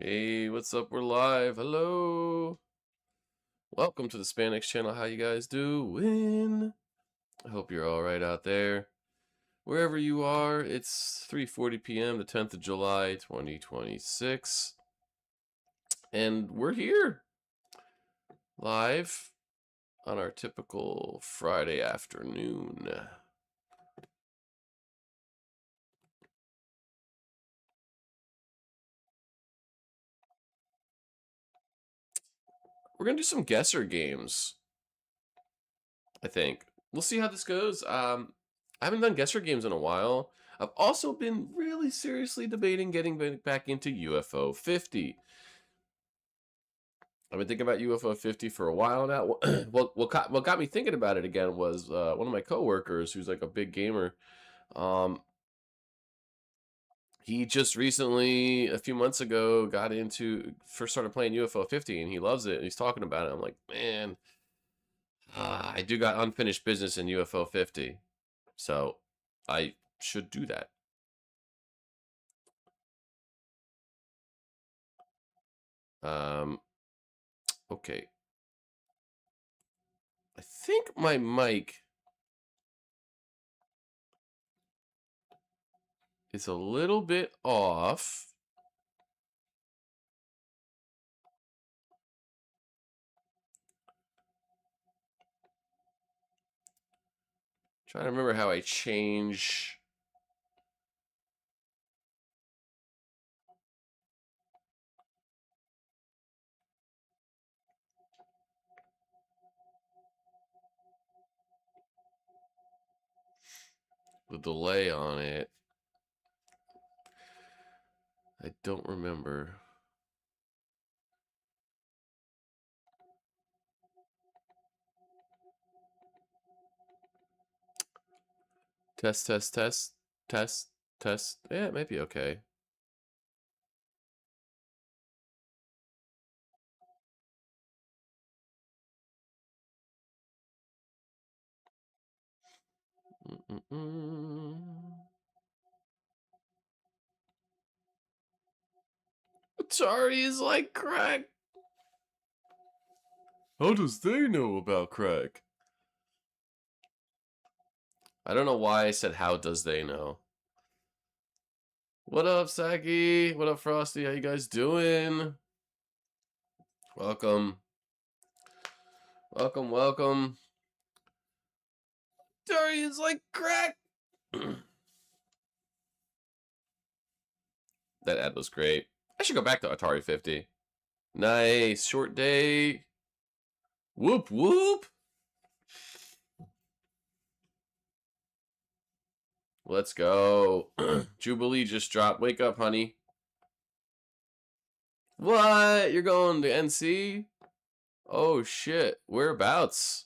Hey, what's up? We're live. Hello. Welcome to the Spanx channel. How you guys doing? I hope you're all right out there. Wherever you are, it's 3:40 p.m. the 10th of July, 2026. And we're here live on our typical Friday afternoon. We're going to do some Guessr games, I think. We'll see how this goes. I haven't done Guessr games in a while. I've also been really seriously debating getting back into UFO 50. I've been thinking about UFO 50 for a while now. What got me thinking about it again was one of my coworkers who's like a big gamer. He just recently, a few months ago, first started playing UFO 50, and he loves it. And he's talking about it. I'm like, man, I do got unfinished business in UFO 50, so I should do that. Okay. I think my mic is a little bit off. Trying to remember how I change. The delay on it. I don't remember. Test, test, test, test, test. Yeah, it might be okay. Atari is like crack. How does they know about crack? I don't know why I said how does they know. What up, Saki? What up, Frosty? How you guys doing? Welcome. Welcome, welcome. Atari is like crack. That ad was great. I should go back to Atari 50. Nice. Short day. Whoop, whoop. Let's go. Jubilee just dropped. Wake up, honey. What? You're going to NC? Oh, shit. Whereabouts?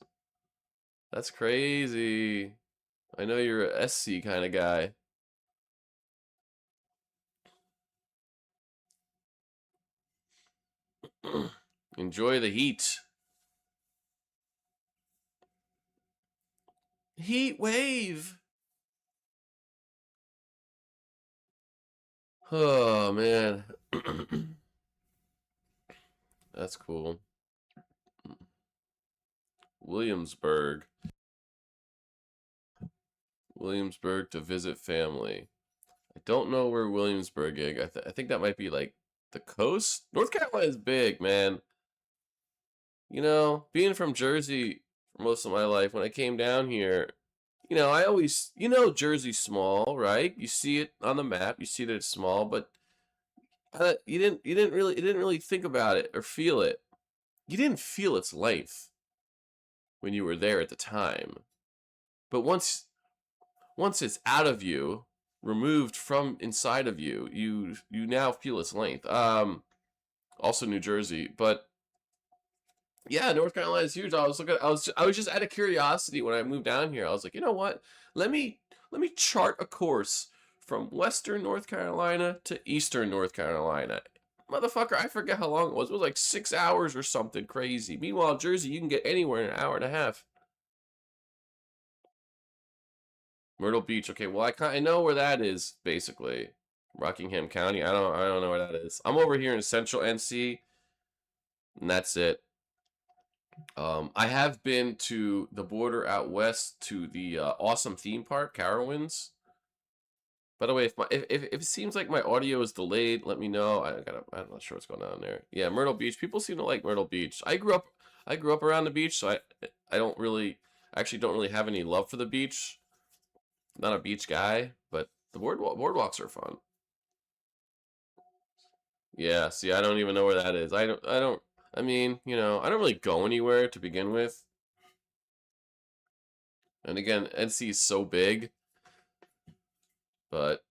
That's crazy. I know you're a SC kind of guy. Enjoy the heat. Heat wave. Oh, man. That's cool. Williamsburg. Williamsburg to visit family. I don't know where Williamsburg is. I think that might be like the coast. North Carolina is big, man. You know, being from Jersey for most of my life, when I came down here, I always, Jersey's small, right? You see it on the map, you see that it's small, but you didn't really think about it or feel it. You didn't feel its length when you were there at the time. But once it's out of you, removed from inside of you, you now feel its length. Also New Jersey, but yeah, North Carolina is huge. I was just out of curiosity when I moved down here. I was like, you know what? Let me chart a course from Western North Carolina to Eastern North Carolina. Motherfucker, I forget how long it was. It was like 6 hours or something crazy. Meanwhile, Jersey, you can get anywhere in an hour and a half. Myrtle Beach. Okay, well, I know where that is, basically. Rockingham County. I don't know where that is. I'm over here in Central NC, and that's it. I have been to the border out west to the awesome theme park, Carowinds. By the way, if it seems like my audio is delayed, let me know. I'm not sure what's going on there. Yeah, Myrtle Beach. People seem to like Myrtle Beach. I grew up around the beach, so I don't really actually don't really have any love for the beach. Not a beach guy, but the boardwalks are fun. Yeah, see, I don't even know where that is. I mean, you know, I don't really go anywhere to begin with. And again, NC is so big, but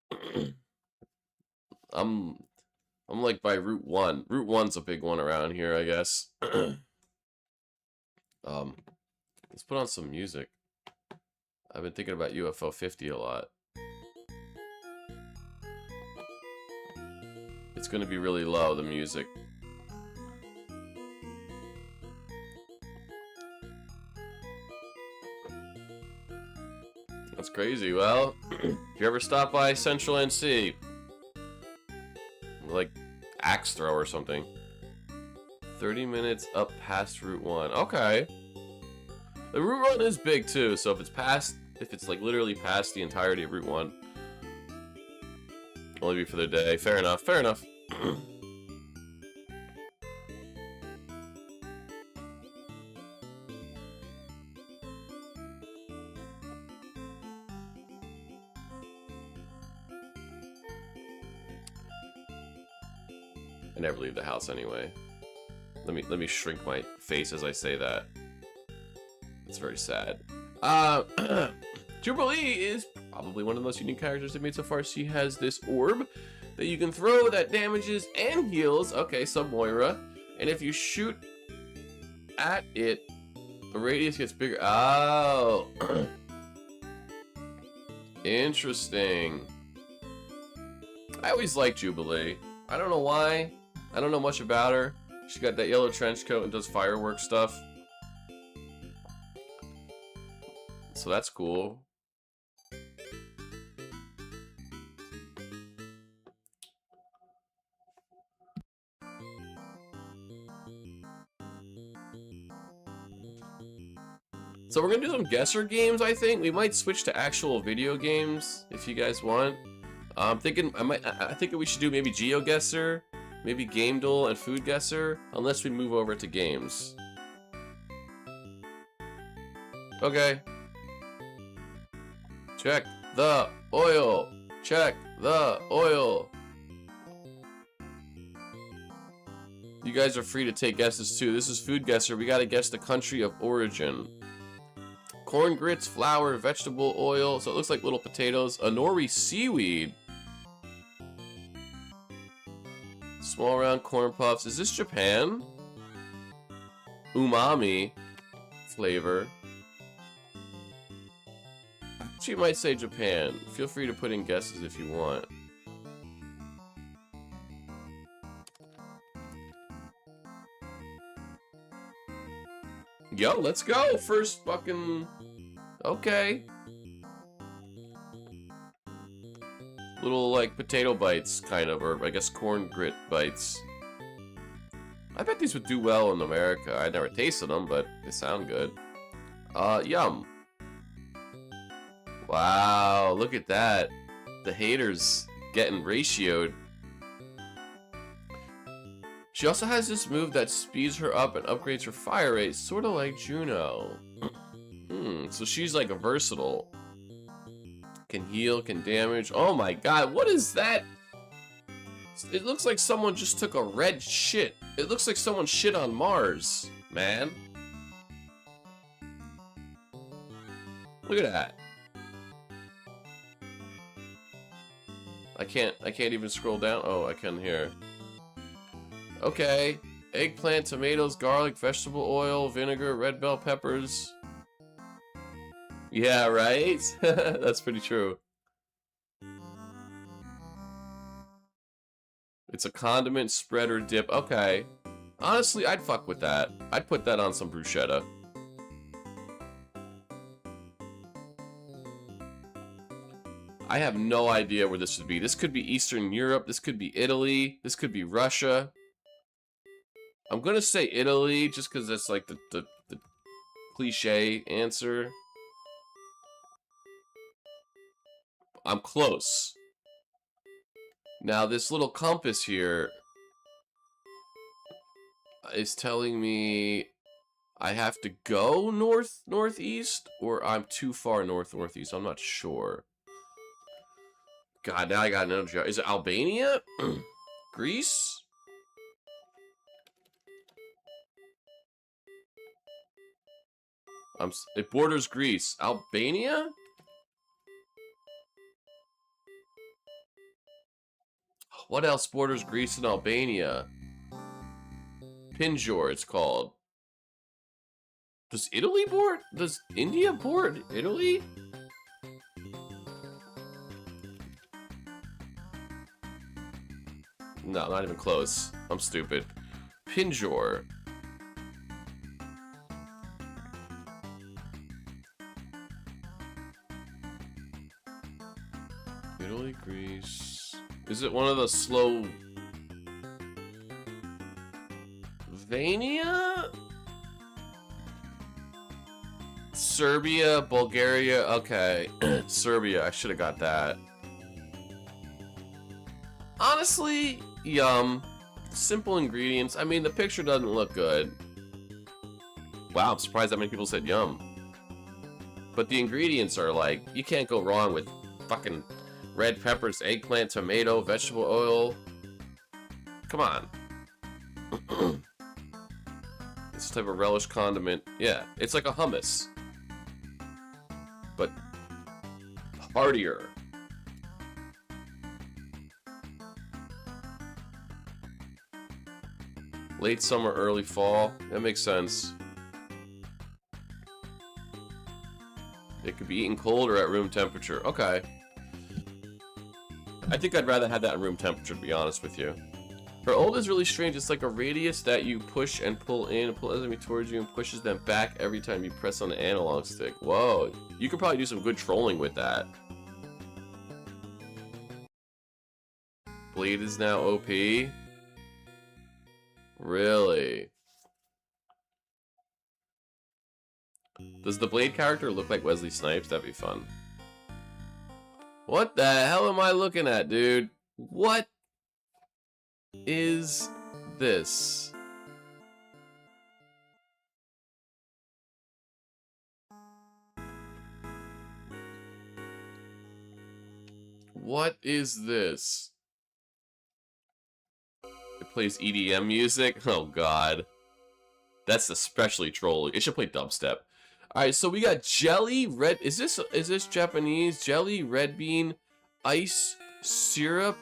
I'm like by Route 1. Route 1's a big one around here, I guess. Let's put on some music. I've been thinking about UFO 50 a lot. It's gonna be really low, the music. That's crazy. Well, if you ever stop by Central NC, like Axe Throw or something, 30 minutes up past Route 1. Okay. The Route 1 is big too, so if it's like literally past the entirety of Route 1, only be for the day. Fair enough, fair enough. I never leave the house anyway. Let me shrink my face as I say that. It's very sad. Jubilee is probably one of the most unique characters they've made so far. She has this orb that you can throw that damages and heals. Okay, so Moira. And if you shoot at it, the radius gets bigger. Oh. Interesting. I always liked Jubilee. I don't know why. I don't know much about her. She got that yellow trench coat and does firework stuff. So that's cool. So we're gonna do some Guessr games, I think. We might switch to actual video games if you guys want. I'm thinking I think we should do maybe GeoGuessr, maybe Game Duel and Food Guessr, unless we move over to games. Okay. Check the oil. Check the oil. You guys are free to take guesses too. This is Food Guessr. We gotta guess the country of origin. Corn grits, flour, vegetable oil. So it looks like little potatoes. A nori seaweed. Small round corn puffs. Is this Japan? Umami flavor. She might say Japan. Feel free to put in guesses if you want. Yo, let's go. First fucking... Okay. Little, like, potato bites, kind of, or I guess corn grit bites. I bet these would do well in America. I never tasted them, but they sound good. Yum. Wow, look at that. The haters getting ratioed. She also has this move that speeds her up and upgrades her fire rate, sort of like Juno. So she's like a versatile. Can heal, can damage. Oh my god, what is that? It looks like someone just took a red shit. It looks like someone shit on Mars, man. Look at that. I can't even scroll down. Oh, I can here. Okay. Eggplant, tomatoes, garlic, vegetable oil, vinegar, red bell peppers. Yeah, right? That's pretty true. It's a condiment, spread, or dip. Okay. Honestly, I'd fuck with that. I'd put that on some bruschetta. I have no idea where this would be. This could be Eastern Europe. This could be Italy. This could be Russia. I'm gonna say Italy just because that's like the cliche answer. I'm close. Now this little compass here is telling me I have to go northeast, or I'm too far northeast. I'm not sure. God, now I got no job. Is it Albania? Greece? It borders Greece. Albania? What else borders Greece and Albania? Pinjor, it's called. Does Italy board? Does India board Italy? No, not even close. I'm stupid. Pinjor. Italy, Greece. Is it one of the Slovenia? Serbia, Bulgaria. Okay. Serbia. I should have got that. Honestly, yum. Simple ingredients. I mean, the picture doesn't look good. Wow, I'm surprised that many people said yum. But the ingredients are like, you can't go wrong with fucking red peppers, eggplant, tomato, vegetable oil. Come on. This type of relish condiment. Yeah, it's like a hummus. But heartier. Late summer, early fall. That makes sense. It could be eaten cold or at room temperature. Okay. I think I'd rather have that at room temperature, to be honest with you. Her ult is really strange. It's like a radius that you push and pull in, and pull enemy towards you, and pushes them back every time you press on the analog stick. Whoa. You could probably do some good trolling with that. Blade is now OP. Really? Does the Blade character look like Wesley Snipes? That'd be fun. What the hell am I looking at, dude? What is this? What is this? It plays EDM music? Oh god. That's especially trolling. It should play dubstep. Alright, so we got jelly, red... Is this Japanese? Jelly, red bean, ice, syrup.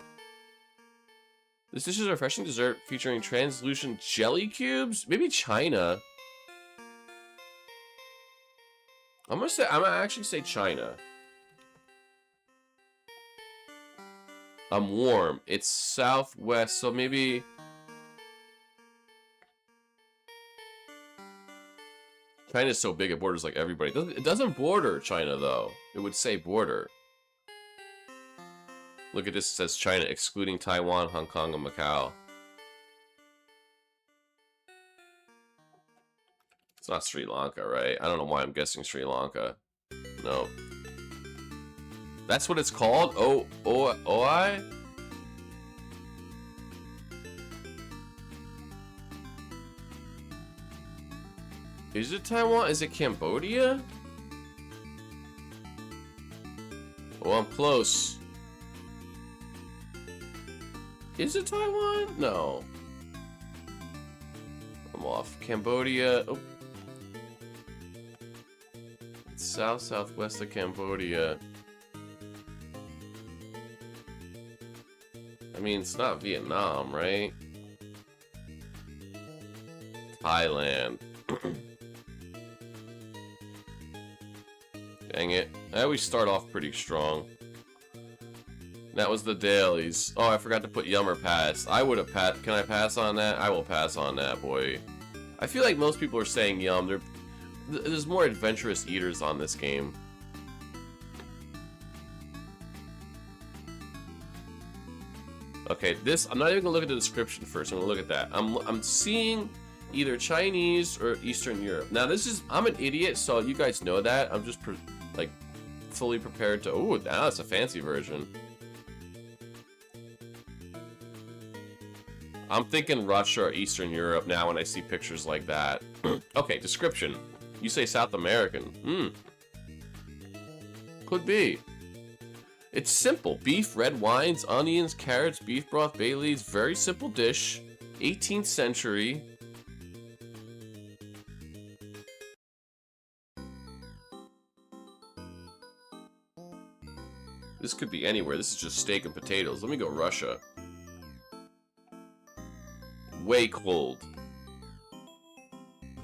This dish is a refreshing dessert featuring translucent jelly cubes? Maybe China. I'm gonna actually say China. I'm warm. It's southwest, so maybe... China's so big it borders like everybody. It doesn't border China though. It would say border. Look at this, it says China excluding Taiwan, Hong Kong, and Macau. It's not Sri Lanka, right? I don't know why I'm guessing Sri Lanka. No. That's what it's called? Oi? Is it Taiwan? Is it Cambodia? Oh, I'm close. Is it Taiwan? No. I'm off. Cambodia. Oh. It's southwest of Cambodia. I mean, it's not Vietnam, right? Thailand. Dang it. I always start off pretty strong. That was the dailies. Oh, I forgot to put yum or pass. I would have passed. Can I pass on that? I will pass on that, boy. I feel like most people are saying yum. There's more adventurous eaters on this game. Okay, this, I'm not even gonna look at the description first. I'm gonna look at that. I'm seeing either Chinese or Eastern Europe. Now this is, I'm an idiot, so you guys know that. I'm just like fully prepared to, oh, now it's a fancy version. I'm thinking Russia or Eastern Europe now when I see pictures like that. Okay, description. You say South American. Could be. It's simple. Beef, red wines, onions, carrots, beef broth, bay leaves. Very simple dish. 18th century. This could be anywhere. This is just steak and potatoes. Let me go Russia. Way cold.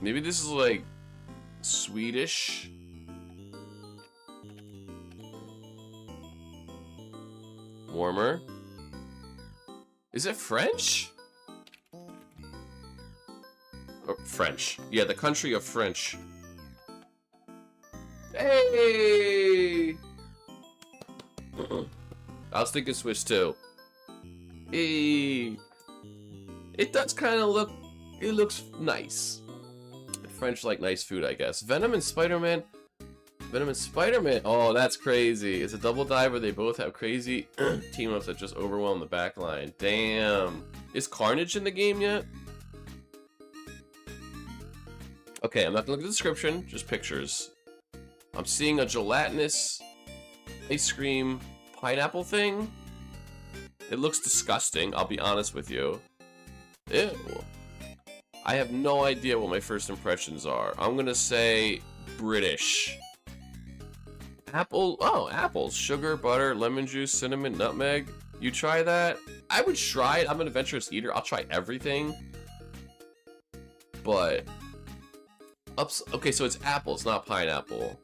Maybe this is like Swedish. Warmer. Is it French? Or French. Yeah, the country of French. Hey! I was thinking Swiss too. Hey! It does kind of look... It looks nice. French like nice food, I guess. Venom and Spider-Man... Venom and Spider-Man. Oh, that's crazy. It's a double dive where they both have crazy team-ups that just overwhelm the backline. Damn. Is Carnage in the game yet? Okay, I'm not gonna look at the description, just pictures. I'm seeing a gelatinous ice cream pineapple thing. It looks disgusting, I'll be honest with you. Ew. I have no idea what my first impressions are. I'm gonna say British. Apple, oh, apples, sugar, butter, lemon juice, cinnamon, nutmeg. You try that? I would try it. I'm an adventurous eater. I'll try everything. But, okay, so it's apples, not pineapple.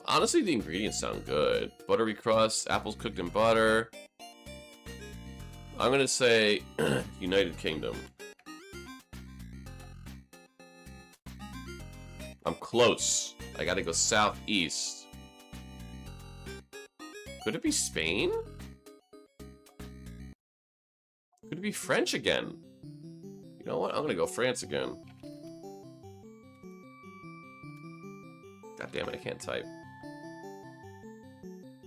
Honestly, the ingredients sound good. Buttery crust, apples cooked in butter. I'm gonna say United Kingdom. I'm close. I gotta go southeast. Could it be Spain? Could it be French again? You know what? I'm gonna go France again. God damn it, I can't type.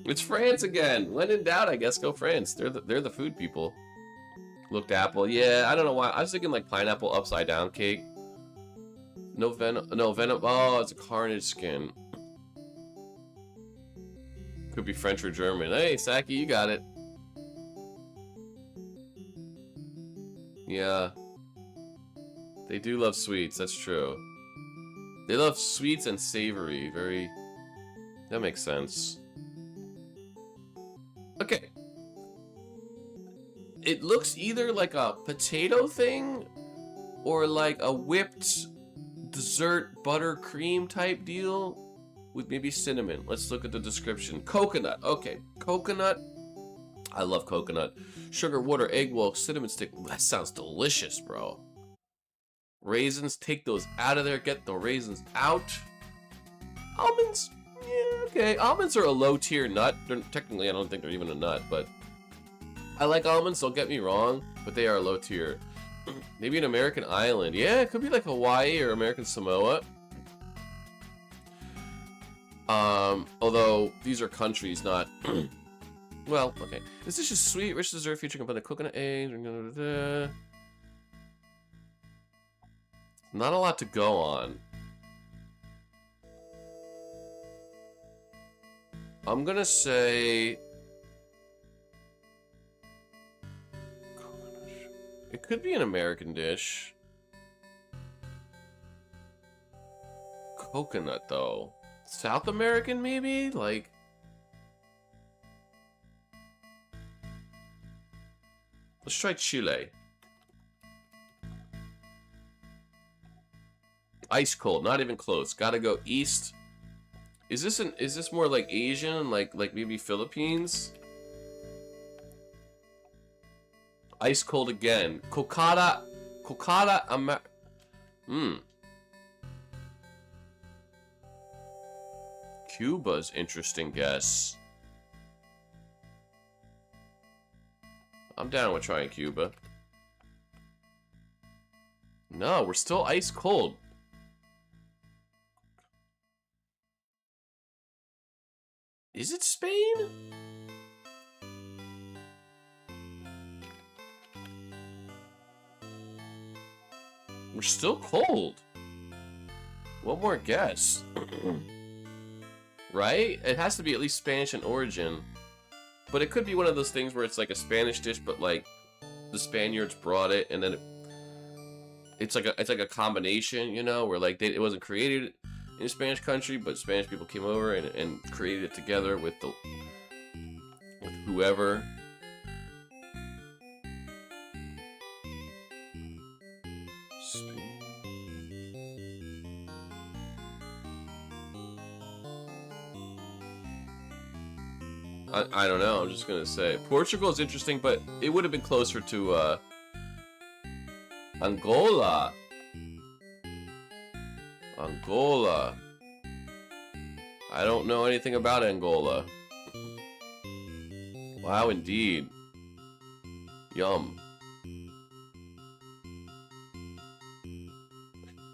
It's France again! When in doubt, I guess go France. They're the food people. Looked apple. Yeah, I don't know why. I was thinking like pineapple upside down cake. No venom. No venom. Oh, it's a Carnage skin. Could be French or German. Hey, Saki, you got it. Yeah. They do love sweets. That's true. They love sweets and savory. Very... That makes sense. Okay. It looks either like a potato thing or like a whipped dessert buttercream type deal with maybe cinnamon. Let's look at the description. Coconut. Okay, coconut. I love coconut. Sugar, water, egg yolk, cinnamon stick. That sounds delicious, bro. Raisins. Take those out of there. Get the raisins out. Almonds. Yeah, okay. Almonds are a low tier nut. Technically, I don't think they're even a nut, but I like almonds. Don't get me wrong, but they are low tier. Maybe an American island. Yeah, it could be like Hawaii or American Samoa. Although these are countries, not... Well, okay. This is just sweet, rich dessert featuring abundant coconut eggs. Not a lot to go on. I'm gonna say... It could be an American dish. Coconut, though. South American, maybe? Like... Let's try Chile. Ice cold, not even close. Gotta go east. Is this more like Asian, like maybe Philippines? Ice cold again. Cocada, Cuba's interesting guess. I'm down with trying Cuba. No, we're still ice cold. Is it Spain? We're still cold. One more guess. Right? It has to be at least Spanish in origin. But it could be one of those things where it's like a Spanish dish, but like the Spaniards brought it, and then it's like a combination, you know, where like it wasn't created in a Spanish country, but Spanish people came over and created it together with whoever. I don't know. I'm just gonna say Portugal is interesting, but it would have been closer to Angola. Angola. I don't know anything about Angola. Wow, indeed. Yum.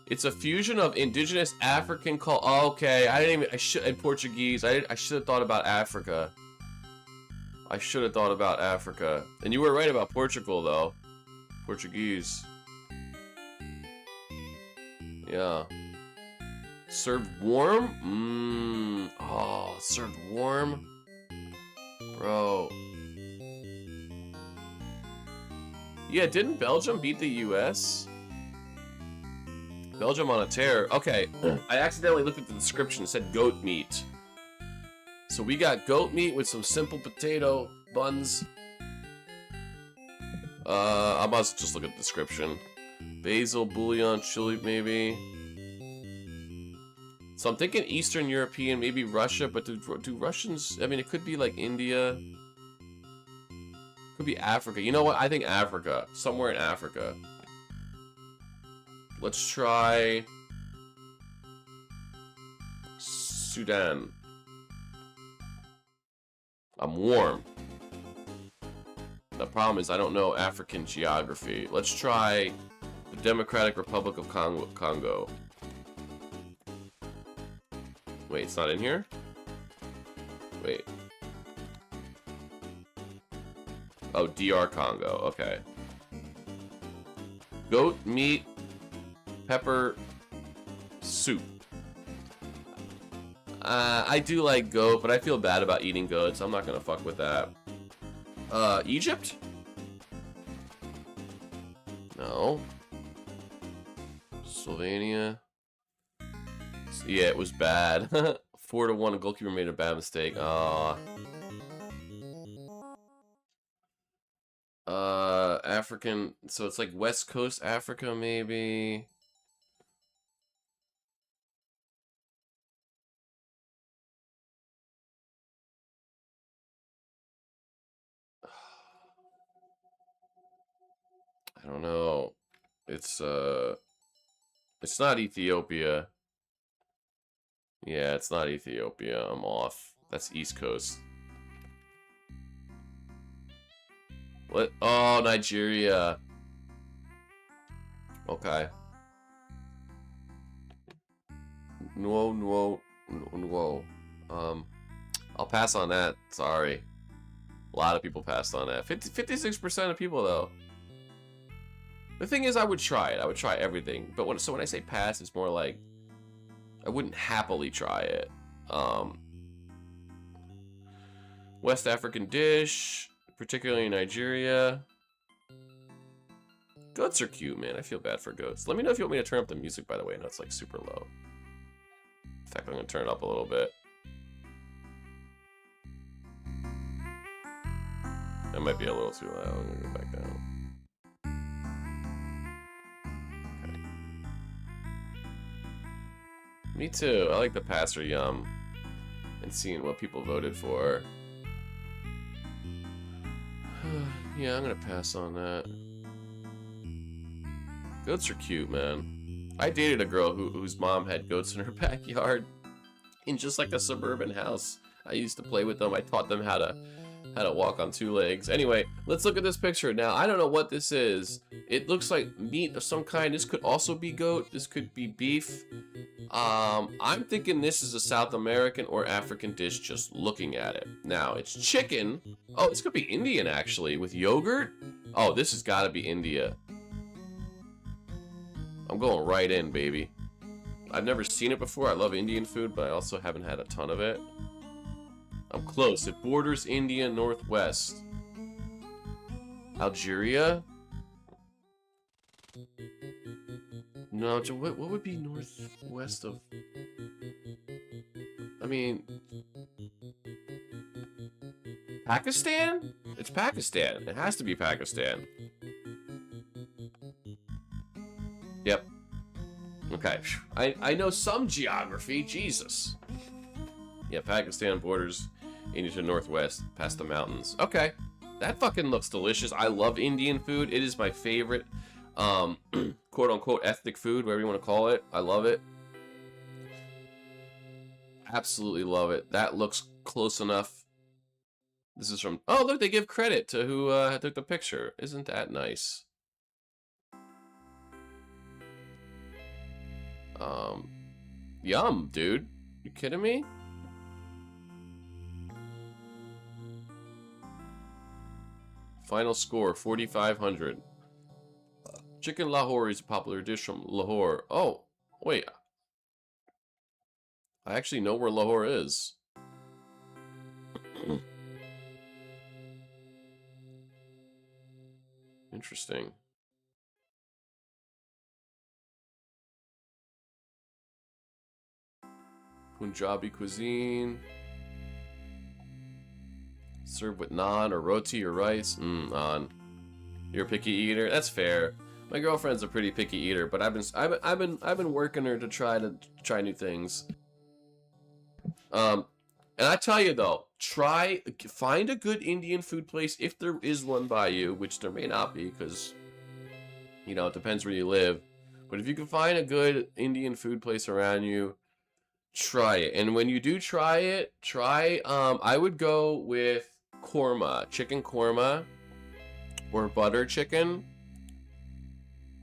It's a fusion of indigenous African oh, okay, I didn't even. In Portuguese. I should have thought about Africa. I should have thought about Africa. And you were right about Portugal, though. Portuguese. Yeah. Served warm? Mmm. Oh, served warm? Bro. Yeah, didn't Belgium beat the US? Belgium on a tear. Okay, I accidentally looked at the description. It said goat meat. So we got goat meat with some simple potato buns. I must just look at the description. Basil, bouillon, chili, maybe. So I'm thinking Eastern European, maybe Russia, but do Russians... I mean, it could be like India. Could be Africa. You know what? I think Africa. Somewhere in Africa. Let's try... Sudan. I'm warm. The problem is I don't know African geography. Let's try the Democratic Republic of Congo. Wait, it's not in here? Wait. Oh, DR Congo. Okay. Goat meat pepper soup. I do like goat, but I feel bad about eating goat, so I'm not gonna fuck with that. Egypt? No. Slovenia? Yeah, it was bad. 4-1, a goalkeeper made a bad mistake. Aww. African, so it's like West Coast Africa, maybe. I don't know. It's not Ethiopia. Yeah, it's not Ethiopia. I'm off. That's East Coast. What? Oh, Nigeria. Okay. No. I'll pass on that. Sorry. A lot of people passed on that. 56% of people, though. The thing is, I would try it. I would try everything. But when I say pass, it's more like I wouldn't happily try it. West African dish, particularly in Nigeria. Goats are cute, man. I feel bad for goats. Let me know if you want me to turn up the music, by the way. I know it's like super low. In fact, I'm going to turn it up a little bit. That might be a little too loud. I'm going to go back down. Me too. I like the passer yum and seeing what people voted for. Yeah, I'm gonna pass on that. Goats are cute, man. I dated a girl whose mom had goats in her backyard in just like a suburban house. I used to play with them. I taught them how to How to walk on 2 legs. Anyway, let's look at this picture. Now, I don't know what this is. It looks like meat of some kind. This could also be goat. This could be beef. I'm thinking this is a South American or African dish just looking at it. Now, it's chicken. Oh, this could be Indian, actually, with yogurt. Oh, this has got to be India. I'm going right in, baby. I've never seen it before. I love Indian food, but I also haven't had a ton of it. I'm close. It borders India northwest. Algeria? No, what would be northwest of... I mean... Pakistan? It's Pakistan. It has to be Pakistan. Yep. Okay. I know some geography. Jesus. Yeah, Pakistan borders India to the northwest, past the mountains. Okay. That fucking looks delicious. I love Indian food. It is my favorite, quote-unquote ethnic food, whatever you want to call it. I love it. Absolutely love it. That looks close enough. This is from... Oh, look, they give credit to who took the picture. Isn't that nice? Yum, dude. You kidding me? Final score, 4,500. Chicken Lahore is a popular dish from Lahore. Oh, wait. I actually know where Lahore is. Interesting. Punjabi cuisine. Served with naan or roti or rice. Naan. You're a picky eater. That's fair. My girlfriend's a pretty picky eater, but I've been working her to try new things. And I tell you though, find a good Indian food place if there is one by you, which there may not be because, you know, it depends where you live. But if you can find a good Indian food place around you, try it. And when you do try it, I would go with korma, chicken korma, or butter chicken.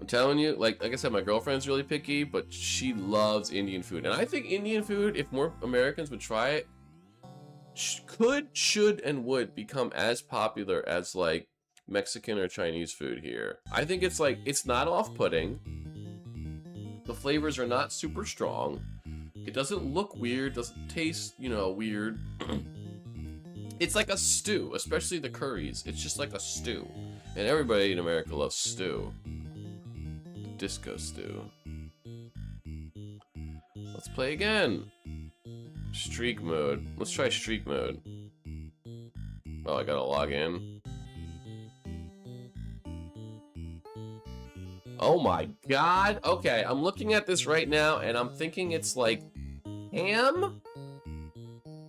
I'm telling you, like I said, my girlfriend's really picky, but she loves Indian food. And I think Indian food, if more Americans would try it, should, and would become as popular as like Mexican or Chinese food here. I think it's like, it's not off-putting. The flavors are not super strong. It doesn't look weird, doesn't taste, you know, weird. It's like a stew, especially the curries. It's just like a stew. And everybody in America loves stew. Disco stew. Let's play again. Streak mode. Let's try streak mode. Oh, I gotta log in. Oh my god. Okay, I'm looking at this right now and I'm thinking it's like ham?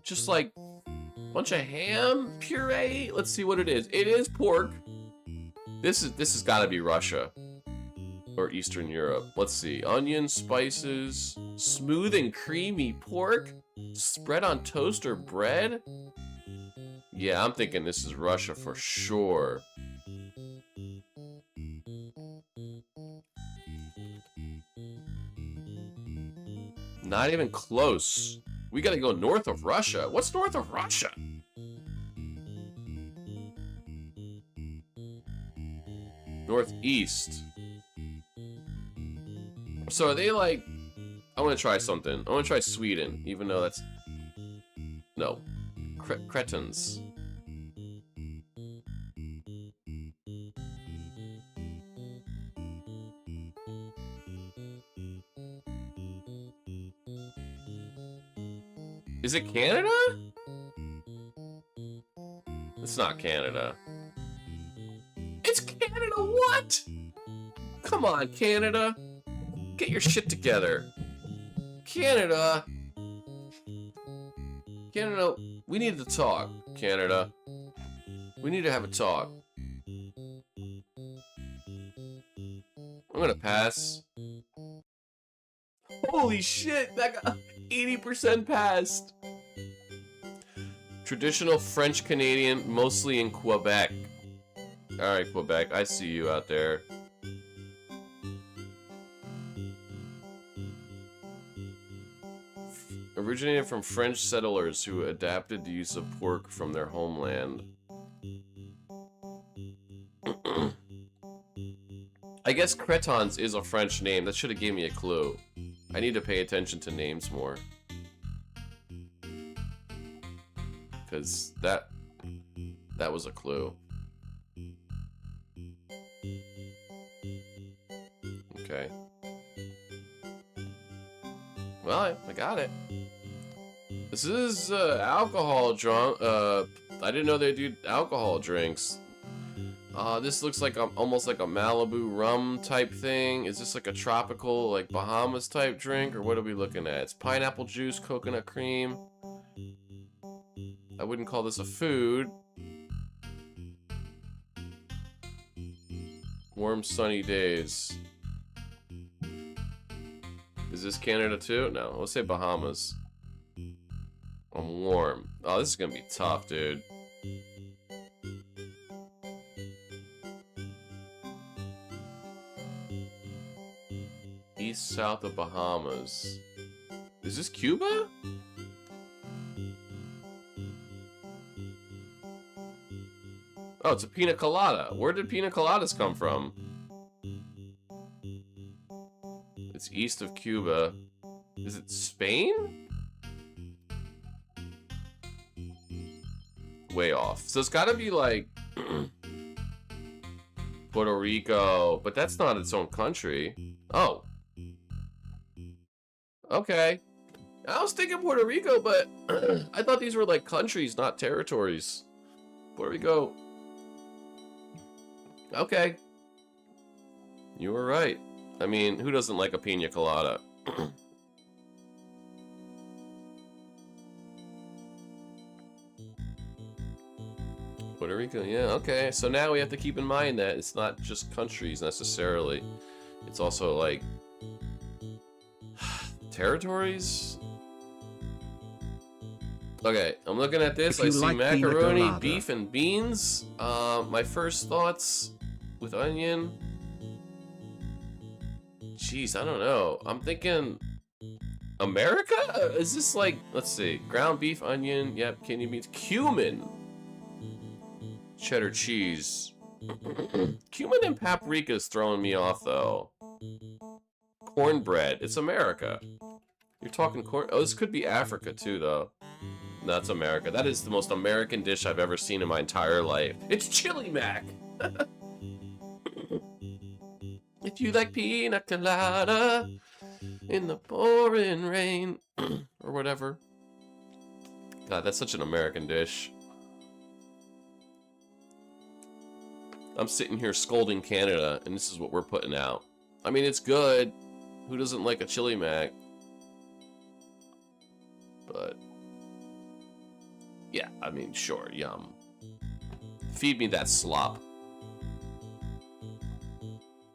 Just like a bunch of ham puree? Let's see what it is. It is pork. This has gotta be Russia. Or Eastern Europe. Let's see. Onion, spices, smooth and creamy pork, spread on toast or bread. Yeah, I'm thinking this is Russia for sure. Not even close. We gotta go north of Russia. What's north of Russia? Northeast. So are they like... I want to try something. I want to try Sweden, even though that's... No. Cretans. Is it Canada? It's not Canada. It's Canada, what? Come on, Canada. Get your shit together. Canada. Canada, we need to talk, Canada. We need to have a talk. I'm gonna pass. Holy shit, that got 80% passed. Traditional French Canadian, mostly in Quebec. Alright, Quebec, I see you out there. Originated from French settlers who adapted the use of pork from their homeland. I guess Cretons is a French name. That should have gave me a clue. I need to pay attention to names more. Because that was a clue. Okay. Well, I got it. This is alcohol drunk. I didn't know they do alcohol drinks. This looks like almost like a Malibu rum type thing. Is this like a tropical, like Bahamas type drink, or what are we looking at? It's pineapple juice, coconut cream. I wouldn't call this a food. Warm, sunny days. Is this Canada too? No, let's say Bahamas. I'm warm. Oh, this is gonna be tough, dude. East, south of Bahamas. Is this Cuba? Oh, it's a pina colada. Where did pina coladas come from? It's east of Cuba. Is it Spain? Way off. So it's gotta be like Puerto Rico, but that's not its own country. Oh. Okay. I was thinking Puerto Rico, but I thought these were like countries, not territories. Puerto Rico. Okay. You were right. I mean, who doesn't like a pina colada? Puerto Rico, yeah, okay. So now we have to keep in mind that it's not just countries necessarily. It's also like territories. Okay, I'm looking at this. I see macaroni, beef, and beans. My first thoughts with onion. Jeez, I don't know. I'm thinking America? Is this like, let's see, ground beef, onion, yep, kidney beans, cumin, cheddar cheese. Cumin and paprika is throwing me off though. Cornbread, it's America. You're talking corn. Oh, this could be Africa too though. No, it's America. That is the most American dish I've ever seen in my entire life. It's chili mac. If you like pina colada in the pouring rain or whatever. God, that's such an American dish. I'm sitting here scolding Canada, and this is what we're putting out. I mean, it's good. Who doesn't like a chili mac? But yeah, I mean, sure, yum. Feed me that slop.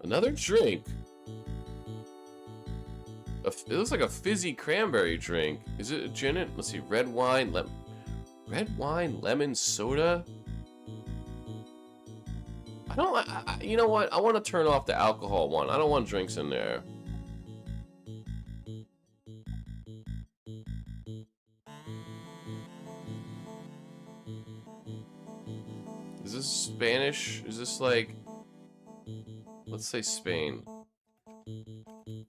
Another drink. It looks like a fizzy cranberry drink. Is it a gin? Let's see. Red wine, lemon soda. I don't. You know what? I want to turn off the alcohol one. I don't want drinks in there. Is this Spanish? Is this like... Let's say Spain.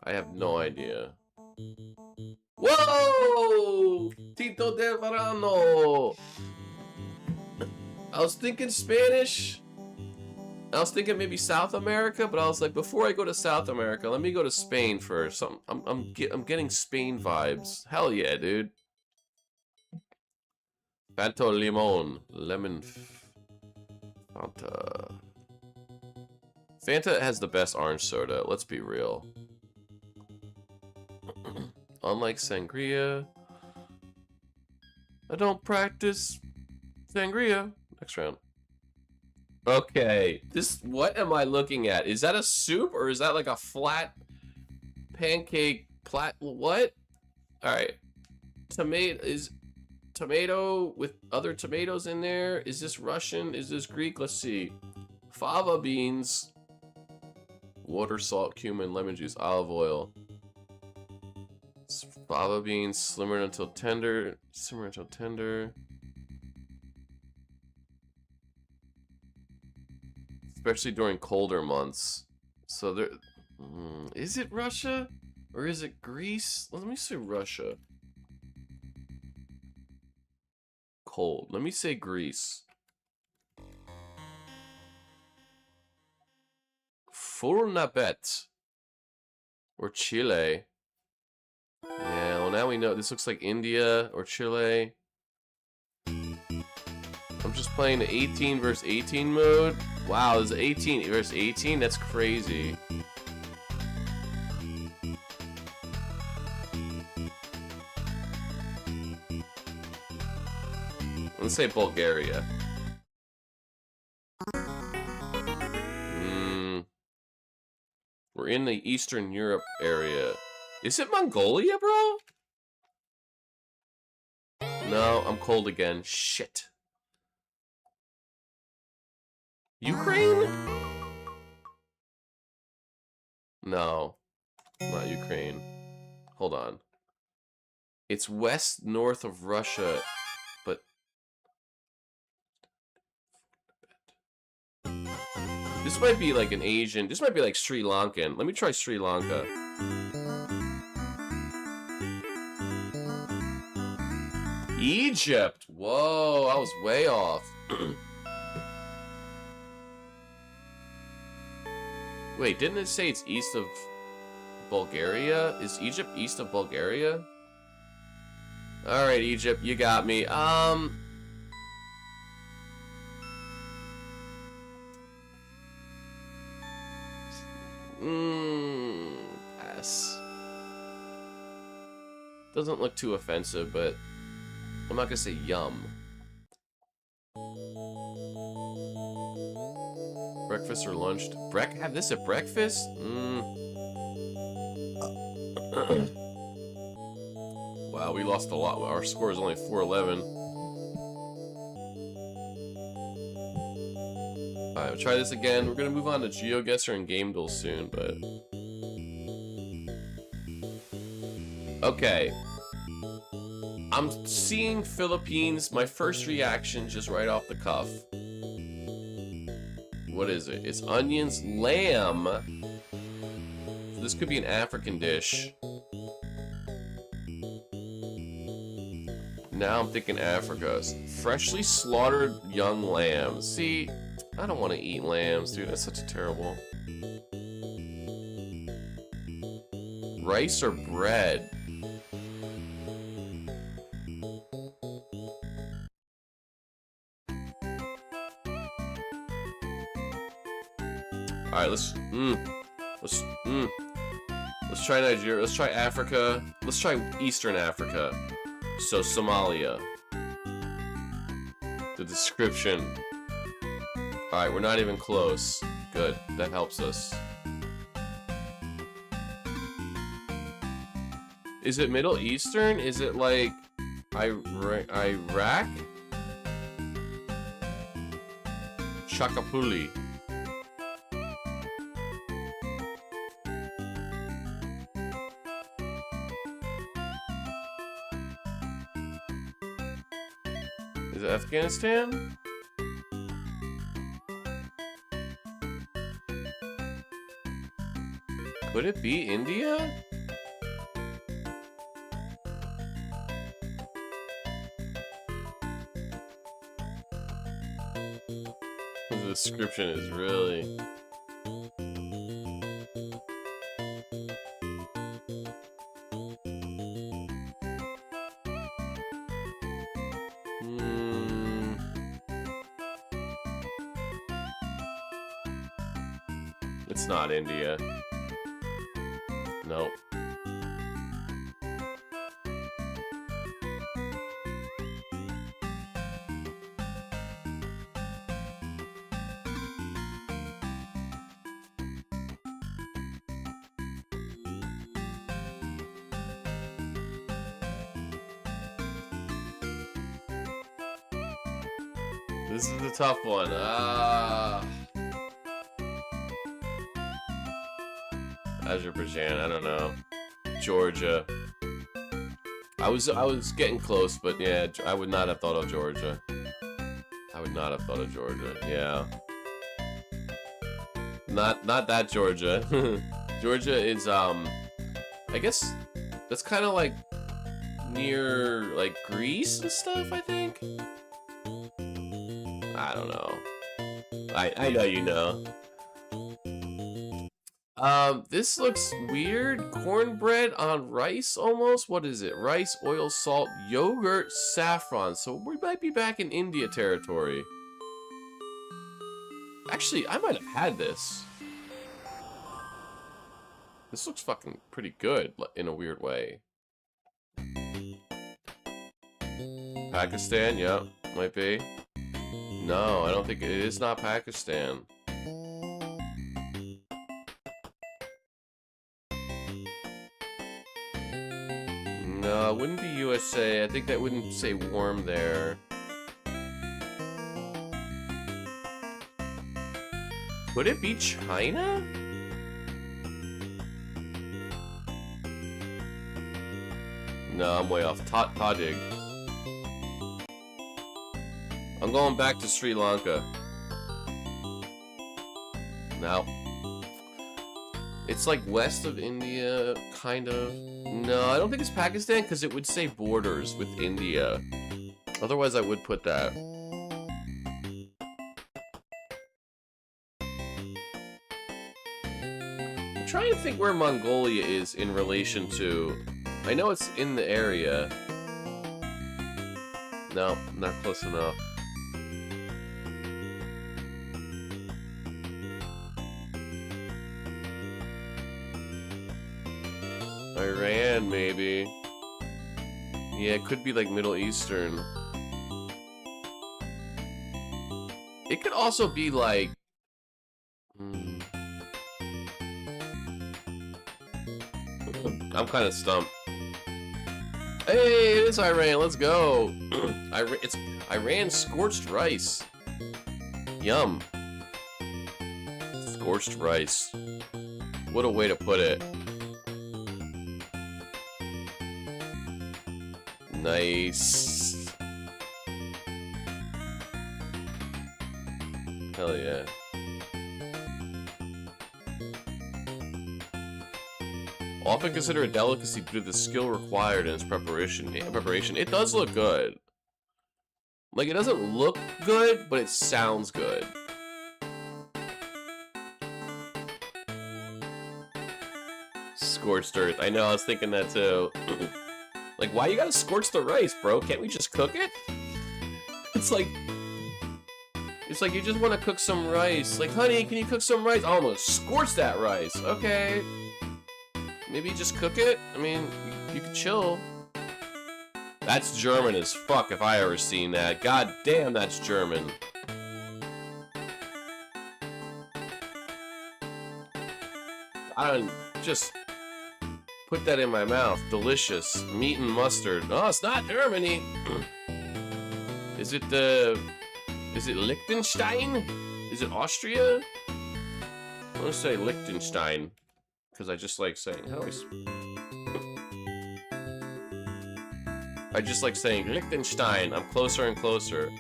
I have no idea. Whoa! Tito del Verano! I was thinking Spanish. I was thinking maybe South America, but I was like, before I go to South America, let me go to Spain first. I'm getting Spain vibes. Hell yeah, dude. Fanto Limon. Lemon Fanta. Fanta has the best orange soda, let's be real. Unlike sangria, I don't practice sangria. Next round. Okay, what am I looking at? Is that a soup or is that like a flat pancake what? Alright. tomato with other tomatoes in there. Is this Russian? Is this Greek? Let's see. Fava beans. Water, salt, cumin, lemon juice, olive oil. Fava beans, simmer until tender. Simmer until tender. Especially during colder months. So there... is it Russia? Or is it Greece? Let me say Russia. Cold. Let me say Greece. Furnabet. Or Chile. Yeah, well now we know. This looks like India or Chile. I'm just playing the 18 versus 18 mode. Wow, there's 18 versus 18? That's crazy. Let's say Bulgaria. We're in the Eastern Europe area. Is it Mongolia, bro? No, I'm cold again. Shit. Ukraine? No, not Ukraine. Hold on. It's west north of Russia, but this might be like an Asian. This might be like Sri Lankan. Let me try Sri Lanka. Egypt. Whoa, I was way off. Wait, didn't it say it's east of Bulgaria? Is Egypt east of Bulgaria? Alright, Egypt, you got me. Pass. Doesn't look too offensive, but I'm not gonna say yum. Breakfast or lunch? Have this at breakfast? Wow, we lost a lot. Our score is only 411. Alright, we'll try this again. We're gonna move on to GeoGuessr and Game Duel soon, but... Okay. I'm seeing Philippines. My first reaction, just right off the cuff. What is it? It's onions, lamb. So this could be an African dish. Now I'm thinking Africa. Freshly slaughtered young lambs. See, I don't want to eat lambs, dude. That's such a terrible. Rice or bread? All right, let's try Nigeria. Let's try Africa. Let's try Eastern Africa. So Somalia. The description. All right, we're not even close. Good, that helps us. Is it Middle Eastern? Is it like Iraq? Chakapuli. Is it Afghanistan? Could it be India? The description is really... It's not India. Nope. This is a tough one. Azerbaijan, I don't know. Georgia. I was getting close, but yeah, I would not have thought of Georgia. I would not have thought of Georgia. Yeah. Not that Georgia. Georgia is I guess that's kind of like near like Greece and stuff, I think. I don't know. I know you know. This looks weird. Cornbread on rice almost. What is it? Rice, oil, salt, yogurt, saffron. So we might be back in India territory. Actually, I might have had this. This looks fucking pretty good in a weird way. Pakistan, yeah, might be. No, I don't think it is not Pakistan. No, it wouldn't be USA. I think that wouldn't say warm there. Could it be China? No, I'm way off. Tadig. I'm going back to Sri Lanka. Now, it's like west of India, kind of. No, I don't think it's Pakistan because it would say borders with India. Otherwise, I would put that. I'm trying to think where Mongolia is in relation to... I know it's in the area. No, not close enough. Iran, maybe. Yeah, it could be like Middle Eastern. It could also be like... I'm kind of stumped. Hey, it is Iran. Let's go. It's Iran scorched rice. Yum. Scorched rice. What a way to put it. Nice. Hell yeah. Often considered a delicacy due to the skill required in its preparation. It does look good. Like, it doesn't look good, but it sounds good. Scorched earth. I know, I was thinking that too. Like, why you gotta scorch the rice, bro? Can't we just cook it? It's like you just want to cook some rice. Like, honey, can you cook some rice? Oh, I'm gonna scorch that rice. Okay. Maybe just cook it? I mean, you could chill. That's German as fuck if I ever seen that. God damn, that's German. I don't just put that in my mouth. Delicious. Meat and mustard. Oh, it's not Germany. Is it Liechtenstein? Is it Austria? I want to say Liechtenstein. Because I just like saying, I just like saying Liechtenstein. I'm closer and closer.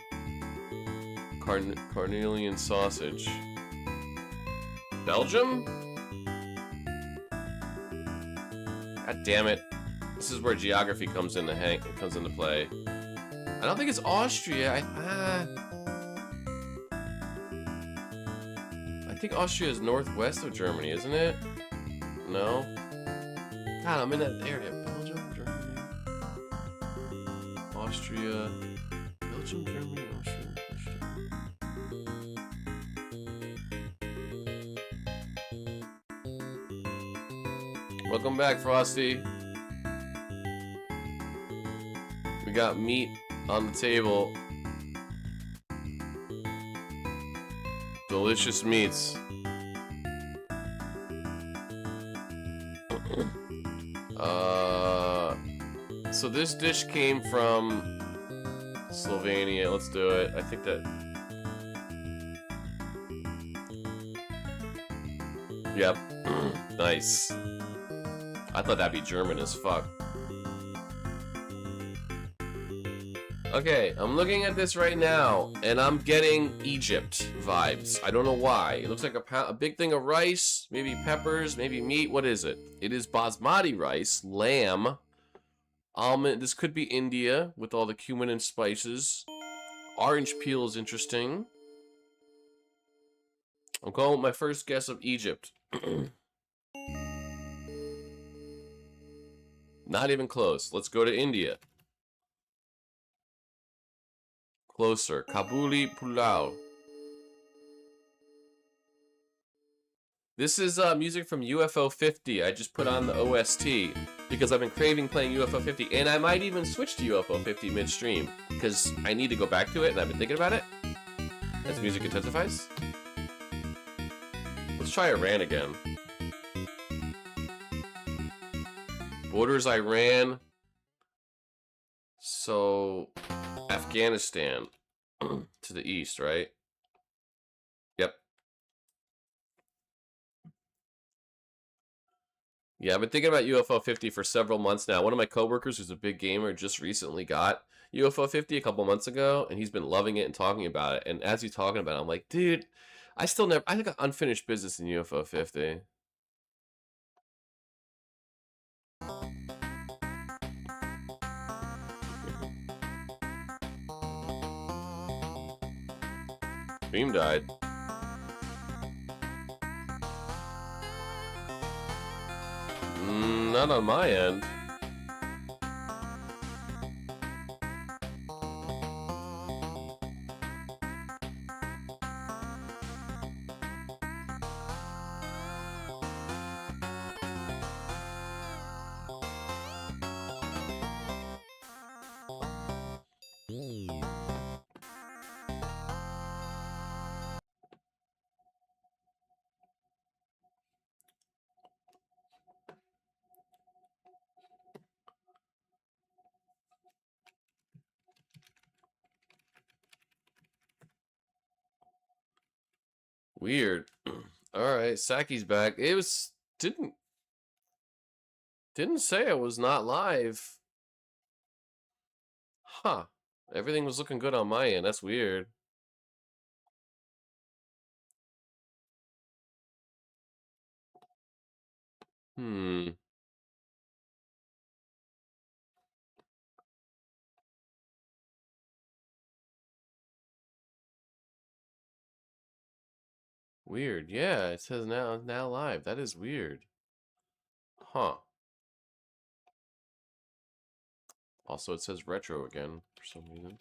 Carnelian sausage. Belgium? God damn it. This is where geography comes into play. I don't think it's Austria. I think Austria is northwest of Germany, isn't it? No? God, I'm in that area. Belgium, Germany, Austria, Belgium, Germany, Austria, Welcome back, Frosty. We got meat on the table. Delicious meats. So this dish came from Slovenia. Let's do it. I think that Yep. Nice. I thought that'd be German as fuck. Okay, I'm looking at this right now, and I'm getting Egypt vibes. I don't know why. It looks like a big thing of rice, maybe peppers, maybe meat. What is it? It is basmati rice, lamb, almond. This could be India with all the cumin and spices. Orange peel is interesting. I'm going with my first guess of Egypt. Not even close. Let's go to India. Closer. Kabuli Pulao. This is music from UFO 50. I just put on the OST because I've been craving playing UFO 50, and I might even switch to UFO 50 midstream because I need to go back to it, and I've been thinking about it. As music intensifies. Let's try Iran again. Borders Iran. So, Afghanistan to the east, right? Yep. Yeah, I've been thinking about UFO 50 for several months now. One of my coworkers, who's a big gamer, just recently got UFO 50 a couple months ago, and he's been loving it and talking about it. And as he's talking about it, I'm like, dude, I think unfinished business in UFO 50. Beam died. Not on my end. Weird. Alright, Saki's back. It was didn't say it was not live. Huh. Everything was looking good on my end. That's weird. Weird. Yeah, it says now live. That is weird. Huh. Also, it says retro again for some reason.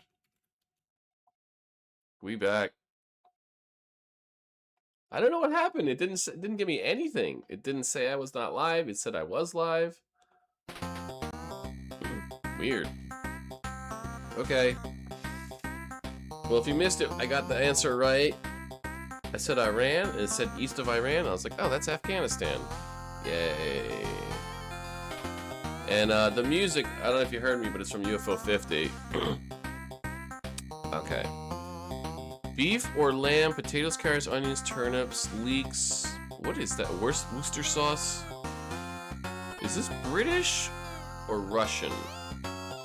We back. I don't know what happened. It didn't give me anything. It didn't say I was not live. It said I was live. Weird. Okay. Well, if you missed it, I got the answer right. I said Iran, and it said east of Iran. I was like, oh, that's Afghanistan. Yay. And the music, I don't know if you heard me, but it's from UFO 50. Okay. Beef or lamb, potatoes, carrots, onions, turnips, leeks. What is that? Worcester sauce? Is this British or Russian?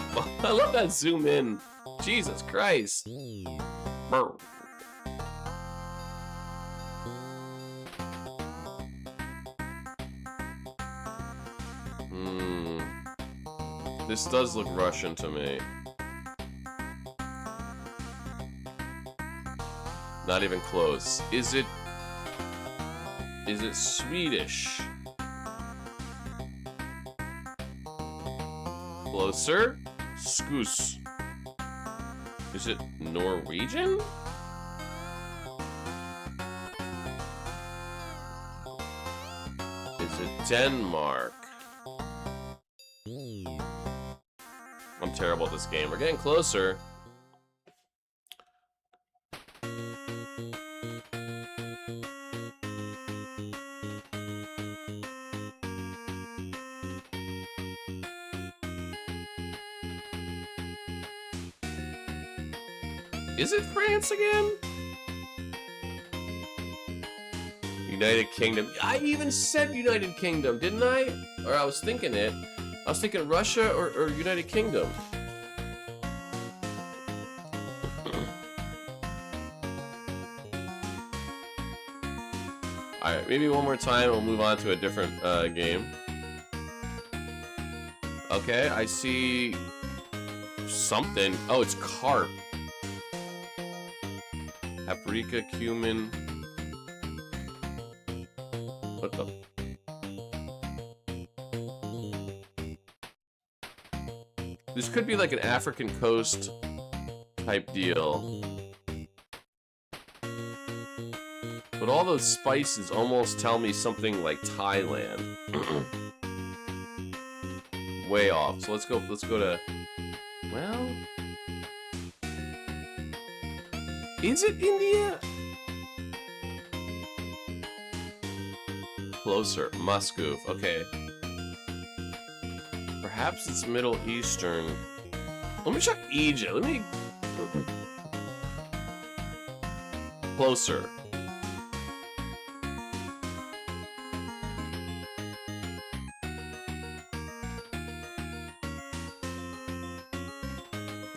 I love that zoom in. Jesus Christ. Brr. This does look Russian to me. Not even close. Is it Swedish? Closer? Skus. Is it Norwegian? Is it Denmark? I'm terrible at this game. We're getting closer. Is it France again? United Kingdom. I even said United Kingdom, didn't I? Or I was thinking it. I was thinking Russia or United Kingdom. Alright, maybe one more time. We'll move on to a different game. Okay, I see something. Oh, it's carp. Paprika, cumin. What the? This could be like an African coast type deal. But all those spices almost tell me something like Thailand. Way off. So let's go to, well, is it India? Closer. Muscov. Okay. Perhaps it's Middle Eastern. Let me check Egypt. Let me... Closer.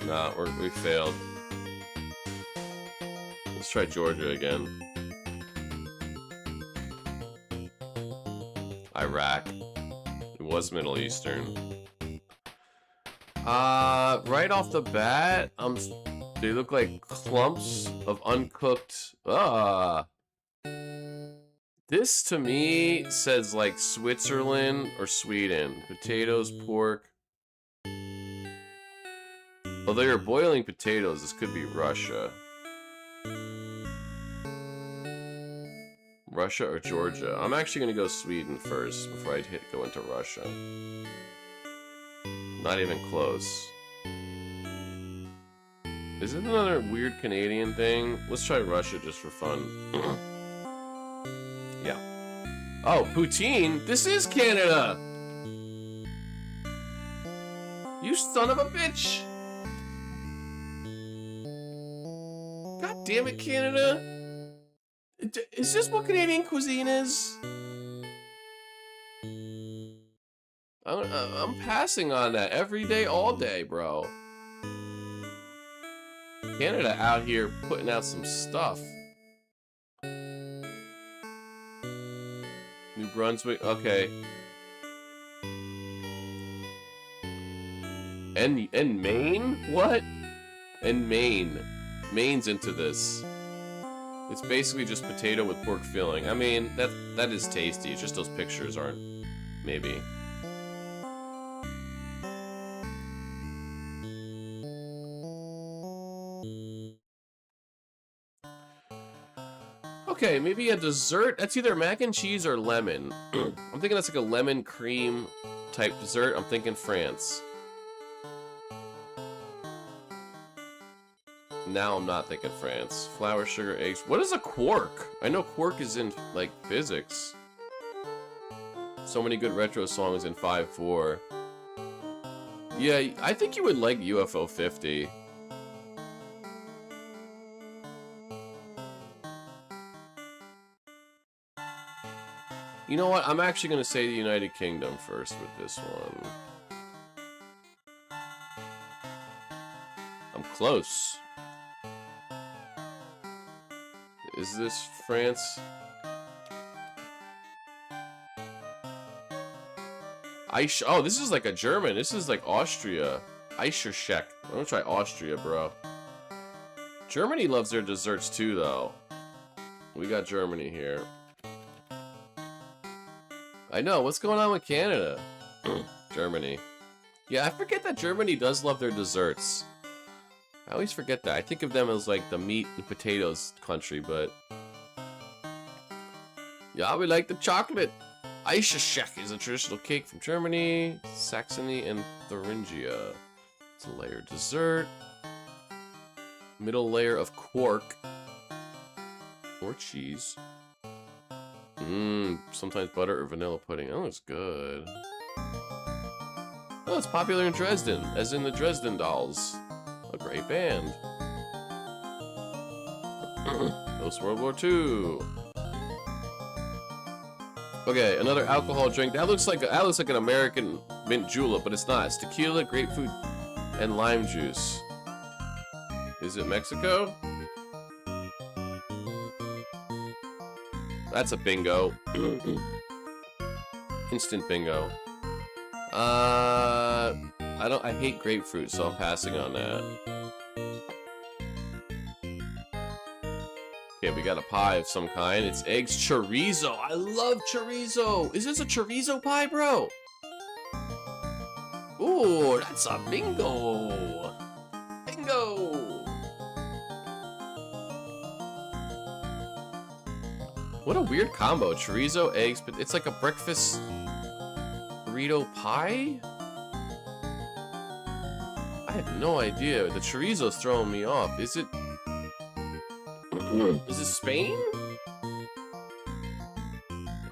Nah, we failed. Let's try Georgia again. Iraq. It was Middle Eastern. Right off the bat, they look like clumps of uncooked. This to me says like Switzerland or Sweden. Potatoes, pork. Although you're boiling potatoes, this could be Russia. Russia or Georgia? I'm actually gonna go Sweden first before I go into Russia. Not even close. Is it another weird Canadian thing? Let's try Russia just for fun. Yeah. Oh, poutine? This is Canada! You son of a bitch! God damn it, Canada! Is this what Canadian cuisine is? I'm passing on that every day, all day, bro. Canada out here putting out some stuff. New Brunswick, okay. And Maine? What? And Maine. Maine's into this. It's basically just potato with pork filling. I mean, that is tasty. It's just those pictures aren't. Maybe. Okay, maybe a dessert. That's either mac and cheese or lemon. I'm thinking that's like a lemon cream type dessert. I'm thinking France. Now I'm not thinking France. Flour, sugar, eggs. What is a quark? I know quark is in, like, physics. So many good retro songs in 5.4. Yeah, I think you would like UFO 50. You know what? I'm actually going to say the United Kingdom first with this one. I'm close. Is this France? Oh, this is like a German. This is like Austria. Eischerscheck. I'm gonna try Austria, bro. Germany loves their desserts too, though. We got Germany here. I know. What's going on with Canada? Germany. Yeah, I forget that Germany does love their desserts. I always forget that. I think of them as like the meat and potatoes country, but... Yeah, we like the chocolate. Eischerscheck is a traditional cake from Germany, Saxony, and Thuringia. It's a layered dessert. Middle layer of quark. Or cheese. Sometimes butter or vanilla pudding. Oh, it's good. Oh, it's popular in Dresden, as in the Dresden Dolls. A great band. Post World War II. Okay, another alcohol drink. That looks like an American mint julep, but it's not. It's tequila, grapefruit, and lime juice. Is it Mexico? That's a bingo. Instant bingo. I hate grapefruit, so I'm passing on that. Okay, we got a pie of some kind. It's eggs chorizo. I love chorizo. Is this a chorizo pie, bro? Ooh, that's a bingo. Bingo. What a weird combo. Chorizo, eggs, but it's like a breakfast burrito pie? I have no idea. The chorizo's throwing me off. Is it... Is it Spain?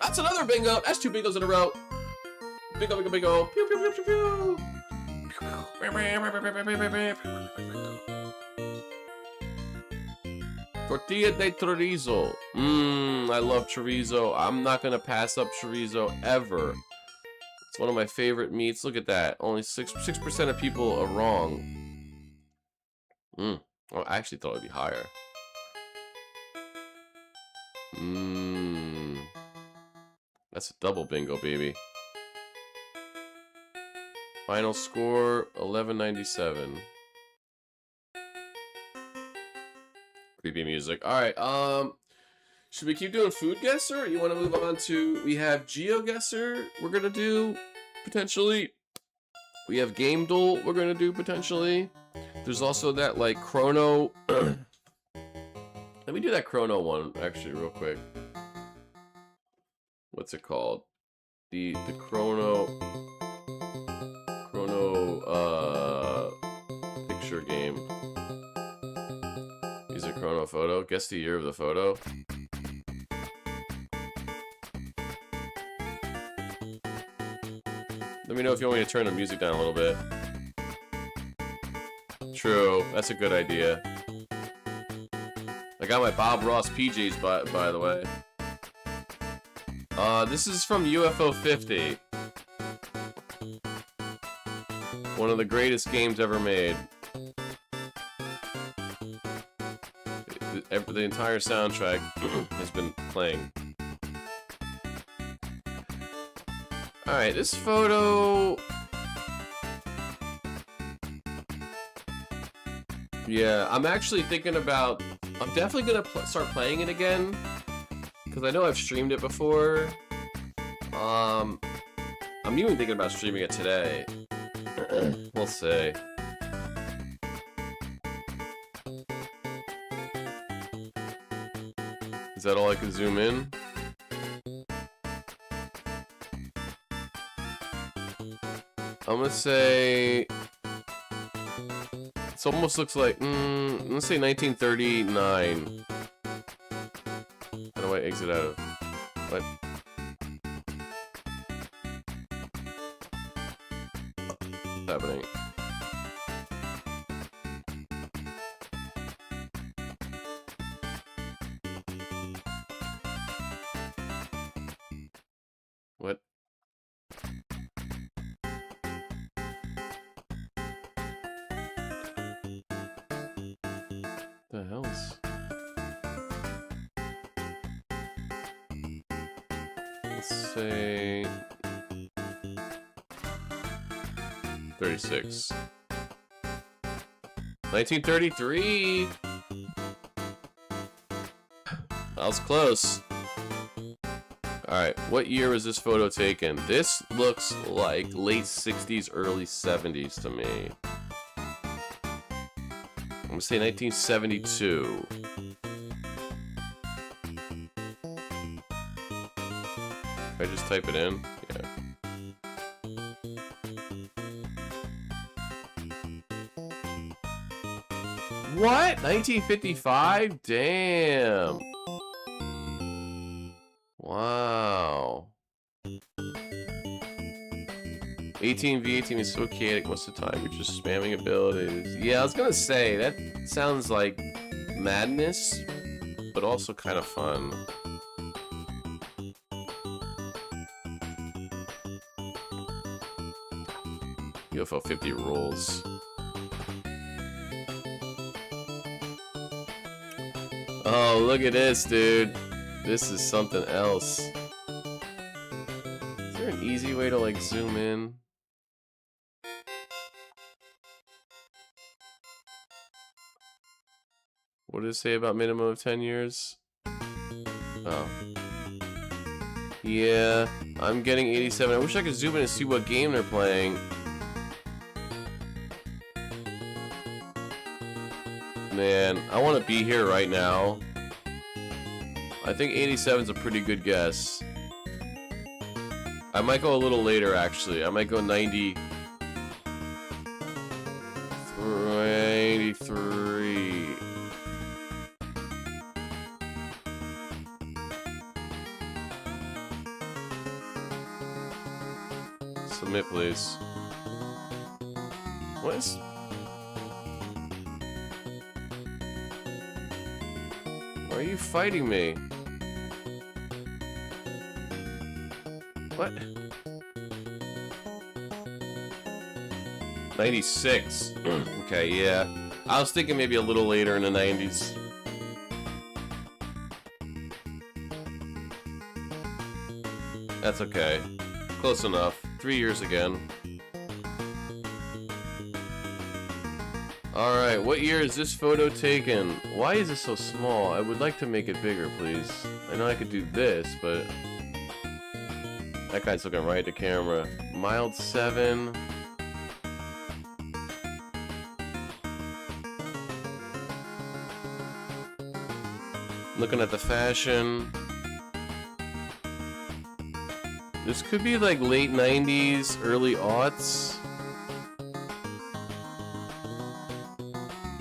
That's another bingo. That's 2 bingos in a row. Bingo, bingo, bingo. Pew, pew, pew, pew, pew. Tortilla de chorizo. I love chorizo. I'm not gonna pass up chorizo ever. It's one of my favorite meats. Look at that. Only 6% of people are wrong. Oh, I actually thought it'd be higher. That's a double bingo, baby. Final score 1197. Creepy music. All right. Should we keep doing food guesser? Or you want to move on to? We have GeoGuessr. We're gonna do potentially. We have Game Duel. We're gonna do potentially. There's also that like Chrono. Let me do that Chrono one actually real quick. What's it called? The Chrono picture game. Use a Chrono photo. Guess the year of the photo. Let me know if you want me to turn the music down a little bit. True, that's a good idea. I got my Bob Ross PJs by the way. This is from UFO 50. One of the greatest games ever made. The entire soundtrack has been playing. Alright, this photo... Yeah, I'm actually thinking about... I'm definitely gonna start playing it again. Because I know I've streamed it before. I'm even thinking about streaming it today. We'll see. Is that all I can zoom in? I'm gonna say... It almost looks like... let's say 1939. How do I exit out of... What? What's happening? What? The hell's... Let's say... 36. 1933! That was close. Alright, what year was this photo taken? This looks like late 60s, early 70s to me. I'm gonna say 1972. If I just type it in? Yeah. What? 1955? Damn. Wow. 18v18 is so chaotic most of the time. You're just spamming abilities. Yeah, I was gonna say, that sounds like madness, but also kind of fun. UFO 50 rules. Oh, look at this, dude. This is something else. Is there an easy way to, like, zoom in? What did it say about minimum of 10 years? Oh. Yeah, I'm getting 87. I wish I could zoom in and see what game they're playing. Man, I want to be here right now. I think 87 is a pretty good guess. I might go a little later, actually. I might go 90. 93. Submit, please. What is... Why are you fighting me? What? 96. Okay, yeah. I was thinking maybe a little later in the 90s. That's okay. Close enough. 3 years again. Alright, what year is this photo taken? Why is this so small? I would like to make it bigger, please. I know I could do this, but... That guy's looking right at the camera. Mild 7. Looking at the fashion. This could be like late 90s, early aughts.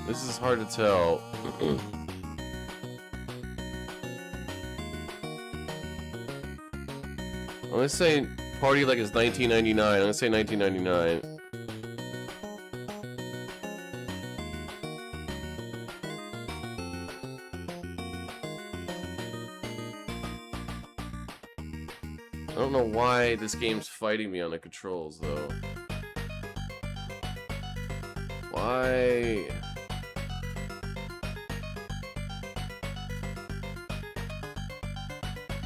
This is hard to tell. I'm gonna say party like it's 1999. I'm gonna say 1999. I don't know why this game's fighting me on the controls, though. Why?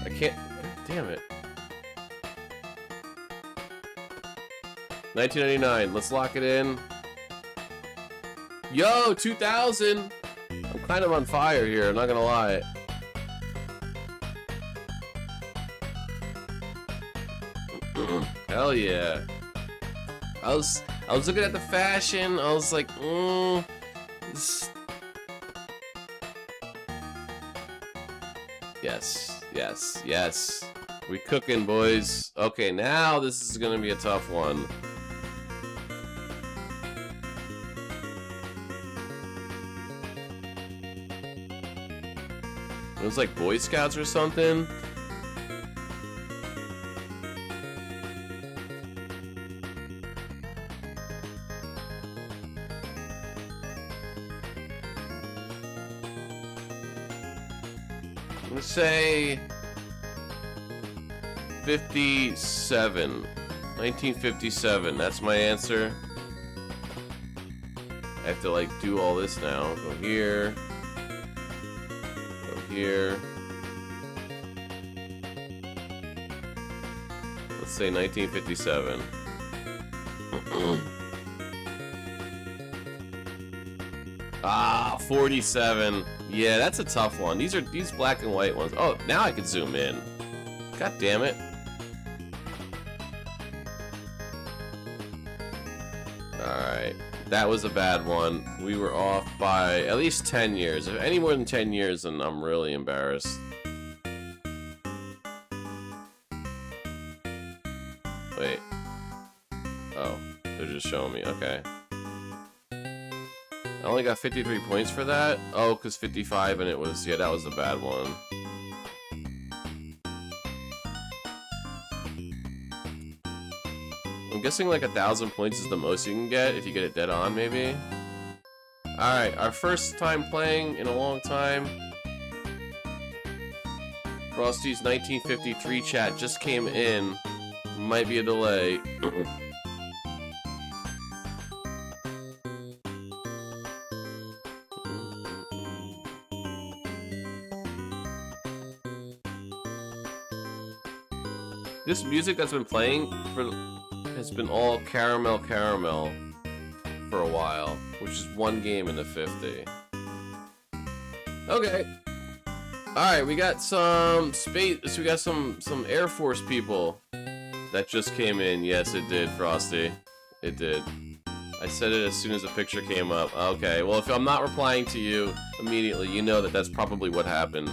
I can't... Damn it. 1999, let's lock it in. Yo, 2000! I'm kind of on fire here, I'm not gonna lie. Hell yeah. I was looking at the fashion, I was like, this... Yes, yes, yes. We cooking, boys. Okay, now this is gonna be a tough one. It was like Boy Scouts or something. Let's say 57. 1957. That's my answer. I have to like do all this now. Go here. Go here. Let's say 1957. Ah, 47. Yeah, that's a tough one. These black and white ones. Oh, now I can zoom in. God damn it. Alright. That was a bad one. We were off by at least 10 years. If any more than 10 years, then I'm really embarrassed. Wait. Oh, they're just showing me. Okay. I only got 53 points for that? Oh, because 55 and it was... Yeah, that was a bad one. I'm guessing like 1,000 points is the most you can get if you get it dead on, maybe? Alright, our first time playing in a long time. Frosty's 1953 chat just came in. Might be a delay. this music that's been playing has been all caramel for a while, which is one game in the 50. Okay. Alright, we got some space, so we got some Air Force people that just came in. Yes, it did, Frosty. It did. I said it as soon as the picture came up. Okay, well, if I'm not replying to you immediately, you know that that's probably what happened.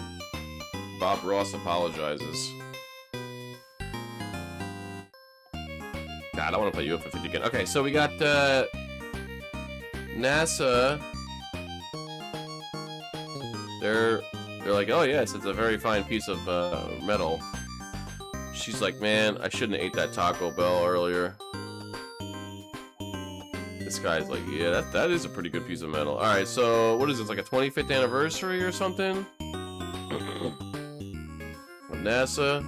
Bob Ross apologizes. God, I want to play UFO 50 again. Okay, so we got NASA. They're like, oh yes, it's a very fine piece of metal. She's like, man, I shouldn't have ate that Taco Bell earlier. This guy's like, yeah, that is a pretty good piece of metal. All right, so what is this, like a 25th anniversary or something? NASA.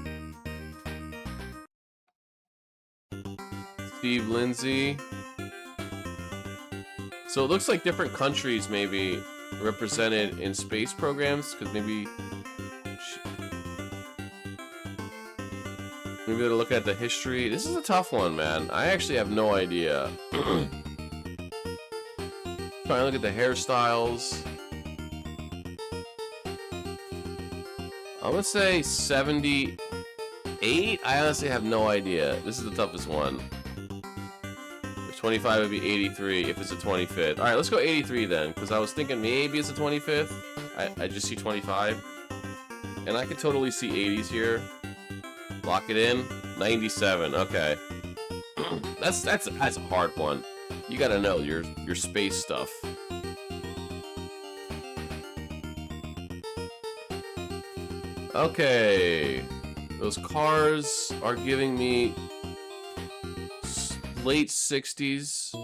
Steve Lindsay. So it looks like different countries maybe represented in space programs, because maybe they're looking at the history. This is a tough one, man. I actually have no idea. Trying to look at the hairstyles. I'm gonna say 78. I honestly have no idea. This is the toughest one. If 25 would be 83 if it's a 25th. All right, let's go 83 then, because I was thinking maybe it's a 25th. I just see 25, and I could totally see 80s here. Lock it in. 97. Okay. that's a hard one. You gotta know your space stuff. Okay. Those cars are giving me late 60s.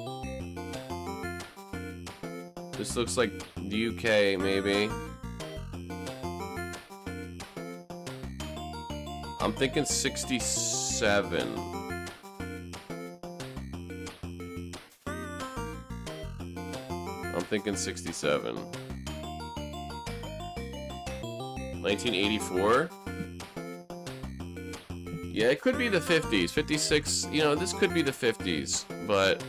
This looks like the UK, maybe. I'm thinking 67. I'm thinking 67. 1984? Yeah, it could be the 50s. 56, you know, this could be the 50s, but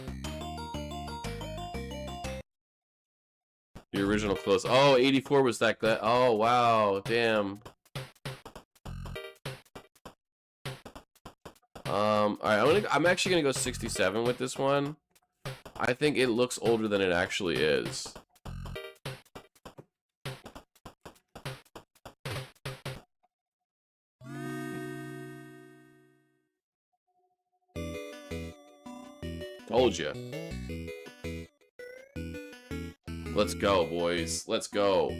the original close. Oh, 84 was that. Oh, wow. Damn. Alright, I'm actually gonna go 67 with this one. I think it looks older than it actually is. Told you. Let's go, boys. Let's go.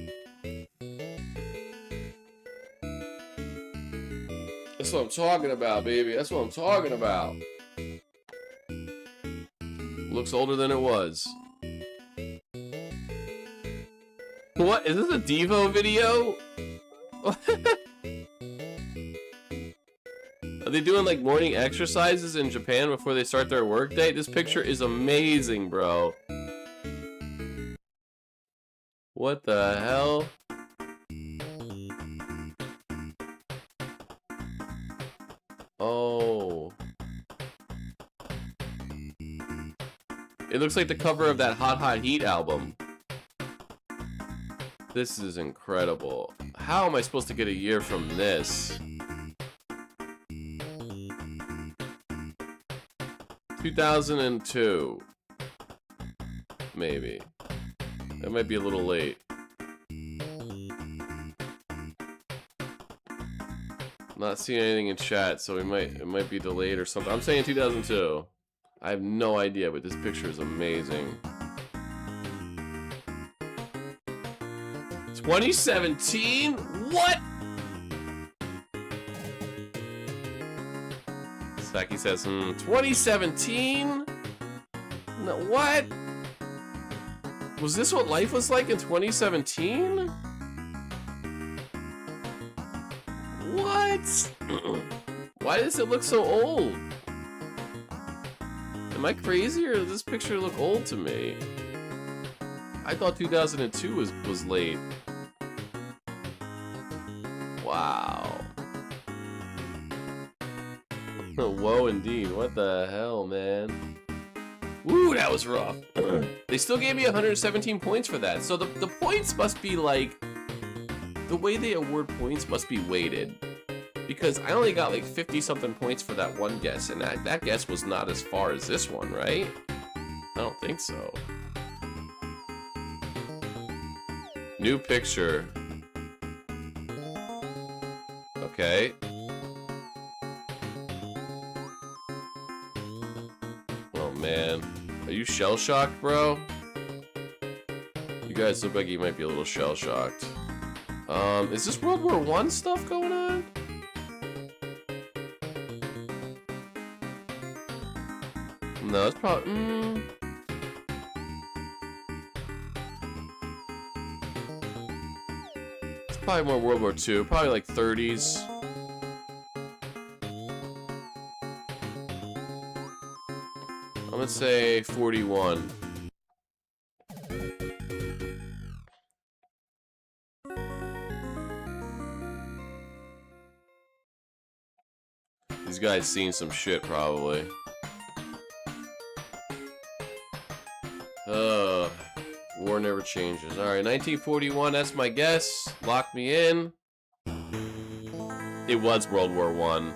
That's what I'm talking about, baby. That's what I'm talking about. Looks older than it was. What? Is this a Devo video? Are they doing like morning exercises in Japan before they start their workday? This picture is amazing, bro. What the hell? Oh. It looks like the cover of that Hot Hot Heat album. This is incredible. How am I supposed to get a year from this? 2002. Maybe. That might be a little late. Not seeing anything in chat, so it might be delayed or something. I'm saying 2002. I have no idea, but this picture is amazing. 2017? What? Saki says, 2017? No, what? Was this what life was like in 2017? What? Why does it look so old? Am I crazy, or does this picture look old to me? I thought 2002 was late. Wow. whoa indeed. What the hell, man? Woo, that was rough. They still gave me 117 points for that. So the points must be like... The way they award points must be weighted. Because I only got like 50-something points for that one guess. And that guess was not as far as this one, right? I don't think so. New picture. Okay. Oh man. Are you shell-shocked, bro? You guys look like you might be a little shell-shocked. Is this World War I stuff going on? No, it's probably... It's probably more World War II. Probably like 30s. I'm gonna say 41. These guys seen some shit, probably. War never changes. Alright, 1941, that's my guess. Lock me in. It was World War I.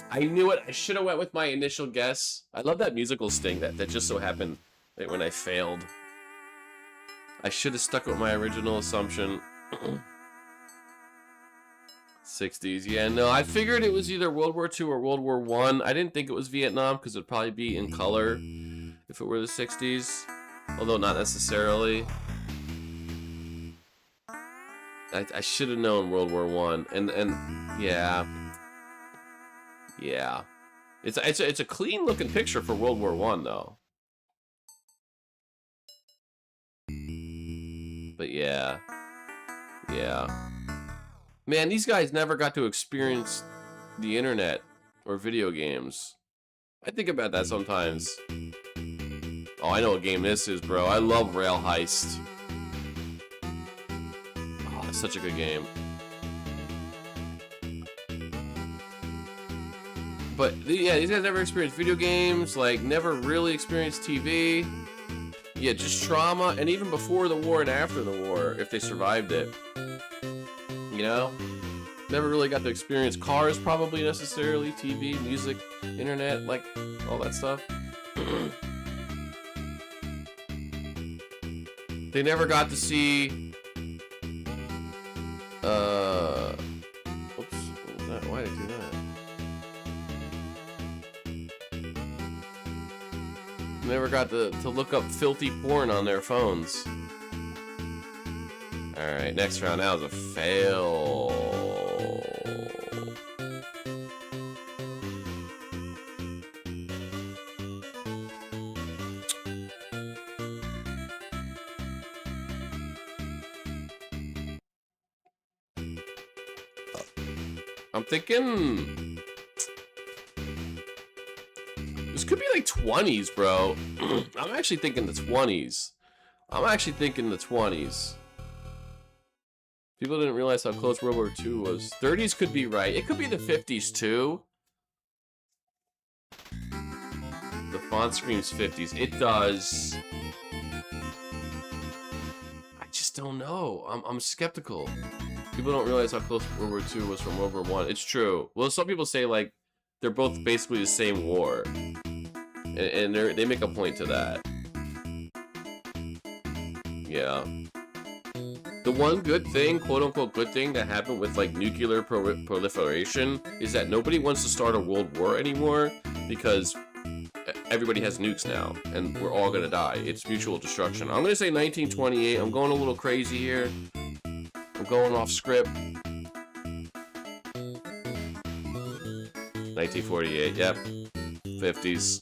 I knew it. I should have went with my initial guess. I love that musical sting that just so happened that when I failed. I should have stuck with my original assumption. 60s. Yeah, no, I figured it was either World War II or World War I. I didn't think it was Vietnam because it'd probably be in color if it were the 60s. Although not necessarily. I should have known World War I. And yeah. Yeah. It's a clean looking picture for World War I though. But yeah. Yeah. Man, these guys never got to experience the internet or video games. I think about that sometimes. Oh, I know what game this is, bro. I love Rail Heist. Oh, it's such a good game. But yeah, these guys never experienced video games, like never really experienced TV. Yeah, just trauma, and even before the war and after the war, if they survived it. You know? Never really got to experience cars, probably necessarily, TV, music, internet, like all that stuff. They never got to see oops, what was that? Why did I do that? Never got to look up filthy porn on their phones. Alright, next round. That was a fail. I'm thinking this could be like 20s, bro. I'm actually thinking the 20s. People didn't realize how close World War II was. 30s could be right. It could be the 50s too. The font screams 50s. It does. I just don't know. I'm skeptical. People don't realize how close World War II was from World War I. It's true. Well, some people say like they're both basically the same war, and they make a point to that. Yeah. The one good thing, quote-unquote good thing, that happened with like nuclear proliferation is that nobody wants to start a world war anymore because everybody has nukes now, and we're all gonna die. It's mutual destruction. I'm gonna say 1928. I'm going a little crazy here. I'm going off script. 1948, yep. 50s.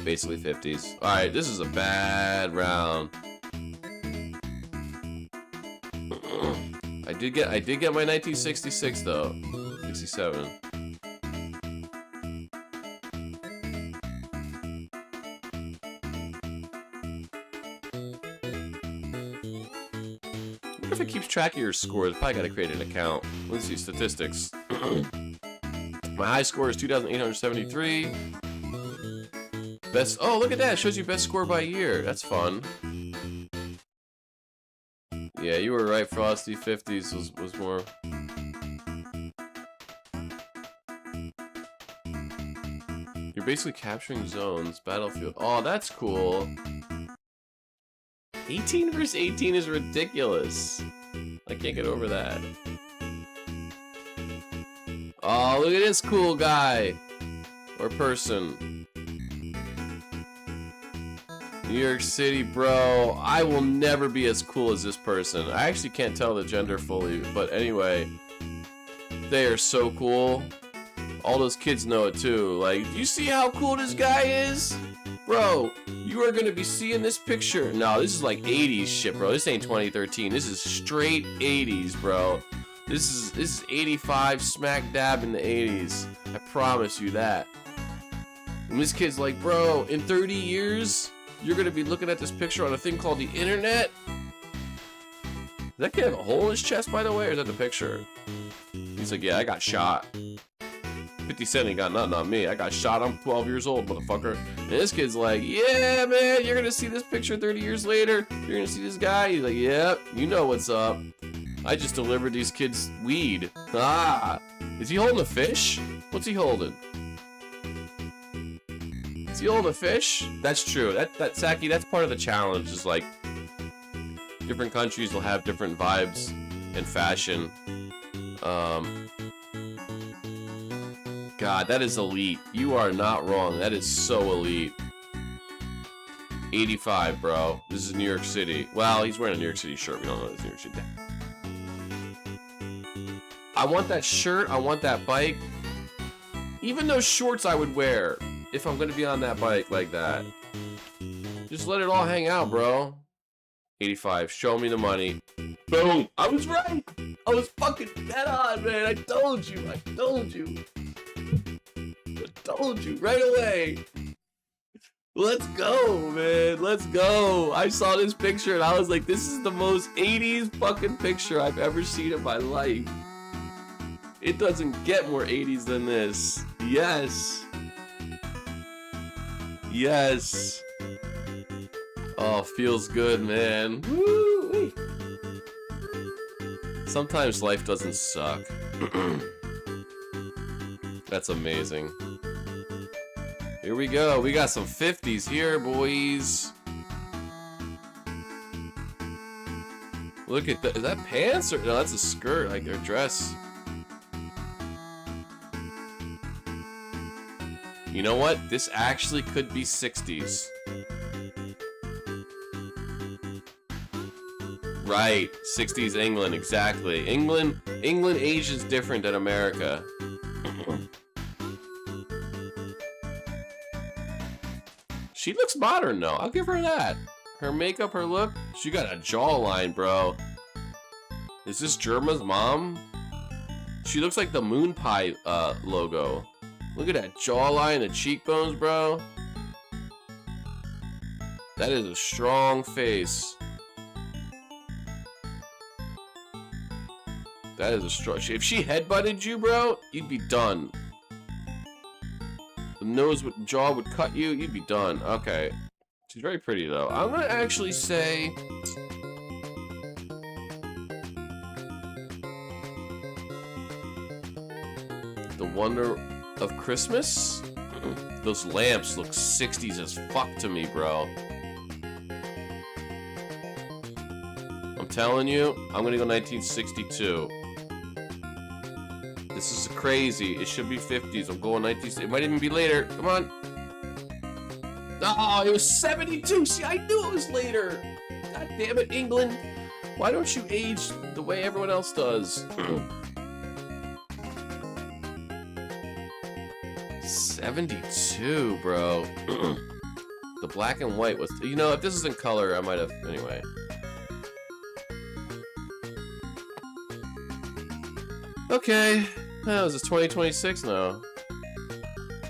Basically 50s. Alright, this is a bad round. I did get my 1966 though. 67. If it keeps track of your score, it's probably got to create an account. Let's see statistics. My My high score is 2,873. Best. Oh, look at that. It shows you best score by year. That's fun. Yeah, you were right. Frosty 50s was more. You're basically capturing zones, battlefield. Oh, that's cool. 18 versus 18 is ridiculous. I can't get over that. Oh, look at this cool guy. Or person. New York City, bro. I will never be as cool as this person. I actually can't tell the gender fully, but anyway. They are so cool. All those kids know it too. Like, do you see how cool this guy is? Bro, you are gonna be seeing this picture. No, this is like 80s shit, bro. This ain't 2013. This is straight 80s, bro. This is 85 smack dab in the 80s. I promise you that. And this kid's like, bro, in 30 years, you're gonna be looking at this picture on a thing called the internet? Does that kid have a hole in his chest, by the way, or is that the picture? He's like, yeah, I got shot. 50 Cent ain't got nothing on me. I got shot. I'm 12 years old, motherfucker. And this kid's like, yeah, man, you're gonna see this picture 30 years later. You're gonna see this guy. He's like, yep, you know what's up. I just delivered these kids weed. Ah, is he holding a fish? What's he holding? Is he holding a fish? That's true. That Saki, that's part of the challenge. Is like different countries will have different vibes and fashion. God, that is elite. You are not wrong. That is so elite. 85, bro. This is New York City. Well, he's wearing a New York City shirt. We don't know this New York City. I want that shirt. I want that bike. Even those shorts I would wear if I'm going to be on that bike like that. Just let it all hang out, bro. 85. Show me the money. Boom. I was right. I was fucking dead on, man. I told you. I told you. I told you right away. Let's go, man. Let's go. I saw this picture and I was like, this is the most 80s fucking picture I've ever seen in my life. It doesn't get more 80s than this. Yes. Yes. Oh, feels good, man. Woo! Sometimes life doesn't suck. That's amazing. Here we go. We got some 50s here, boys. Look at that. Is that pants or no? That's a skirt, like their dress. You know what? This actually could be 60s. Right, 60s England, exactly. England ages different than America. She looks modern though, I'll give her that. Her makeup, her look, she got a jawline, bro. Is this Germa's mom? She looks like the Moon Pie logo. Look at that jawline, the cheekbones, bro. That is a strong face. That is a strong. If she headbutted you, bro, you'd be done. The jaw would cut you, you'd be done. Okay. She's very pretty, though. I'm gonna actually say... The Wonder of Christmas? Those lamps look 60s as fuck to me, bro. I'm telling you, I'm gonna go 1962. This is crazy. It should be 50s. I'm going 1960s. It might even be later. Come on. Oh, it was 72. See, I knew it was later. God damn it, England. Why don't you age the way everyone else does? 72, bro. The black and white was... You know, if this is in color, I might have... Anyway. Okay. Oh, is this 2026 now?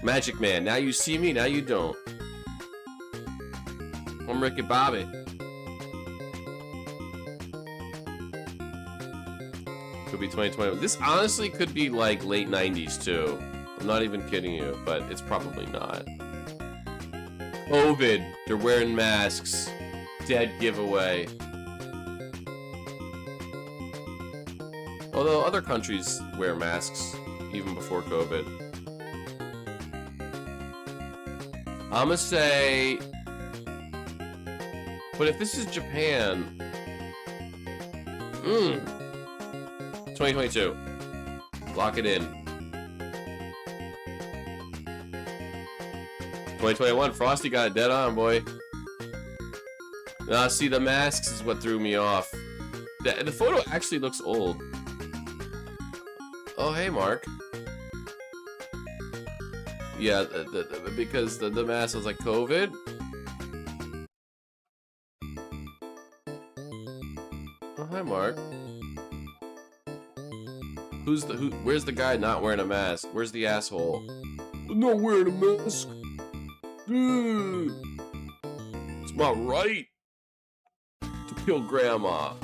Magic Man, now you see me, now you don't. I'm Ricky Bobby. Could be 2020. This honestly could be like late 90s too. I'm not even kidding you, but it's probably not. COVID. They're wearing masks. Dead giveaway. Although other countries wear masks even before COVID. I'ma say... But if this is Japan... 2022. Lock it in. 2021, Frosty got it dead on, boy. Nah, see, the masks is what threw me off. The photo actually looks old. Oh, hey, Mark. Yeah, because the mask was like COVID. Oh, hi, Mark. Where's the guy not wearing a mask? Where's the asshole? I'm not wearing a mask. It's my right to kill Grandma.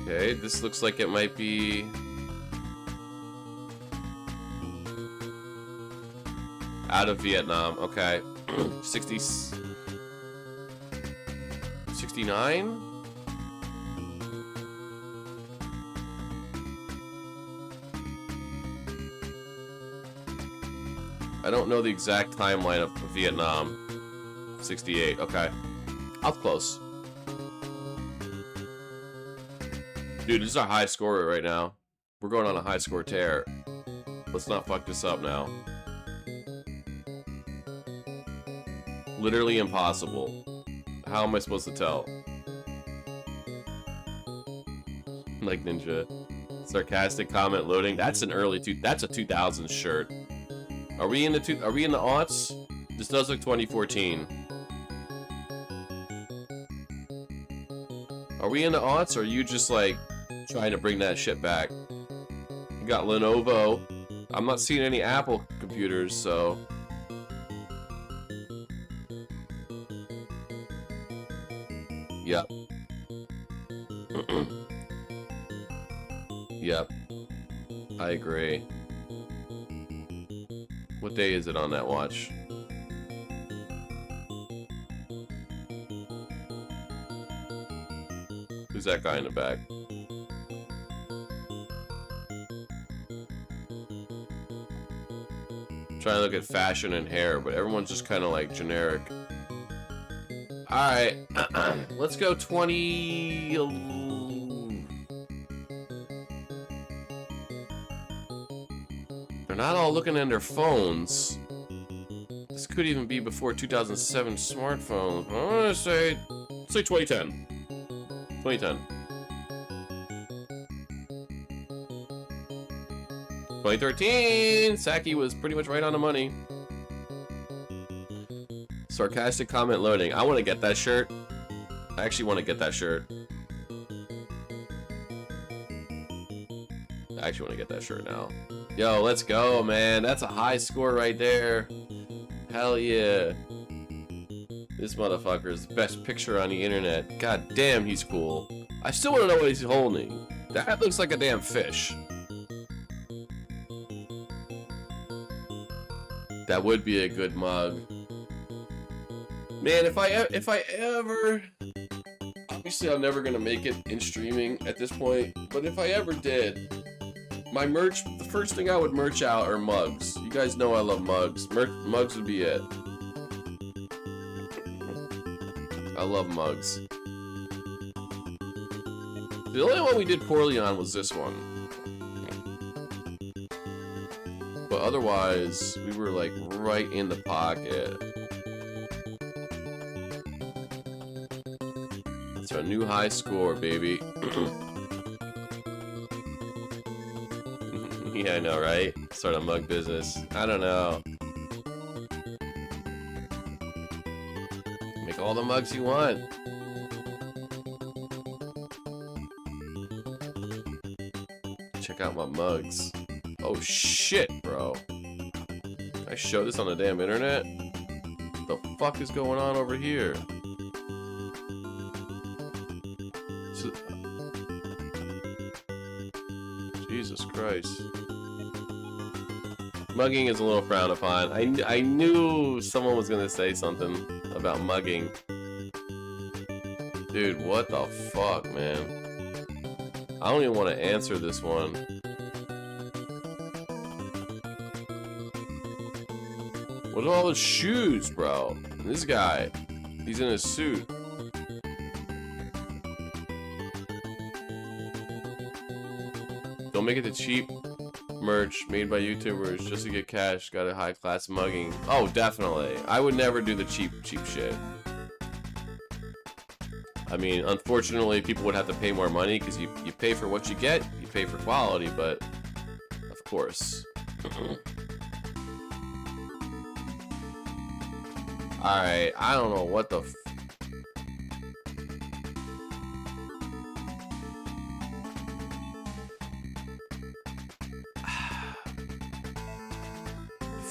Okay, this looks like it might be... out of Vietnam, okay. 69? I don't know the exact timeline of Vietnam. 68, okay. I was close. Dude, this is our high scorer right now. We're going on a high score tear. Let's not fuck this up now. Literally impossible. How am I supposed to tell? Like Ninja. Sarcastic comment loading. That's an early that's a 2000s shirt. Are we in the aughts? This does look 2014. Are we in the aughts, or are you just like trying to bring that shit back? You got Lenovo. I'm not seeing any Apple computers, so. Yep. Yep. I agree. What day is it on that watch? Who's that guy in the back? Trying to look at fashion and hair, but everyone's just kind of like generic. Alright, let's go 20... They're not all looking at their phones. This could even be before 2007 smartphones. I'm gonna say 2010. 2010. 2013! Saki was pretty much right on the money. Sarcastic comment loading. I want to get that shirt. I actually want to get that shirt. I actually want to get that shirt now. Yo, let's go, man. That's a high score right there. Hell yeah. This motherfucker is the best picture on the internet. God damn, he's cool. I still want to know what he's holding. That looks like a damn fish. That would be a good mug. Man, if I ever... Obviously, I'm never gonna make it in streaming at this point, but if I ever did, my merch, the first thing I would merch out are mugs. You guys know I love mugs. Mugs would be it. I love mugs. The only one we did poorly on was this one. But otherwise, we were like right in the pocket. It's our new high score, baby. Yeah, I know, right? Start a mug business. I don't know. Make all the mugs you want. Check out my mugs. Oh shit, bro. Can I show this on the damn internet? What the fuck is going on over here? Christ. Mugging is a little frowned upon. I knew someone was gonna say something about mugging. Dude, what the fuck, man? I don't even want to answer this one. What are all the shoes, bro? And this guy, he's in a suit. Don't make it the cheap merch made by YouTubers just to get cash. Got a high class mugging. Oh, definitely. I would never do the cheap shit. I mean, unfortunately, people would have to pay more money because you pay for what you get, you pay for quality, but of course. Alright, I don't know what the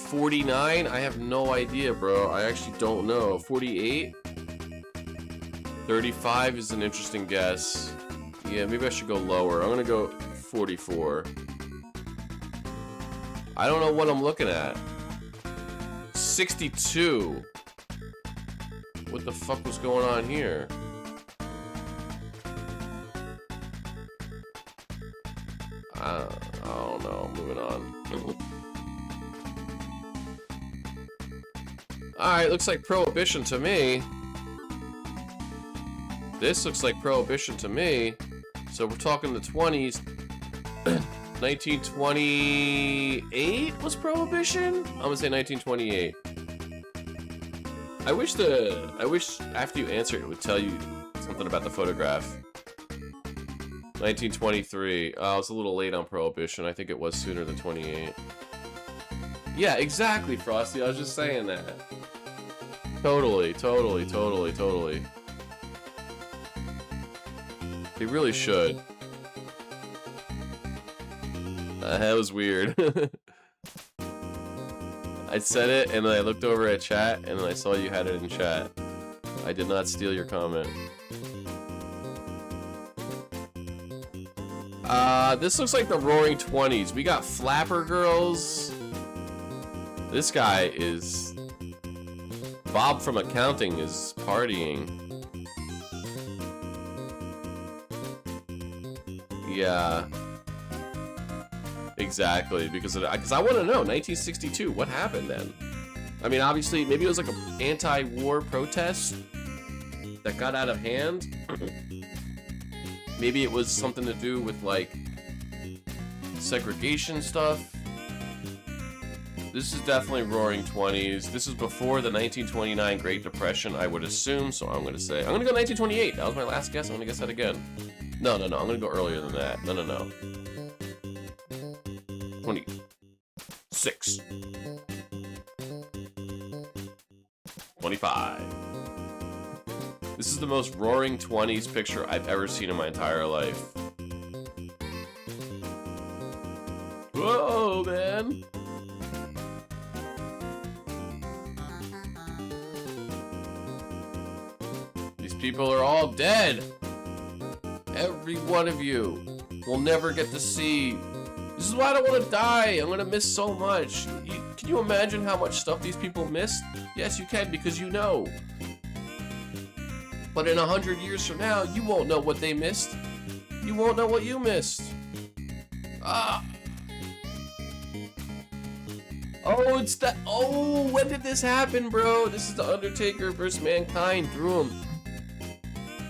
49? I have no idea, bro. I actually don't know. 48? 35 is an interesting guess. Yeah, maybe I should go lower. I'm gonna go 44. I don't know what I'm looking at. 62. What the fuck was going on here? I don't know. Moving on. Alright, looks like Prohibition to me. This looks like Prohibition to me. So we're talking the 20s. 1928 was Prohibition? I'm gonna say 1928. I wish after you answer it would tell you something about the photograph. 1923. I was a little late on Prohibition. I think it was sooner than 28. Yeah, exactly, Frosty. I was just saying that. Totally. They really should. That was weird. I said it, and then I looked over at chat, and then I saw you had it in chat. I did not steal your comment. This looks like the Roaring 20s. We got Flapper Girls. This guy is... Bob from accounting is partying. Yeah. Exactly, because I want to know, 1962, what happened then? I mean, obviously, maybe it was like an anti-war protest that got out of hand. Maybe it was something to do with, like, segregation stuff. This is definitely Roaring 20s. This is before the 1929 Great Depression, I would assume, so I'm going to say... I'm going to go 1928. That was my last guess. I'm going to guess that again. No. I'm going to go earlier than that. No. 26. 25. This is the most Roaring 20s picture I've ever seen in my entire life. Whoa, man! These people are all dead! Every one of you will never get to see. This is why I don't want to die. I'm gonna miss so much. Can you imagine how much stuff these people missed? Yes, you can, because you know. But in 100 years from now, you won't know what they missed. You won't know what you missed. Ah. Oh, it's that. Oh, when did this happen, bro? This is the Undertaker versus Mankind through him.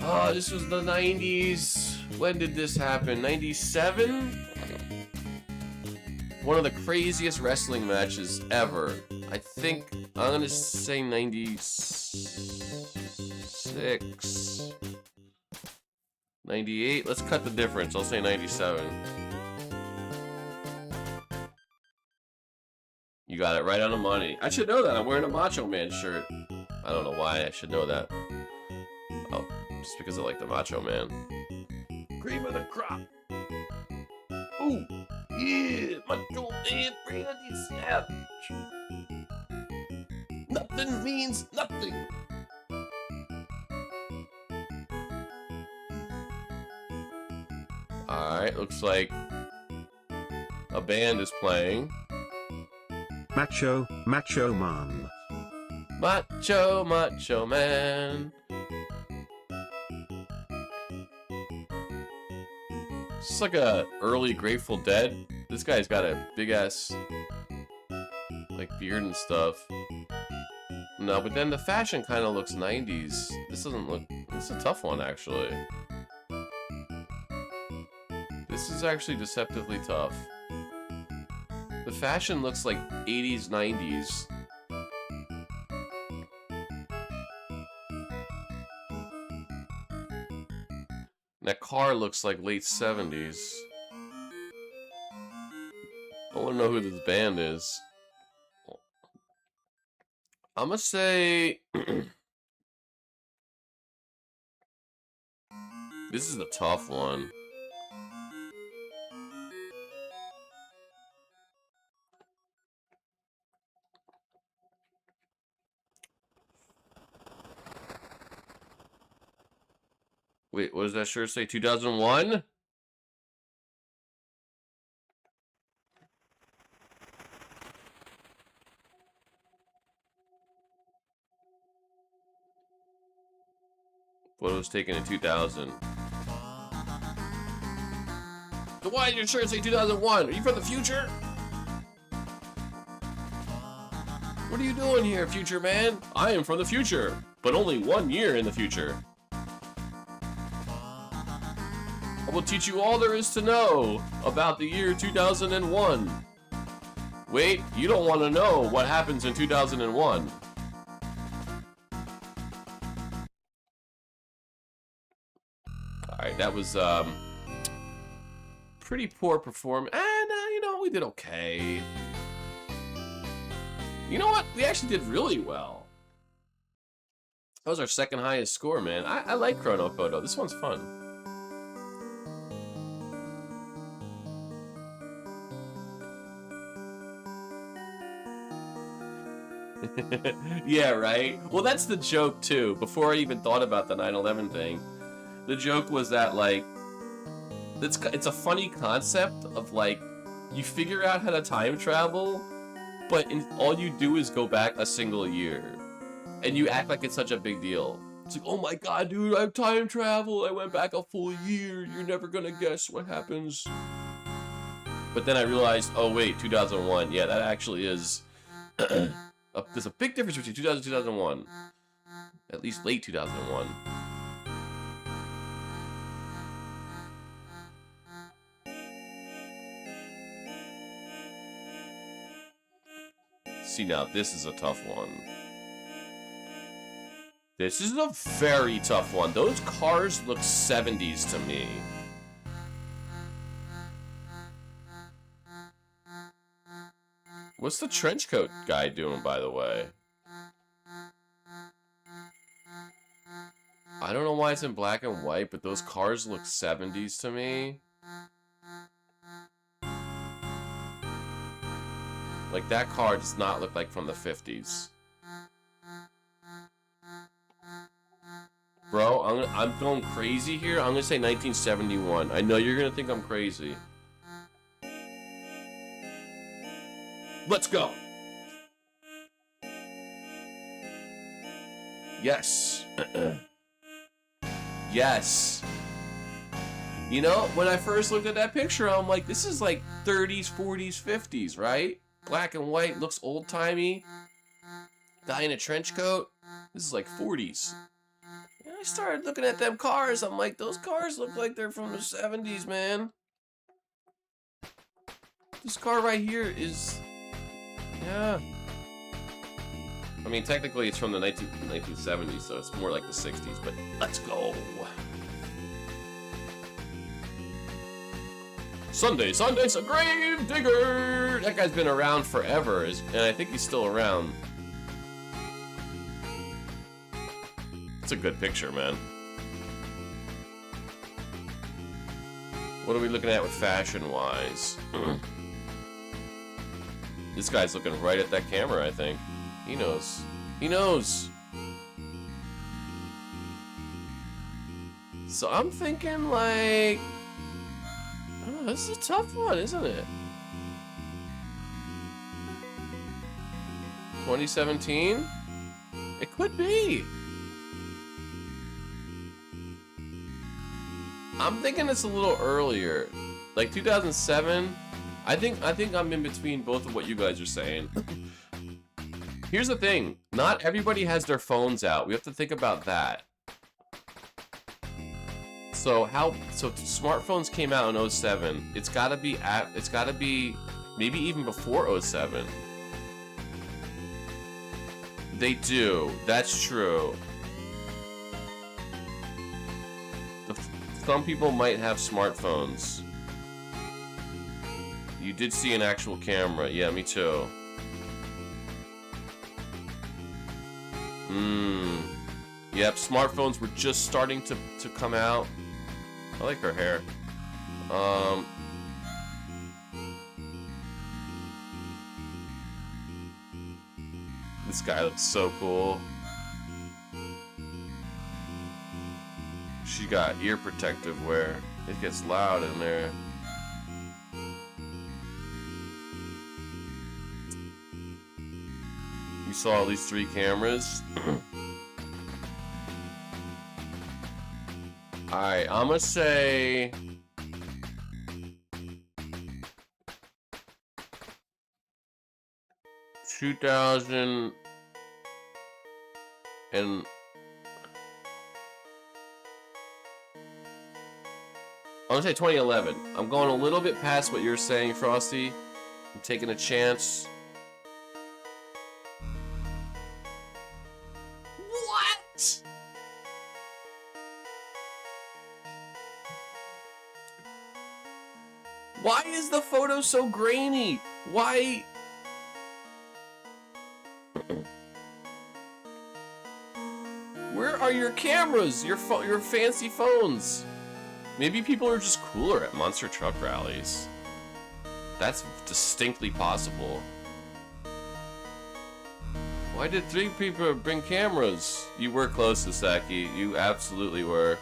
Oh, this was the 90s. When did this happen? 97? One of the craziest wrestling matches ever. I think I'm gonna say 96. 98? Let's cut the difference. I'll say 97. You got it right on the money. I should know that. I'm wearing a Macho Man shirt. I don't know why I should know that. Oh, just because I like the Macho Man. Cream of the crop. Ooh, yeah, Macho Man, Randy Savage. Nothing means nothing. Alright, looks like A band is playing. Macho, macho man. Macho, macho man. It's like a early Grateful Dead. This guy's got a big ass like beard and stuff. No, but then the fashion kind of looks 90s. This doesn't look... It's a tough one, actually. This is actually deceptively tough. The fashion looks like 80s, 90s. That car looks like late 70s. I want to know who this band is. I'm gonna say... This is a tough one. Wait, what does that shirt say? 2001? Photo was taken in 2000. Why did your shirt say 2001? Are you from the future? What are you doing here, future man? I am from the future, but only 1 year in the future. I will teach you all there is to know about the year 2001. Wait, you don't want to know what happens in 2001. Alright, that was, pretty poor performance. And, you know, we did okay. You know what? We actually did really well. That was our second highest score, man. I like Chrono Photo. This one's fun. Yeah, right? Well, that's the joke, too. Before I even thought about the 9/11 thing, the joke was that, like, it's a funny concept of, like, you figure out how to time travel, but all you do is go back a single year. And you act like it's such a big deal. It's like, oh my god, dude, I time traveled. I went back a full year. You're never gonna guess what happens. But then I realized, oh wait, 2001. Yeah, that actually is... there's a big difference between 2000 and 2001. At least late 2001. See, now this is a tough one. This is a very tough one. Those cars look 70s to me. What's the trench coat guy doing, by the way? I don't know why it's in black and white, but those cars look 70s to me. Like, that car does not look like from the 50s. Bro, I'm going crazy here. I'm gonna say 1971. I know you're gonna think I'm crazy. Let's go! Yes. Yes. You know, when I first looked at that picture, I'm like, this is like 30s, 40s, 50s, right? Black and white, looks old-timey. Guy in a trench coat. This is like 40s. And I started looking at them cars. I'm like, those cars look like they're from the 70s, man. This car right here is... Yeah. I mean, technically it's from the 1970s, so it's more like the 60s, but let's go. Sunday's a grave digger! That guy's been around forever, and I think he's still around. It's a good picture, man. What are we looking at with fashion-wise? This guy's looking right at that camera, I think. He knows. He knows! So I'm thinking, like... Oh, this is a tough one, isn't it? 2017? It could be. I'm thinking it's a little earlier. Like 2007. I think I'm in between both of what you guys are saying. Here's the thing. Not everybody has their phones out. We have to think about that. So smartphones came out in 07. It's gotta be maybe even before 07. They do. That's true. Some people might have smartphones. You did see an actual camera. Yeah, me too. Yep, smartphones were just starting to come out. I like her hair. This guy looks so cool. She got ear protective wear. It gets loud in there. You saw all these 3 cameras. Alright, I'm gonna say... ...2000... and... I'm gonna say 2011. I'm going a little bit past what you're saying, Frosty. I'm taking a chance. What? Why is the photo so grainy? Why? Where are your cameras? Your fancy phones? Maybe people are just cooler at monster truck rallies. That's distinctly possible. Why did 3 people bring cameras? You were close, Sasaki. You absolutely were.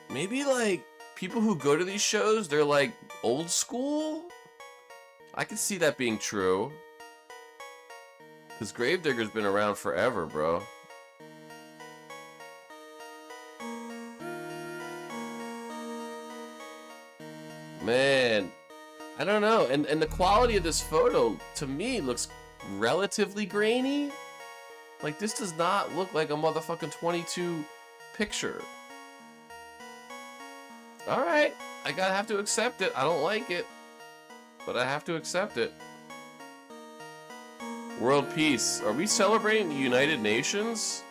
Maybe, like, people who go to these shows, they're, like, old school? I could see that being true. Because Gravedigger's been around forever, bro. Man, I don't know. And the quality of this photo, to me, looks relatively grainy. Like, this does not look like a motherfucking 22 picture. Alright, I gotta have to accept it. I don't like it, but I have to accept it. World peace. Are we celebrating the United Nations?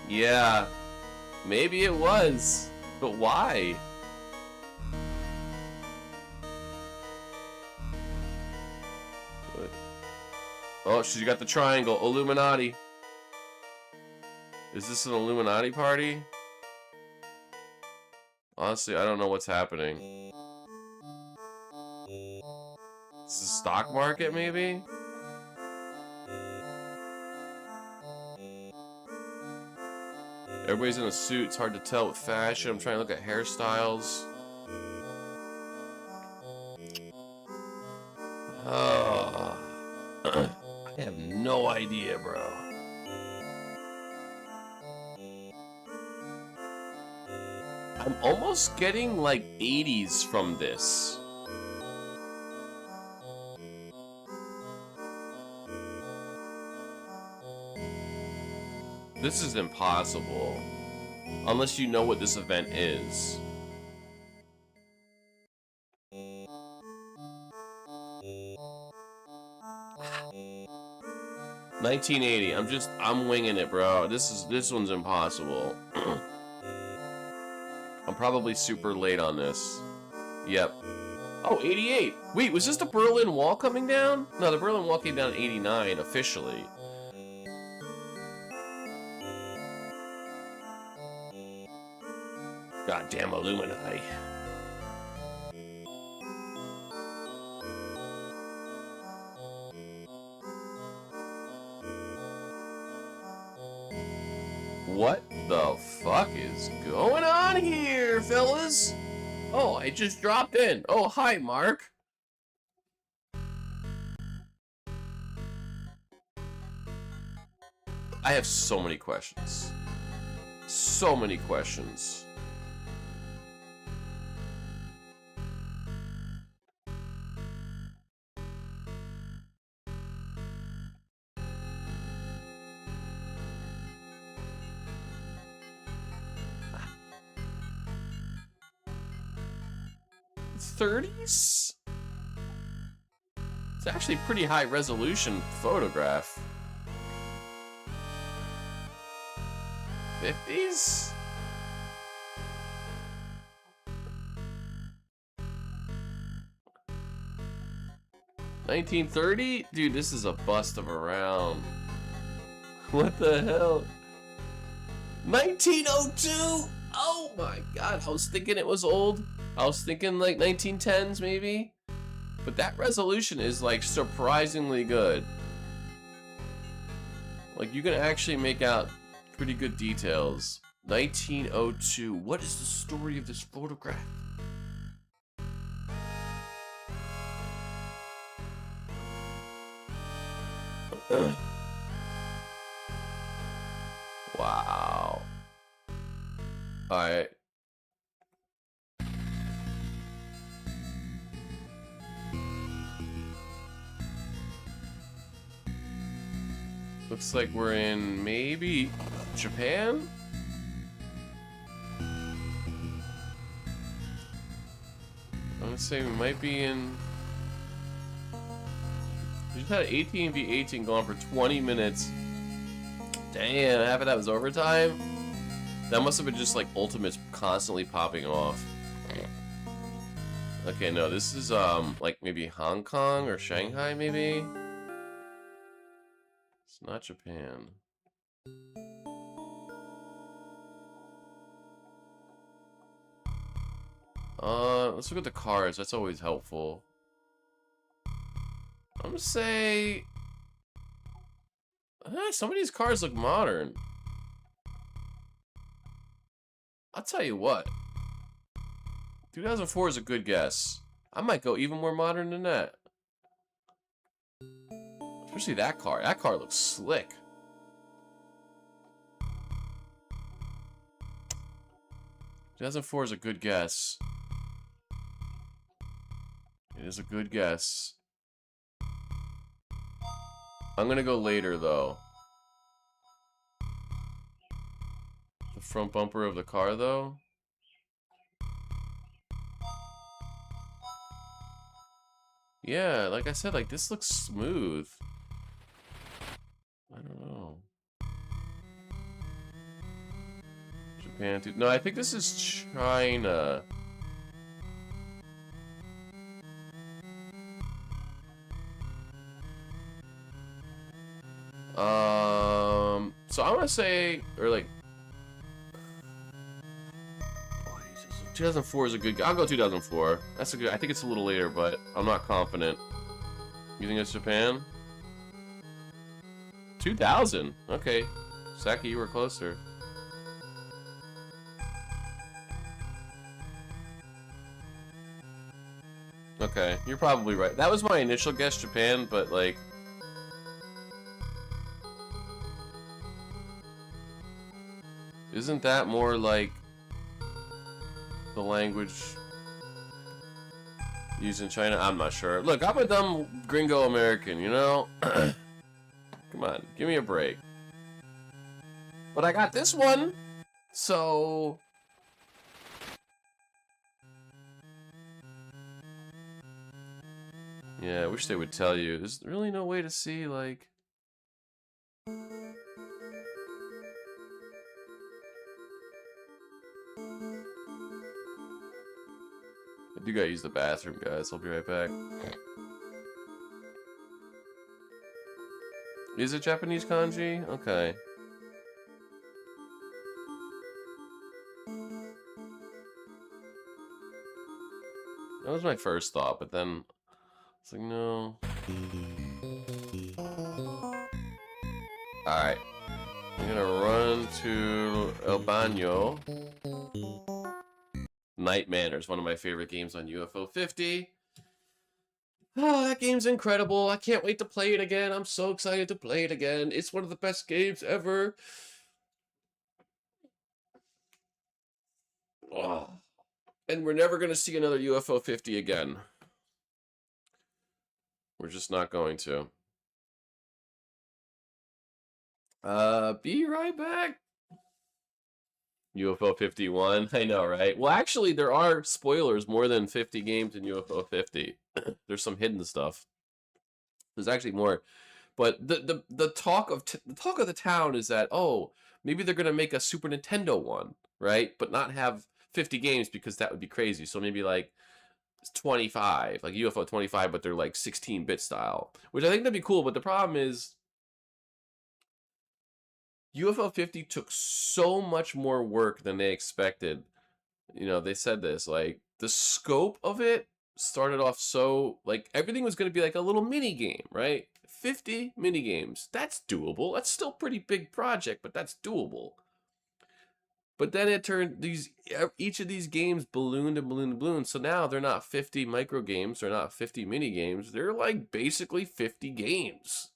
Yeah, maybe it was, but why? What? Oh, she's got the triangle. Illuminati. Is this an Illuminati party? Honestly, I don't know what's happening. Is this a stock market, maybe? Everybody's in a suit. It's hard to tell with fashion. I'm trying to look at hairstyles. Oh. I have no idea, bro. I'm almost getting like 80s from this. This is impossible. Unless you know what this event is. $1980. I'm winging it, bro. This one's impossible. I'm probably super late on this. Yep. Oh, 88. Wait, was this the Berlin Wall coming down? No, the Berlin Wall came down in 89 officially. Goddamn Illuminati. What the fuck is going on here, fellas? Oh, I just dropped in. Oh, hi, Mark. I have so many questions. So many questions. '30s? It's actually a pretty high resolution photograph. '50s? '1930? Dude, this is a bust of a round. What the hell? 1902? Oh my god, I was thinking it was old. I was thinking like 1910s maybe. But that resolution is like surprisingly good. Like you can actually make out pretty good details. 1902. What is the story of this photograph? Wow. Alright. Looks like we're in maybe Japan? I'm gonna say we might be in. We just had 18v18 going on for 20 minutes. Damn, half of that was overtime? That must have been just like ultimates constantly popping off. Okay, no, this is like maybe Hong Kong or Shanghai maybe? It's not Japan. Let's look at the cars. That's always helpful. I'm gonna say some of these cars look modern. I'll tell you what. 2004 is a good guess. I might go even more modern than that. Especially that car. That car looks slick. Two 2004 is a good guess. It is a good guess. I'm gonna go later though. The front bumper of the car though. Yeah, like I said, like this looks smooth. I don't know. Japan too. No, I think this is China. So I'm gonna say, or like, 2004 is a good. I'll go 2004. That's a good. I think it's a little later, but I'm not confident. You think it's Japan? 2000. Okay, Saki, you were closer. Okay, you're probably right. That was my initial guess, Japan, but like. Isn't that more like the language used in China? I'm not sure. Look, I'm a dumb gringo American, you know? Come on, give me a break. But I got this one, so... Yeah, I wish they would tell you. There's really no way to see, like... I do gotta use the bathroom, guys. I'll be right back. Is it Japanese kanji? Okay. That was my first thought, but then it's like, no. Alright. I'm gonna run to El Baño. Night Manners, one of my favorite games on UFO 50. Oh, that game's incredible. I can't wait to play it again. I'm so excited to play it again. It's one of the best games ever. Oh. And we're never going to see another UFO 50 again. We're just not going to. Be right back. UFO 51. I know, right? Well, actually, there are spoilers more than 50 games in UFO 50. There's some hidden stuff. There's actually more. But the talk of the town is that, oh, maybe they're going to make a Super Nintendo one, right? But not have 50 games because that would be crazy. So maybe like 25, like UFO 25, but they're like 16-bit style, which I think that'd be cool. But the problem is UFO 50 took so much more work than they expected. You know, they said this, like the scope of it started off so like everything was going to be like a little mini game, right? 50 mini games. That's doable. That's still a pretty big project, but that's doable. But then it turned each of these games ballooned and ballooned and ballooned. So now they're not 50 micro games, they're not 50 mini games. They're like basically 50 games.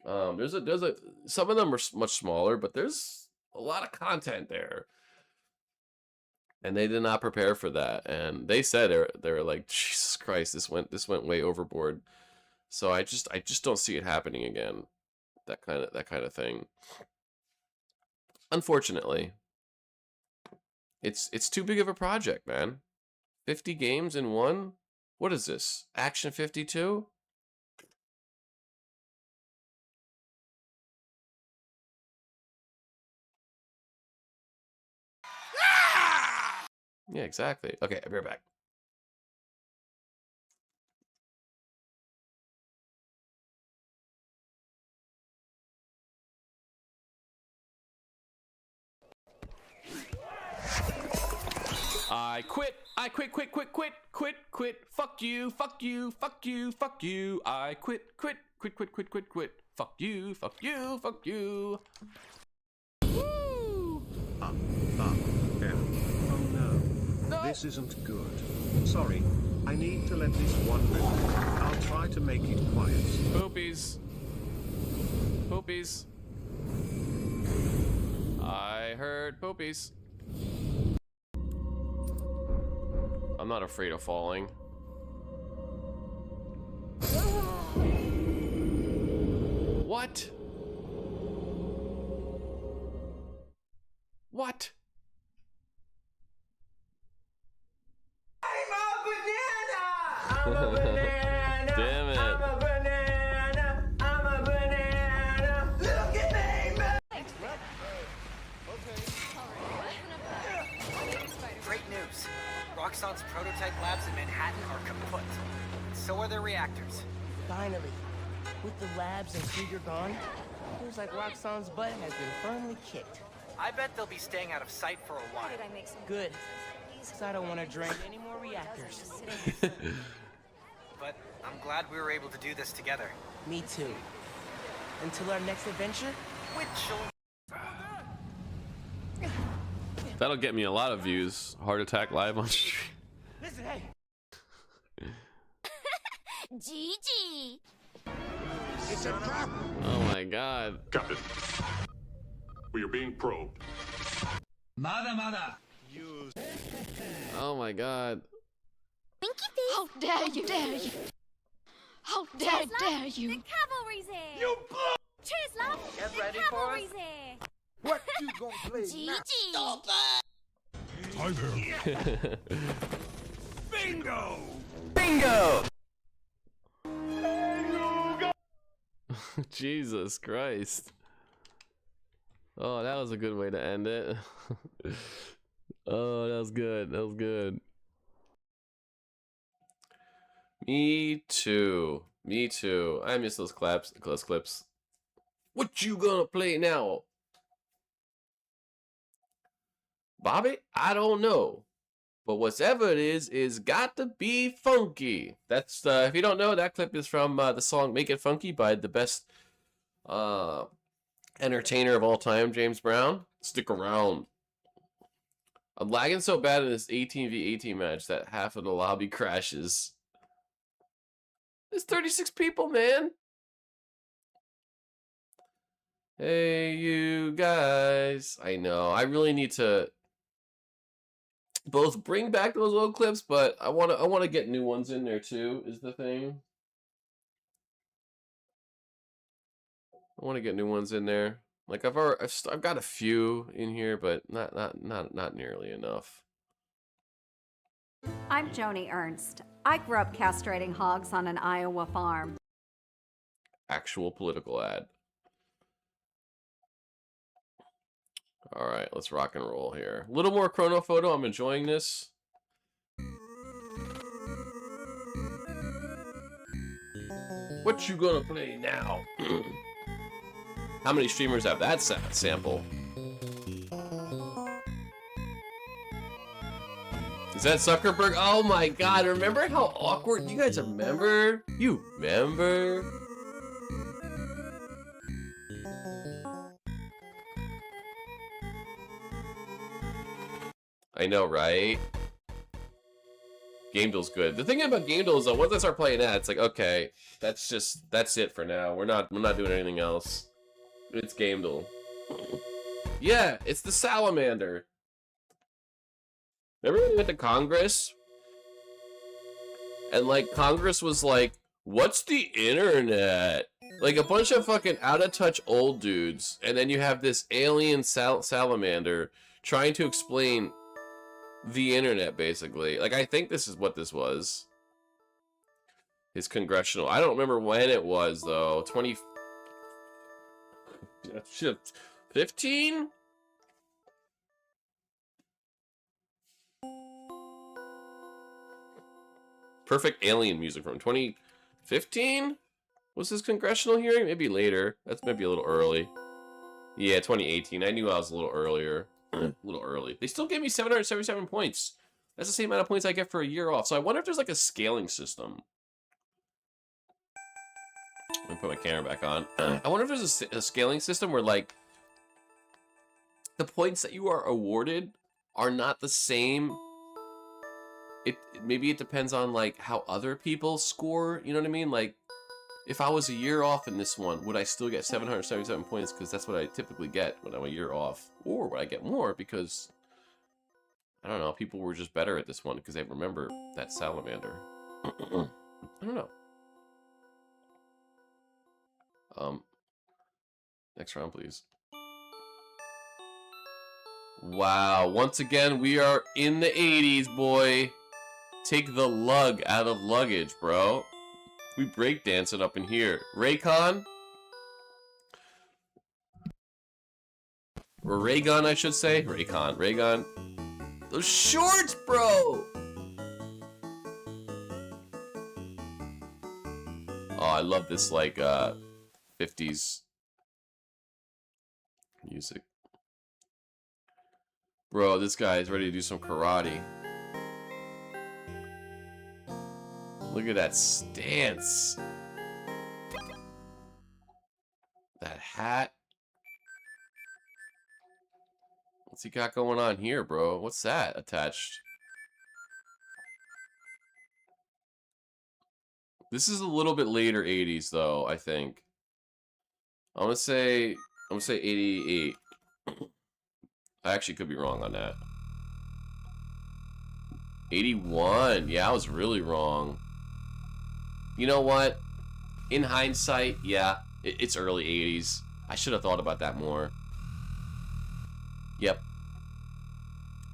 There's a some of them are much smaller, but there's a lot of content there. And they did not prepare for that. And they said they were like, Jesus Christ, this went way overboard. So I just don't see it happening again. That kind of thing. Unfortunately. It's too big of a project, man. 50 games in one? What is this? Action 52? Yeah, exactly. Okay, I'll be right back. I quit. Fuck you. Fuck you. I quit. Fuck you. Woo! Yeah. Oh no. This isn't good. Sorry. I need to let this one go. I'll try to make it quiet. Poopies. I heard poopies. I'm not afraid of falling. What? What? I'm a banana. Damn it. I'm a banana. I'm a banana. Look at me, man. Great news. Roxxon's prototype labs in Manhattan are kaput. So are their reactors. Finally. With the labs and Krieger gone, feels like Roxxon's butt has been firmly kicked. I bet they'll be staying out of sight for a while. Good. Because I don't want to drain any more reactors. But I'm glad we were able to do this together. Me too. Until our next adventure? Which'll... That'll get me a lot of views. Heart attack live on stream. Listen, hey! GG. It's a trap! Oh my god. Captain, we are being probed. Mada. Oh my god. Winky face. How dare you? How dare you? The cavalry's here. You Cheers, love. Get the ready for cavalry's us. here. What you gonna play now? GG. Bingo! Jesus Christ. Oh, that was a good way to end it. Oh, that was good. Me too. I miss those clips. What you gonna play now? Bobby? I don't know. But whatever it is got to be funky. That's if you don't know, that clip is from the song "Make It Funky" by the best entertainer of all time, James Brown. Stick around. I'm lagging so bad in this 18v18 match that half of the lobby crashes. There's 36 people, man. Hey, you guys. I know. I really need to both bring back those old clips, but I want to get new ones in there too, is the thing. I want to get new ones in there. Like I've got a few in here, but not nearly enough. I'm Joni Ernst. I grew up castrating hogs on an Iowa farm. Actual political ad. All right, let's rock and roll here. A little more chrono photo. I'm enjoying this. What you gonna play now? How many streamers have that sample? Is that Zuckerberg? Oh my god, remember how awkward? You guys remember? You remember? I know, right? Game Duel's good. The thing about Game Duel is, though, once I start playing that, it's like, okay, that's it for now. We're not doing anything else. It's Game Duel. Yeah, it's the salamander. Remember when we went to Congress? And, like, Congress was like, what's the internet? Like, a bunch of fucking out-of-touch old dudes, and then you have this alien salamander trying to explain the internet, basically. Like, I think this is what this was. His congressional. I don't remember when it was, though. 2015? Perfect alien music from 2015? Was his congressional hearing? Maybe later. That's maybe a little early. Yeah, 2018. I knew I was a little earlier. A little early. They still gave me 777 points. That's the same amount of points I get for a year off. So I wonder if there's like a scaling system. Let me put my camera back on. I wonder if there's a scaling system where, like, the points that you are awarded are not the same. Maybe it depends on, like, how other people score. You know what I mean? Like, if I was a year off in this one, would I still get 777 points? Because that's what I typically get when I'm a year off. Or would I get more because, I don't know, people were just better at this one because they remember that salamander. I don't know. Next round, please. Wow, once again, we are in the 80s, boy. Take the lug out of luggage, bro. We breakdancing up in here. Raycon? Or Raygun, I should say. Raycon. Raygun. Those shorts, bro! Oh, I love this, like, 50s music. Bro, this guy is ready to do some karate. Look at that stance. That hat. What's he got going on here, bro? What's that attached? This is a little bit later 80s, though, I think. I'm gonna say 88. I actually could be wrong on that. 81. Yeah, I was really wrong. You know what? In hindsight, yeah, it's early 80s. I should have thought about that more. Yep.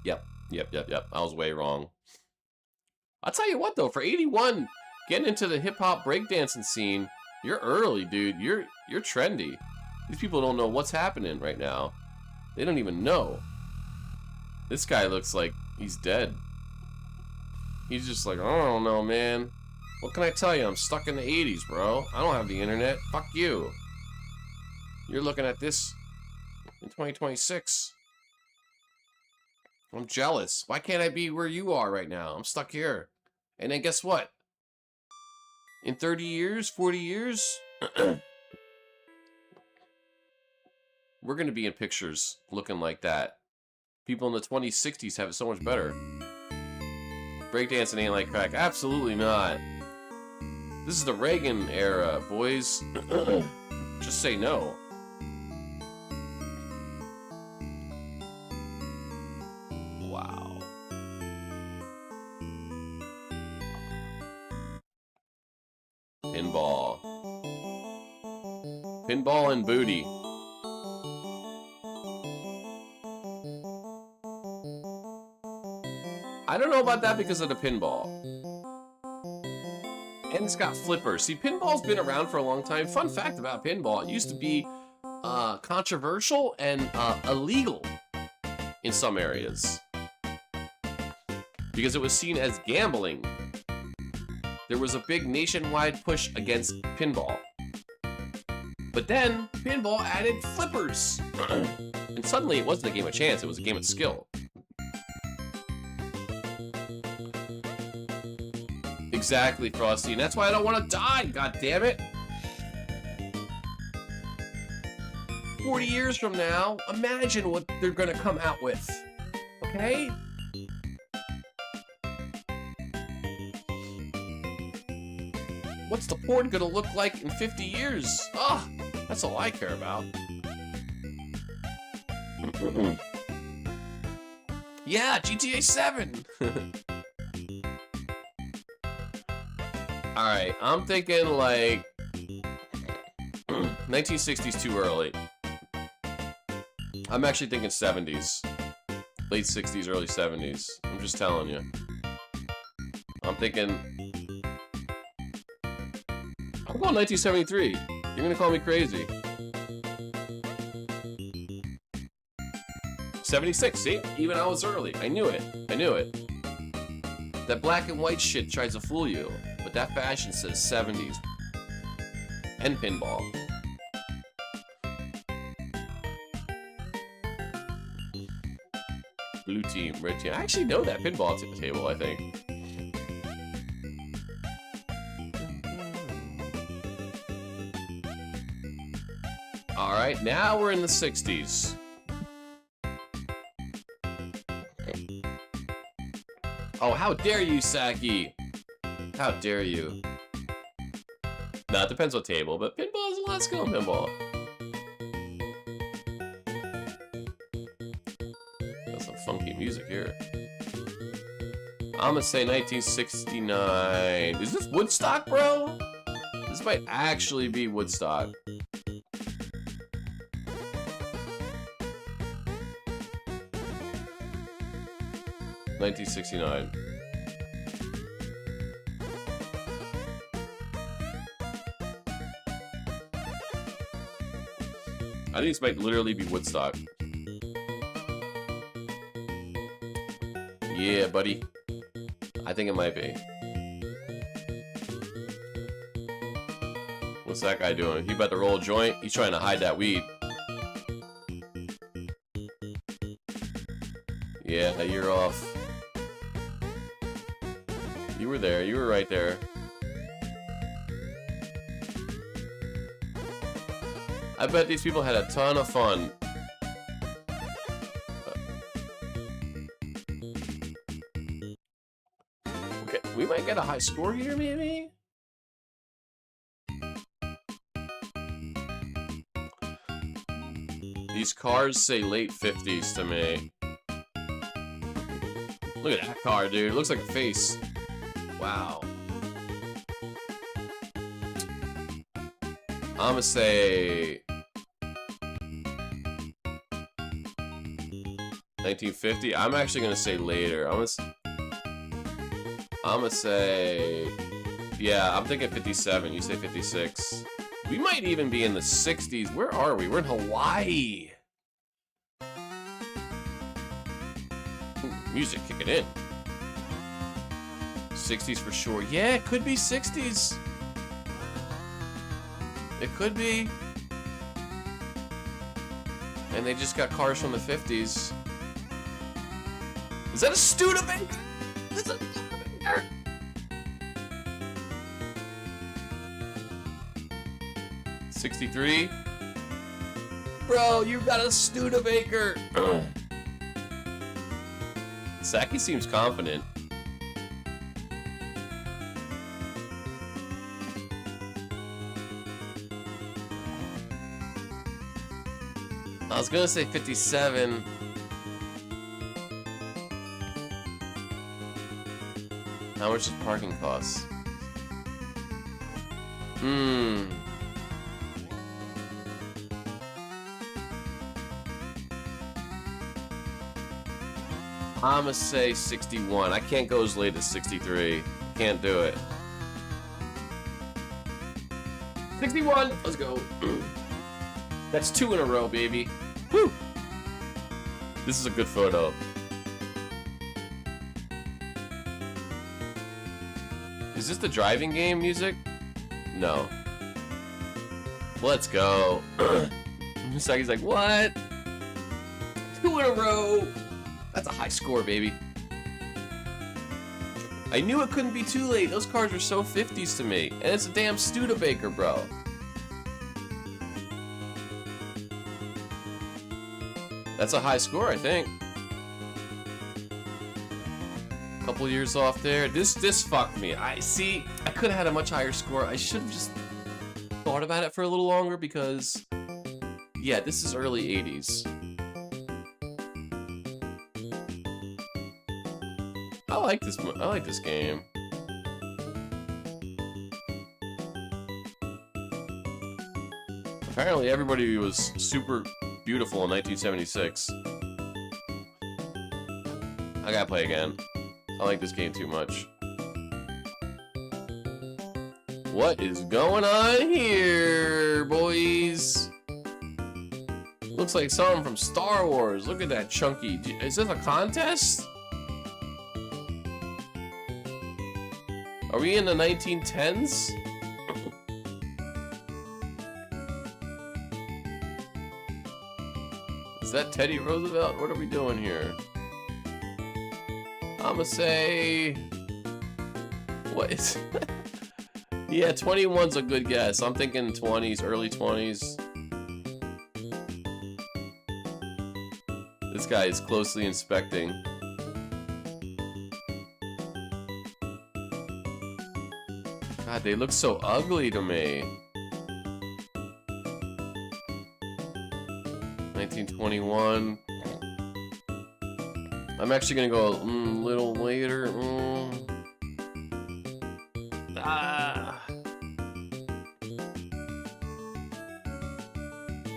I was way wrong. I'll tell you what, though, for 81, getting into the hip-hop breakdancing scene, you're early, dude. You're trendy. These people don't know what's happening right now. They don't even know. This guy looks like he's dead. He's just like, I don't know, man. What can I tell you? I'm stuck in the 80s, bro. I don't have the internet. Fuck you. You're looking at this in 2026. I'm jealous. Why can't I be where you are right now? I'm stuck here. And then guess what? In 30 years, 40 years, we're going to be in pictures looking like that. People in the 2060s have it so much better. Breakdancing ain't like crack. Absolutely not. This is the Reagan era, boys. Just say no. Wow. Pinball. Pinball and booty. I don't know about that because of the pinball. And it's got flippers. See, pinball's been around for a long time. Fun fact about pinball, it used to be controversial and illegal in some areas. Because it was seen as gambling. There was a big nationwide push against pinball. But then, pinball added flippers. And suddenly it wasn't a game of chance, it was a game of skill. Exactly, Frosty, and that's why I don't want to die, god damn it. 40 years from now, imagine what they're gonna come out with. Okay? What's the port gonna look like in 50 years? Ah, that's all I care about. Yeah, GTA 7! Alright, I'm thinking like 1960s too early. I'm actually thinking 70s. Late 60s, early 70s. I'm just telling you. I'm thinking... I'm going 1973. You're gonna call me crazy. 76, see? Even I was early. I knew it. I knew it. That black and white shit tries to fool you. But that fashion says 70s. And pinball. Blue team, red team. I actually know that pinball table, I think. Alright, now we're in the 60s. Oh, how dare you, Saki! How dare you? Nah, it depends what table, but pinball is a lot of skill in pinball. That's some funky music here. I'm gonna say 1969. Is this Woodstock, bro? This might actually be Woodstock. $1969. I think this might literally be Woodstock. Yeah, buddy. I think it might be. What's that guy doing? He about to roll a joint? He's trying to hide that weed. Yeah, you're off. You were there. You were right there. I bet these people had a ton of fun. Okay, we might get a high score here, maybe? These cars say late 50s to me. Look at that car, dude. It looks like a face. Wow. I'm gonna say 1950. I'm actually gonna say later. I'm gonna say, yeah, I'm thinking 57. You say 56. We might even be in the 60s. Where are we? We're in Hawaii. Ooh, music kicking in. 60s for sure. Yeah, it could be 60s. It could be. And they just got cars from the 50s. Is that a Studebaker? That's a Studebaker! $63? Bro, you got a Studebaker! Saki seems confident. I was gonna say 57. How much does parking cost? I'm gonna say 61. I can't go as late as 63. Can't do it. 61! Let's go. That's 2 in a row, baby. Woo! This is a good photo. Is this the driving game music? No. Let's go. Saki's like, what? 2 in a row! That's a high score, baby. I knew it couldn't be too late. Those cars are so 50s to me. And it's a damn Studebaker, bro. That's a high score, I think. Couple years off there. This fucked me. I could have had a much higher score. I should have just thought about it for a little longer because, yeah, this is early 80s. I like this game. Apparently everybody was super beautiful in 1976. I gotta play again. I like this game too much. What is going on here, boys? Looks like something from Star Wars. Look at that chunky. Is this a contest? Are we in the 1910s? Is that Teddy Roosevelt? What are we doing here? I'ma say... What is... Yeah, 21's a good guess. I'm thinking 20s, early 20s. This guy is closely inspecting. God, they look so ugly to me. 1921. I'm actually gonna go a little later.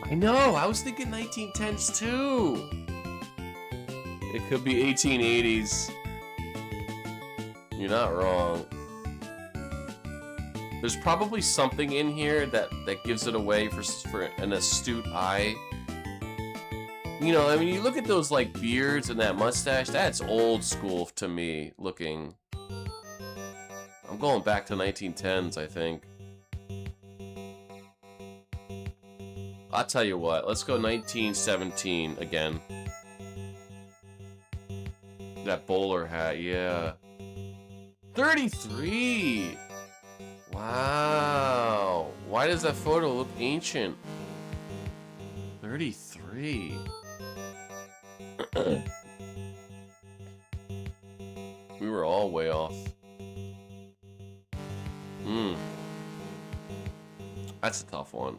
I know, I was thinking 1910s too. It could be 1880s. You're not wrong. There's probably something in here that gives it away for an astute eye. You know, I mean, you look at those, like, beards and that mustache, that's old school to me looking. I'm going back to 1910s, I think. I'll tell you what, let's go 1917 again. That bowler hat, yeah. 33! Wow. Why does that photo look ancient? 33. We were all way off. That's a tough one.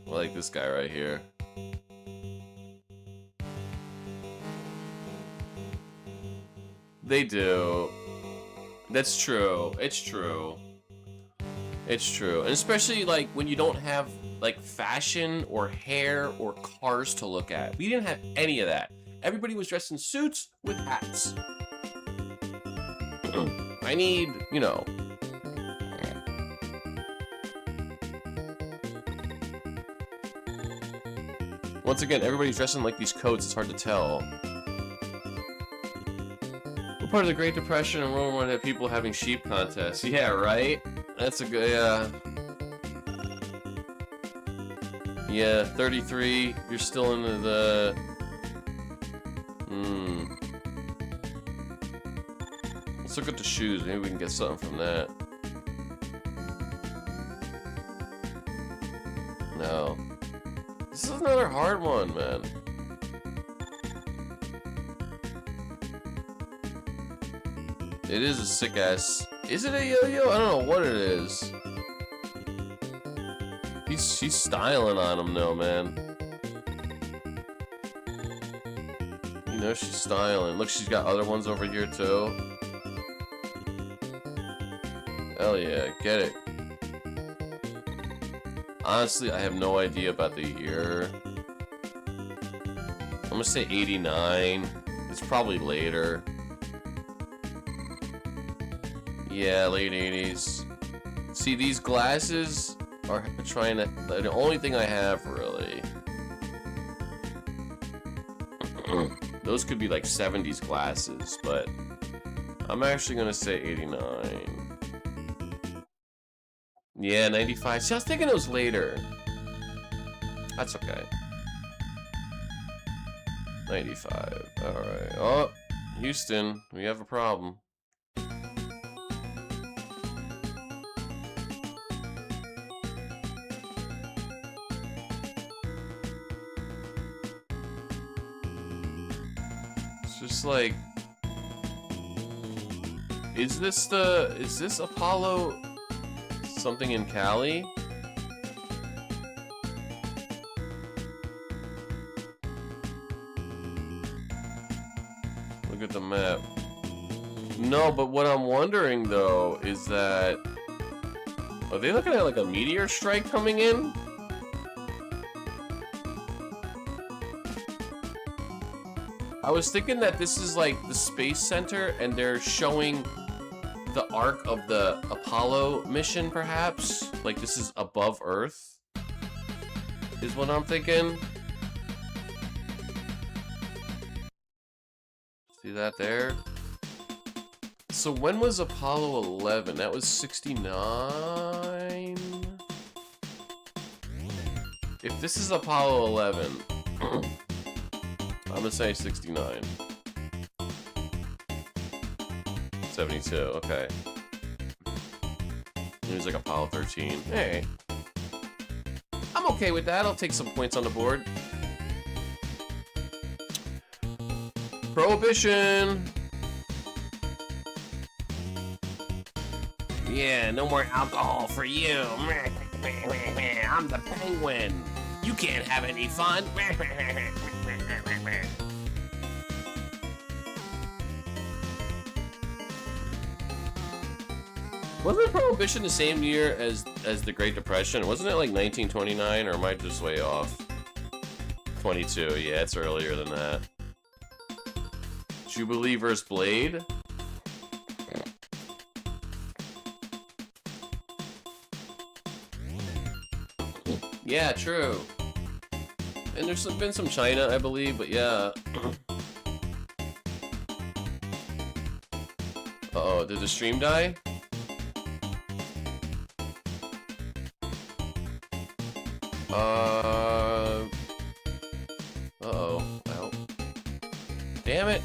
I like this guy right here. They do. That's true. It's true. It's true. And especially like when you don't have like fashion or hair or cars to look at. We didn't have any of that. Everybody was dressed in suits with hats. I need, you know. Once again, everybody's dressing like these coats. It's hard to tell. We're part of the Great Depression and World War I had people having sheep contests. Yeah, right? That's a good, yeah, 33, you're still into the... Let's look at the shoes, maybe we can get something from that. No. This is another hard one, man. It is a sick ass. Is it a yo-yo? I don't know what it is. She's styling on him though, man. You know she's styling. Look, she's got other ones over here too. Hell yeah, get it. Honestly, I have no idea about the year. I'm gonna say 89. It's probably later. Yeah, late 80s. See, these glasses are trying to... the only thing I have, really. Those could be like 70s glasses, but... I'm actually gonna say 89. Yeah, 95. See, I was thinking it was later. That's okay. 95. Alright. Oh, Houston, we have a problem. Just like, is this Apollo something in Cali? Look at the map. No, but what I'm wondering though is that, are they looking at like a meteor strike coming in? I was thinking that this is like the space center and they're showing the arc of the Apollo mission, perhaps? Like this is above Earth? Is what I'm thinking. See that there? So when was Apollo 11? That was 69? If this is Apollo 11... I'm gonna say 69. 72, okay. It was like Apollo 13. Hey. I'm okay with that. I'll take some points on the board. Prohibition! Yeah, no more alcohol for you. I'm the penguin. You can't have any fun. Wasn't Prohibition the same year as the Great Depression? Wasn't it like 1929, or am I just way off? 22, yeah, it's earlier than that. Jubilee vs. Blade? Yeah, true. And there's been some China, I believe, but yeah. Uh-oh, did the stream die? Uh-oh. Well. Damn it.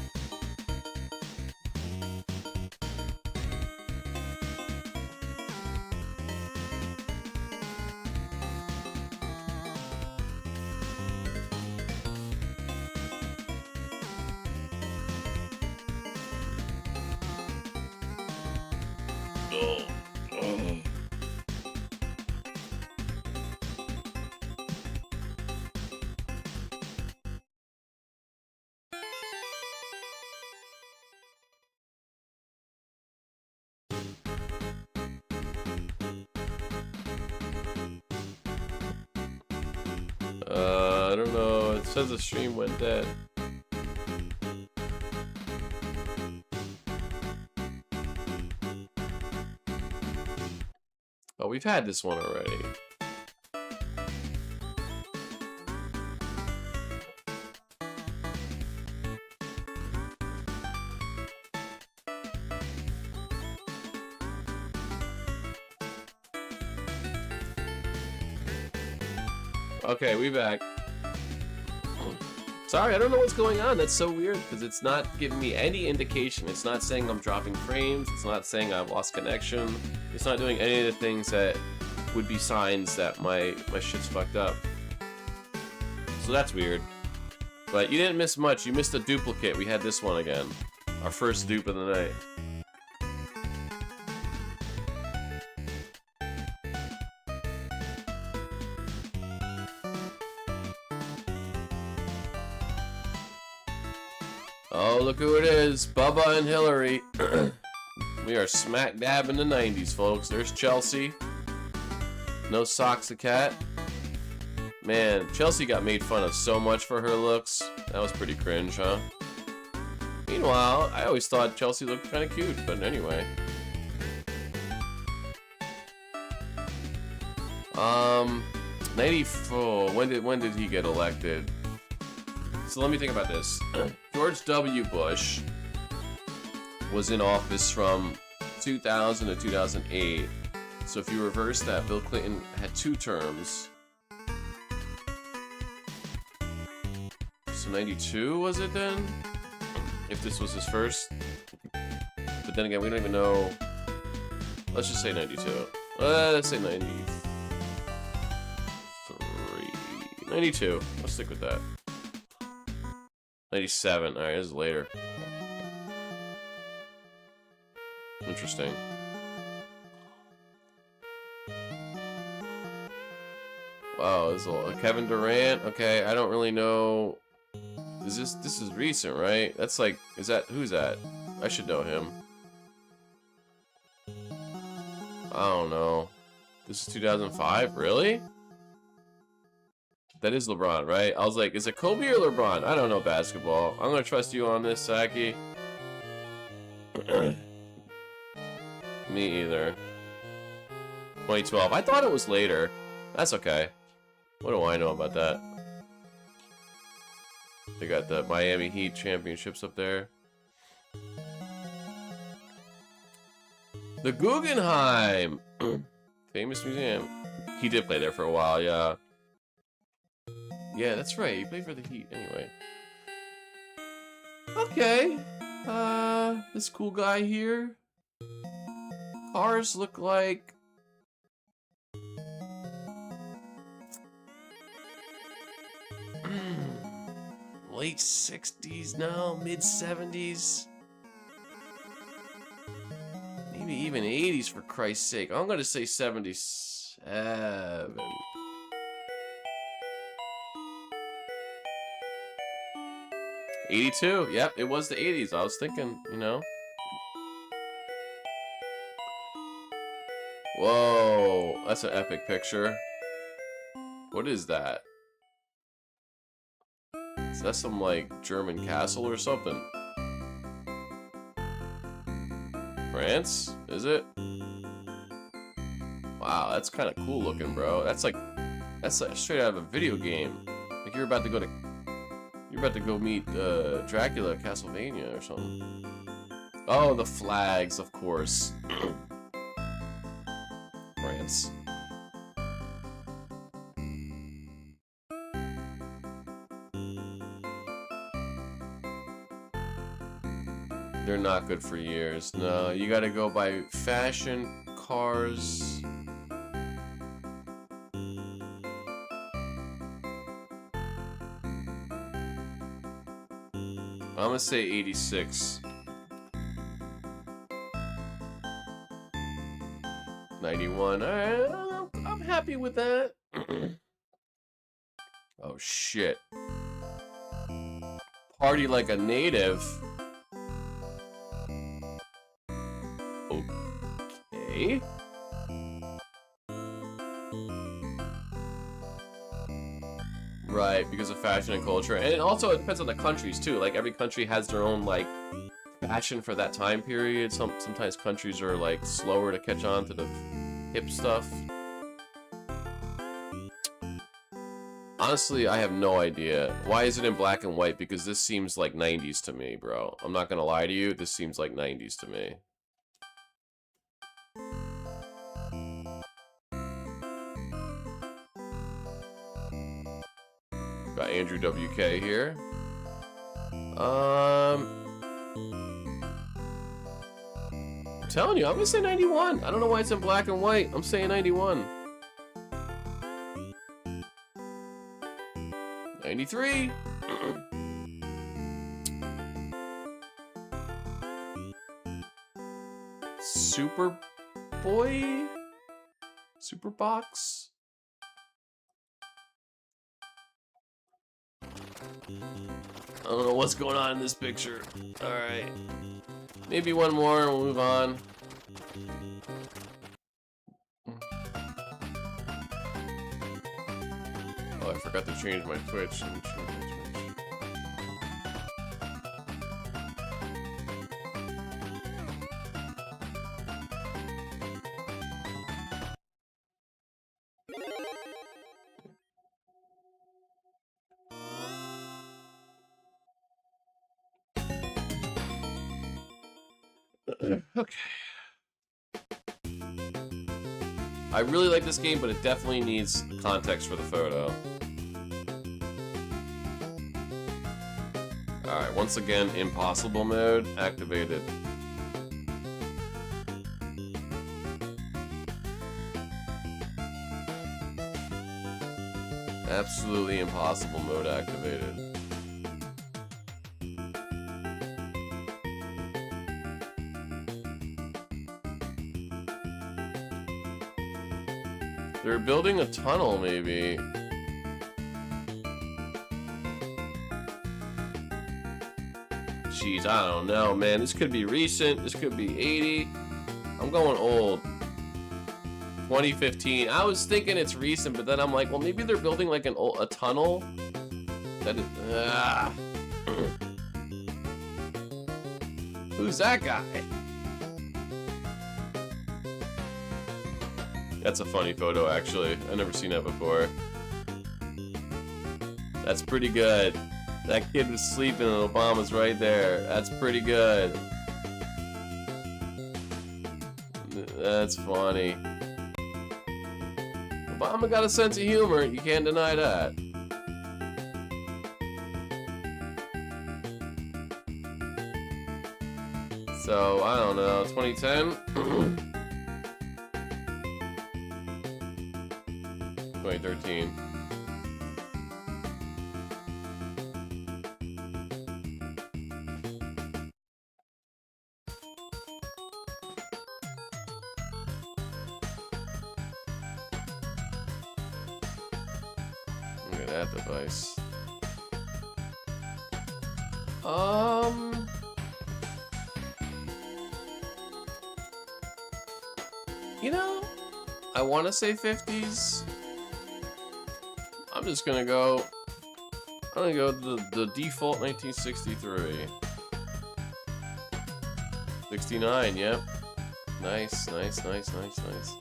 I don't know. It says the stream went dead. Oh, we've had this one already. Okay, we back. Sorry, I don't know what's going on. That's so weird because it's not giving me any indication. It's not saying I'm dropping frames. It's not saying I've lost connection. It's not doing any of the things that would be signs that my shit's fucked up. So that's weird. But you didn't miss much. You missed a duplicate. We had this one again. Our first dupe of the night. Oh, look who it is. Bubba and Hillary. We are smack dab in the 90s, folks. There's Chelsea. No socks a cat. Man, Chelsea got made fun of so much for her looks. That was pretty cringe, huh? Meanwhile, I always thought Chelsea looked kind of cute, but anyway. 94. When did he get elected? So let me think about this. George W. Bush was in office from 2000 to 2008. So if you reverse that, Bill Clinton had 2 terms. So 92 was it then? If this was his first. But then again, we don't even know. Let's just say 92. Let's say 93. 92. Let's stick with that. 97. Alright, this is later. Interesting. Wow, this is a Kevin Durant. Okay, I don't really know. Is this is recent, right? That's like, who's that? I should know him. I don't know. This is 2005, really? That is LeBron, right? I was like, is it Kobe or LeBron? I don't know basketball. I'm gonna trust you on this, Saki. Me either. 2012. I thought it was later. That's okay. What do I know about that? They got the Miami Heat championships up there. The Guggenheim! Famous museum. He did play there for a while, yeah. Yeah, that's right. He played for the Heat anyway. Okay. This cool guy here. Cars look like... late 60s now, mid 70s. Maybe even 80s for Christ's sake. I'm gonna say 77. '82. Yep, it was the 80s. I was thinking, you know. Whoa, that's an epic picture. What is that? Is that some, like, German castle or something? France? Is it? Wow, that's kind of cool looking, bro. That's like straight out of a video game. Like you're about to go meet Dracula at Castlevania or something. Oh, the flags, of course. France. They're not good for years. No, you gotta go by fashion, cars. I'm gonna say 86. 91. Alright, I'm happy with that. Oh shit. Party like a native. Okay. Right, because of fashion and culture. And also it depends on the countries too. Like every country has their own like fashion for that time period. Sometimes countries are like slower to catch on to the hip stuff. Honestly, I have no idea. Why is it in black and white? Because this seems like 90s to me, bro. I'm not gonna lie to you, this seems like 90s to me. Got Andrew WK here. I'm telling you, I'm gonna say 91. I don't know why it's in black and white. I'm saying 91. 93. Super Boy? Super Box? I don't know what's going on in this picture. Alright. Maybe one more and we'll move on. Oh, I forgot to change my Twitch. Let me change my Twitch. Okay. I really like this game, but it definitely needs context for the photo. Alright, once again, impossible mode activated. Absolutely impossible mode activated. They're building a tunnel, maybe. Jeez, I don't know, man. This could be recent. This could be 80. I'm going old. 2015. I was thinking it's recent, but then I'm like, well, maybe they're building like a tunnel. That is, Who's that guy? That's a funny photo, actually. I've never seen that before. That's pretty good. That kid was sleeping and Obama's right there. That's pretty good. That's funny. Obama got a sense of humor. You can't deny that. So, I don't know. 2010? 2013. Look at that device. You know, I want to say 50s. I'm just gonna go. I'm gonna go the default 1963. 69, yep. Nice, nice, nice, nice, nice.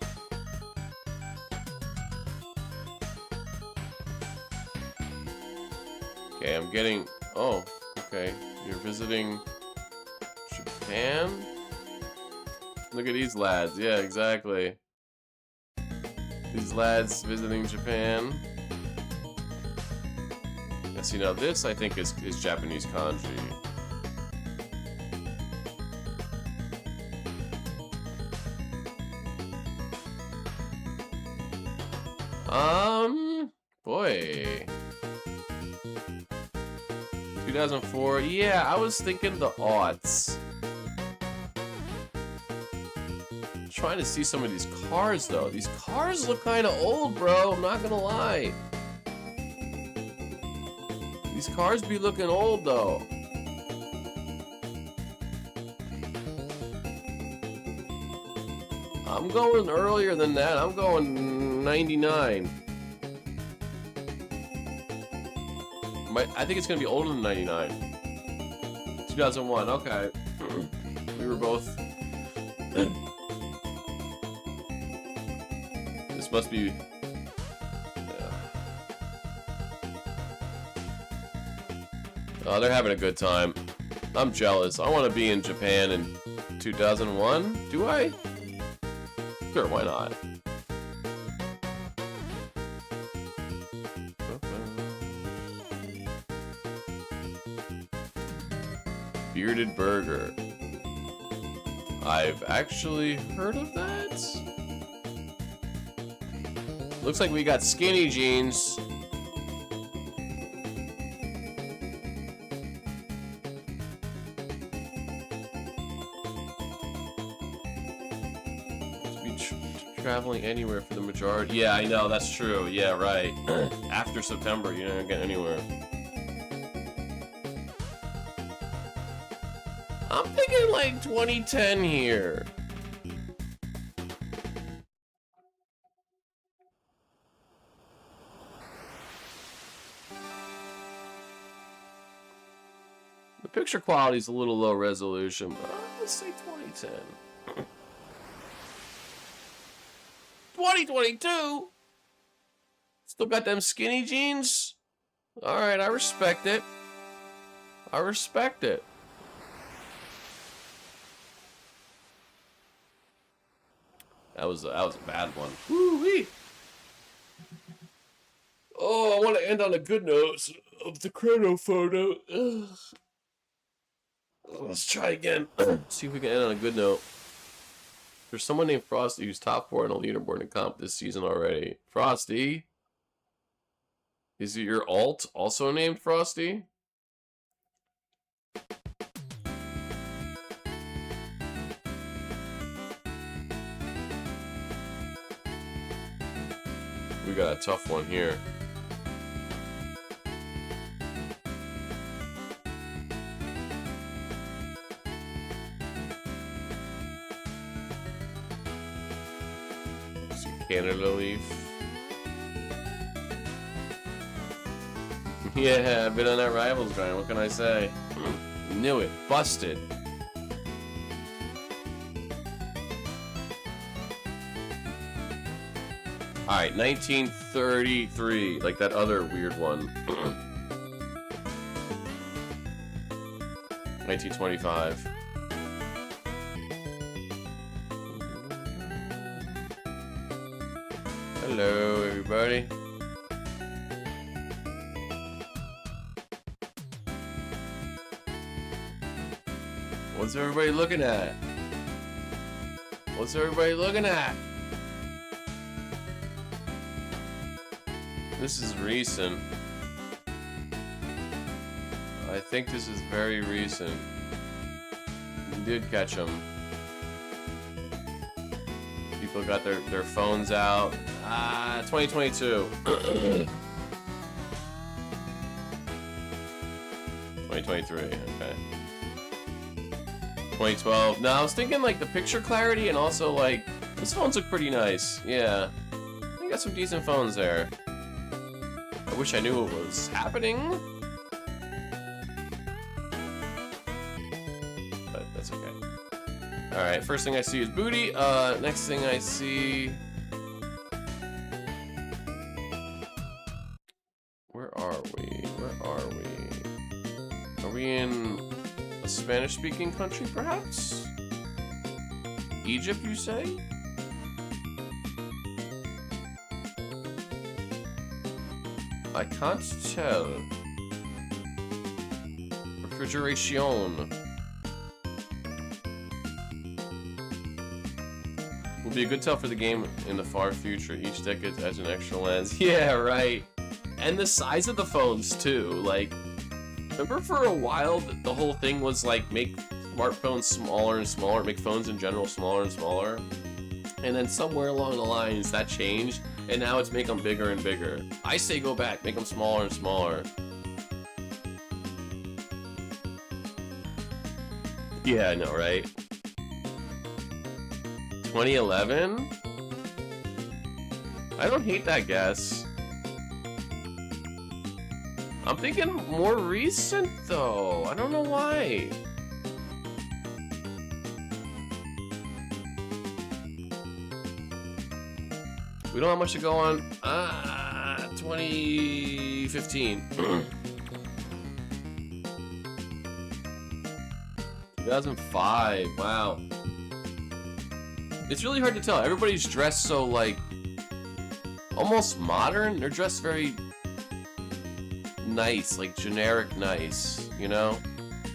Okay, I'm getting. Oh, okay. You're visiting Japan? Look at these lads. Yeah, exactly. These lads visiting Japan. Yes, you know, this I think is Japanese kanji. Boy. 2004. Yeah, I was thinking the aughts. Trying to see some of these cars though. These cars look kind of old, bro. I'm not gonna lie. These cars be looking old though. I'm going earlier than that. I'm going 99. I think it's gonna be older than 99. 2001. Okay. We were both. This must be. Oh, they're having a good time. I'm jealous. I want to be in Japan in 2001. Do I? Sure, why not? Bearded Burger. I've actually heard of that. Looks like we got skinny jeans. traveling anywhere for the majority. Yeah, I know, that's true. Yeah, right. After September, you're not gonna get anywhere. I'm thinking like 2010 here. The picture quality is a little low resolution, but let's say 2010. 2022? Still got them skinny jeans? Alright, I respect it. I respect it. That was a bad one. Woo-wee. Oh, I want to end on a good note of the chrono photo. Ugh. Let's try again. See if we can end on a good note. There's someone named Frosty who's top 4 on a leaderboard in comp this season already. Frosty? Is it your alt also named Frosty? We got a tough one here. Canada Leaf. Yeah, I've been on that Rivals grind. What can I say? Knew it. Busted. Alright, 1933. Like that other weird one. 1925. Hello, everybody. What's everybody looking at? What's everybody looking at? This is recent. I think this is very recent. You did catch them. People got their phones out. 2022. 2023, okay. 2012. No, I was thinking like the picture clarity and also like, these phones look pretty nice. Yeah. You got some decent phones there. I wish I knew what was happening. But that's okay. Alright, first thing I see is booty. Next thing I see... Where are we? Where are we? Are we in a Spanish-speaking country, perhaps? Egypt, you say? I can't tell. Refrigeration. Will be a good tell for the game in the far future. Each deck has an extra lens. Yeah, right. And the size of the phones too. Like, remember for a while the whole thing was like make smartphones smaller and smaller, make phones in general smaller and smaller. And then somewhere along the lines that changed, and now it's make them bigger and bigger. I say go back, make them smaller and smaller. Yeah, I know, right? 2011? I don't hate that guess. I'm thinking more recent though. I don't know why. We don't have much to go on. 2015. 2005. Wow. It's really hard to tell. Everybody's dressed so like almost modern. They're dressed very nice, like generic nice, you know?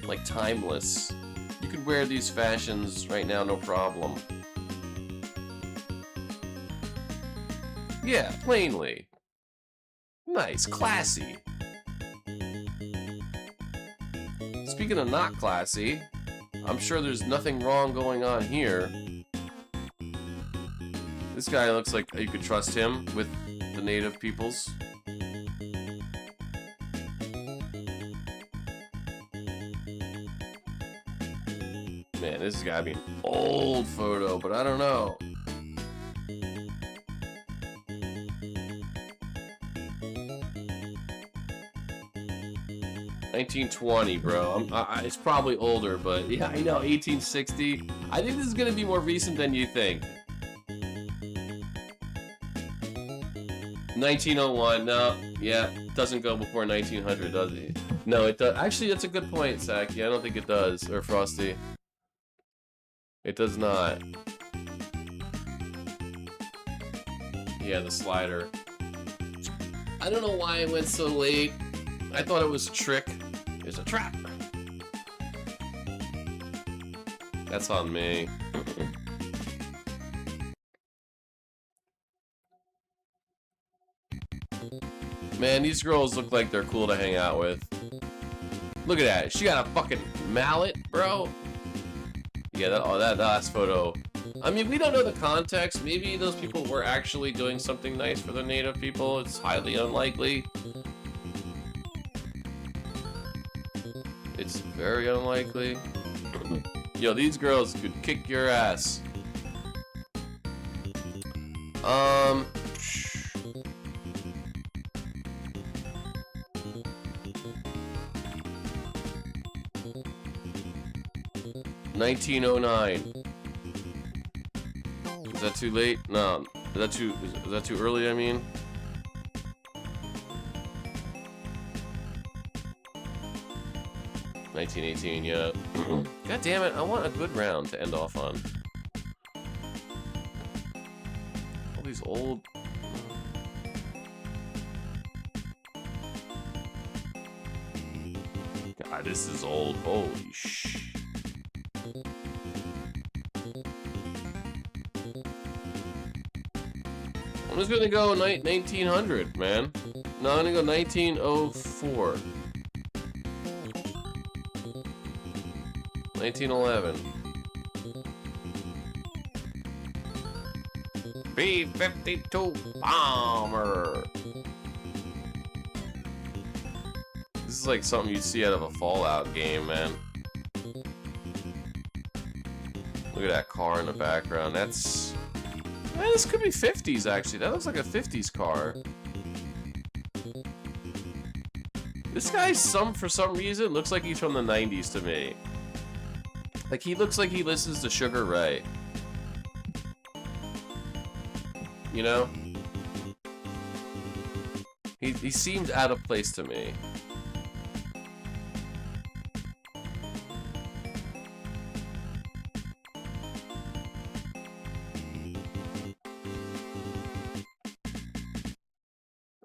Like timeless. You could wear these fashions right now, no problem. Yeah, plainly. Nice, classy. Speaking of not classy, I'm sure there's nothing wrong going on here. This guy looks like you could trust him with the native peoples. Man, this has gotta be an old photo, but I don't know. $1920, bro. It's probably older, but yeah, I know, 1860. I think this is gonna be more recent than you think. 1901, no, yeah, doesn't go before 1900, does it? No, it does. Actually, that's a good point, Saki. I don't think it does, or Frosty. It does not. Yeah, the slider. I don't know why it went so late. I thought it was a trick. It's a trap. That's on me. Man, these girls look like they're cool to hang out with. Look at that. She got a fucking mallet, bro. Yeah, that last photo. I mean, we don't know the context. Maybe those people were actually doing something nice for the native people. It's highly unlikely. It's very unlikely. Yo, these girls could kick your ass. 1909. Is that too late? No. Is that too early, I mean? $1918, yeah. God damn it, I want a good round to end off on. All these old... God, this is old. Holy sh... I'm just gonna go 1900, man. No, I'm gonna go 1904. 1911. B-52 bomber. This is like something you'd see out of a Fallout game, man. Look at that car in the background. That's... Man, this could be 50s, actually. That looks like a 50s car. This guy, for some reason, looks like he's from the 90s to me. Like, he looks like he listens to Sugar Ray. You know? He seems out of place to me.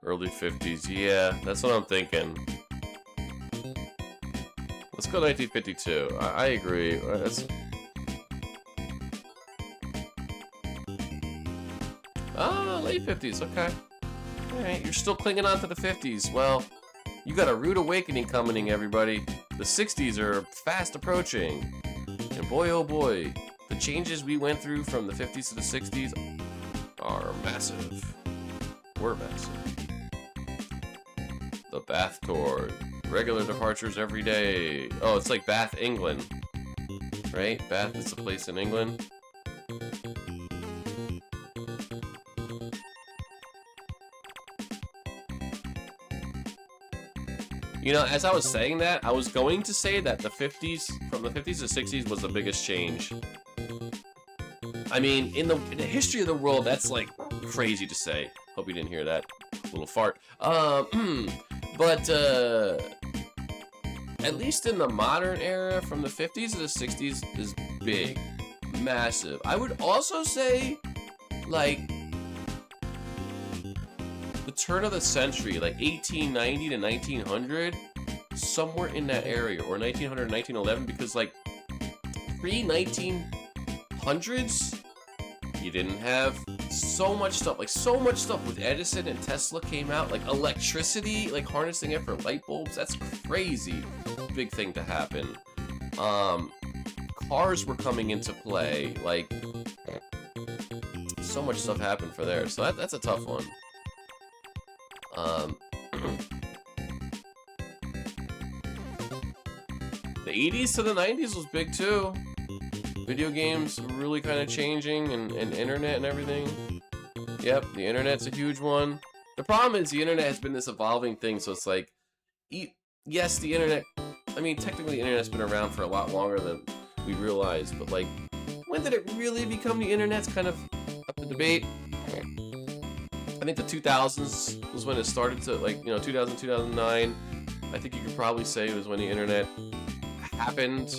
Early 50s, yeah, that's what I'm thinking. Let's go 1952. I agree. That's... Ah, late 50s, okay. Alright, you're still clinging on to the 50s. Well, you got a rude awakening coming, everybody. The 60s are fast approaching. And boy, oh boy, the changes we went through from the 50s to the 60s are massive. We're massive. The Bath Tour. Regular departures every day. Oh, it's like Bath, England. Right? Bath is a place in England. You know, as I was saying that, I was going to say that the 50s, from the 50s to 60s was the biggest change. I mean, in the history of the world, that's like crazy to say. Hope you didn't hear that little fart. But at least in the modern era, from the 50s to the 60s is big, massive. I would also say, like, the turn of the century, like 1890 to 1900, somewhere in that area, or 1900 1911, because like pre-1900s, you didn't have so much stuff, with Edison and Tesla came out, like electricity, like harnessing it for light bulbs. That's crazy big thing to happen. Cars were coming into play, like so much stuff happened for there. So that's a tough one. The 80s to the 90s was big too. Video games really kind of changing, and internet and everything. Yep, the internet's a huge one. The problem is the internet has been this evolving thing, so it's like, yes, the internet, I mean, technically the internet's been around for a lot longer than we realize, but like, when did it really become the internet's kind of up to debate. I think the 2000s was when it started to, like, 2000, 2009. I think you could probably say it was when the internet happened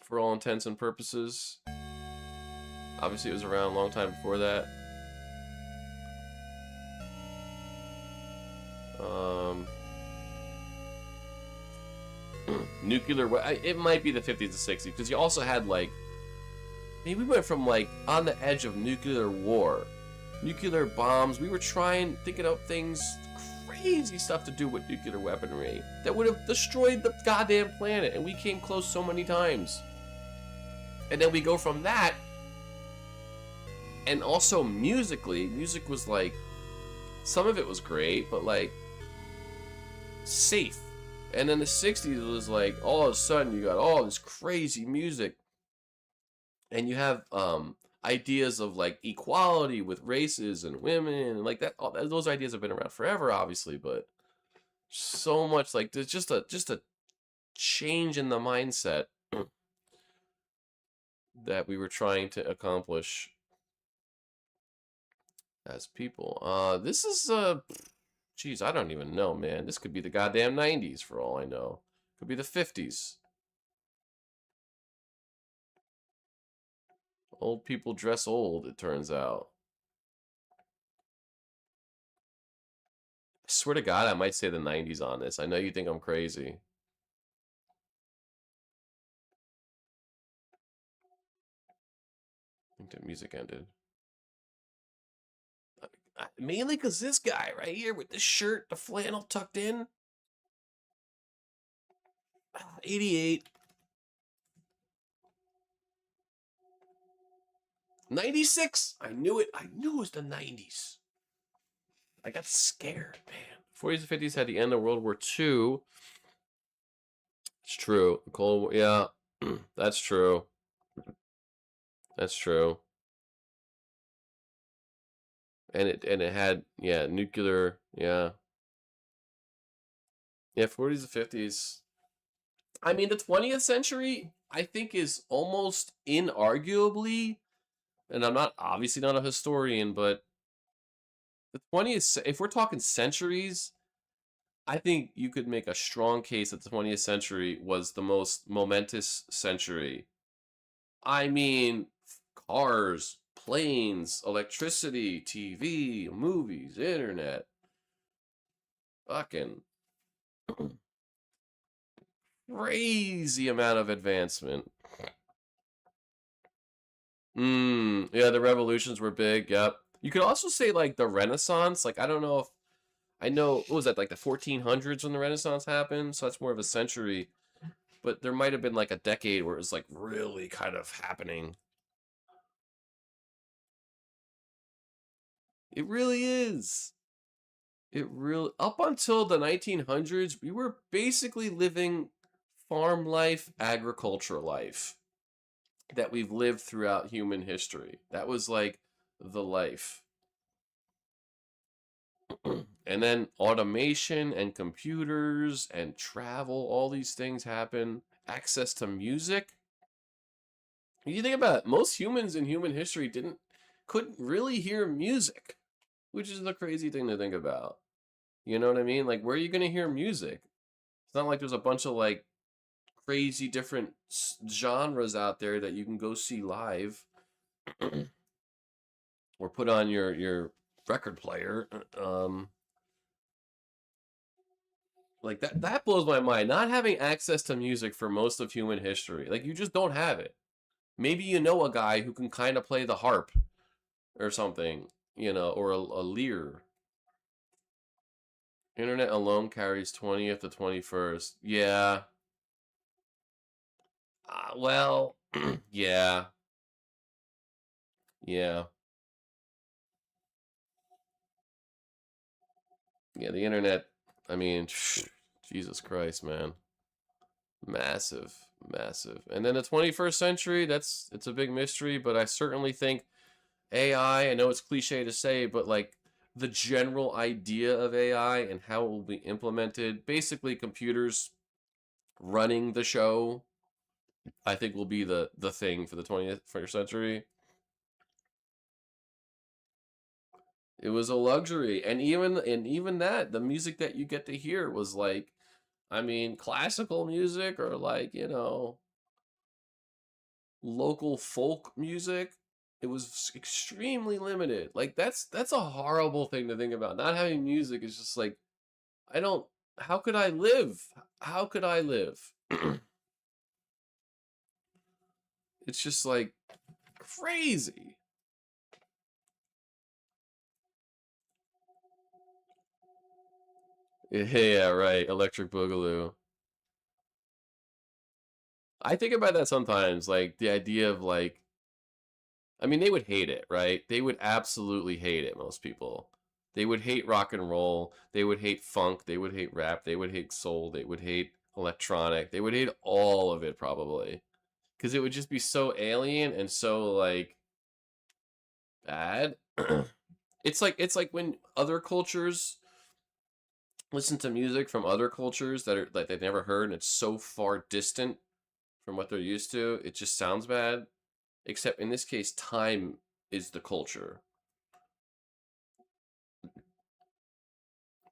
for all intents and purposes. Obviously it was around a long time before that. Nuclear, it might be the 50s to 60s, because you also had, like, I mean, we went from, like, on the edge of nuclear war, nuclear bombs. We were thinking of things, crazy stuff to do with nuclear weaponry that would have destroyed the goddamn planet, and we came close so many times. And then we go from that, and also musically, music was like, some of it was great, but like, safe. And then the 60s was like, all of a sudden you got all this crazy music, and you have ideas of like equality with races and women, and like that. Those ideas have been around forever, obviously, but so much, like, there's just a change in the mindset that we were trying to accomplish as people. This is geez, I don't even know, man. This could be the goddamn 90s for all I know. Could be the 50s. Old people dress old, it turns out. I swear to God, I might say the 90s on this. I know you think I'm crazy. I think the music ended. Mainly because this guy right here with this shirt, the flannel tucked in. 88. 96. I knew it. I knew it was the 90s. I got scared, man. 40s and 50s had the end of World War II. It's true. The Cold War, yeah. That's true. That's true. And it had, yeah, nuclear, yeah. Yeah, 40s and 50s. I mean, the 20th century, I think, is almost inarguably, and I'm obviously not a historian, but the 20th, if we're talking centuries, I think you could make a strong case that the 20th century was the most momentous century. I mean, cars, planes, electricity, TV, movies, internet. Fucking crazy amount of advancement. Yeah, the revolutions were big, yep. You could also say, like, the Renaissance. Like, I don't know if, I know, what was that, like the 1400s when the Renaissance happened? So that's more of a century. But there might have been, like, a decade where it was, like, really kind of happening. It really is. It really, up until the 1900s, we were basically living farm life, agriculture life that we've lived throughout human history. That was like the life. And then automation and computers and travel, all these things happen. Access to music. You think about it, most humans in human history couldn't really hear music, which is the crazy thing to think about. You know what I mean? Like, where are you going to hear music? It's not like there's a bunch of, like, crazy different genres out there that you can go see live or put on your record player. Like, that blows my mind. Not having access to music for most of human history. Like, you just don't have it. Maybe you know a guy who can kind of play the harp or something, or a lyre. Internet alone carries 20th to 21st. Yeah. Well, yeah. Yeah. Yeah, the internet, I mean, Jesus Christ, man. Massive, massive. And then the 21st century, it's a big mystery, but I certainly think AI, I know it's cliche to say, but like the general idea of AI and how it will be implemented, basically computers running the show, I think will be the thing for the 21st century. It was a luxury, and even that, the music that you get to hear was like, I mean, classical music or like, local folk music. It was extremely limited. Like that's a horrible thing to think about. Not having music is just like, I don't, how could I live? How could I live? It's just like crazy. Yeah, right. Electric Boogaloo. I think about that sometimes, like the idea of like, I mean, they would hate it, right? They would absolutely hate it, most people. They would hate rock and roll. They would hate funk. They would hate rap. They would hate soul. They would hate electronic. They would hate all of it, probably. Because it would just be so alien and so, like, bad. It's like when other cultures listen to music from other cultures that are like they've never heard and it's so far distant from what they're used to, it just sounds bad. Except in this case, time is the culture.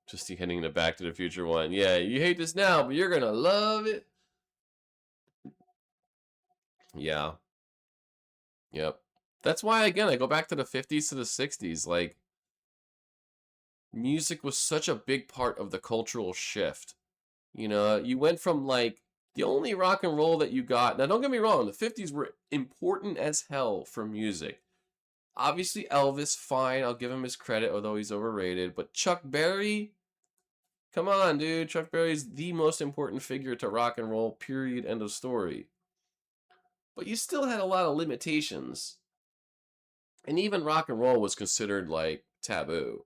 Just hitting the Back to the Future one. Yeah, you hate this now, but you're gonna love it. Yeah. Yep. That's why, again, I go back to the 50s to the 60s. Like, music was such a big part of the cultural shift. You went from, like, the only rock and roll that you got. Now, don't get me wrong, the 50s were important as hell for music. Obviously, Elvis, fine, I'll give him his credit, although he's overrated. But Chuck Berry, come on, dude. Chuck Berry's the most important figure to rock and roll, period, end of story. But you still had a lot of limitations. And even rock and roll was considered, like, taboo.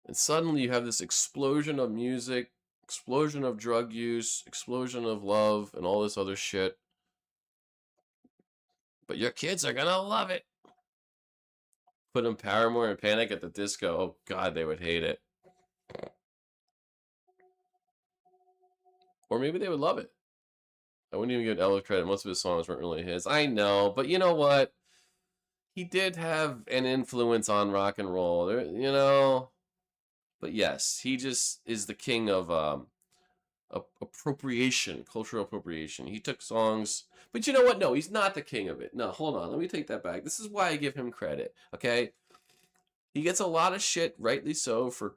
And suddenly you have this explosion of music, explosion of drug use, explosion of love, and all this other shit. But your kids are gonna love it. Put them Paramore and Panic at the Disco. Oh, God, they would hate it. Or maybe they would love it. I wouldn't even give Elvis credit. Most of his songs weren't really his. I know, but you know what? He did have an influence on rock and roll. But yes, he just is the king of appropriation, cultural appropriation. He took songs, but you know what? No, he's not the king of it. No, hold on. Let me take that back. This is why I give him credit. Okay, he gets a lot of shit, rightly so, for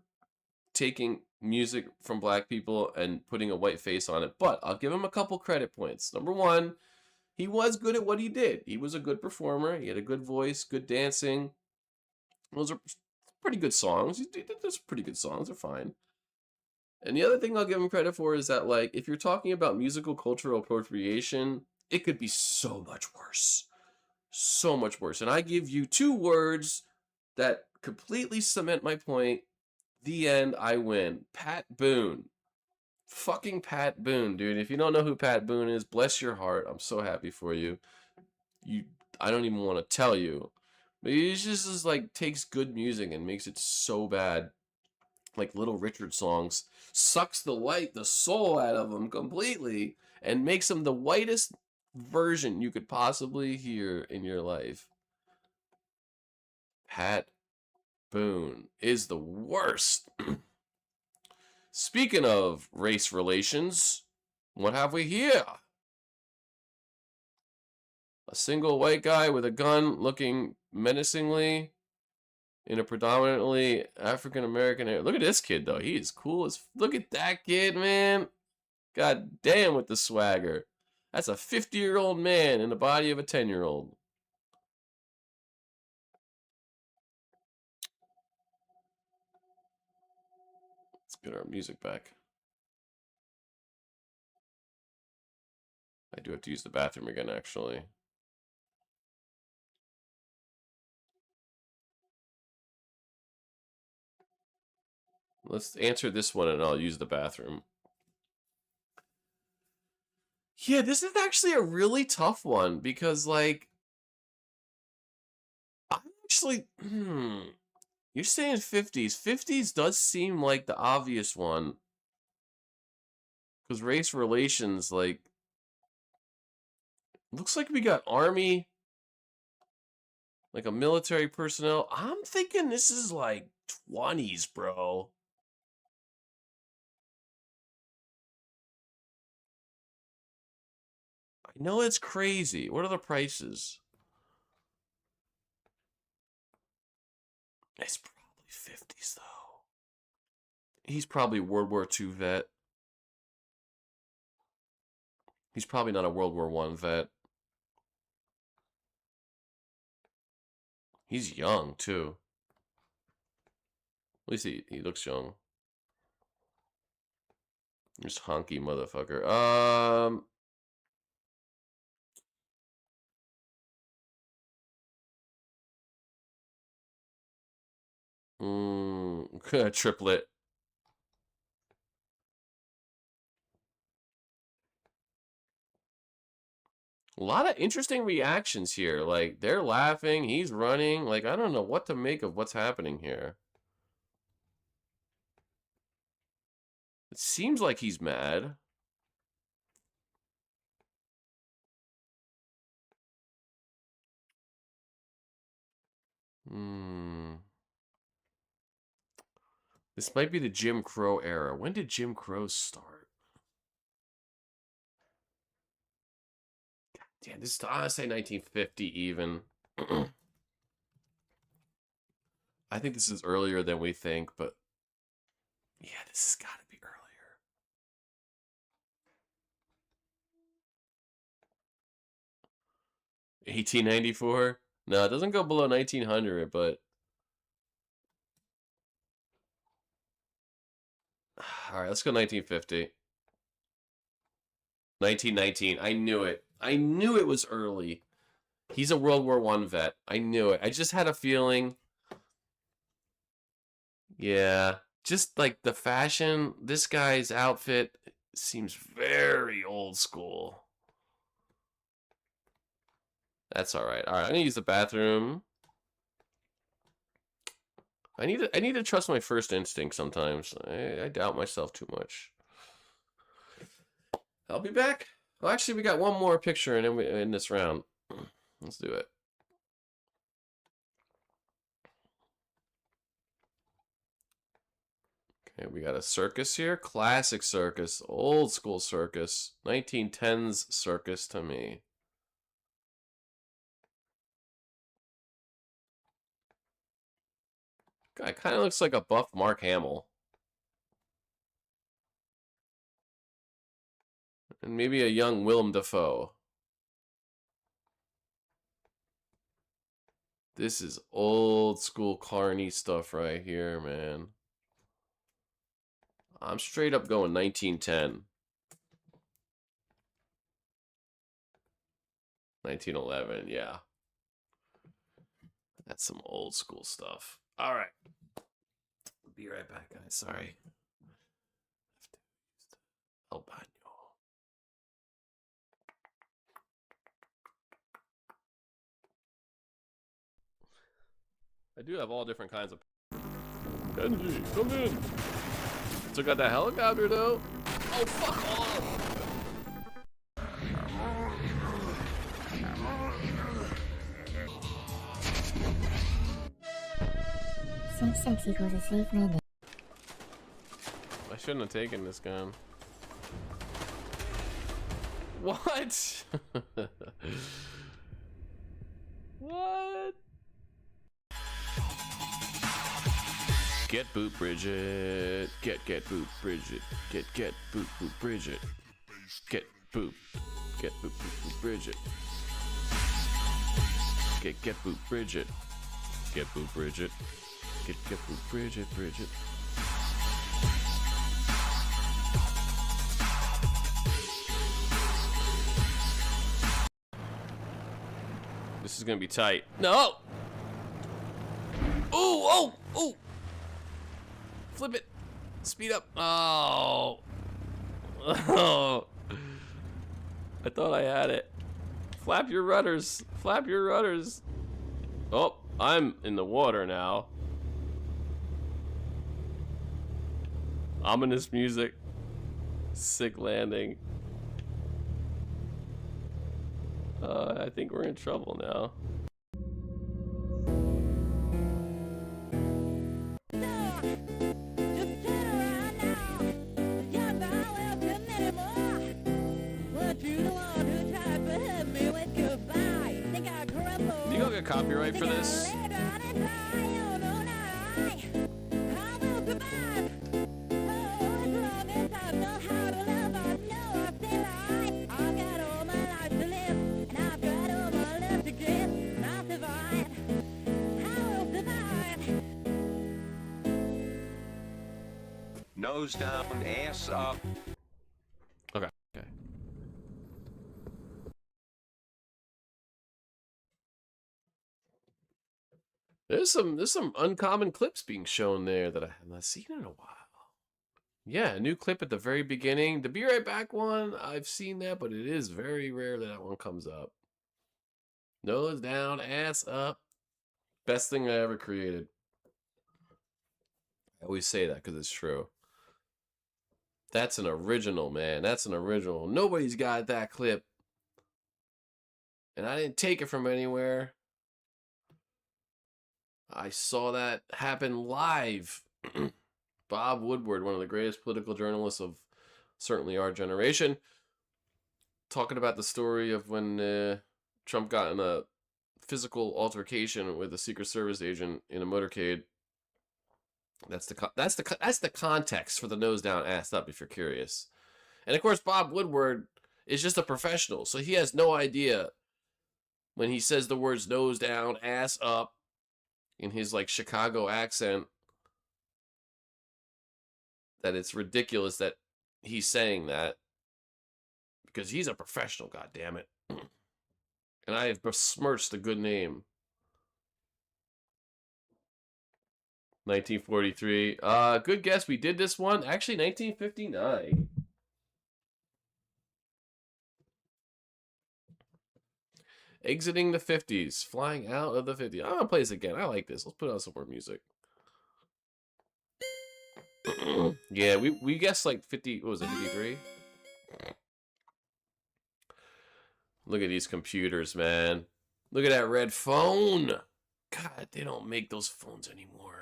taking music from black people and putting a white face on it. But I'll give him a couple credit points. Number one, he was good at what he did. He was a good performer. He had a good voice, good dancing. Those are pretty good songs. He did those pretty good songs. They're fine. And the other thing I'll give him credit for is that, like, if you're talking about musical cultural appropriation, it could be so much worse. So much worse. And I give you two words that completely cement my point. The end, I win. Pat Boone. Fucking Pat Boone, dude. If you don't know who Pat Boone is, bless your heart. I'm so happy for you. I don't even want to tell you. But he just like takes good music and makes it so bad. Like Little Richard songs, sucks the soul out of them completely and makes them the whitest version you could possibly hear in your life. Pat Boone is the worst. Speaking of race relations, what have we here? A single white guy with a gun looking menacingly in a predominantly African American area. Look at this kid though. He is cool as. Look at that kid, man. God damn with the swagger. That's a 50-year-old man in the body of a 10-year-old. Let's get our music back. I do have to use the bathroom again, actually. Let's answer this one and I'll use the bathroom. Yeah, this is actually a really tough one because, like, I'm actually, you're saying 50s. 50s does seem like the obvious one. Because race relations, like, looks like we got army, like a military personnel. I'm thinking this is like 20s, bro. I know it's crazy. What are the prices? It's probably 50s, though. He's probably World War II vet. He's probably not a World War I vet. He's young, too. At least he looks young. This honky motherfucker. Triplet. A lot of interesting reactions here. Like, they're laughing, he's running. Like, I don't know what to make of what's happening here. It seems like he's mad. This might be the Jim Crow era. When did Jim Crow start? God damn, this is, I say 1950 even. I think this is earlier than we think, but yeah, this has got to be earlier. 1894? No, it doesn't go below 1900, but all right, let's go 1950. 1919. I knew it. I knew it was early. He's a World War I vet. I knew it. I just had a feeling. Yeah, just like the fashion, this guy's outfit seems very old school. That's all right. All right, I'm gonna use the bathroom. I need to trust my first instinct sometimes. I doubt myself too much. I'll be back. Well, actually, we got one more picture and then we in this round. Let's do it. Okay, we got a circus here. Classic circus. Old school circus. 1910s circus to me. Guy kind of looks like a buff Mark Hamill. And maybe a young Willem Dafoe. This is old school Carney stuff right here, man. I'm straight up going 1910. 1911, yeah. That's some old school stuff. All right. Be right back, guys. Sorry. El baño. I do have all different kinds of. Kenji, come in. Still got that helicopter though. Oh, fuck off. Sex equals a safe landing. I shouldn't have taken this gun. What? What? Get boot Bridget. Get boot Bridget. Get boot Bridget. Get boot Bridget. Get boot Bridget. Get boot Bridget. Get boot Bridget. This is gonna be tight. No! Oh! Flip it! Speed up. Oh. Oh. I thought I had it. Flap your rudders. Flap your rudders. Oh, I'm in the water now. Ominous music. Sick landing. I think we're in trouble now. You gonna get copyright for this? Nose down, ass up. Okay. Okay. There's some uncommon clips being shown there that I have not seen in a while. Yeah, a new clip at the very beginning. The Be Right Back one, I've seen that, but it is very rare that that one comes up. Nose down, ass up. Best thing I ever created. I always say that because it's true. That's an original, man. That's an original. Nobody's got that clip. And I didn't take it from anywhere. I saw that happen live. Bob Woodward, one of the greatest political journalists of certainly our generation, talking about the story of when Trump got in a physical altercation with a Secret Service agent in a motorcade. That's the context for the nose down, ass up, if you're curious. And of course, Bob Woodward is just a professional, so he has no idea when he says the words nose down, ass up in his like Chicago accent that it's ridiculous that he's saying that, because he's a professional, goddammit. And I have besmirched the good name. 1943. Good guess. We did this one. Actually, 1959. Exiting the 50s. Flying out of the 50s. I'm going to play this again. I like this. Let's put on some more music. Yeah, we guessed like 50. What was it, 53? Look at these computers, man. Look at that red phone. God, they don't make those phones anymore.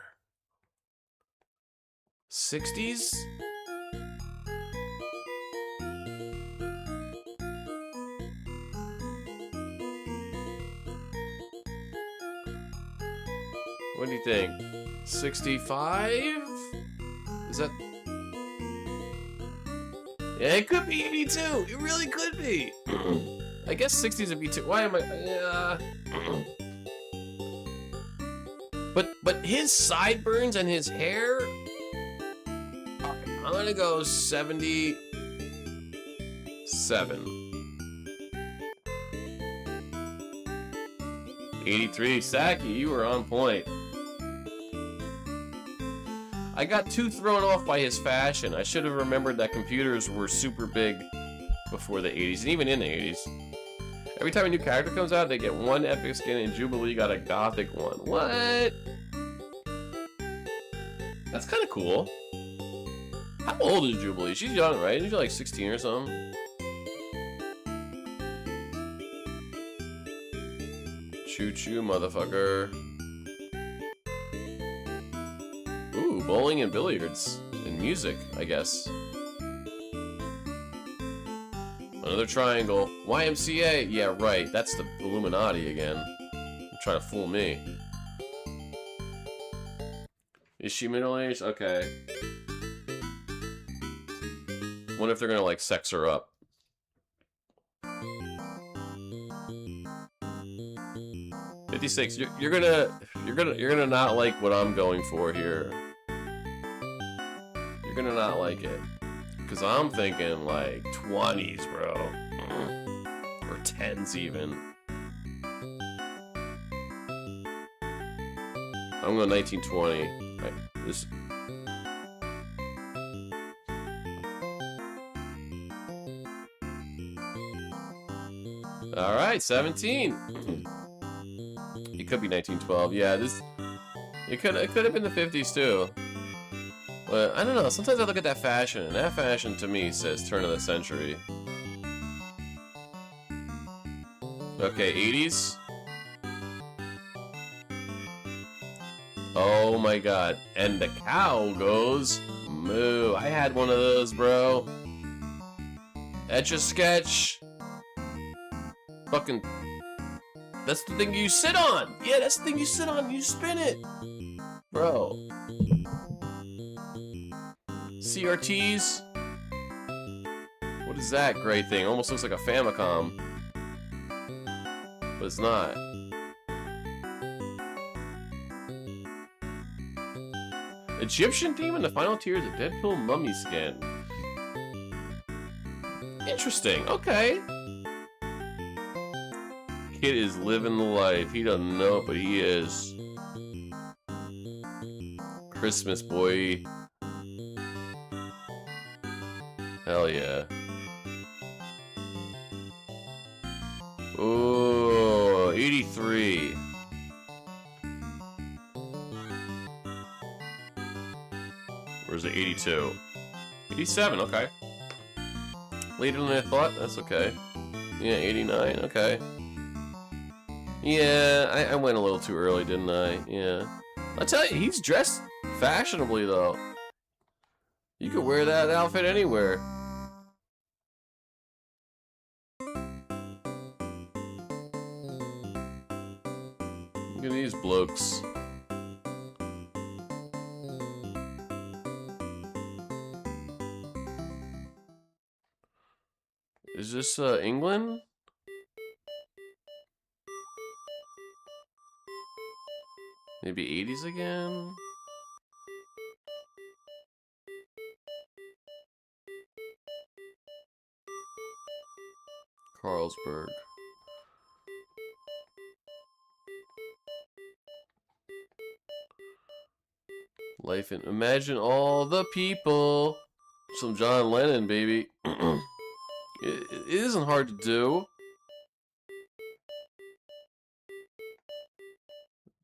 60s? What do you think? 65? Is that... Yeah, it could be 82. It really could be. I guess 60s would be too. Why am I... But his sideburns and his hair... I'm gonna go 77. 83. Saki, you were on point. I got too thrown off by his fashion. I should have remembered that computers were super big before the 80s, and even in the 80s. Every time a new character comes out, they get one epic skin, and Jubilee got a gothic one. What? That's kind of cool. How old is Jubilee? She's young, right? She's like 16 or something. Choo-choo, motherfucker. Ooh, bowling and billiards. And music, I guess. Another triangle. YMCA! Yeah, right. That's the Illuminati again. You're trying to fool me. Is she middle-aged? Okay. Wonder if they're gonna, like, sex her up. $56. You're gonna not like what I'm going for here. You're gonna not like it. Cause I'm thinking like 20s, bro. Or 10s even. I'm going 1920. Right, this All right, 17. It could be 1912. Yeah, this. It could have been the 50s too. But I don't know. Sometimes I look at that fashion, and that fashion to me says turn of the century. Okay, 80s. Oh my god. And the cow goes moo. I had one of those, bro. Etch-a-sketch. Fucking. That's the thing you sit on. Yeah, that's the thing you sit on. You spin it. Bro. CRTs. What is that great thing? Almost looks like a Famicom. But it's not. Egyptian theme in the final tears of Deadpool mummy skin. Interesting. Okay. Kid is living the life. He doesn't know it, but he is. Christmas boy. Hell yeah. Ooh, 83. Where's the 82? 87, okay. Later than I thought, that's okay. Yeah, 89, okay. Yeah, I went a little too early, didn't I? Yeah. I'll tell you, he's dressed fashionably, though. You could wear that outfit anywhere. Look at these blokes. Is this England? Maybe 80s again? Carlsberg. Life and imagine all the people. Some John Lennon, baby. It isn't hard to do.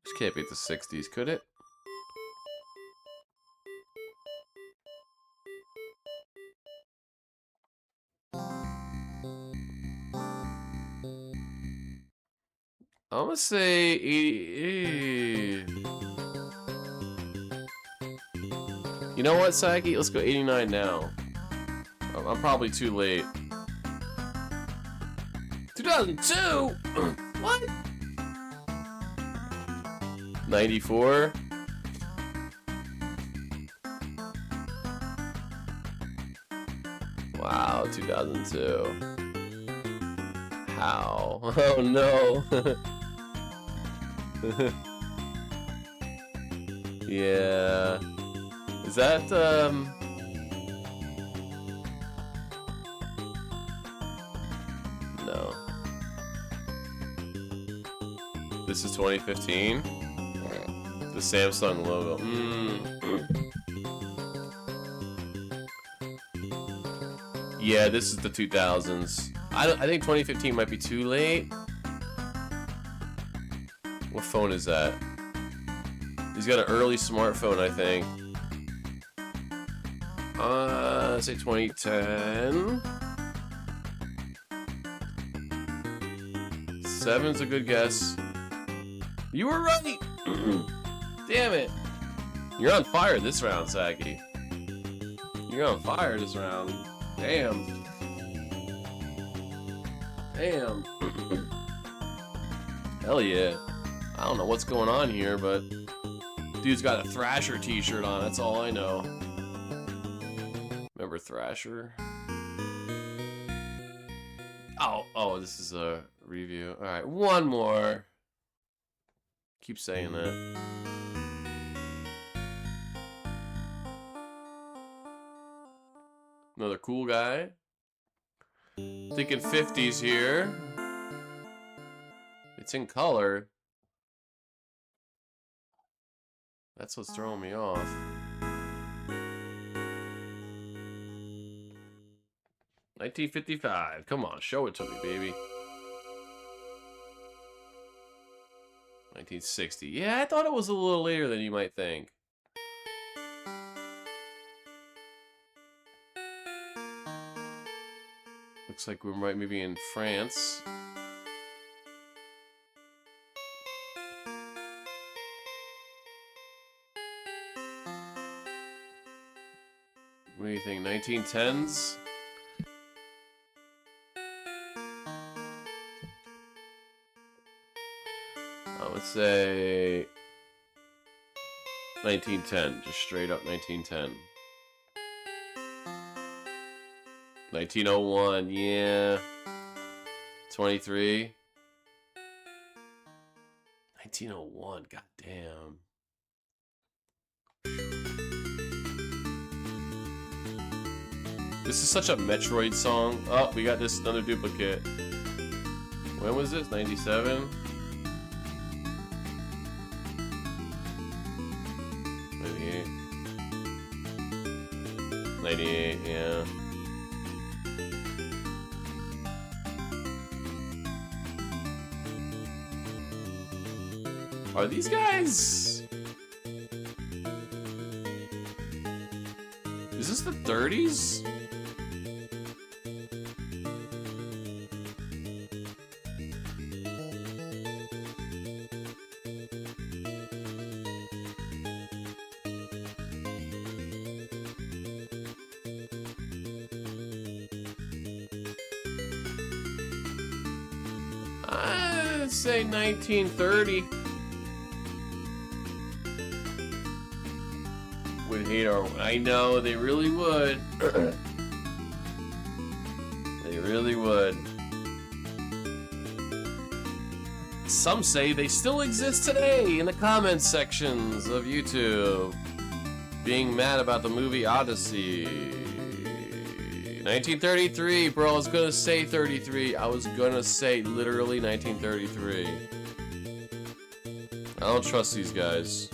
This can't be the 60s, could it? I'm gonna say 80. You know what, Saki? Let's go 89 now. I'm probably too late. 2002? What? 94? Wow, 2002. How? Oh no. Yeah. Is that, no. This is 2015? The Samsung logo. Yeah, this is the 2000s. I think 2015 might be too late. What phone is that? He's got an early smartphone, I think. Say 2010. 7's a good guess. You were right! Damn it! You're on fire this round, Saki. You're on fire this round. Damn. Damn. Hell yeah. I don't know what's going on here, but dude's got a Thrasher t-shirt on, that's all I know. Remember Thrasher? Oh, this is a review. Alright, one more. Keep saying that. Another cool guy. Thinking 50s here. It's in color. That's what's throwing me off. $1955. Come on, show it to me, baby. 1960. Yeah, I thought it was a little later than you might think. Looks like we're right maybe in France. What do you think? 1910s? I would say 1910, just straight up 1910. 1901, yeah. 23. 1901, goddamn. This is such a Metroid song. Oh, we got this another duplicate. When was this? 97? 98. 98, yeah. Are these guys? Is this the 30s? I'd say 1930. Would hate our... I know, they really would. They really would. Some say they still exist today in the comments sections of YouTube. Being mad about the movie Odyssey. 1933, bro. I was gonna say 33. I was gonna say literally 1933. I don't trust these guys.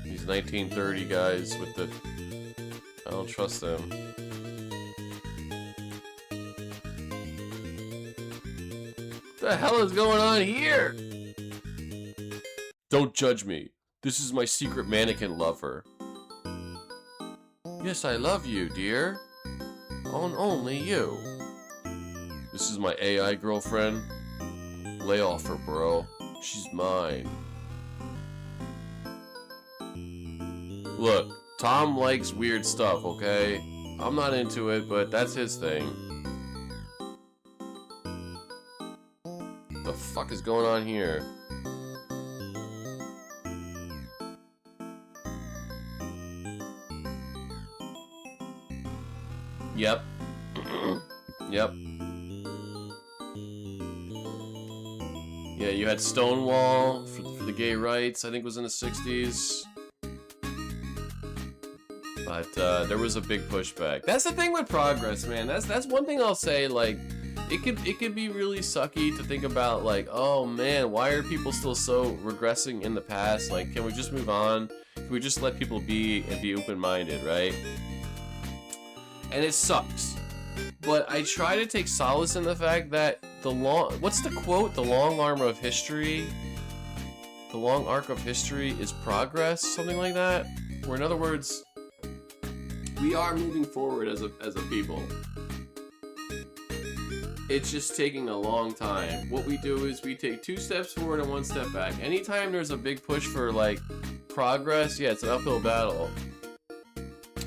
These 1930 guys with the... I don't trust them. What the hell is going on here? Don't judge me. This is my secret mannequin lover. Yes, I love you, dear. On only you. This is my AI girlfriend. Lay off her, bro. She's mine. Look, Tom likes weird stuff, okay? I'm not into it, but that's his thing. The fuck is going on here? Yep. Yep. Yeah, you had Stonewall for the gay rights, I think was in the 60s. But there was a big pushback. That's the thing with progress, man. That's one thing I'll say, like, it could be really sucky to think about, like, oh man, why are people still so regressing in the past? Like, can we just move on? Can we just let people be and be open-minded, right? And it sucks. But I try to take solace in the fact that what's the quote? The long arm of history? The long arc of history is progress? Something like that? Or in other words, we are moving forward as a people. It's just taking a long time. What we do is we take 2 steps forward and 1 step back. Anytime there's a big push for, like, progress, yeah, it's an uphill battle.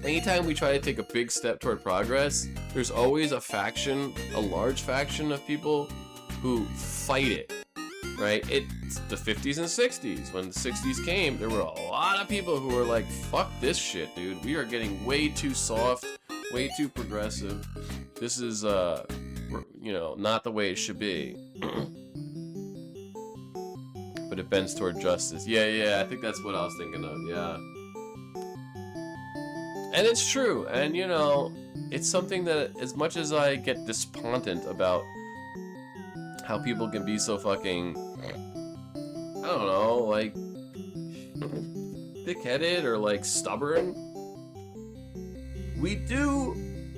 Anytime we try to take a big step toward progress, there's always a faction, a large faction of people who fight it, right? It's the 50s and 60s. When the 60s came, there were a lot of people who were like, fuck this shit, dude. We are getting way too soft, way too progressive. This is, you know, not the way it should be. But it bends toward justice. Yeah, I think that's what I was thinking of, yeah. And it's true, and you know, it's something that as much as I get despondent about how people can be so fucking, I don't know, like, thick-headed or like stubborn, we do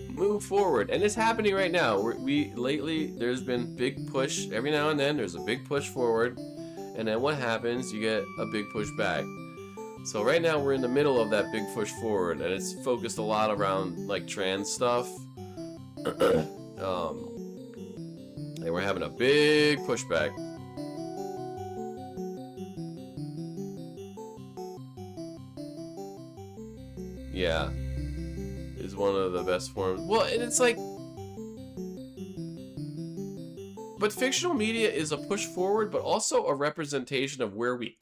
move forward, and it's happening right now. Lately, there's been big push, every now and then there's a big push forward, And then what happens? You get a big push back. So right now we're in the middle of that big push forward, and it's focused a lot around like trans stuff. And we're having a big pushback. Yeah, is one of the best forms. Well, and it's like, but fictional media is a push forward, but also a representation of where we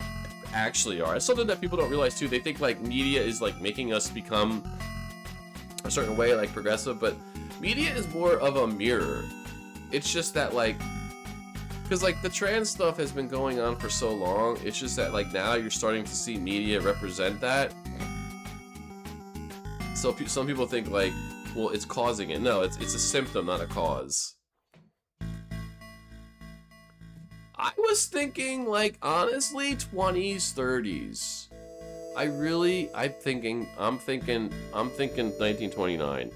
actually are. It's something that people don't realize too. They think like media is like making us become a certain way, like progressive, but media is more of a mirror. It's just that like, because like the trans stuff has been going on for so long, it's just that like now you're starting to see media represent that. So some people think like, well, it's causing it. No, it's a symptom, not a cause. I was thinking like honestly 20s, 30s. I'm thinking 1929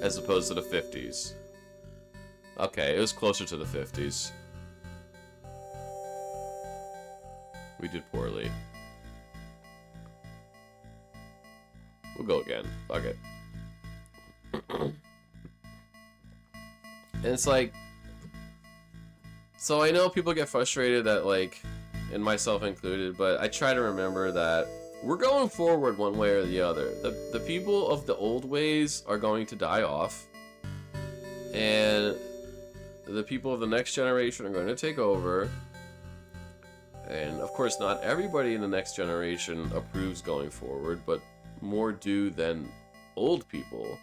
as opposed to the 50s. Okay, it was closer to the 50s. We did poorly. We'll go again. Fuck it. And it's like, so I know people get frustrated that like, and myself included, but I try to remember that we're going forward one way or the other. The people of the old ways are going to die off, and the people of the next generation are going to take over. And of course, not everybody in the next generation approves going forward, but more do than old people.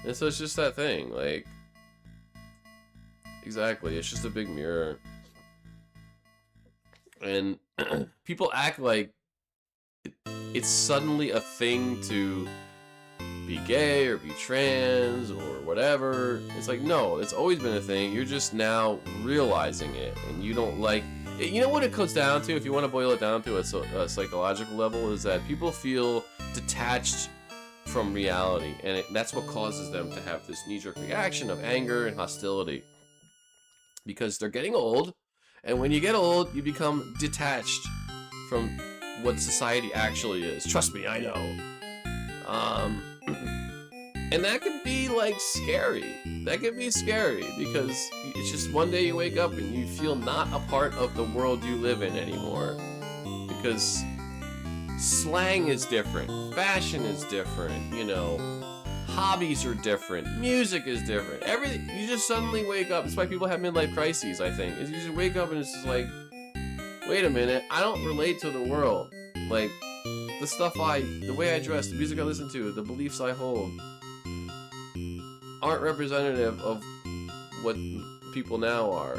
And so it's just that thing, like, exactly, it's just a big mirror. And people act like it's suddenly a thing to be gay or be trans or whatever. It's like, no, it's always been a thing. You're just now realizing it, and you don't like it. You know what it comes down to, if you want to boil it down to a psychological level, is that people feel detached from reality, and that's what causes them to have this knee-jerk reaction of anger and hostility, because they're getting old, and when you get old, you become detached from what society actually is. Trust me, I know. And that can be like scary. That can be scary because it's just one day you wake up and you feel not a part of the world you live in anymore. Because slang is different, fashion is different, you know, hobbies are different, music is different, everything. You just suddenly wake up. That's why people have midlife crises, I think. Is you just wake up and it's just like, wait a minute, I don't relate to the world. Like, the way I dress, the music I listen to, the beliefs I hold aren't representative of what people now are.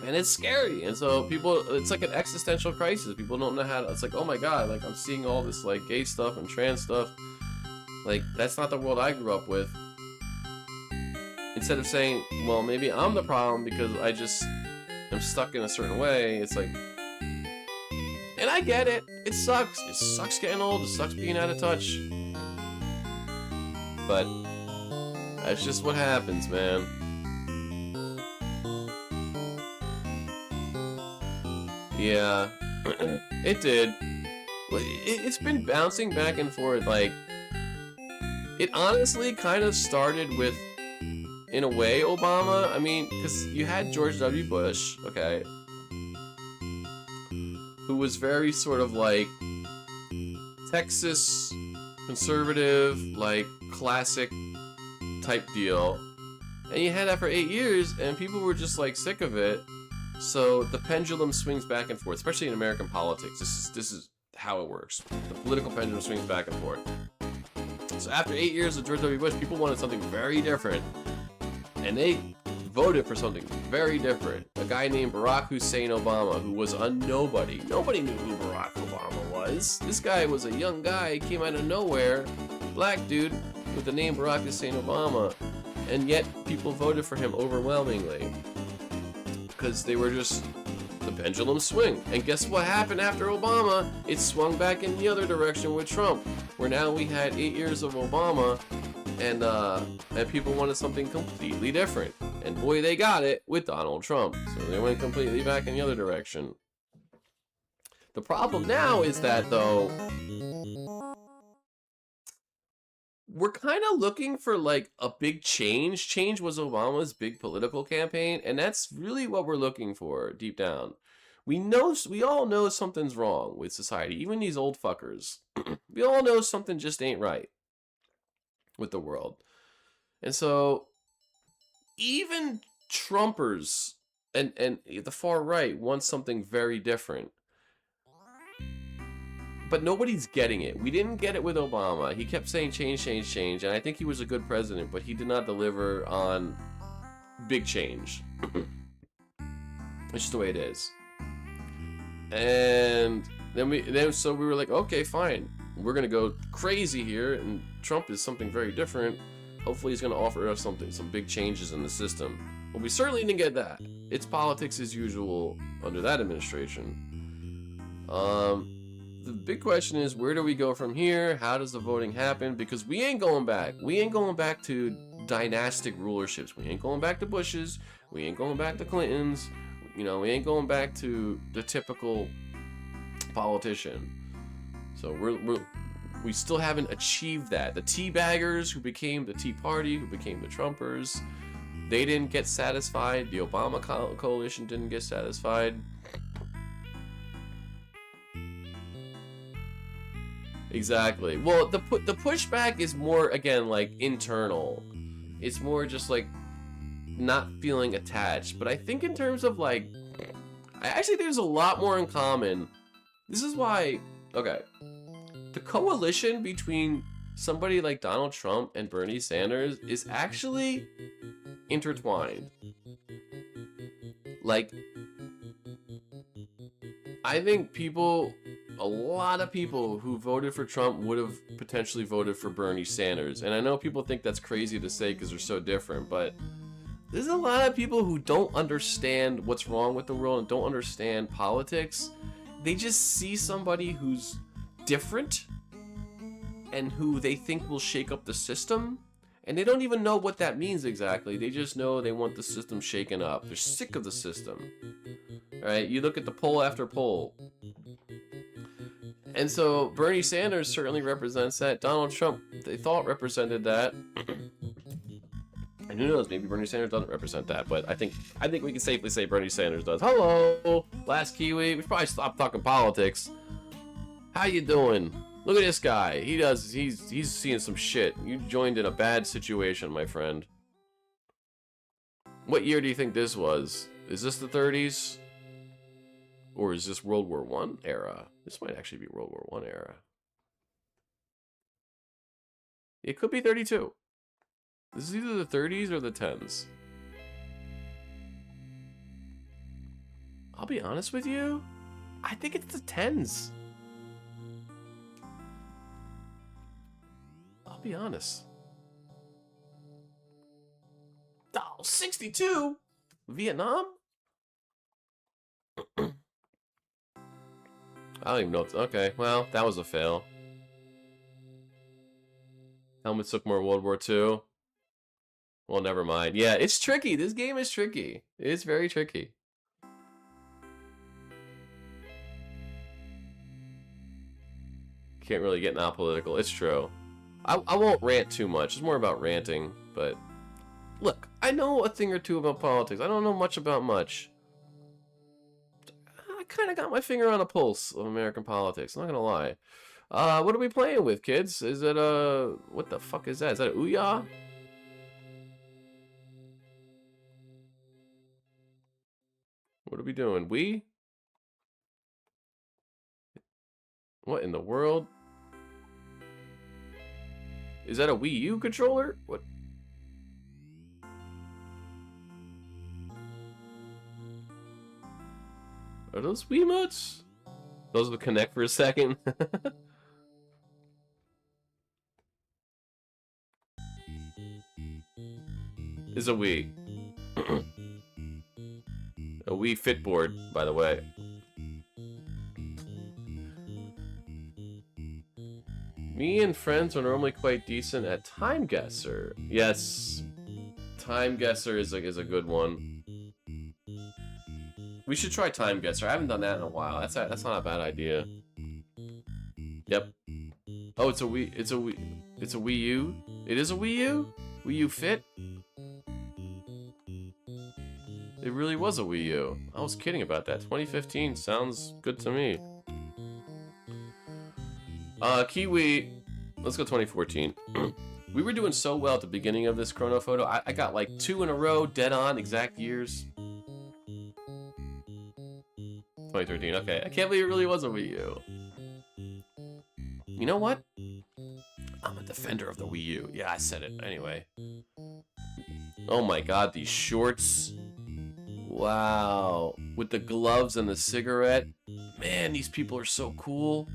And it's scary. And so people, it's like an existential crisis. People don't know how to, it's like, oh my god, like I'm seeing all this like gay stuff and trans stuff. Like, that's not the world I grew up with. Instead of saying, well, maybe I'm the problem because I just am stuck in a certain way, it's like, and I get it. It sucks. It sucks getting old. It sucks being out of touch. But that's just what happens, man. Yeah, it did. It's been bouncing back and forth. Like, it honestly kind of started with, in a way, Obama. I mean, because you had George W. Bush, okay, who was very sort of like Texas conservative, like classic type deal, and you had that for 8 years, and people were just like sick of it. So the pendulum swings back and forth, especially in American politics. This is how it works. The political pendulum swings back and forth. So after 8 years of George W. Bush, people wanted something very different, and they voted for something very different. A guy named Barack Hussein Obama, who was a nobody. Nobody knew who Barack Obama was. This guy was a young guy, came out of nowhere, black dude with the name Barack Hussein Obama, and yet people voted for him overwhelmingly because they were just, the pendulum swing. And guess what happened after Obama? It swung back in the other direction with Trump, where now we had 8 years of Obama, and people wanted something completely different. And boy, they got it with Donald Trump. So they went completely back in the other direction. The problem now is that, though, we're kind of looking for like a big change. Change was Obama's big political campaign, and that's really what we're looking for deep down. We all know something's wrong with society, even these old fuckers. We all know something just ain't right with the world. And so even Trumpers and the far right want something very different. But nobody's getting it. We didn't get it with Obama. He kept saying change, change, change, and I think he was a good president, but he did not deliver on big change. It's just the way it is. And so we were like, okay, fine. We're gonna go crazy here, and Trump is something very different. Hopefully he's gonna offer us some big changes in the system. Well, we certainly didn't get that. It's politics as usual under that administration. The big question is, where do we go from here? How does the voting happen? Because we ain't going back. We ain't going back to dynastic rulerships. We ain't going back to Bushes. We ain't going back to Clintons. You know, we ain't going back to the typical politician. So we still haven't achieved that. The teabaggers who became the Tea Party, who became the Trumpers, they didn't get satisfied. The Obama coalition didn't get satisfied. Exactly. Well, the pushback is more, again, like internal. It's more just like not feeling attached. But I think in terms of like, I actually think there's a lot more in common. This is why, okay, the coalition between somebody like Donald Trump and Bernie Sanders is actually intertwined. Like, I think a lot of people who voted for Trump would have potentially voted for Bernie Sanders. And I know people think that's crazy to say because they're so different, but there's a lot of people who don't understand what's wrong with the world and don't understand politics. They just see somebody who's different and who they think will shake up the system, and they don't even know what that means exactly. They just know they want the system shaken up. They're sick of the system. All right, you look at the poll after poll. And so Bernie Sanders certainly represents that. Donald Trump, they thought, represented that. And who knows, maybe Bernie Sanders doesn't represent that, but I think we can safely say Bernie Sanders does. Hello, last Kiwi. We should probably stop talking politics. How you doing? Look at this guy. He's seeing some shit. You joined in a bad situation, my friend. What year do you think this was? Is this the 30s? Or is this World War I era? This might actually be World War I era. It could be 32. This is either the 30s or the 10s. I'll be honest with you. I think it's the 10s. I'll be honest. Oh, 62? Vietnam? I don't even know. Okay, well, that was a fail. Helmut took more World War II. Well, never mind. Yeah, it's tricky. This game is tricky. It's very tricky. Can't really get not political. It's true. I won't rant too much. It's more about ranting. But look, I know a thing or two about politics. I don't know much about much. I kind of got my finger on a pulse of American politics. I'm not gonna lie. What are we playing with, kids? Is it what the fuck is that? Is that a Ouya? What are we doing? What in the world? Is that a Wii U controller? What? Are those Wiimotes? Those will connect for a second. Is a Wii. A Wii Fitboard, by the way. Me and friends are normally quite decent at Time Guessr. Yes, Time Guessr is a good one. We should try Time Guessr. I haven't done that in a while. That's not a bad idea. Yep. Oh, it's a Wii U. It is a Wii U? Wii U Fit? It really was a Wii U. I was kidding about that. 2015 sounds good to me. Kiwi. Let's go 2014. We were doing so well at the beginning of this chrono photo. I got like 2 in a row, dead on, exact years. 2013, okay. I can't believe it really was a Wii U. You know what? I'm a defender of the Wii U. Yeah, I said it. Anyway. Oh my god, these shorts. Wow. With the gloves and the cigarette. Man, these people are so cool.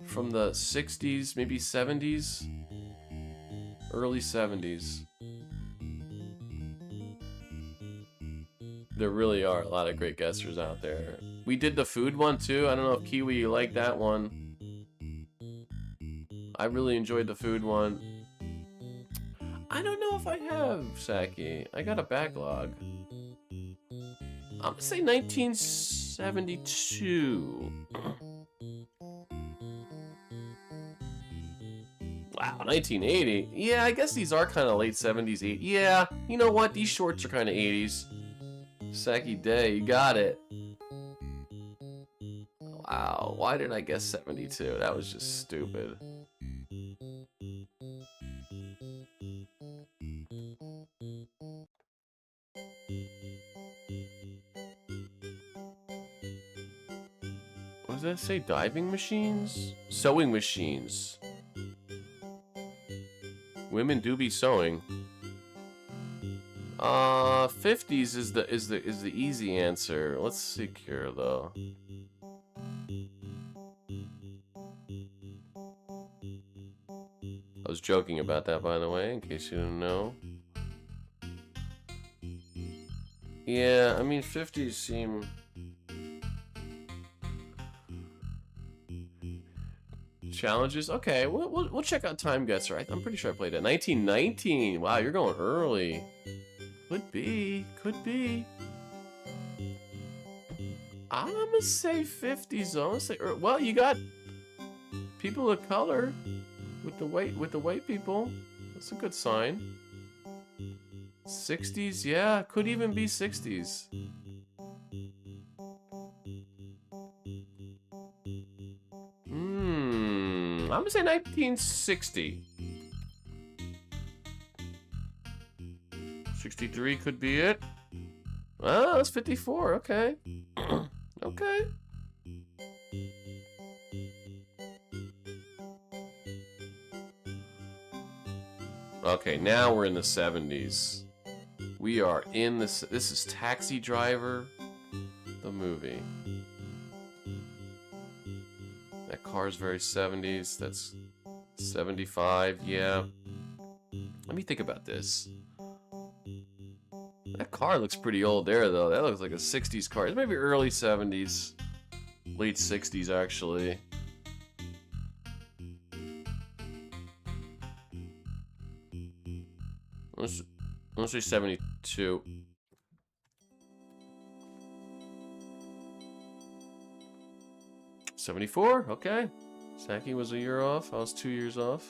From the 60s, maybe 70s? Early 70s. There really are a lot of great guessers out there. We did the food one too. I don't know if Kiwi, you like that one. I really enjoyed the food one. I don't know if I have, Saki. I got a backlog. I'm gonna say 1972. Wow, 1980. Yeah, I guess these are kind of late 70s. Yeah, you know what? These shorts are kind of 80s. Saki Day, you got it. Wow, why did I guess 72? That was just stupid. What does that say? Diving machines? Sewing machines. Women do be sewing. 50s is the easy answer. Let's see here though. I was joking about that, by the way, in case you didn't know. Yeah, I mean 50s seem challenges. Okay, we'll check out Time Guessr. I'm pretty sure I played it. 1919. Wow, you're going early. Could be. Could be. I'm gonna say 50s. I'm gonna say. Well, you got people of color with the white people. That's a good sign. 60s. Yeah, could even be 60s. I'm gonna say 1960. 63 could be it. Oh, that's 54. Okay. Okay. Okay, now we're in the 70s. We are in this. This is Taxi Driver, the movie. That car's very 70s. That's 75. Yeah. Let me think about this. That car looks pretty old there, though. That looks like a 60s car. It's maybe early 70s. Late 60s, actually. Let's say 72. '74, okay. Saki was a year off. I was 2 years off.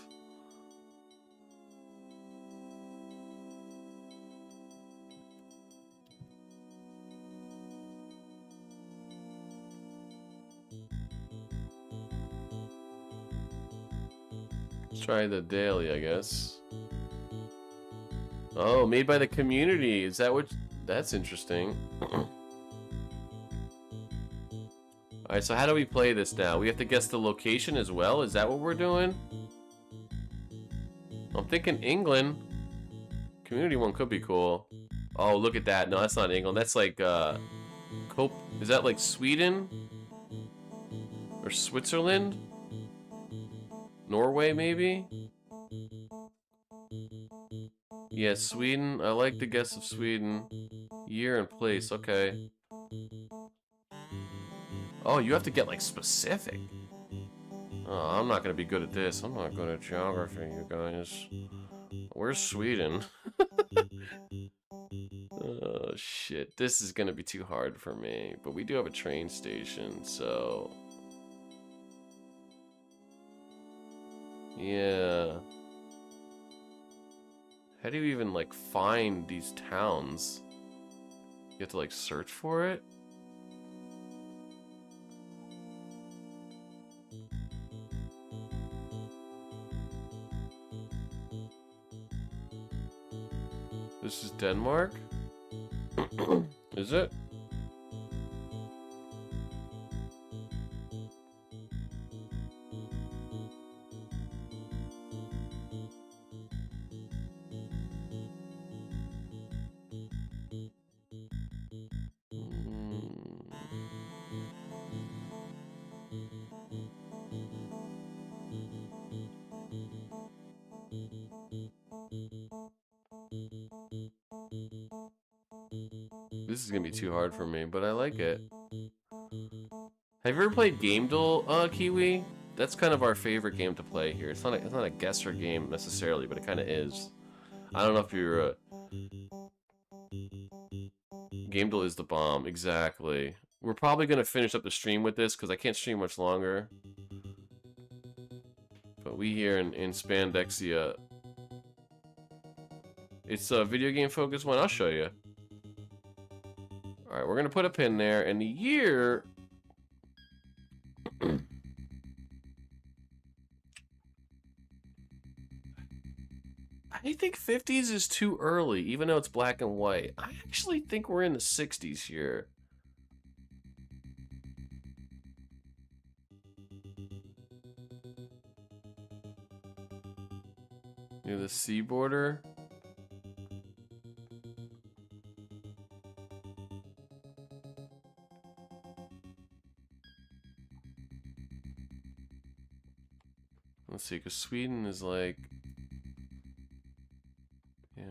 Let's try the daily, I guess. Oh, made by the community. Is that what? That's interesting. Alright, so how do we play this now? We have to guess the location as well? Is that what we're doing? I'm thinking England. Community one could be cool. Oh, look at that. No, that's not England. That's like, is that like Sweden? Or Switzerland? Norway, maybe? Yeah, Sweden. I like the guess of Sweden. Year and place, okay. Oh, you have to get like specific. Oh, I'm not gonna be good at this. I'm not good at geography, you guys. Where's Sweden? Oh shit, this is gonna be too hard for me. But we do have a train station, so yeah. How do you even like find these towns? You have to like search for it? This is Denmark? Is it? This is gonna be too hard for me, but I like it. Have you ever played Game Duel, Kiwi? That's kind of our favorite game to play here. It's not a Guessr game necessarily, but it kind of is. I don't know if you're Game Duel is the bomb, exactly. We're probably gonna finish up the stream with this because I can't stream much longer. But we here in Spandexia, it's a video game focused one. I'll show you. All right, we're gonna put a pin there, and the year. I think 50s is too early, even though it's black and white. I actually think we're in the 60s here. Near the sea border. Let's see, because Sweden is like... Yeah.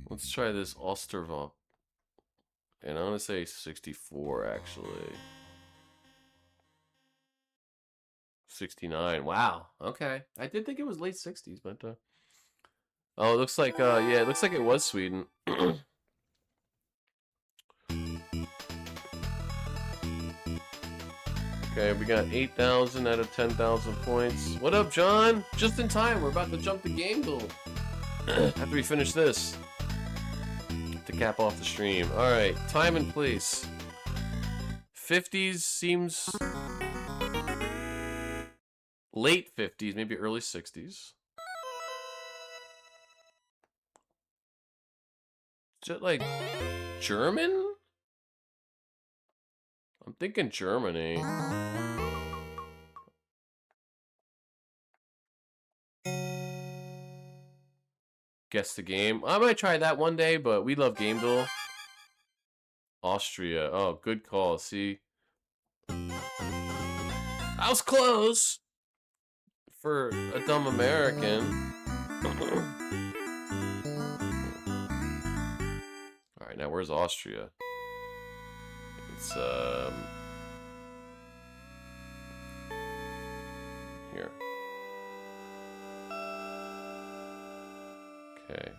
Let's try this Ostervop. And I'm gonna say 64 actually. 69. Wow. Okay. I did think it was late 60s, but oh, it looks like yeah, it looks like it was Sweden. Okay, we got 8,000 out of 10,000 points. What up, John? Just in time. We're about to jump to Game Duel after we finish this to cap off the stream. All right, time and place. 50s seems late 50s, maybe early 60s. Is it like German? I'm thinking Germany. Guess the game. I might try that one day, but we love Game Duel. Austria. Oh, good call. See? I was close for a dumb American. Alright, now where's Austria? It's here. Okay.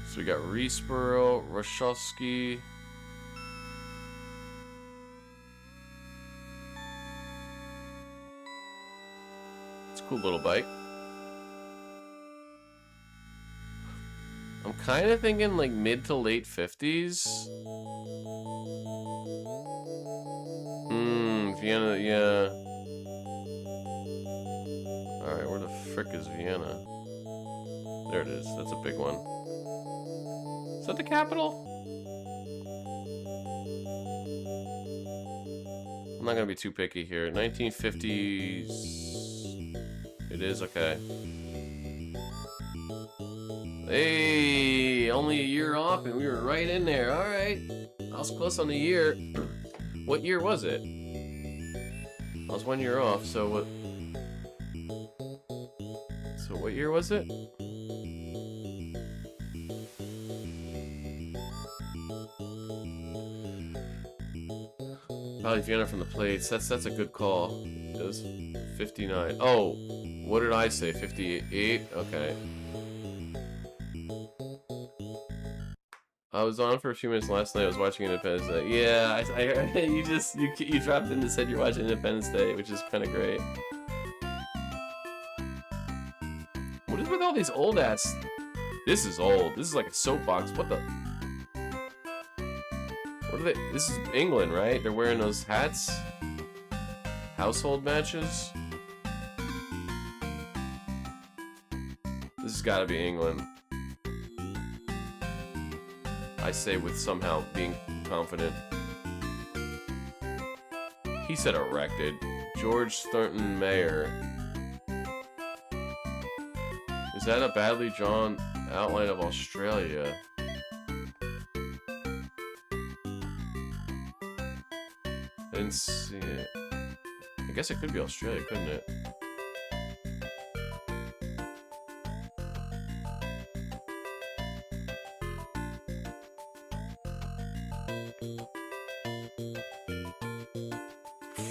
So we got Riesboro, Rashowski. It's a cool little bike. I'm kind of thinking like mid to late 50s. Vienna, yeah. Alright, where the frick is Vienna? There it is. That's a big one. Is that the capital? I'm not gonna be too picky here. 1950s. It is, okay. Hey, only a year off and we were right in there. Alright. I was close on the year. What year was it? I was 1 year off, so what? So what year was it? Probably Vienna from the plates. That's a good call. is. 59. Oh, what did I say? 58? Okay. I was on for a few minutes last night. I was watching Independence Day. Yeah, you dropped in and said you're watching Independence Day, which is kind of great. What is with all these old ass? This is old. This is like a soapbox. What the? What are they? This is England, right? They're wearing those hats. Household matches. This has got to be England. I say with somehow being confident. He said erected. George Thornton Mayer. Is that a badly drawn outline of Australia? I didn't see it. I guess it could be Australia, couldn't it?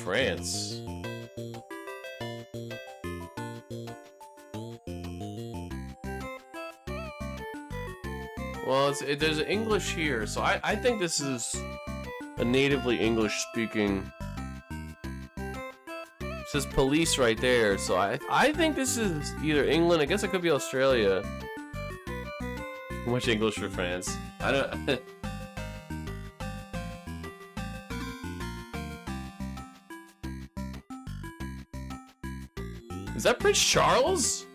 France. Well, there's English here, so I think this is a natively English-speaking. It says police right there, so I think this is either England. I guess it could be Australia. Much English for France. I don't. Is that Prince Charles?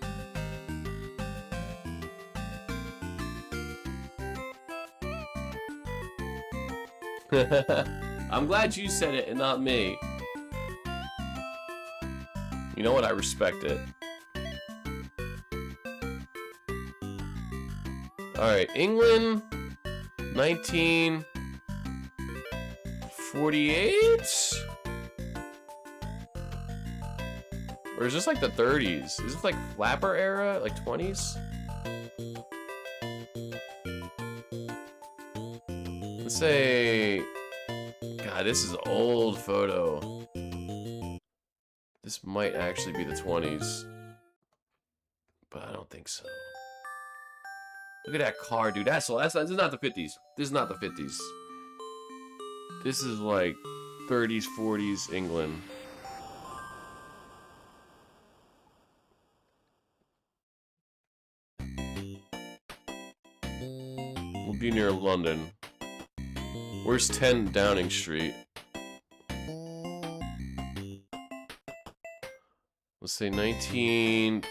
I'm glad you said it and not me. You know what? I respect it. Alright, England, 1948? Or is this like the 30s? Is this like flapper era? Like 20s? Let's say... God, this is an old photo. This might actually be the 20s. But I don't think so. Look at that car, dude. This is not the 50s. This is not the 50s. This is like 30s, 40s England. We'll be near London. Where's 10 Downing Street? Let's say 1939.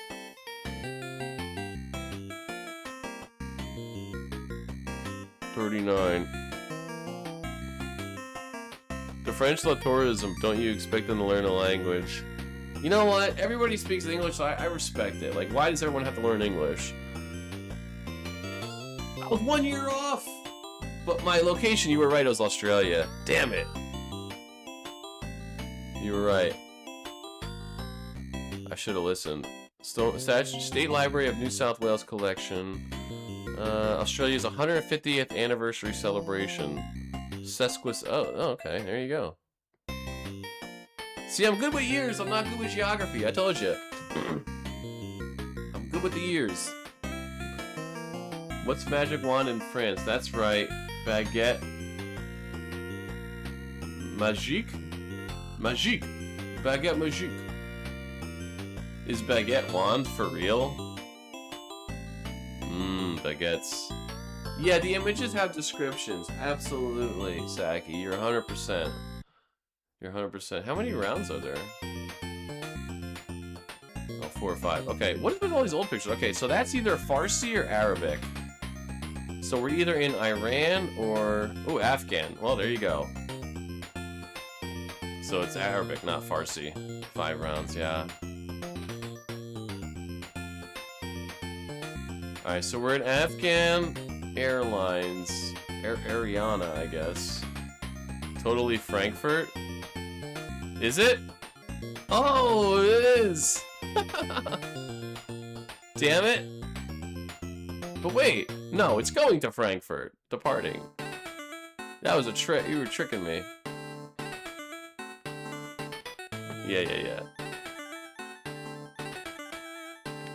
The French love tourism. Don't you expect them to learn a language? You know what? Everybody speaks English, so I respect it. Like, why does everyone have to learn English? I was 1 year off! But my location, you were right, it was Australia. Damn it. You were right. I should have listened. State Library of New South Wales collection. Australia's 150th anniversary celebration. Oh, okay, there you go. See, I'm good with years, I'm not good with geography, I told you. I'm good with the years. What's magic wand in France? That's right. Baguette. Magique? Magique. Baguette magique. Is baguette wand for real? Baguettes. Yeah, the images have descriptions. Absolutely, Saki. You're 100%. You're 100%. How many rounds are there? Oh, 4 or 5. Okay, what is with all these old pictures? Okay, so that's either Farsi or Arabic. So we're either in Iran or... Ooh, Afghan. Well, there you go. So it's Arabic, not Farsi. 5 rounds, yeah. Alright, so we're in Afghan Airlines. Ariana, I guess. Totally Frankfurt? Is it? Oh, it is! Damn it! But wait, no, it's going to Frankfurt. Departing. That was a trick. You were tricking me. Yeah.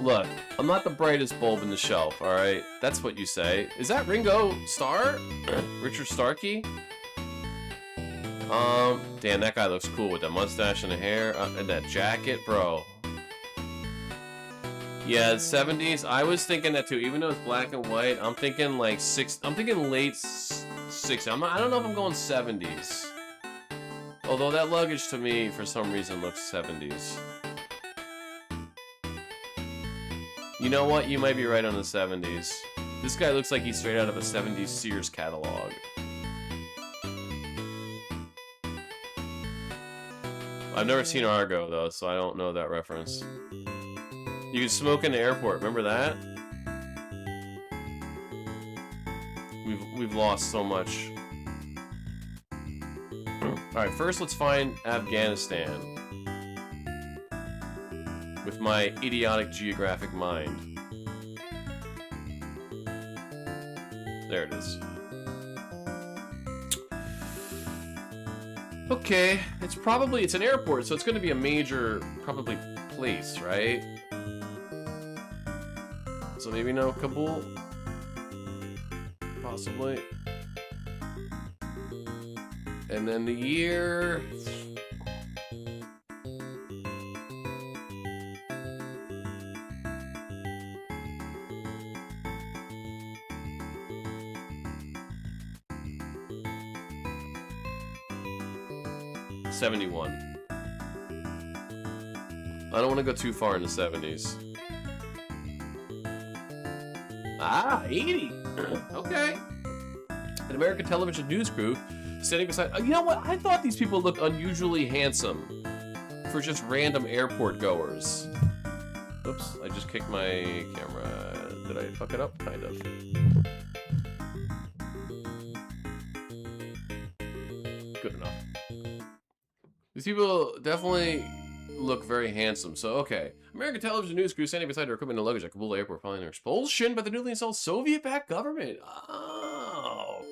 Look, I'm not the brightest bulb in the shelf, alright? That's what you say. Is that Ringo Starr? Richard Starkey? Damn, that guy looks cool with that mustache and the hair and that jacket, bro. Yeah, 70s. I was thinking that too. Even though it's black and white, I'm thinking like I'm thinking late 60s. I don't know if I'm going 70s. Although that luggage to me, for some reason, looks 70s. You know what? You might be right on the 70s. This guy looks like he's straight out of a 70s Sears catalog. I've never seen Argo, though, so I don't know that reference. You can smoke in the airport. Remember that? We've lost so much. Alright, first let's find Afghanistan. With my idiotic geographic mind. There it is. Okay, it's an airport, so it's gonna be a major, probably, place, right? So maybe no Kabul? Possibly. And then the year... '71. I don't want to go too far in the 70s. Ah, 80. Okay. An American television news crew standing beside... you know what? I thought these people looked unusually handsome for just random airport goers. Oops, I just kicked my camera. Did I fuck it up? Kind of. Good enough. These people definitely look very handsome. So, okay. American television news crew standing beside their equipment and luggage at Kabul airport following their expulsion by the newly installed Soviet-backed government. Oh.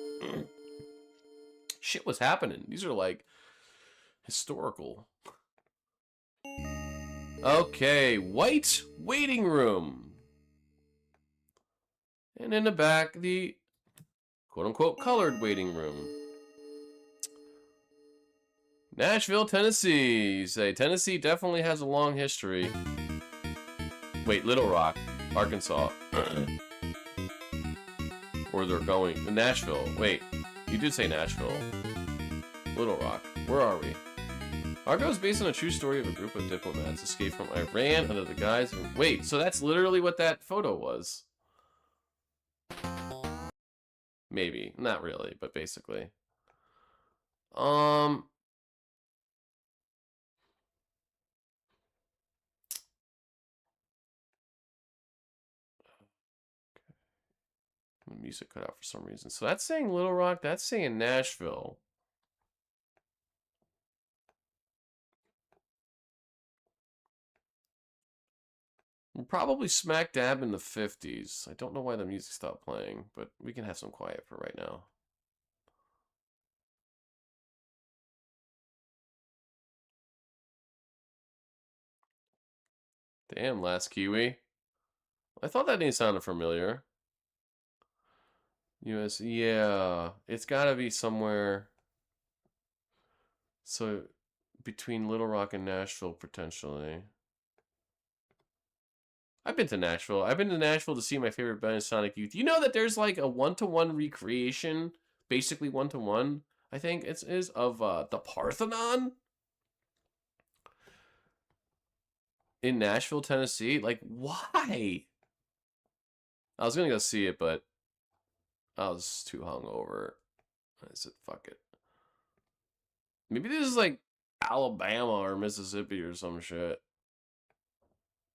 Shit was happening. These are, like, historical. Okay. White waiting room. And in the back, the quote-unquote colored waiting room. Nashville, Tennessee. You say Tennessee definitely has a long history. Wait, Little Rock, Arkansas. Or they're going Nashville. Wait, you did say Nashville. Little Rock. Where are we? Argo is based on a true story of a group of diplomats escaped from Iran under the guise of... Wait, so that's literally what that photo was. Maybe. Not really, but basically. The music cut out for some reason. So that's saying Little Rock, that's saying Nashville. We're probably smack dab in the 50s. I don't know why the music stopped playing, but we can have some quiet for right now. Damn, Last Kiwi. I thought that name sounded familiar. US, yeah. It's gotta be somewhere. So, between Little Rock and Nashville, potentially. I've been to Nashville. I've been to Nashville to see my favorite band, Sonic Youth. You know that there's like a one-to-one recreation, basically one-to-one, I think it is, of the Parthenon? In Nashville, Tennessee? Like, why? I was gonna go see it, but I was too hungover. I said, fuck it. Maybe this is like Alabama or Mississippi or some shit.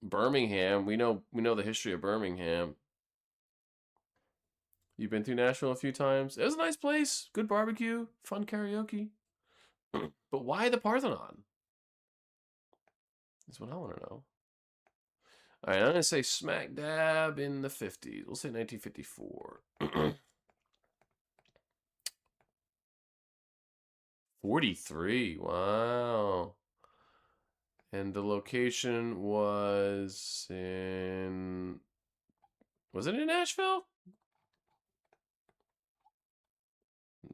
Birmingham. We know the history of Birmingham. You've been through Nashville a few times. It was a nice place. Good barbecue. Fun karaoke. But why the Parthenon? That's what I want to know. Alright, I'm going to say smack dab in the 50s. We'll say 1954. 43. Wow. And the location was in... Was it in Nashville?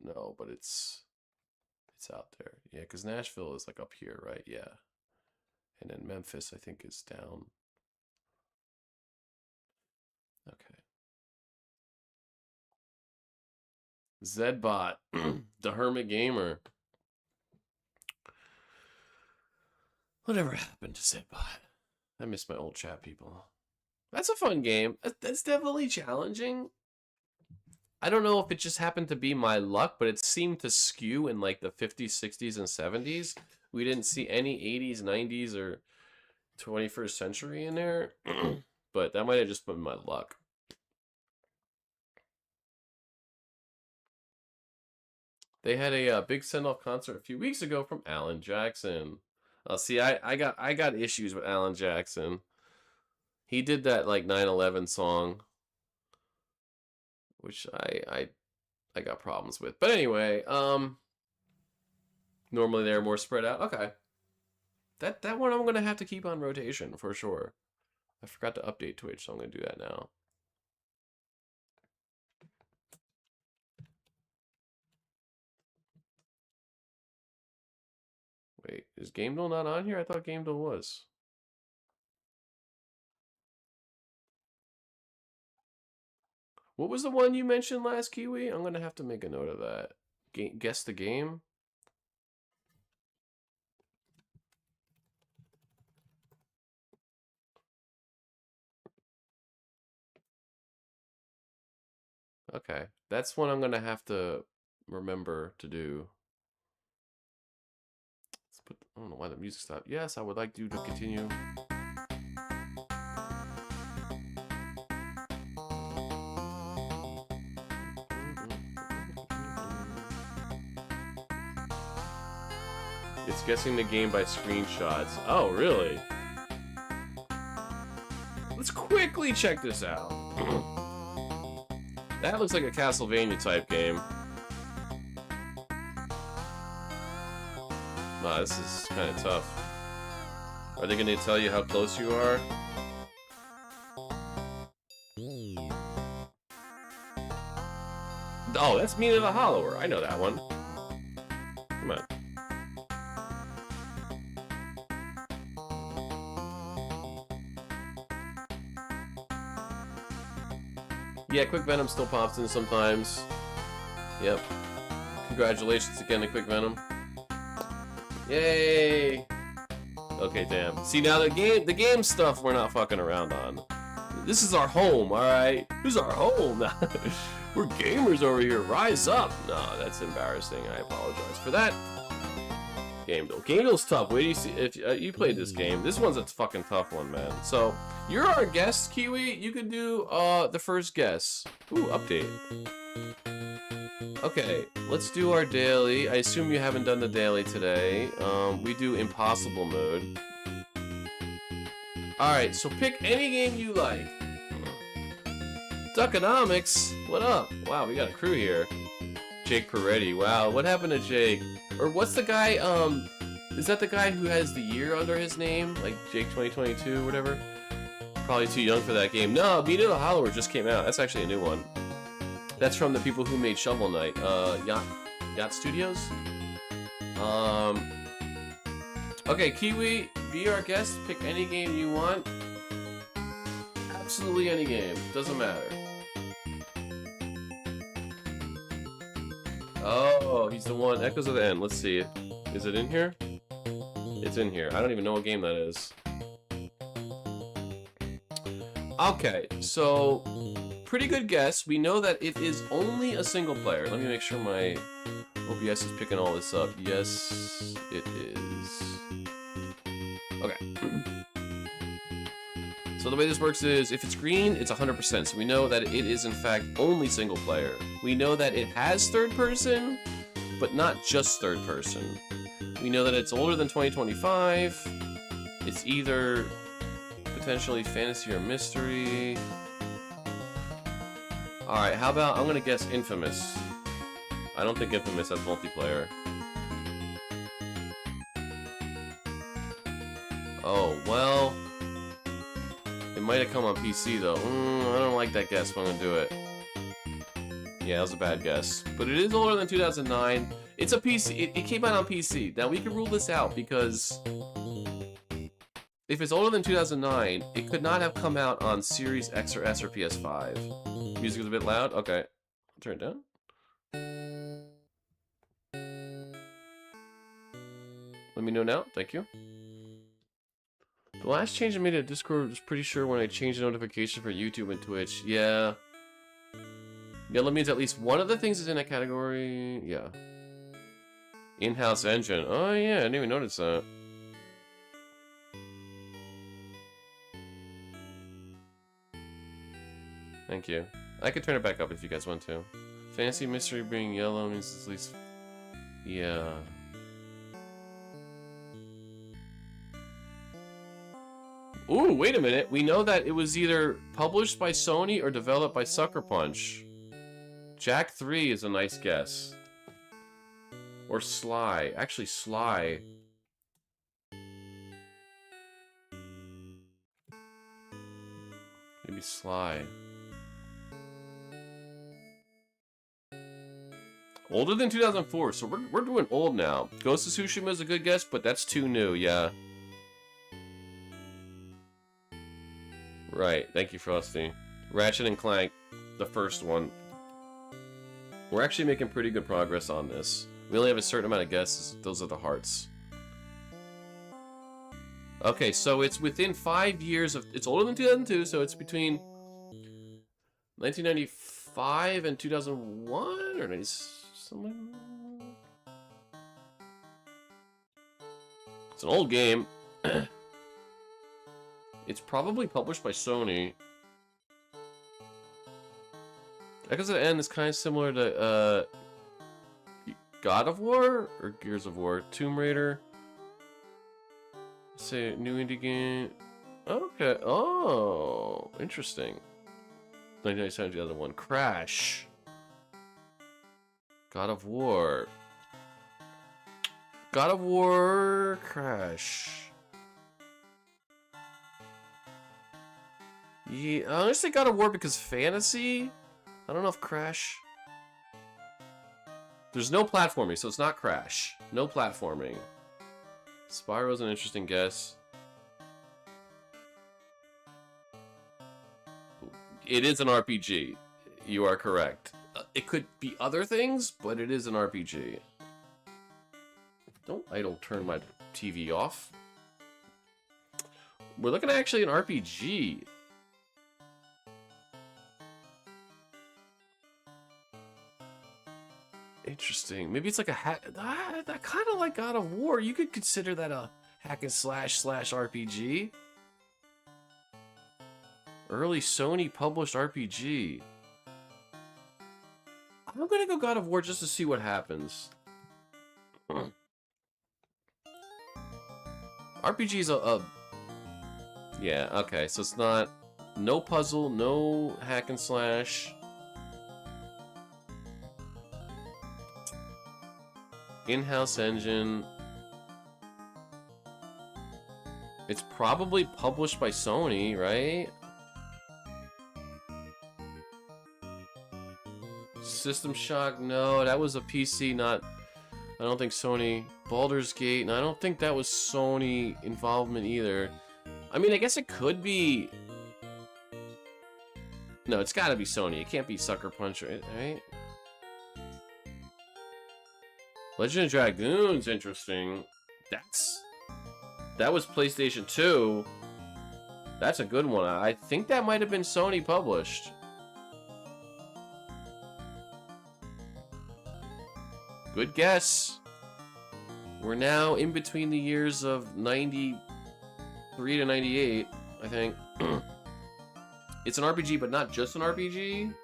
No, but it's out there. Yeah, because Nashville is like up here, right? Yeah. And then Memphis, I think, is down. Okay. Zedbot, the Hermit Gamer. Whatever happened to Zedbot? I miss my old chat people. That's a fun game. That's definitely challenging. I don't know if it just happened to be my luck, but it seemed to skew in like the 50s, 60s, and 70s. We didn't see any 80s, 90s, or 21st century in there. But that might have just been my luck. They had a big send-off concert a few weeks ago from Alan Jackson. See, I got issues with Alan Jackson. He did that like 9/11 song, which I got problems with. But anyway, normally they're more spread out. Okay. That one I'm gonna have to keep on rotation for sure. I forgot to update Twitch, so I'm gonna do that now. Wait, is GameDuel not on here? I thought GameDuel was. What was the one you mentioned last, Kiwi? I'm gonna have to make a note of that. Guess the game? Okay, that's one I'm gonna have to remember to do. Let's put, I don't know why the music stopped. Yes, I would like you to continue. It's guessing the game by screenshots. Oh, really? Let's quickly check this out. That looks like a Castlevania type game. Wow, this is kind of tough. Are they going to tell you how close you are? Oh, that's Mina the Hollower. I know that one. Come on. Yeah, Quick Venom still pops in sometimes. Yep. Congratulations again to Quick Venom. Yay! Okay, damn. See, now the game stuff we're not fucking around on. This is our home, alright? This is our home. We're gamers over here. Rise up. No, that's embarrassing. I apologize for that. GameDuel. GameDuel's tough. Wait till you see if you played this game. This one's a fucking tough one, man. So, you're our guest, Kiwi. You can do the first guess. Ooh, update. Okay, let's do our daily. I assume you haven't done the daily today. We do impossible mode. Alright, so pick any game you like. Duckonomics, what up? Wow, we got a crew here. Jake Peretti, wow, what happened to Jake? Or what's the guy, is that the guy who has the year under his name? Like Jake 2022 or whatever? Probably too young for that game. No, Mina the Hollower just came out. That's actually a new one. That's from the people who made Shovel Knight, Yacht Studios. Okay, Kiwi, be our guest. Pick any game you want. Absolutely any game. Doesn't matter. Oh, he's the one. Echoes of the End. Let's see. Is it in here? It's in here. I don't even know what game that is. Okay, so pretty good guess. We know that it is only a single player. Let me make sure my OBS is picking all this up. Yes, it is. Okay. So the way this works is, if it's green, it's 100%. So we know that it is, in fact, only single player. We know that it has third person, but not just third person. We know that it's older than 2025. It's either potentially fantasy or mystery. Alright, how about, I'm gonna guess Infamous. I don't think Infamous has multiplayer. Oh, well. It might have come on PC, though. I don't like that guess, but I'm gonna do it. Yeah, that was a bad guess. But it is older than 2009. It's a PC. It came out on PC. Now, we can rule this out, because if it's older than 2009, it could not have come out on Series X or S or PS5. Music is a bit loud? Okay. I'll turn it down. Let me know now. Thank you. The last change I made at Discord was pretty sure when I changed the notification for YouTube and Twitch. Yeah. Yeah, that means at least one of the things is in that category. Yeah. In-house engine. Oh, yeah. I didn't even notice that. Thank you. I could turn it back up if you guys want to. Fantasy mystery being yellow means at least... Yeah. Ooh, wait a minute. We know that it was either published by Sony or developed by Sucker Punch. Jack 3 is a nice guess. Or Sly. Actually, Sly. Maybe Sly. Older than 2004, so we're doing old now. Ghost of Tsushima is a good guess, but that's too new, yeah. Right, thank you, Frosty. Ratchet and Clank, the first one. We're actually making pretty good progress on this. We only have a certain amount of guesses. Those are the hearts. Okay, so it's within 5 years of... It's older than 2002, so it's between 1995 and 2001 or 90 something. It's an old game. It's probably published by Sony. Echoes of the End is kind of similar to God of War or Gears of War, Tomb Raider. Let's say new indie game. Okay. Oh, interesting. 1997, 2001. Crash. God of War. God of War. Crash. Yeah, I'm gonna say God of War because fantasy. I don't know if Crash. There's no platforming, so it's not Crash. No platforming. Spyro's an interesting guess. It is an RPG. You are correct. It could be other things, but it is an RPG. Don't idle turn my TV off. We're looking at actually an RPG. Interesting. Maybe it's like a hack. That kind of like God of War. You could consider that a hack and slash RPG. Early Sony published RPG. I'm gonna go God of War just to see what happens. RPG's yeah, okay, so it's not... No puzzle, no hack and slash. In-house engine. It's probably published by Sony, right? System Shock, no, that was a PC, not... I don't think Sony. Baldur's Gate, and I don't think that was Sony involvement either. I mean, I guess it could be... No, it's gotta be Sony. It can't be Sucker Punch, right? Legend of Dragoon's interesting. That was PlayStation 2. That's a good one. I think that might have been Sony published. Good guess. We're now in between the years of 93 to 98, I think. It's an RPG, but not just an RPG.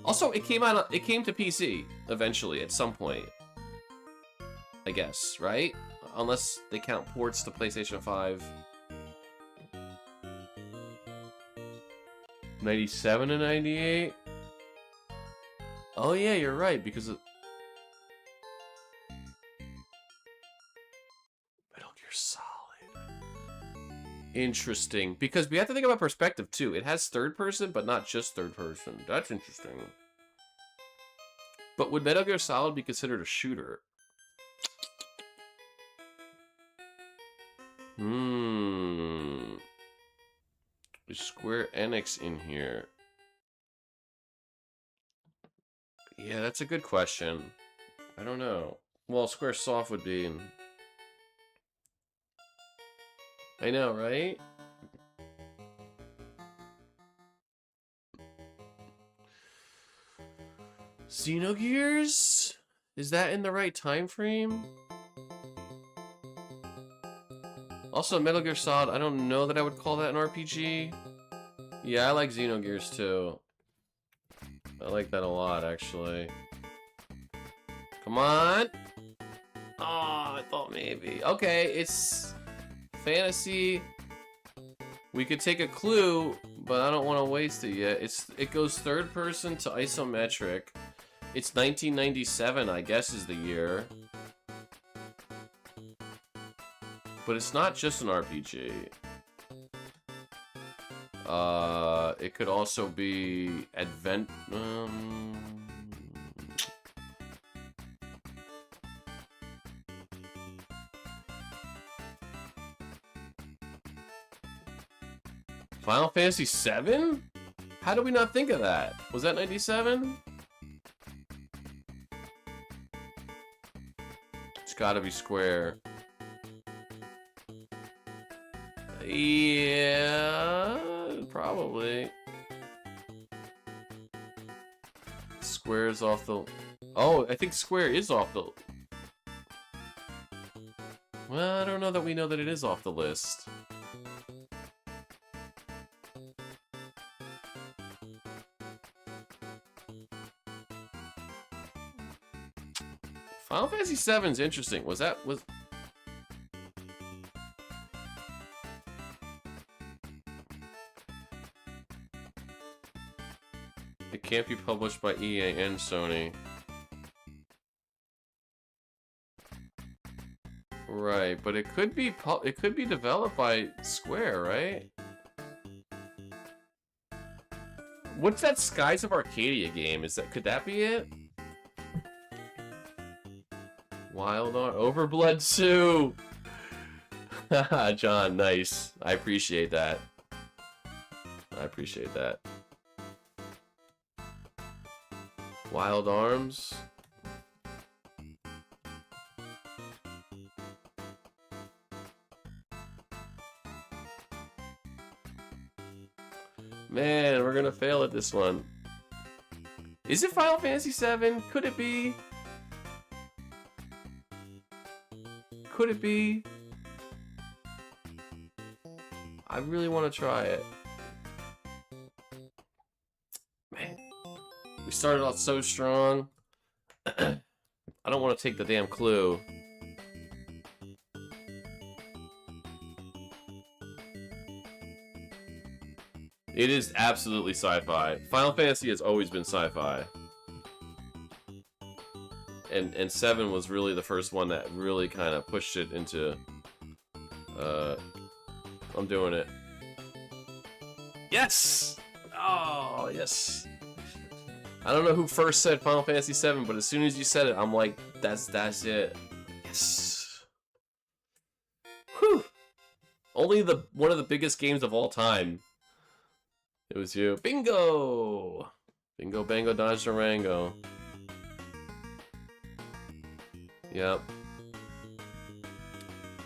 Also, it came to PC eventually at some point. I guess, right? Unless they count ports to PlayStation 5. 97 to 98? Oh yeah, you're right, because of... Metal Gear Solid. Interesting. Because we have to think about perspective, too. It has third person, but not just third person. That's interesting. But would Metal Gear Solid be considered a shooter? Is Square Enix in here? Yeah, that's a good question. I don't know. Well, Squaresoft would be in... I know, right? Xenogears? Is that in the right time frame? Also, Metal Gear Solid, I don't know that I would call that an RPG. Yeah, I like Xenogears too. I like that a lot, actually. Come on! Oh, I thought maybe. Okay, it's fantasy. We could take a clue, but I don't want to waste it yet. It goes third person to isometric. It's 1997, I guess, is the year. But it's not just an RPG. It could also be Final Fantasy VII? How did we not think of that? Was that 97? It's gotta be Square. Yeah, probably. Square's off the... Oh, I think Square is off the... Well, I don't know that we know that it is off the list. Final Fantasy VII is interesting. Was... It can't be published by EA and Sony. Right, but it could be developed by Square, right? What's that Skies of Arcadia game? Could that be it? Wild Arm Overblood 2. Haha, John, nice. I appreciate that. I appreciate that. Wild Arms. Man, we're gonna fail at this one. Is it Final Fantasy VII? Could it be? Could it be? I really want to try it. Man, we started off so strong. I don't want to take the damn clue. It is absolutely sci-fi. Final Fantasy has always been sci-fi. And 7 was really the first one that really kind of pushed it into... I'm doing it. Yes! Oh, yes. I don't know who first said Final Fantasy 7, but as soon as you said it, I'm like, that's it. Yes. Whew. Only one of the biggest games of all time. It was you. Bingo! Bingo, bango, dodge, Durango. Yep.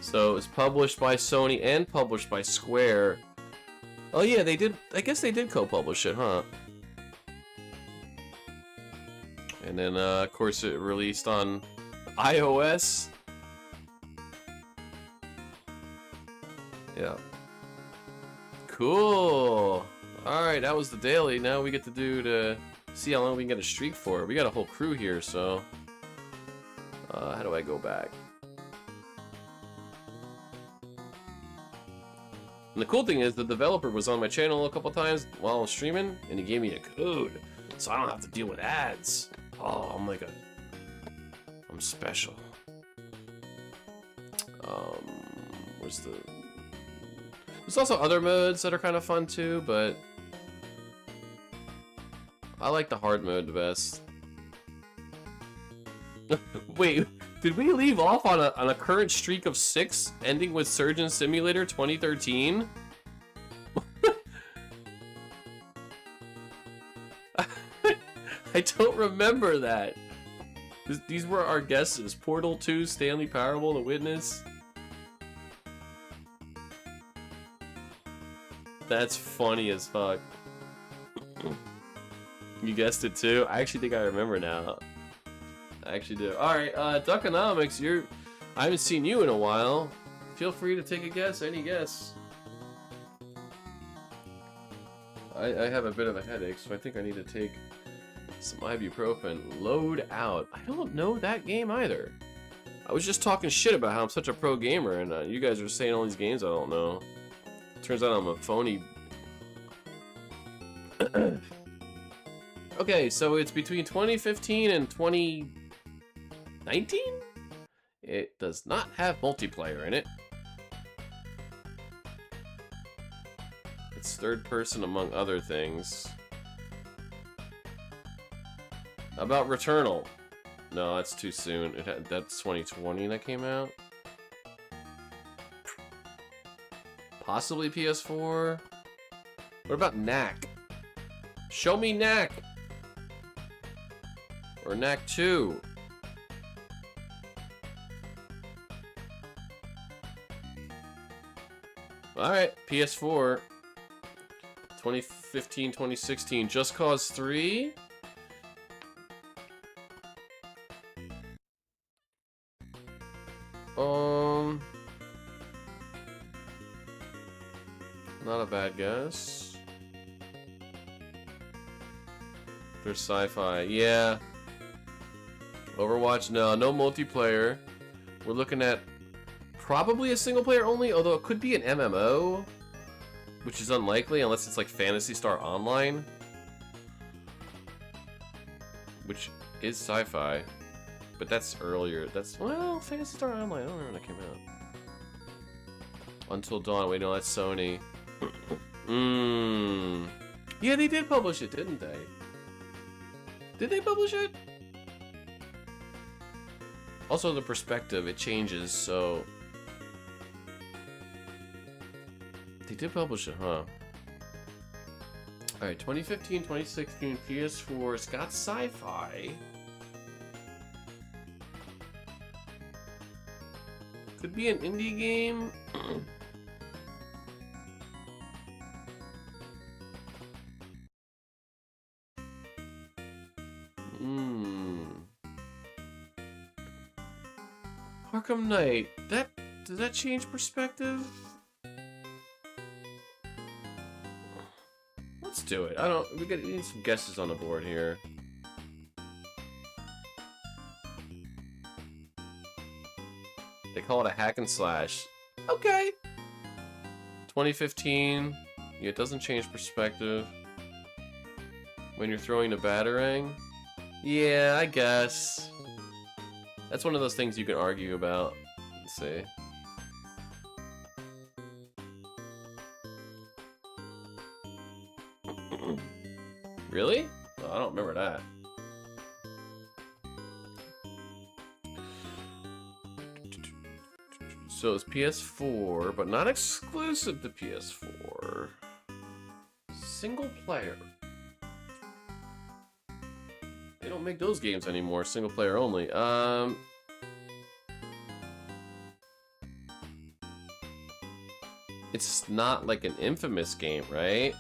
So it's published by Sony and published by Square. Oh yeah, they did. I guess they did co-publish it, huh? And then, of course, it released on iOS. Yeah. Cool. All right, that was the daily. Now we get to see how long we can get a streak for. We got a whole crew here, so. How do I go back? And the cool thing is the developer was on my channel a couple times while I was streaming, and he gave me a code, so I don't have to deal with ads. Oh, I'm special. Where's the There's also other modes that are kind of fun too, but I like the hard mode the best. Wait, did we leave off on a current streak of 6, ending with Surgeon Simulator 2013? I don't remember that. These were our guesses. Portal 2, Stanley Parable, The Witness. That's funny as fuck. You guessed it too? I actually think I remember now. I actually do. Alright, Duckonomics, I haven't seen you in a while. Feel free to take a guess, any guess. I have a bit of a headache, so I think I need to take some ibuprofen. Load out. I don't know that game either. I was just talking shit about how I'm such a pro gamer, and you guys are saying all these games I don't know. Turns out I'm a phony. Okay, so it's between 2015 and 2019? It does not have multiplayer in it. It's third person among other things. How about Returnal? No, that's too soon. That's 2020 that came out. Possibly PS4. What about Knack? Show me Knack! Or Knack 2. Alright, PS4. 2015, 2016. Just Cause 3? Not a bad guess. There's sci-fi. Yeah. Overwatch, no multiplayer. We're looking at probably a single player only, although it could be an MMO, which is unlikely unless it's like Phantasy Star Online, which is sci-fi, but that's earlier. That's, well, Phantasy Star Online, I don't remember when that came out. Until Dawn, wait, no, that's Sony. Yeah, they did publish it, didn't they? Did they publish it? Also, the perspective, it changes, so... They did publish it, huh? Alright, 2015, 2016, PS4, it's got sci-fi. Could be an indie game. Arkham Knight. Does that change perspective? Let's do it. We need some guesses on the board here. They call it a hack and slash. Okay. 2015. Yeah, it doesn't change perspective. When you're throwing a batarang. Yeah, I guess. That's one of those things you can argue about. Let's see. Really? Oh, I don't remember that. So it's PS4, but not exclusive to PS4. Single player. They don't make those games anymore, single player only. It's not like an Infamous game, right?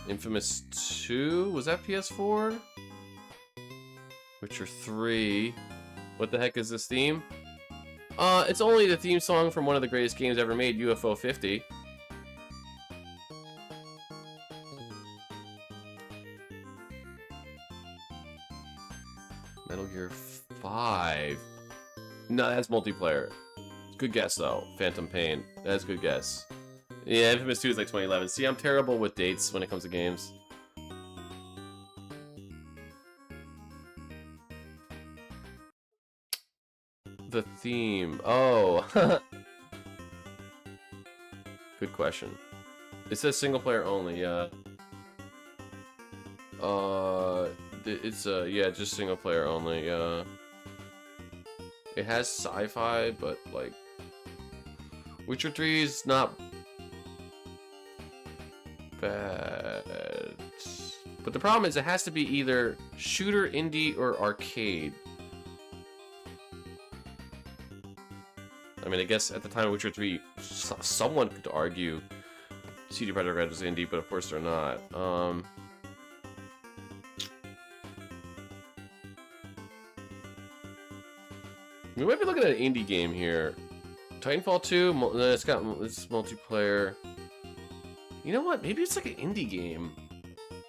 Infamous 2? Was that PS4? Witcher 3. What the heck is this theme? It's only the theme song from one of the greatest games ever made, UFO 50. Metal Gear 5. No, that's multiplayer. Good guess, though. Phantom Pain. That's a good guess. Yeah, Infamous 2 is like 2011. See, I'm terrible with dates when it comes to games. The theme. Oh. Good question. It says single player only, yeah. It's yeah, just single player only, yeah. It has sci-fi, but like Witcher 3 is not bad. But the problem is it has to be either shooter, indie, or arcade. I mean, I guess at the time of Witcher 3, someone could argue CD Projekt Red was indie, but of course they're not. We might be looking at an indie game here. Titanfall 2, it's multiplayer. You know what? Maybe it's like an indie game.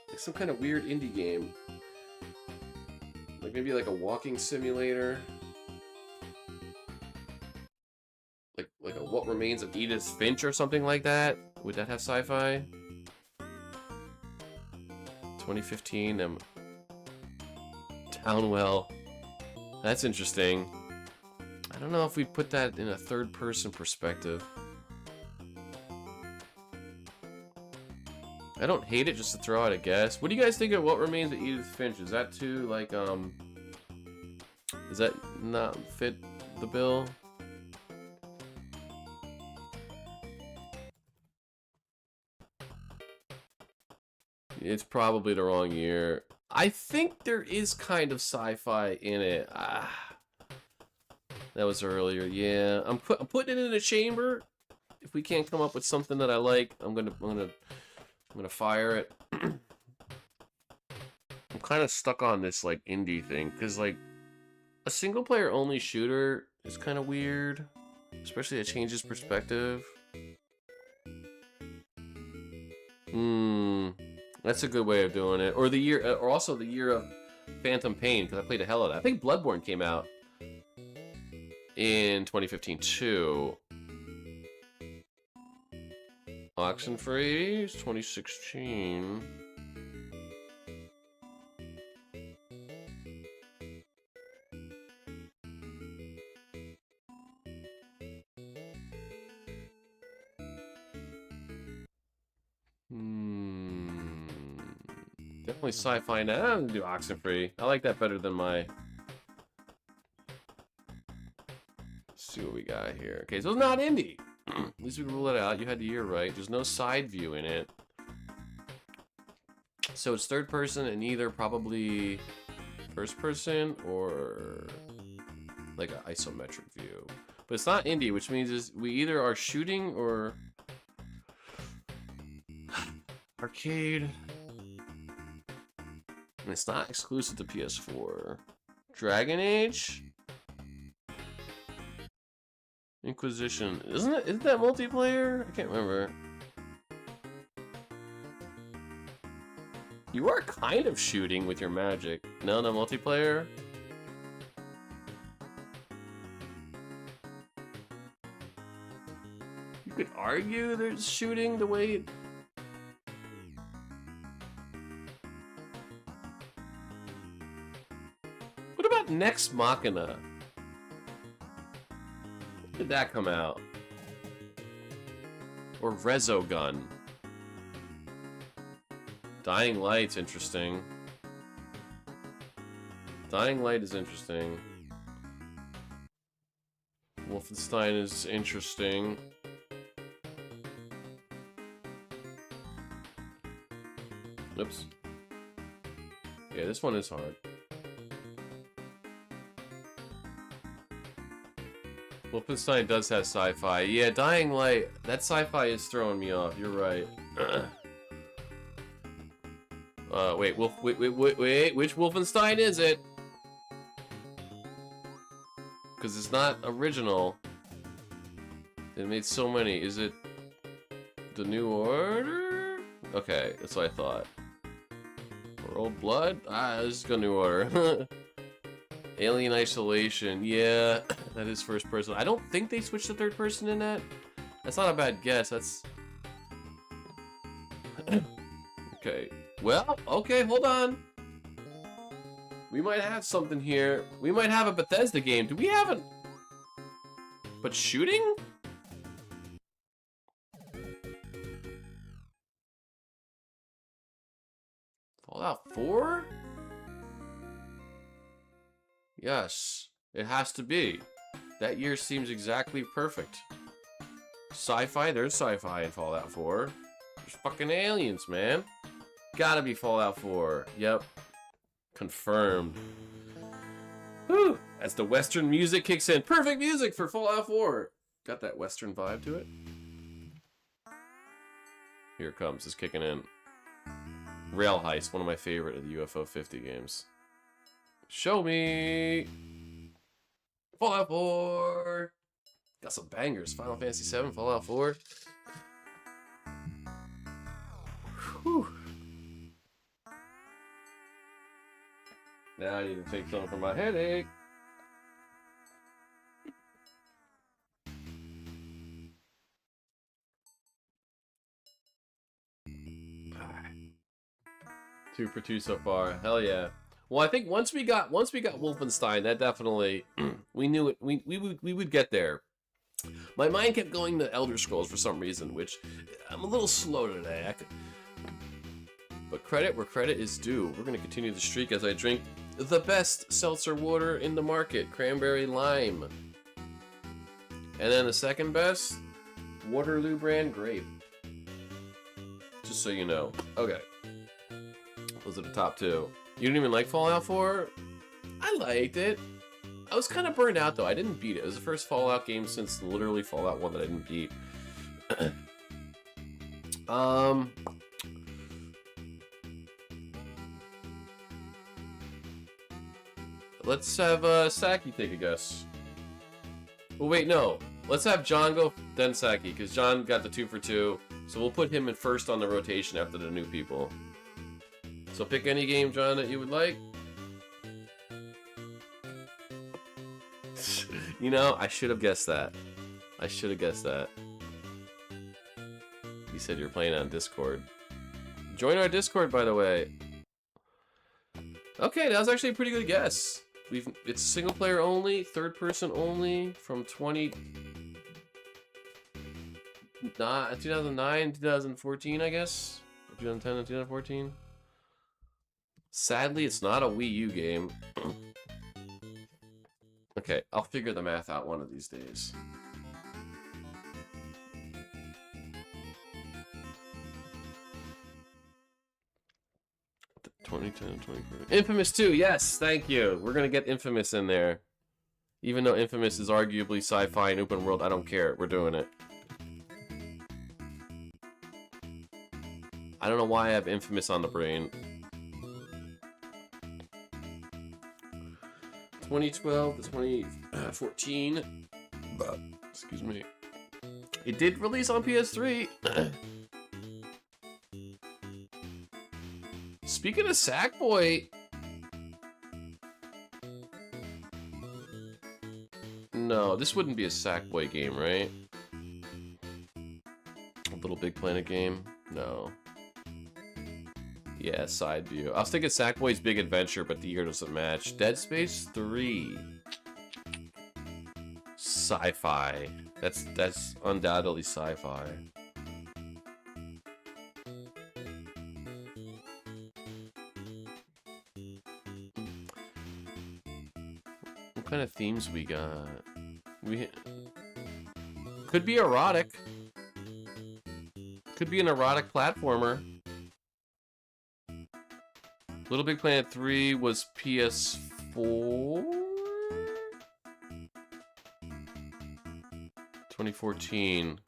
Like some kind of weird indie game. Like maybe like a walking simulator. Like a What Remains of Edith Finch or something like that. Would that have sci-fi? 2015, Townwell. That's interesting. I don't know if we put that in a third-person perspective. I don't hate it, just to throw out a guess. What do you guys think of What Remains of Edith Finch? Is that too, like, does that not fit the bill? It's probably the wrong year. I think there is kind of sci-fi in it. That was earlier, yeah. I'm putting it in a chamber. If we can't come up with something that I like, I'm gonna fire it. I'm kind of stuck on this like indie thing because like a single player only shooter is kind of weird, especially it changes perspective. That's a good way of doing it. Or the year, or also the year of Phantom Pain, because I played the hell out of that. I think Bloodborne came out in 2015 too. Oxenfree 2016. Definitely sci-fi now. I'm gonna do Oxenfree. I like that better than my... Let's see what we got here. Okay, so it's not indie. At least we can rule it out. You had the year right. There's no side view in it. So it's third person and either probably first person or like an isometric view. But it's not indie, which means is we either are shooting or arcade. And it's not exclusive to PS4. Dragon Age? Inquisition. Isn't that multiplayer? I can't remember. You are kind of shooting with your magic. No multiplayer? You could argue there's shooting the way it... What about Nex Machina? When did that come out? Or Resogun? Dying Light's interesting. Dying Light is interesting. Wolfenstein is interesting. Oops. Yeah, this one is hard. Wolfenstein does have sci-fi. Yeah, Dying Light, that sci-fi is throwing me off. You're right. Wait, which Wolfenstein is it? Because it's not original. They made so many. Is it the New Order? Okay, that's what I thought. Or Old Blood? This is the New Order. Alien Isolation. Yeah, that is first person. I don't think they switched to third person in that. That's not a bad guess. That's... Okay. Well, okay, hold on. We might have something here. We might have a Bethesda game. Do we have a... But shooting? Fallout 4? Yes, it has to be. That year seems exactly perfect. Sci-fi, there's sci-fi in Fallout 4. There's fucking aliens, man. Gotta be Fallout 4. Yep. Confirmed. Whew. As the Western music kicks in. Perfect music for Fallout 4. Got that Western vibe to it. Here it comes. It's kicking in. Rail Heist, one of my favorite of the UFO 50 games. Show me! Fallout 4! Got some bangers. Final Fantasy 7, Fallout 4. Whew. Now I need to take something for my headache. Two for two so far. Hell yeah. Well, I think once we got Wolfenstein, that definitely we knew it. We would get there. My mind kept going to Elder Scrolls for some reason, which I'm a little slow today. But credit where credit is due. We're gonna continue the streak as I drink the best seltzer water in the market, cranberry lime. And then the second best, Waterloo brand grape. Just so you know. Okay. Those are the top two. You didn't even like Fallout 4? I liked it. I was kind of burned out though. I didn't beat it. It was the first Fallout game since literally Fallout 1 that I didn't beat. Let's have Saki take a guess. Well, wait, no. Let's have John go, then Saki, because John got the 2 for 2. So we'll put him in first on the rotation after the new people. So pick any game, John, that you would like. You know, I should have guessed that. I should have guessed that. You said you're playing on Discord. Join our Discord, by the way. Okay, that was actually a pretty good guess. It's single player only, third person only, from 2009, 2014, I guess? 2010 and 2014? Sadly, it's not a Wii U game. Okay, I'll figure the math out one of these days. Infamous 2, yes, thank you. We're gonna get Infamous in there. Even though Infamous is arguably sci-fi and open world, I don't care. We're doing it. I don't know why I have Infamous on the brain. 2012 to 2014. Excuse me. It did release on PS3. Speaking of Sackboy, no, this wouldn't be a Sackboy game, right? A Little Big Planet game? No. Yeah, side view. I was thinking Sackboy's Big Adventure, but the year doesn't match. Dead Space 3. Sci-fi. That's undoubtedly sci-fi. What kind of themes we got? We could be erotic. Could be an erotic platformer. Little Big Planet 3 was PS4? 2014.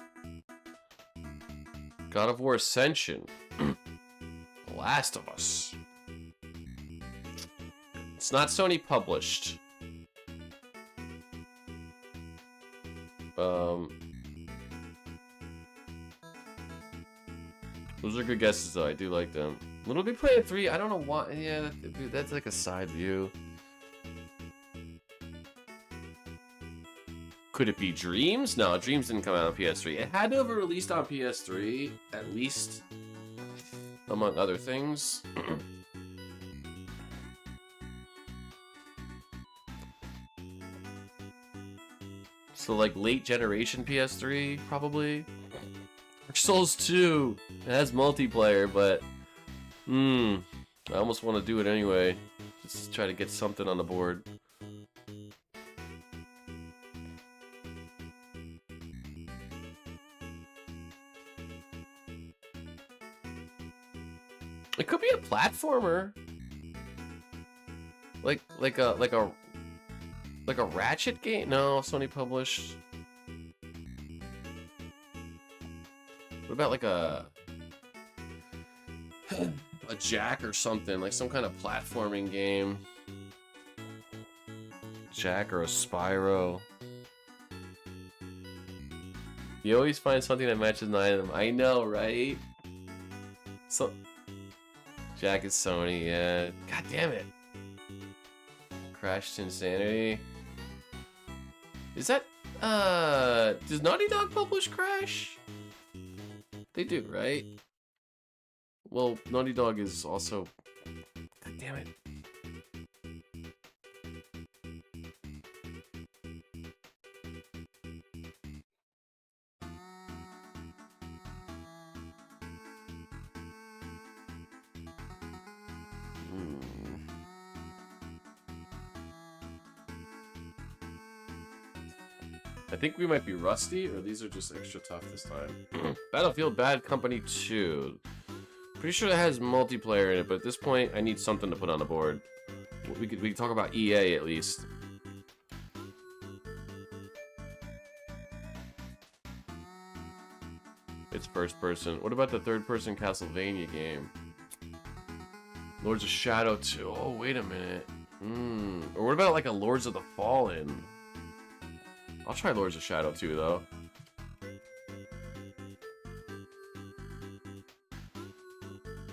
God of War Ascension. Last of Us. It's not Sony published. Those are good guesses though, I do like them. Little Big Planet 3, I don't know why. Yeah, that's like a side view. Could it be Dreams? No, Dreams didn't come out on PS3. It had to have been released on PS3, at least, among other things. So like late generation PS3, probably. Dark Souls 2. It has multiplayer, but I almost want to do it anyway. Just try to get something on the board. It could be a platformer. Like a Ratchet game? No, Sony published. What about like a Jack or something, like some kind of platforming game? Jack or a Spyro. You always find something that matches an item. I know, right? So Jack is Sony, yeah. God damn it. Crashed Insanity. Is that does Naughty Dog publish Crash? They do, right? Well, Naughty Dog is also... God damn it. I think we might be rusty, or these are just extra tough this time. Battlefield Bad Company 2. Pretty sure that has multiplayer in it, but at this point, I need something to put on the board. We could talk about EA at least. It's first person. What about the third person Castlevania game? Lords of Shadow 2. Oh, wait a minute. Or what about like a Lords of the Fallen? I'll try Lords of Shadow 2 though.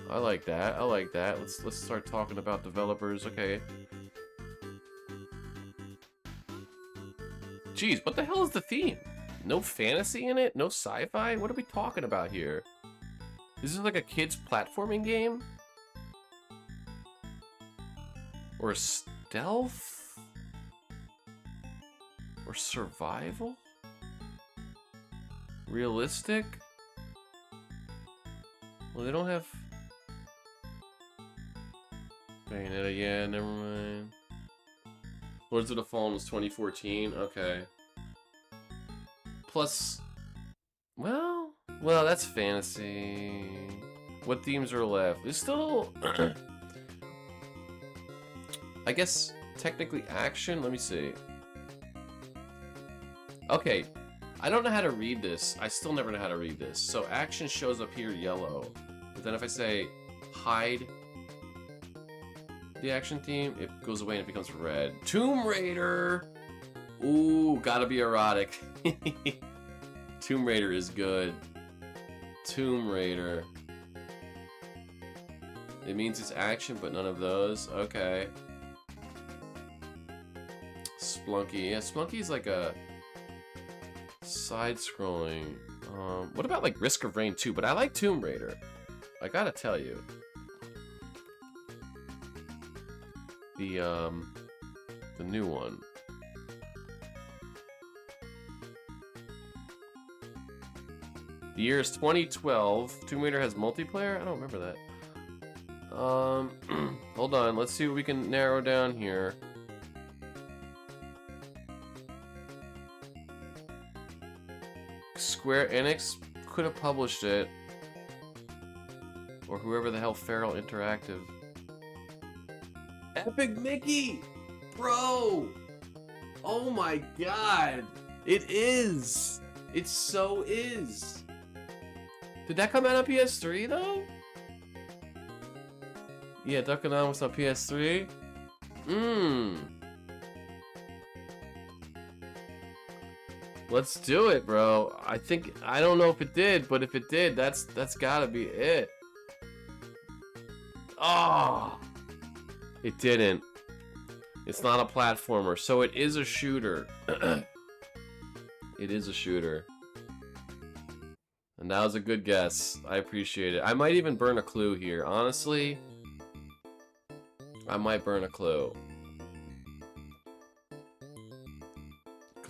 I like that. I like that. Let's start talking about developers. Okay. Jeez, what the hell is the theme? No fantasy in it? No sci-fi? What are we talking about here? Is this like a kid's platforming game? Or stealth? Or survival? Realistic? Well, they don't have... Bayonetta, yeah, never mind. Lords of the Fallen was 2014, okay. Plus... Well, that's fantasy. What themes are left? There's still... I guess, technically action? Let me see. Okay, I don't know how to read this. I still never know how to read this. So action shows up here yellow. But then if I say hide the action theme, it goes away and it becomes red. Tomb Raider! Ooh, gotta be erotic. Tomb Raider is good. Tomb Raider. It means it's action, but none of those. Okay. Splunky. Yeah, Splunky's like a... side-scrolling. What about like Risk of Rain 2? But I like Tomb Raider. I gotta tell you. The new one. The year is 2012. Tomb Raider has multiplayer? I don't remember that. Hold on. Let's see what we can narrow down here. Square Enix could have published it, or whoever the hell Feral Interactive. Epic Mickey, bro! Oh my god, it is. It so is. Did that come out on PS3 though? Yeah, Duck and was on PS3. Let's do it, bro. I don't know if it did, but if it did, that's gotta be it. Oh, it didn't. It's not a platformer, so it is a shooter. It is a shooter. And that was a good guess. I appreciate it. I might even burn a clue here. Honestly, I might burn a clue.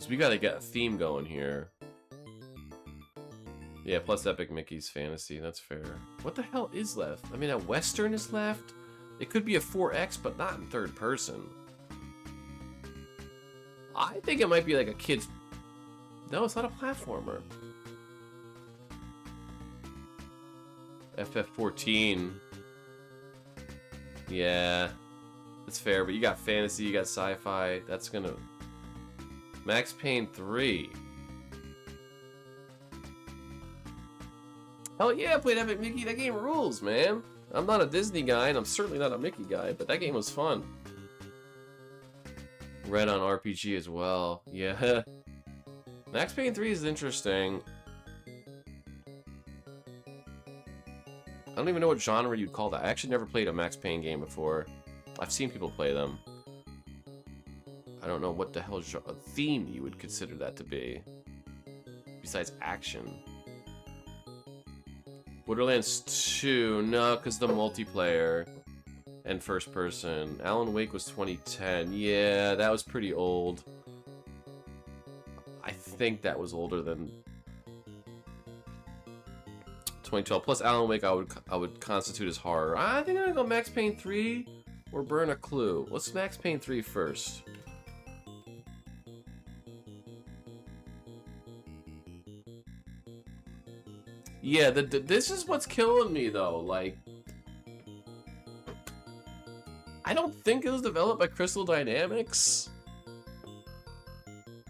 We gotta get a theme going here. Yeah, plus Epic Mickey's Fantasy, that's fair. What the hell is left? I mean, a Western is left. It could be a 4X, but not in third person. I think it might be like a kid's... No, it's not a platformer. FF14. Yeah, that's fair, but you got fantasy, you got sci-fi. That's gonna... Max Payne 3. Oh yeah, I played Epic Mickey. That game rules, man. I'm not a Disney guy, and I'm certainly not a Mickey guy, but that game was fun. Red on RPG as well. Yeah. Max Payne 3 is interesting. I don't even know what genre you'd call that. I actually never played a Max Payne game before. I've seen people play them. I don't know what the hell theme you would consider that to be. Besides action. Borderlands 2, no, because the multiplayer and first person. Alan Wake was 2010. Yeah, that was pretty old. I think that was older than 2012. Plus Alan Wake I would constitute as horror. I think I'm gonna go Max Payne 3 or Burn a Clue. Let's Max Payne 3 first. Yeah, this is what's killing me though. Like, I don't think it was developed by Crystal Dynamics.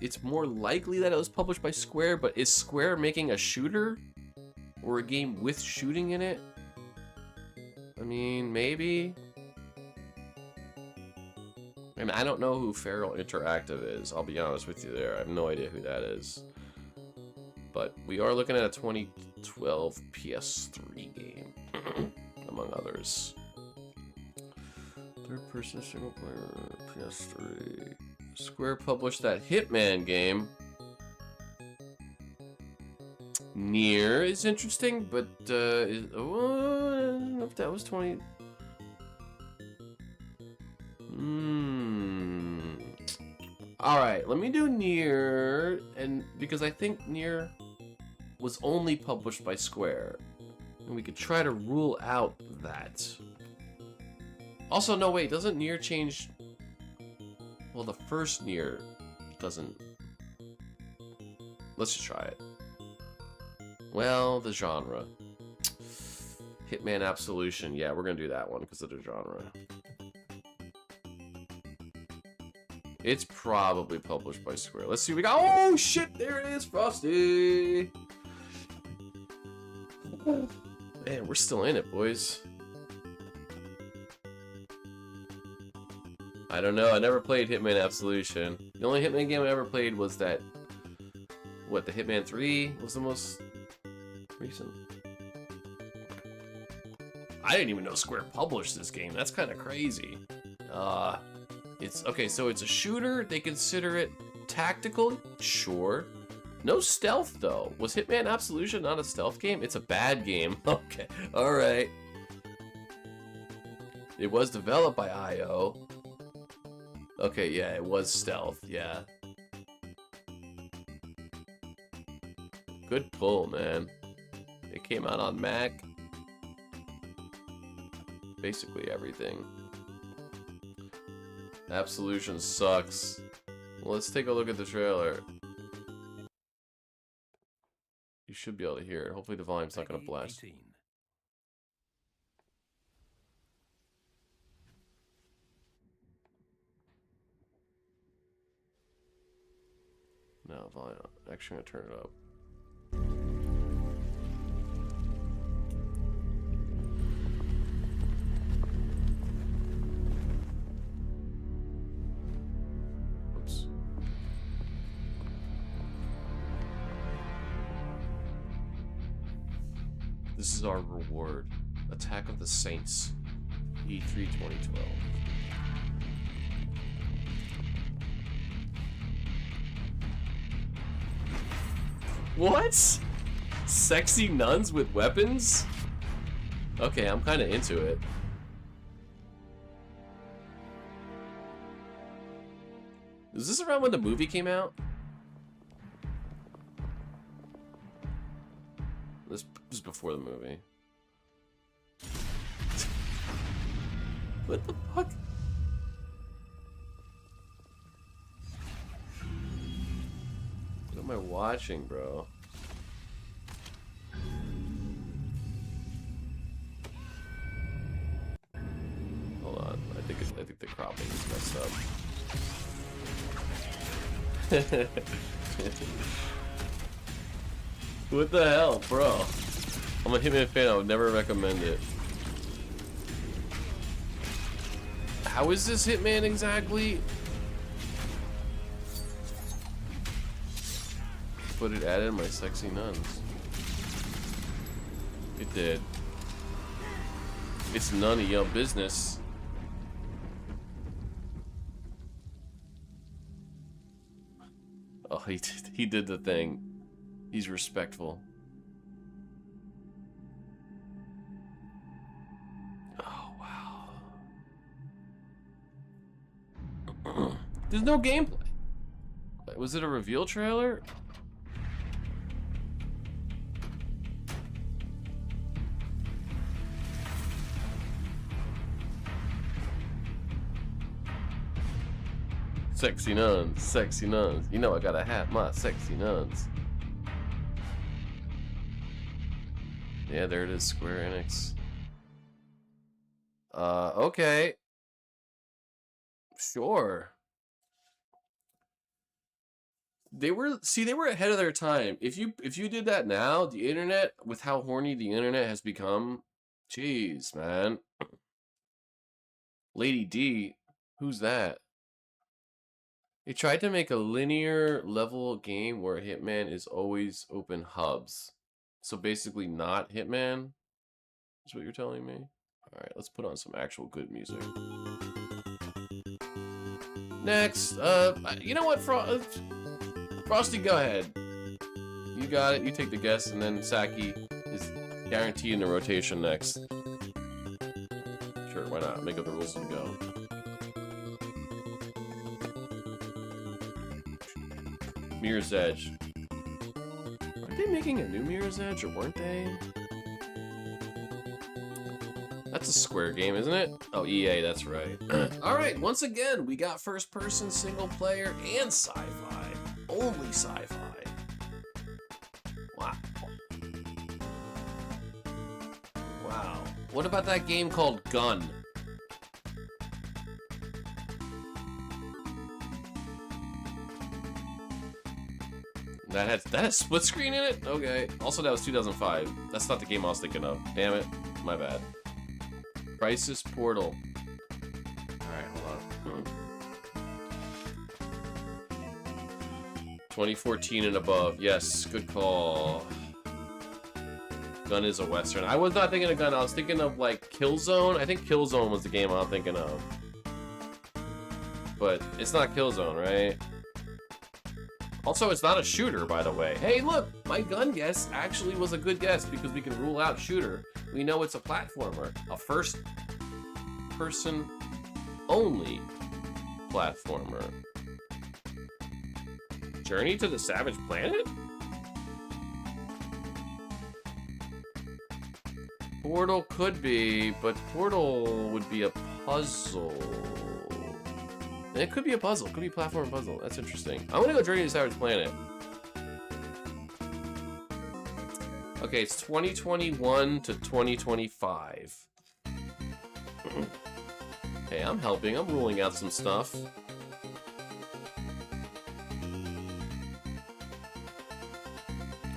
It's more likely that it was published by Square, but is Square making a shooter? Or a game with shooting in it? I mean, maybe. I mean, I don't know who Feral Interactive is. I'll be honest with you there. I have no idea who that is. But we are looking at a 2012 PS3 game, among others. Third-person single-player PS3. Square published that Hitman game. Nier is interesting, but I don't know if that was 20. All right, let me do Nier, and because I think Nier was only published by Square, and we could try to rule out that. Also, no, wait, doesn't Nier change? Well, the first Nier doesn't. Let's just try it. Well, the genre. Hitman Absolution. Yeah, we're gonna do that one because of the genre. It's probably published by Square. Let's see what we got. Oh shit, there it is, Frosty! Man, we're still in it, boys. I don't know, I never played Hitman Absolution. The only Hitman game I ever played was that... What, the Hitman 3 was the most recent? I didn't even know Square published this game. That's kind of crazy. It's okay, so it's a shooter. They consider it tactical? Sure. No stealth, though. Was Hitman Absolution not a stealth game? It's a bad game. Okay, alright. It was developed by IO. Okay, yeah, it was stealth, yeah. Good pull, man. It came out on Mac. Basically everything. Absolution sucks. Well, let's take a look at the trailer. You should be able to hear it. Hopefully the volume's not going to blast. 18. No, volume. Actually, I'm going to turn it up. Oops. This is our reward. Attack of the Saints. E3 2012. What? Sexy nuns with weapons? Okay, I'm kind of into it. Is this around when the movie came out? This was before the movie. What the fuck? What am I watching, bro? Hold on. I think the cropping is messed up. What the hell, bro? I'm a Hitman fan. I would never recommend it. How is this Hitman exactly? But it added my sexy nuns. It did. It's none of your business. Oh, he did the thing. He's respectful. Oh, wow. There's no gameplay. Was it a reveal trailer? Sexy nuns, sexy nuns. You know I gotta have my sexy nuns. Yeah, there it is, Square Enix. Okay. Sure. They were ahead of their time. If you did that now, the internet, with how horny the internet has become, jeez, man. Lady D, who's that? They tried to make a linear level game where Hitman is always open hubs. So basically not Hitman, is what you're telling me? Alright, let's put on some actual good music. Next, you know what, Frosty, go ahead. You got it, you take the guess, and then Saki is guaranteed in the rotation next. Sure, why not? Make up the rules and go. Mirror's Edge. Aren't they making a new Mirror's Edge, or weren't they? That's a Square game, isn't it? Oh, EA, that's right. Alright, once again, we got first-person, single-player, and sci-fi. Only sci-fi. Wow. Wow. What about that game called Gun? That has split screen in it? Okay. Also, that was 2005. That's not the game I was thinking of. Damn it. My bad. Crisis Portal. Alright, hold on. 2014 and above. Yes, good call. Gun is a Western. I was not thinking of Gun. I was thinking of, like, Killzone. I think Killzone was the game I'm thinking of. But it's not Killzone, right? Also, it's not a shooter, by the way. Hey, look! My gun guess actually was a good guess because we can rule out shooter. We know it's a platformer. A first-person only platformer. Journey to the Savage Planet? Portal could be, but Portal would be a puzzle. It could be a puzzle. It could be a platform puzzle. That's interesting. I'm gonna go Journey to the Savage Planet. Okay, it's 2021 to 2025. Hey, I'm helping. I'm ruling out some stuff.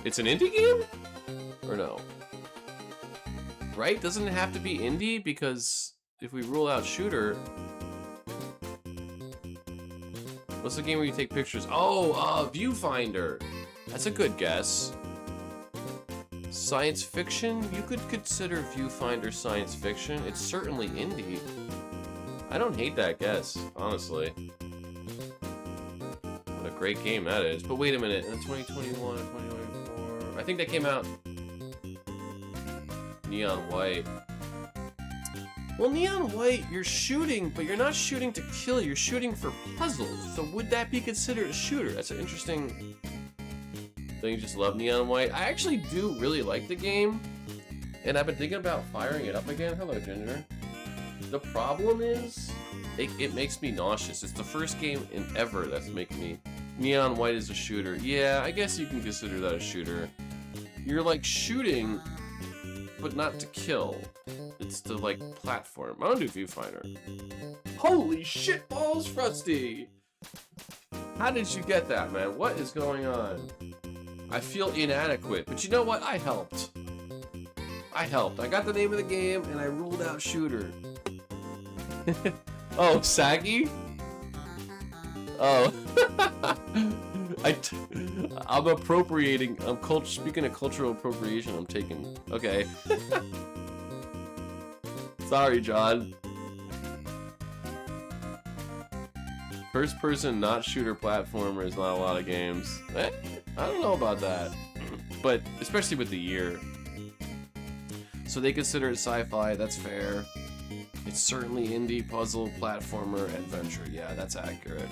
It's an indie game? Or no? Right? Doesn't it have to be indie? Because if we rule out shooter... What's the game where you take pictures? Oh, Viewfinder. That's a good guess. Science fiction? You could consider Viewfinder science fiction. It's certainly indie. I don't hate that guess, honestly. What a great game that is. But wait a minute, in 2021, 2024... I think that came out... Neon White. Well, Neon White, you're shooting, but you're not shooting to kill, you're shooting for puzzles. So would that be considered a shooter? That's an interesting... Don't you just love Neon White? I actually do really like the game. And I've been thinking about firing it up again. Hello, Ginger. The problem is, it makes me nauseous. It's the first game in ever that's making me... Neon White is a shooter. Yeah, I guess you can consider that a shooter. You're like shooting, but not to kill. It's to like platform. I don't do viewfinder. Holy shit balls, Frosty! How did you get that, man? What is going on? I feel inadequate, but you know what? I helped. I got the name of the game, and I ruled out shooter. Oh, Saggy? Oh. I'm appropriating. Speaking of cultural appropriation, I'm taking. Okay. Sorry, John. First person, not shooter platformer is not a lot of games. I don't know about that. But, especially with the year. So they consider it sci-fi, that's fair. It's certainly indie, puzzle, platformer, adventure. Yeah, that's accurate.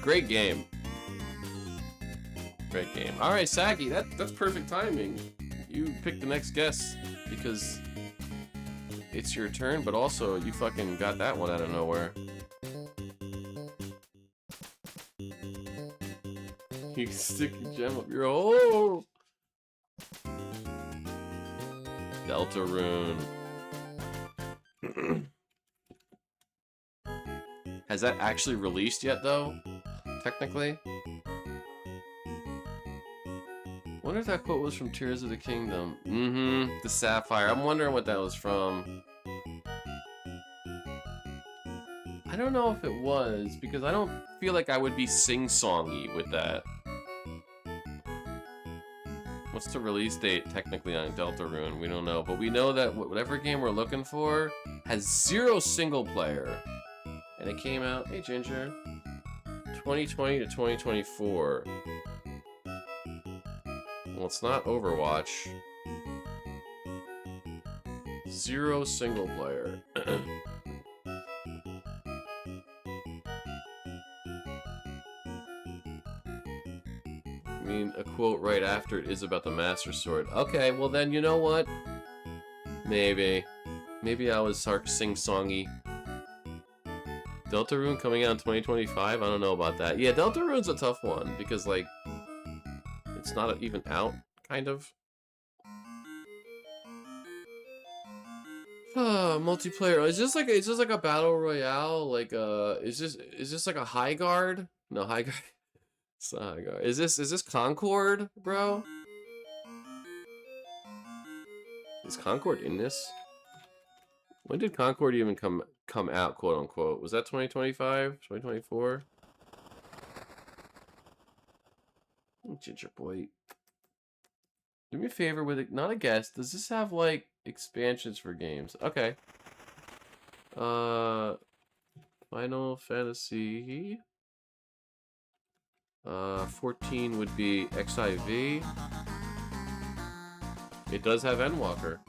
Great game. Great game. Alright, Saggy, that's perfect timing. You pick the next guest because it's your turn, but also you fucking got that one out of nowhere. You can stick a gem up your hole. Deltarune. Has that actually released yet, though? Technically? Wonder if that quote was from Tears of the Kingdom. Mm-hmm. The Sapphire. I'm wondering what that was from. I don't know if it was, because I don't feel like I would be sing-songy with that. What's the release date, technically, on Deltarune? We don't know, but we know that whatever game we're looking for has 0 single player. And it came out, hey Ginger, 2020 to 2024. Well, it's not Overwatch. 0 single player. I mean, a quote right after it is about the Master Sword. Okay, well then, you know what? Maybe. Maybe I was sing-songy. Deltarune coming out in 2025? I don't know about that. Yeah, Deltarune's a tough one, because, like, it's not even out, kind of. Multiplayer. Is this like a battle royale? Like, is this like a high guard? No, high guard. It's not high guard. Is this Concord, bro? Is Concord in this? When did Concord even come out, quote unquote? Was that 2025? 2024? Ginger boy. Do me a favor with it. Not a guess. Does this have like expansions for games? Okay. Final Fantasy 14 would be XIV. It does have Endwalker.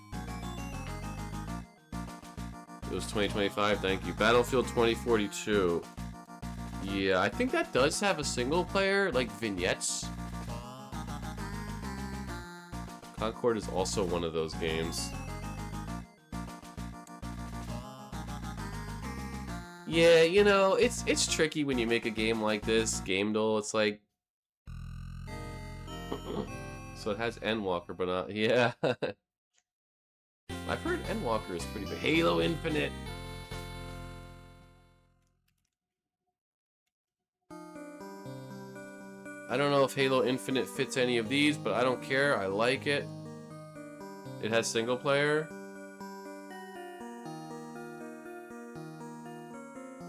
It was 2025, thank you. Battlefield 2042. Yeah, I think that does have a single player, like vignettes. Concord is also one of those games. Yeah, you know, it's tricky when you make a game like this, Gamedole. It's like, so it has Endwalker, but not. Yeah, I've heard Endwalker is pretty big. Halo Infinite. I don't know if Halo Infinite fits any of these, but I don't care. I like it. It has single player.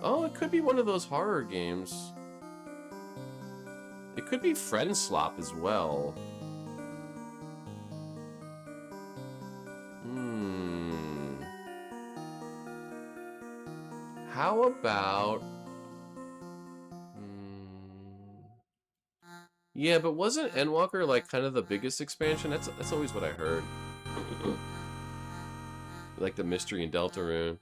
Oh, it could be one of those horror games. It could be Friend Slop as well. How about... Yeah, but wasn't Endwalker like kind of the biggest expansion? That's always what I heard. Like the mystery in Deltarune.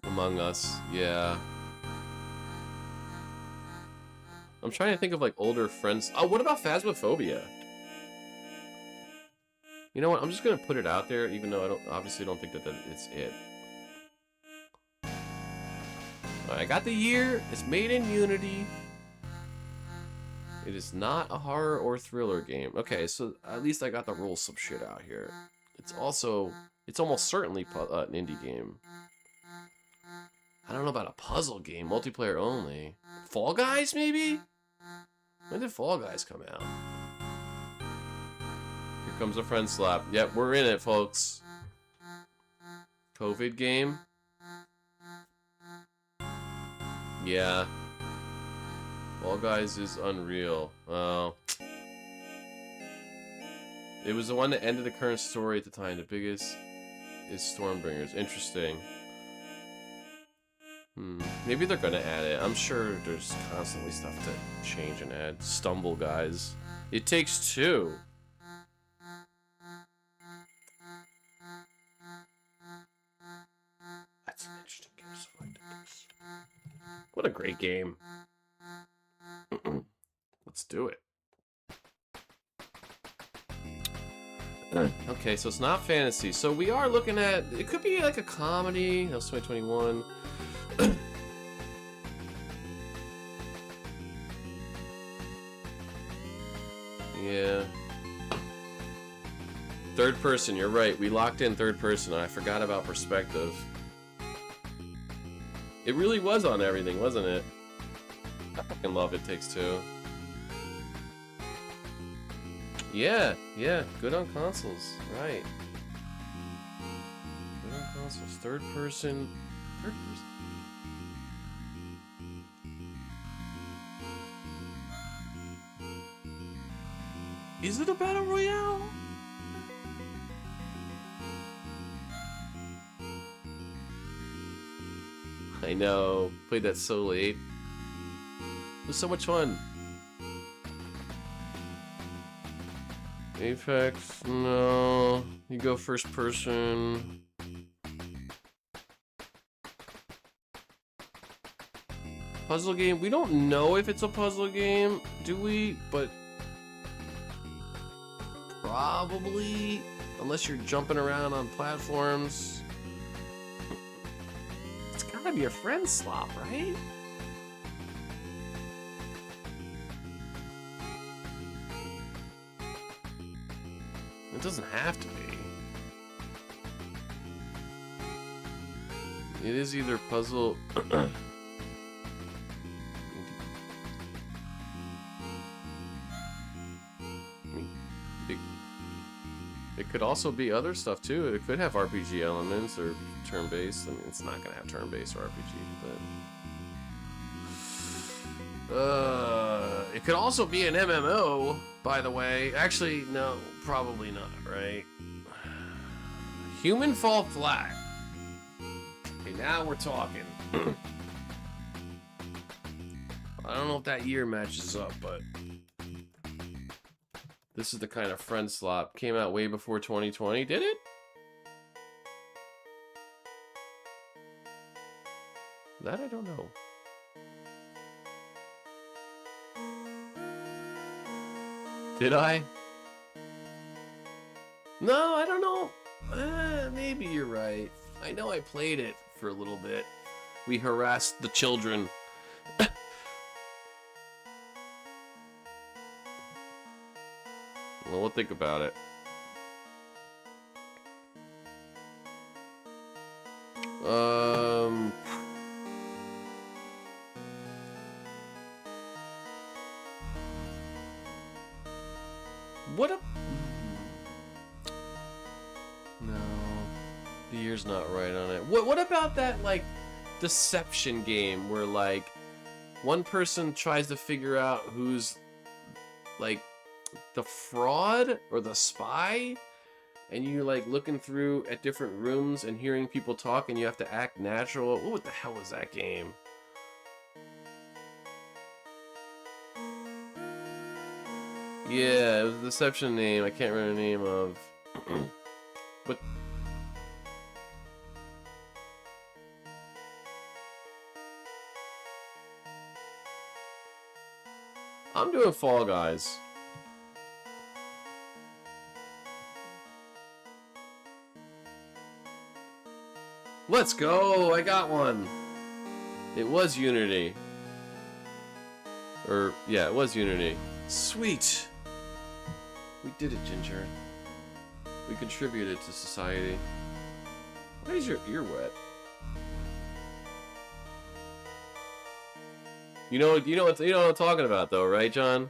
Among Us, yeah. I'm trying to think of like older friends. Oh, what about Phasmophobia? You know what? I'm just gonna put it out there, even though I obviously don't think that it's it. I got the year. It's made in Unity. It is not a horror or thriller game. Okay, so at least I got to roll some shit out here. It's almost certainly an indie game. I don't know about a puzzle game, multiplayer only. Fall Guys, maybe? When did Fall Guys come out? Here comes a friend slap. Yep, we're in it, folks. COVID game? Yeah. Fall Guys is unreal. Oh. It was the one that ended the current story at the time. The biggest is Stormbringers. Interesting. Maybe they're gonna add it. I'm sure there's constantly stuff to change and add. Stumble Guys. It Takes Two. That's an interesting game. So I like this. What a great game. Let's do it. Okay, so it's not fantasy. So we are looking at... It could be like a comedy. That was 2021. Yeah. Third person, you're right. We locked in third person. I forgot about perspective. It really was on everything, wasn't it? I fucking love It Takes Two. Yeah, good on consoles, right. Good on consoles. Third person. Is it a battle royale? I know, played that so late. It was so much fun. Apex, no. You go first person. Puzzle game, we don't know if it's a puzzle game, do we? But probably, unless you're jumping around on platforms. It's gotta be a friend slop, right? It doesn't have to be. It is either puzzle. It could also be other stuff too. It could have RPG elements or turn-based. I mean, it's not gonna have turn-based or RPG, but it could also be an MMO, by the way. Actually, no, probably not, right? Human Fall Flat. Okay, now we're talking. I don't know if that year matches up, but this is the kind of friend slop. Came out way before 2020, did it? That I don't know. Did I? No, I don't know. Maybe you're right. I know I played it for a little bit. We harassed the children. Well, we'll think about it. What a... No. The year's not right on it. What about that, like, deception game where, like, one person tries to figure out who's, like, the fraud or the spy, and you like looking through at different rooms and hearing people talk and you have to act natural. What the hell was that game? Yeah, it was a deception name. I can't remember the name of. But I'm doing Fall Guys. Let's go! I got one! It was Unity. Or, yeah, it was Unity. Sweet! We did it, Ginger. We contributed to society. Why is your ear wet? You know what I'm talking about, though, right, John?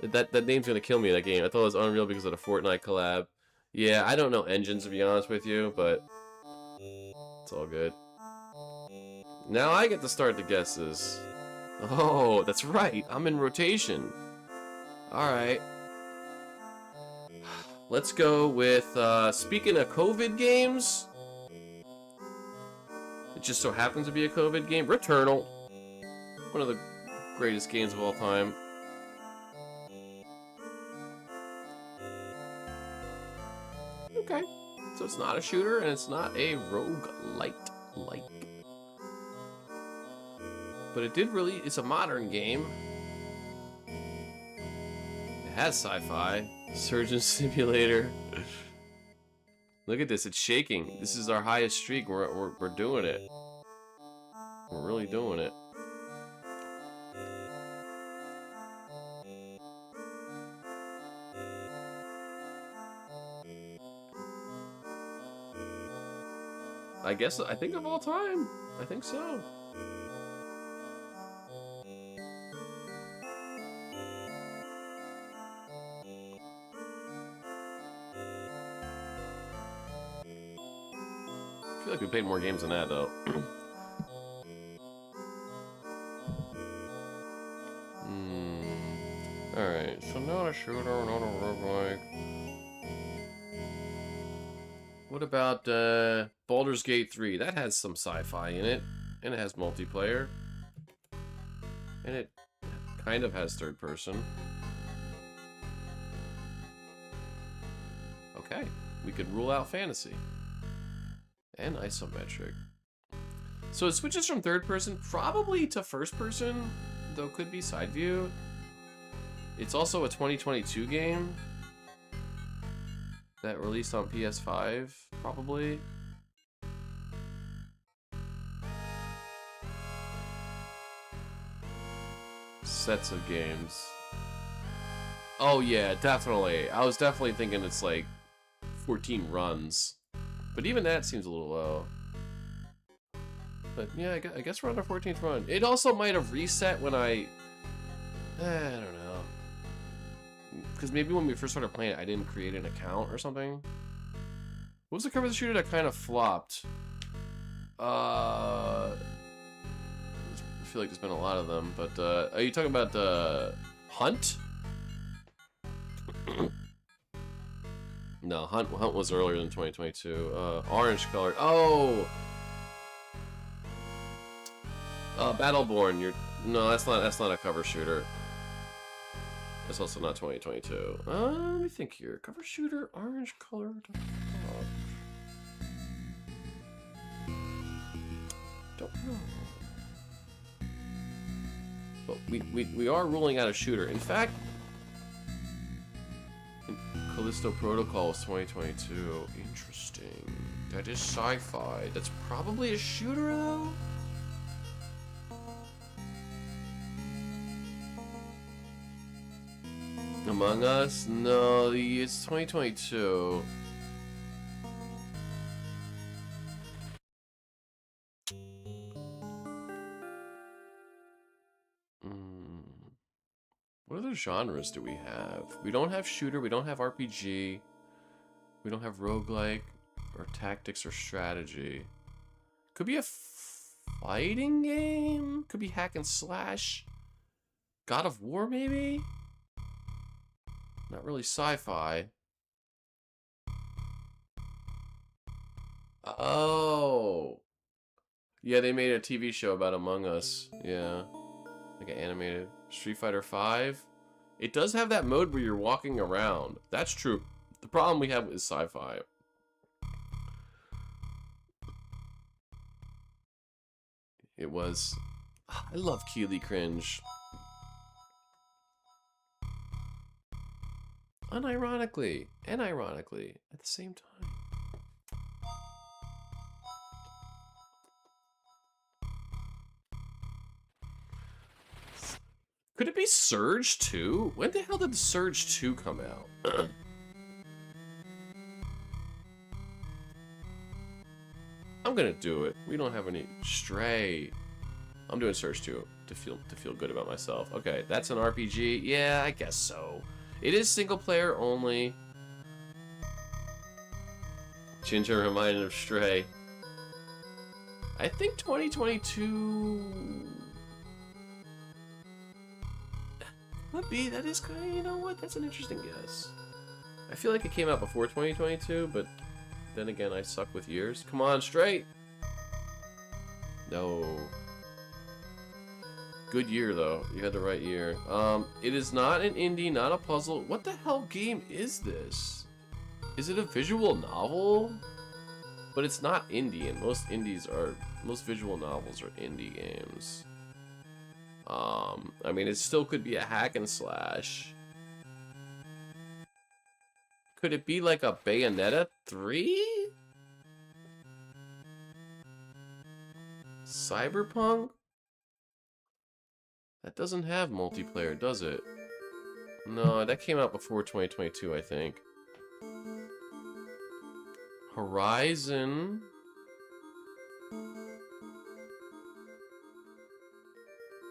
That name's gonna kill me in that game. I thought it was Unreal because of the Fortnite collab. Yeah, I don't know engines, to be honest with you, but it's all good. Now I get to start the guesses. Oh, that's right. I'm in rotation. Alright. Let's go with, speaking of COVID games, it just so happens to be a COVID game. Returnal. One of the greatest games of all time. Okay. So it's not a shooter and it's not a roguelite like. But it did really, it's a modern game. It has sci-fi. Surgeon Simulator. Look at this, it's shaking. This is our highest streak. We're doing it. We're really doing it. I think of all time. I think so. I feel like we played more games than that, though. Alright, so not a shooter, not a roguelike. What about Baldur's Gate 3? That has some sci-fi in it, and it has multiplayer. And it kind of has third person. Okay, we could rule out fantasy. And isometric. So it switches from third person probably to first person, though could be side view. It's also a 2022 game that released on PS5, probably. Sets of games. Oh yeah, definitely. I was definitely thinking it's like 14 runs. But even that seems a little low. But yeah, I guess we're on our 14th run. It also might have reset when I don't know. Because maybe when we first started playing it, I didn't create an account or something. What was the cover of the shooter that kind of flopped? I feel like there's been a lot of them, but are you talking about Hunt? No, Hunt was earlier than 2022. Orange colored. Oh, Battleborn. No, that's not a cover shooter. It's also not 2022. Let me think here. Cover shooter, orange colored. Don't know. But we are ruling out a shooter. In fact, Callisto Protocol was 2022. Interesting. That is sci-fi. That's probably a shooter, though? Among Us? No, it's 2022. What other genres do we have? We don't have shooter, we don't have RPG, we don't have roguelike, or tactics, or strategy. Could be a fighting game? Could be hack and slash? God of War, maybe? Not really sci-fi. Oh! Yeah, they made a TV show about Among Us. Yeah. Like an animated. Street Fighter 5. It does have that mode where you're walking around. That's true. The problem we have is sci-fi. It was... I love Keely Cringe. Unironically and ironically at the same time. Could it be Surge 2? When the hell did Surge 2 come out? I'm gonna do it. We don't have any Stray. I'm doing Surge 2 to feel good about myself. Okay, that's an RPG. Yeah, I guess so. It is single player only. Ginger reminded of Stray. I think 2022 would be. That is kind of, you know what? That's an interesting guess. I feel like it came out before 2022, but then again, I suck with years. Come on, Stray. No. Good year though. You had the right year. It is not an indie, not a puzzle. What the hell game is this? Is it a visual novel? But it's not indie, and most visual novels are indie games. I mean, it still could be a hack and slash. Could it be like a Bayonetta 3? Cyberpunk? That doesn't have multiplayer, does it? No, that came out before 2022, I think. Horizon.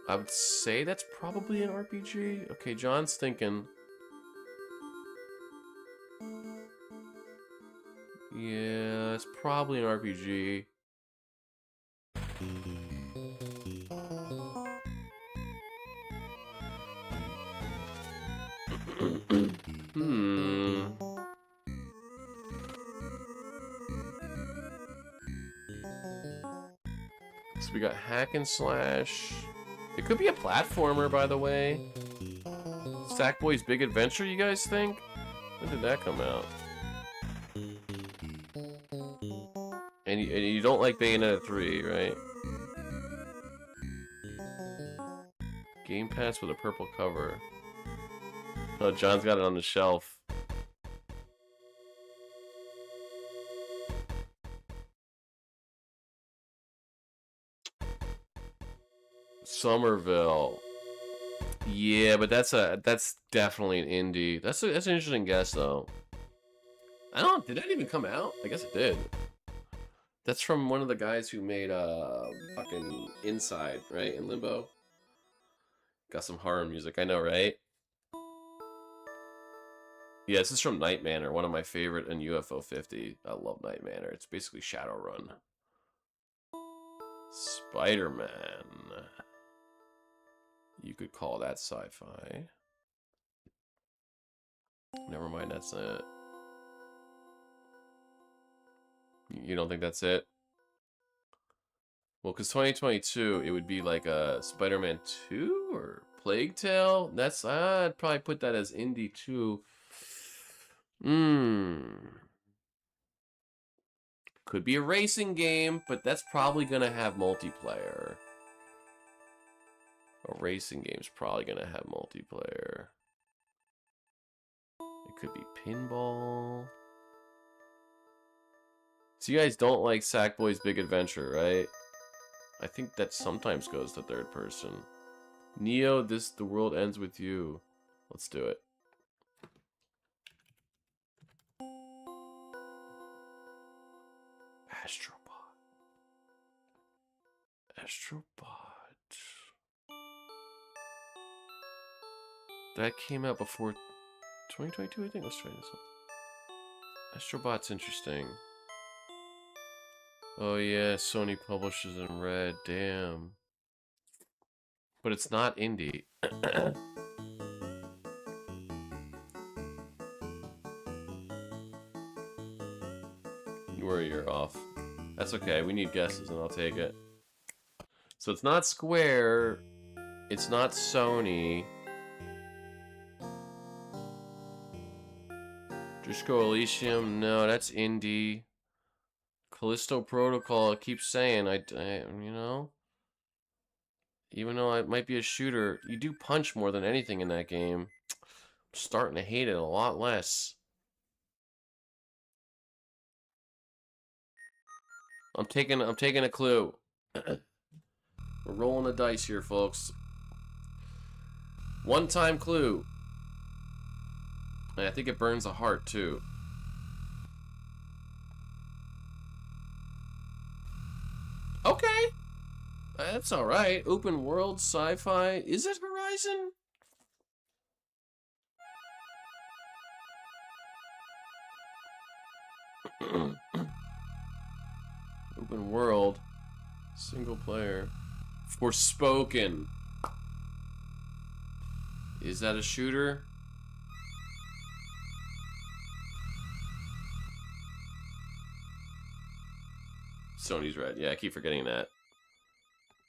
I would say that's probably an RPG. Okay, John's thinking. Yeah, it's probably an RPG. So we got hack and slash. It could be a platformer, by the way. Sackboy's Big Adventure, you guys think? When did that come out? And you don't like Bayonetta 3, right? Game Pass with a purple cover. Oh, John's got it on the shelf. Somerville. Yeah, but that's definitely an indie. That's an interesting guess though. Did that even come out? I guess it did. That's from one of the guys who made fucking Inside, right? In Limbo. Got some horror music, I know, right? Yeah, this is from Night Manor, one of my favorite in UFO 50. I love Night Manor. It's basically Shadowrun. Spider-Man. You could call that sci-fi. Never mind, that's it. You don't think that's it? Well, because 2022, it would be like a Spider-Man 2 or Plague Tale. That's I'd probably put that as indie too. Could be a racing game, but that's probably gonna have multiplayer. A racing game's probably gonna have multiplayer. It could be pinball. So you guys don't like Sackboy's Big Adventure, right? I think that sometimes goes to third person. Neo, the world ends with you. Let's do it. Astrobot. That came out before 2022, I think. Let's try this one. Astrobot's interesting. Oh yeah, Sony publishes in red. Damn. But it's not indie. You worry, you're off. That's okay. We need guesses, and I'll take it. So it's not Square. It's not Sony. Disco Elysium. No, that's indie. Callisto Protocol, it keeps saying, you know? Even though it might be a shooter, you do punch more than anything in that game. I'm starting to hate it a lot less. I'm taking a clue. We're rolling the dice here, folks. One-time clue. And I think it burns a heart, too. Okay. That's alright. Open world, sci-fi. Is it Horizon? Open world. Single player. Forspoken. Is that a shooter? Sony's red. Yeah, I keep forgetting that.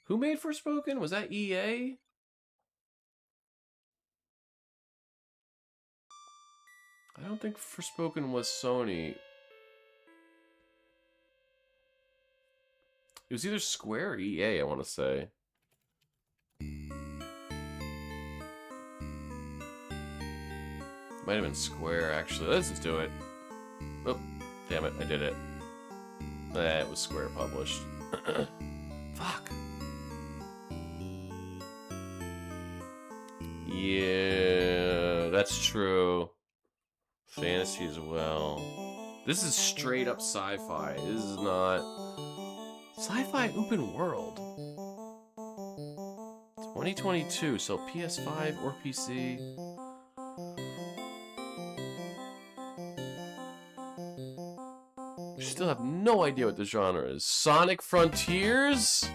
Who made Forspoken? Was that EA? I don't think Forspoken was Sony. It was either Square or EA, I want to say. Might have been Square, actually. Let's just do it. Oh, damn it, I did it. It was Square published. Fuck. Yeah, that's true. Fantasy as well. This is straight up sci-fi. This is not... Sci-fi open world. 2022, so PS5 or PC. Still have no idea what the genre is. Sonic Frontiers?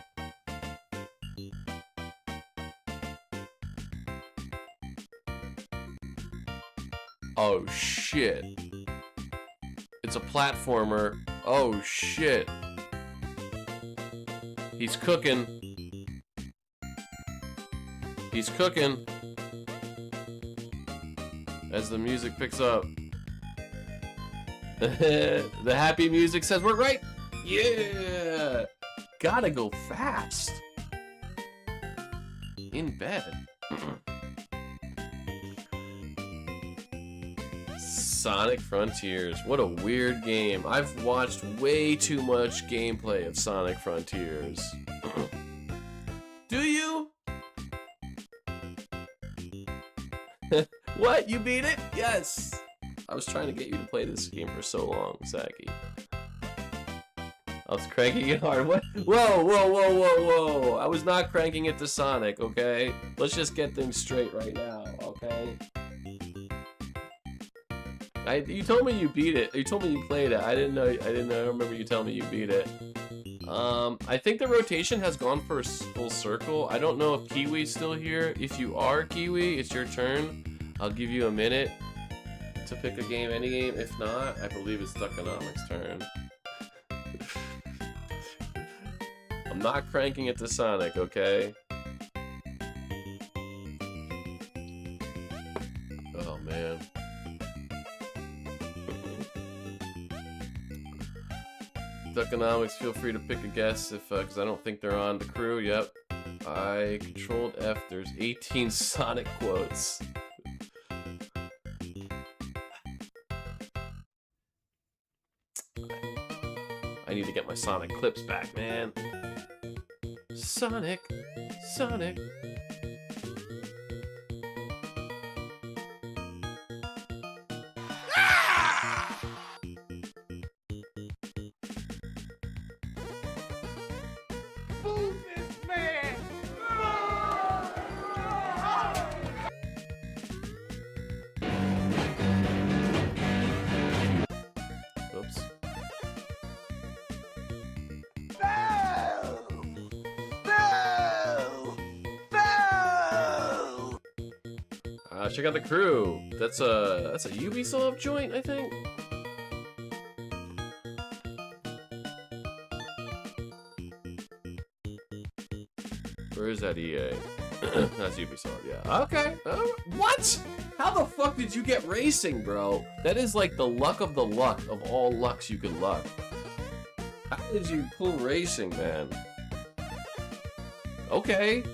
Oh shit. It's a platformer. Oh shit. He's cooking. He's cooking. As the music picks up. The happy music says we're right. Yeah. Gotta go fast. In bed. Sonic Frontiers. What a weird game. I've watched way too much gameplay of Sonic Frontiers. Do you? What? You beat it? Yes. I was trying to get you to play this game for so long, Saki. I was cranking it hard. What? Whoa, whoa, whoa, whoa, whoa. I was not cranking it to Sonic, okay? Let's just get things straight right now, okay? You told me you beat it. You told me you played it. I didn't know. I remember you telling me you beat it. I think the rotation has gone for a full circle. I don't know if Kiwi's still here. If you are Kiwi, it's your turn. I'll give you a minute to pick a game, any game. If not, I believe it's Duckonomic's turn. I'm not cranking it to Sonic, okay? Oh man. Duckonomics, feel free to pick a guess if, because I don't think they're on the crew. Yep. I controlled F. There's 18 Sonic quotes. I need to get my Sonic clips back, man. Sonic, Sonic. Check out the crew. That's a Ubisoft joint, I think. Where is that EA? That's Ubisoft, yeah. Okay. What? How the fuck did you get racing, bro? That is like the luck of the luck of all lucks you could luck. How did you pull racing, man? Okay.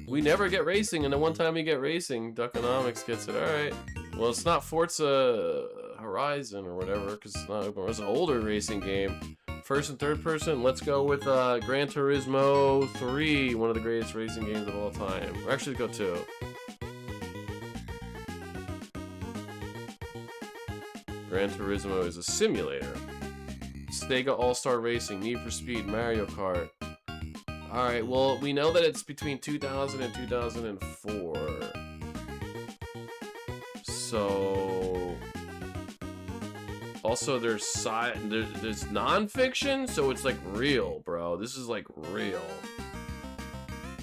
We never get racing, and the one time we get racing, Duckonomics gets it. Alright. Well, it's not Forza Horizon or whatever, because it's not open. It's an older racing game. First and third person, let's go with Gran Turismo 3, one of the greatest racing games of all time. Or actually, go 2. Gran Turismo is a simulator. Sega All-Star Racing, Need for Speed, Mario Kart. Alright, well, we know that it's between 2000 and 2004. So... Also, there's non-fiction, so it's like real, bro. This is like real.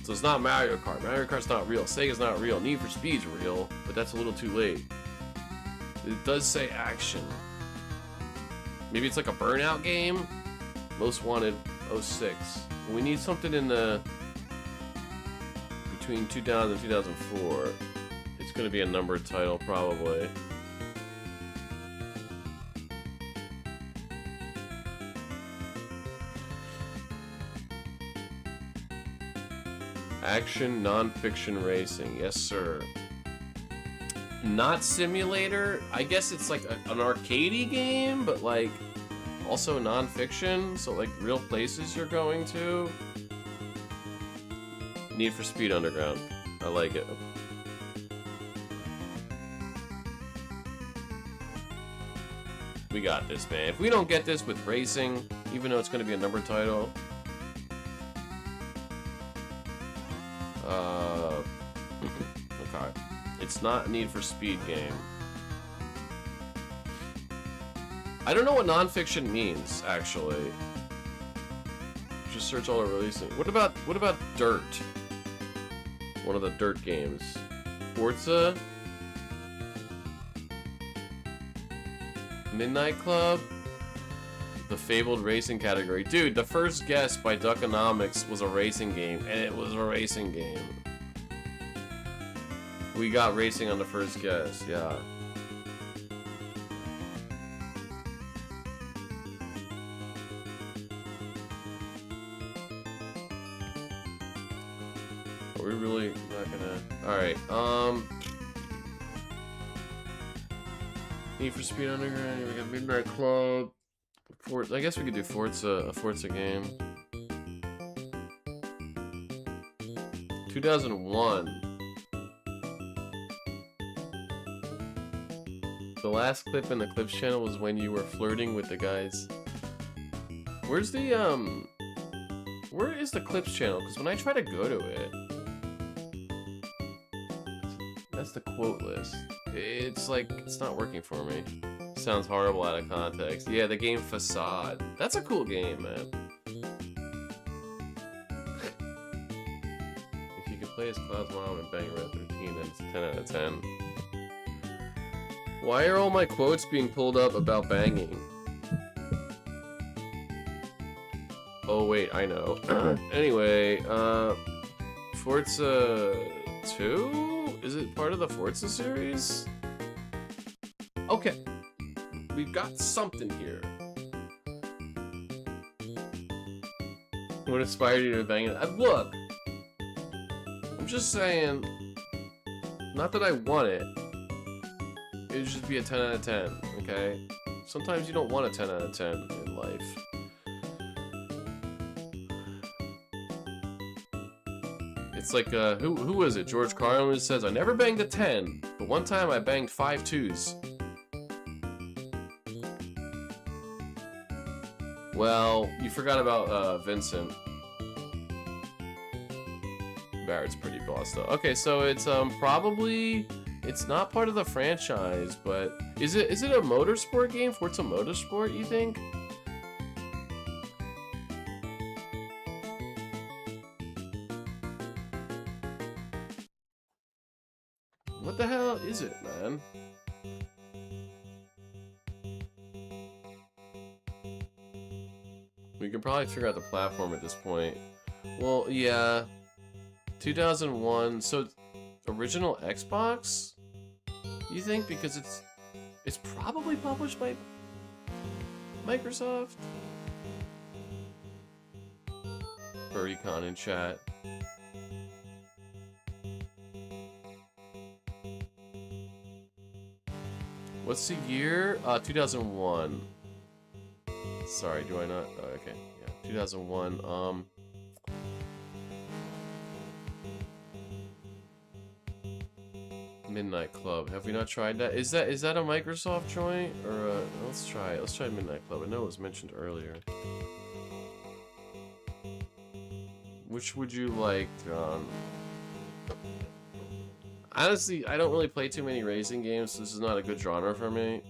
So it's not Mario Kart. Mario Kart's not real. Sega's not real. Need for Speed's real, but that's a little too late. It does say action. Maybe it's like a Burnout game? Most Wanted 06. We need something in the... between 2000 and 2004. It's gonna be a numbered title, probably. Action, non-fiction racing. Yes, sir. Not simulator. I guess it's like an arcadey game, but like also non-fiction. So like real places you're going to. Need for Speed Underground. I like it. We got this, man. If we don't get this with racing, even though it's going to be a numbered title. Okay. It's not a Need for Speed game. I don't know what non-fiction means, actually. Just search all the releasing. What about Dirt? One of the Dirt games. Forza? Midnight Club? The fabled racing category. Dude, the first guess by Duckonomics was a racing game, and it was a racing game. We got racing on the first guess, yeah. Are we really not gonna... Alright, Need for Speed Underground, we got Midnight Club. I guess we could do a Forza game. 2001. The last clip in the Clips channel was when you were flirting with the guys. Where's the, where is the Clips channel? Because when I try to go to it, that's the quote list. It's like, it's not working for me. Sounds horrible out of context. Yeah, the game Facade. That's a cool game, man. If you could play as Cloud's mom and bang Red 13, then it's 10 out of 10. Why are all my quotes being pulled up about banging? Oh wait, I know. Anyway, Forza 2? Is it part of the Forza series? Okay. We've got something here. What inspired you to bang it? Look! I'm just saying... Not that I want it. It would just be a 10 out of 10, okay? Sometimes you don't want a 10 out of 10 in life. It's like, who was it? George Carlin says, I never banged a 10, but one time I banged 5 2s. Well, you forgot about, Vincent. Barrett's pretty boss, though. Okay, so it's, probably... It's not part of the franchise, but... Is it a motorsport game? Forza Motorsport, you think? What the hell is it, man? We can probably figure out the platform at this point. Well, yeah. 2001, so original Xbox? You think? Because it's probably published by Microsoft? Furrycon in chat. What's the year? 2001. Sorry, do I not? Oh, okay. Yeah, 2001. Midnight Club. Have we not tried that? Is that a Microsoft joint or let's try it. Let's try Midnight Club. I know it was mentioned earlier. Which would you like? Honestly, I don't really play too many racing games, so this is not a good genre for me.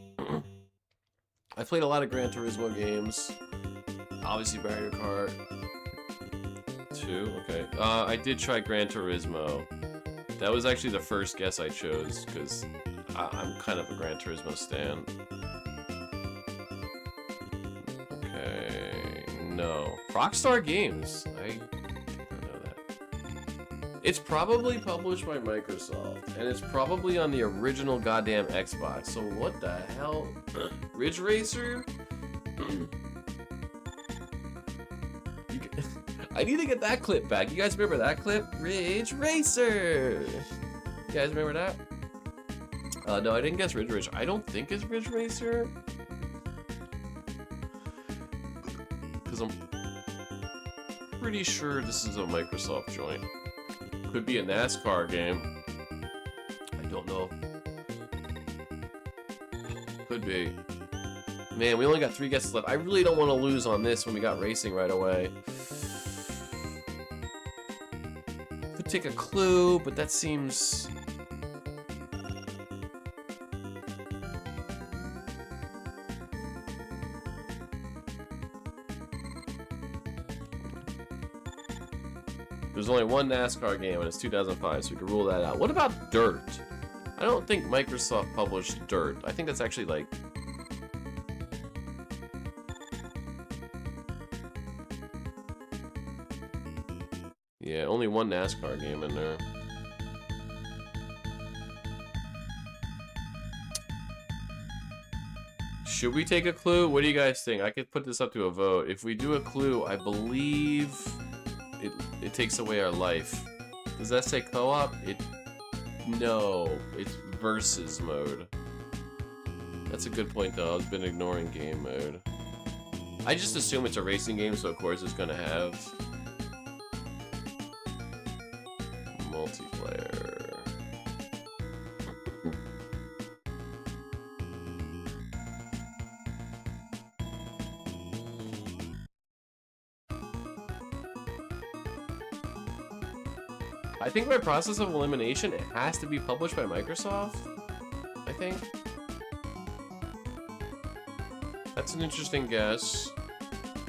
I played a lot of Gran Turismo games. Obviously Mario Kart 2, okay. I did try Gran Turismo. That was actually the first guess I chose, because I'm kind of a Gran Turismo stan. Okay, no. Rockstar Games. I don't know that. It's probably published by Microsoft, and it's probably on the original goddamn Xbox. So what the hell? Ridge Racer? I need to get that clip back. You guys remember that clip? Ridge Racer! You guys remember that? No, I didn't guess Ridge Racer. I don't think it's Ridge Racer. Because I'm pretty sure this is a Microsoft joint. Could be a NASCAR game. I don't know. Could be. Man, we only got 3 guesses left. I really don't want to lose on this when we got racing right away. Could take a clue, but that seems... There's only one NASCAR game and it's 2005, so we can rule that out. What about Dirt? I don't think Microsoft published Dirt. I think that's actually like... Yeah, only one NASCAR game in there. Should we take a clue? What do you guys think? I could put this up to a vote. If we do a clue, I believe it takes away our life. Does that say co-op? No, it's versus mode. That's a good point though. I've been ignoring game mode. I just assume it's a racing game, so of course it's gonna have multiplayer. I think by process of elimination, it has to be published by Microsoft. I think. That's an interesting guess.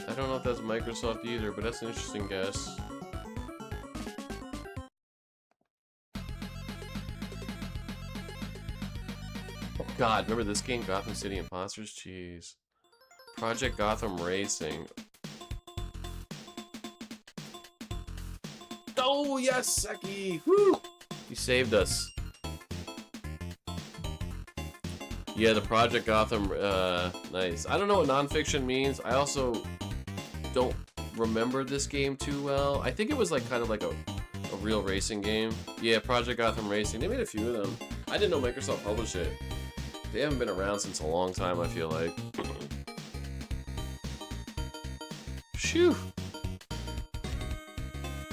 I don't know if that's Microsoft either, but that's an interesting guess. Oh God, remember this game, Gotham City Imposters? Jeez. Project Gotham Racing. Oh yes, Seki! Woo! You saved us. Yeah, the Project Gotham, nice. I don't know what nonfiction means. I also don't remember this game too well. I think it was like kind of like a real racing game. Yeah, Project Gotham Racing. They made a few of them. I didn't know Microsoft published it. They haven't been around since a long time, I feel like. Phew!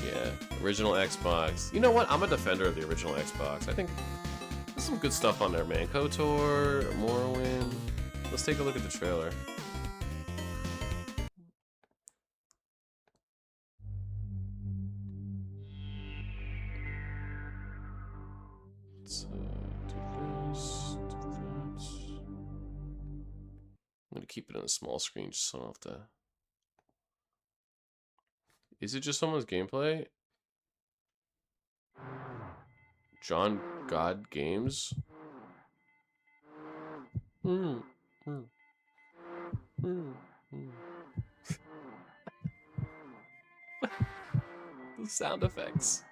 Yeah, original Xbox. You know what? I'm a defender of the original Xbox. I think there's some good stuff on there, man. KOTOR, Morrowind. Let's take a look at the trailer. Let's do this, do that. I'm gonna keep it on a small screen just so I don't have to... Is it just someone's gameplay? John God Games? The sound effects.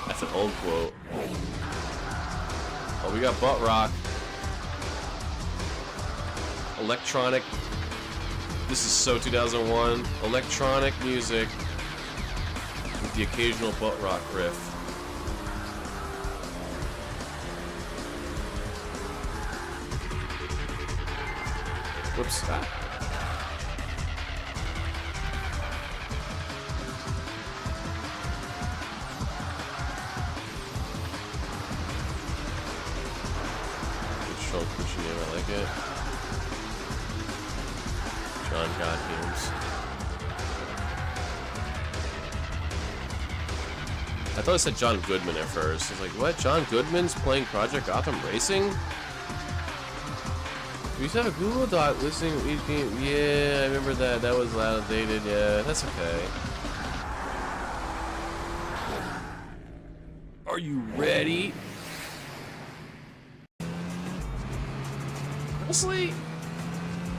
That's an old quote. Oh, we got butt rock. Electronic. This is so 2001. Electronic music with the occasional butt rock riff. Whoops. Ah. Control pushing in, I like it. John God games. I thought it said John Goodman at first. I was like, what? John Goodman's playing Project Gotham Racing? We used to have a Google Doc listening to each game. Yeah, I remember that. That was outdated. Yeah, that's okay. Are you ready? Honestly,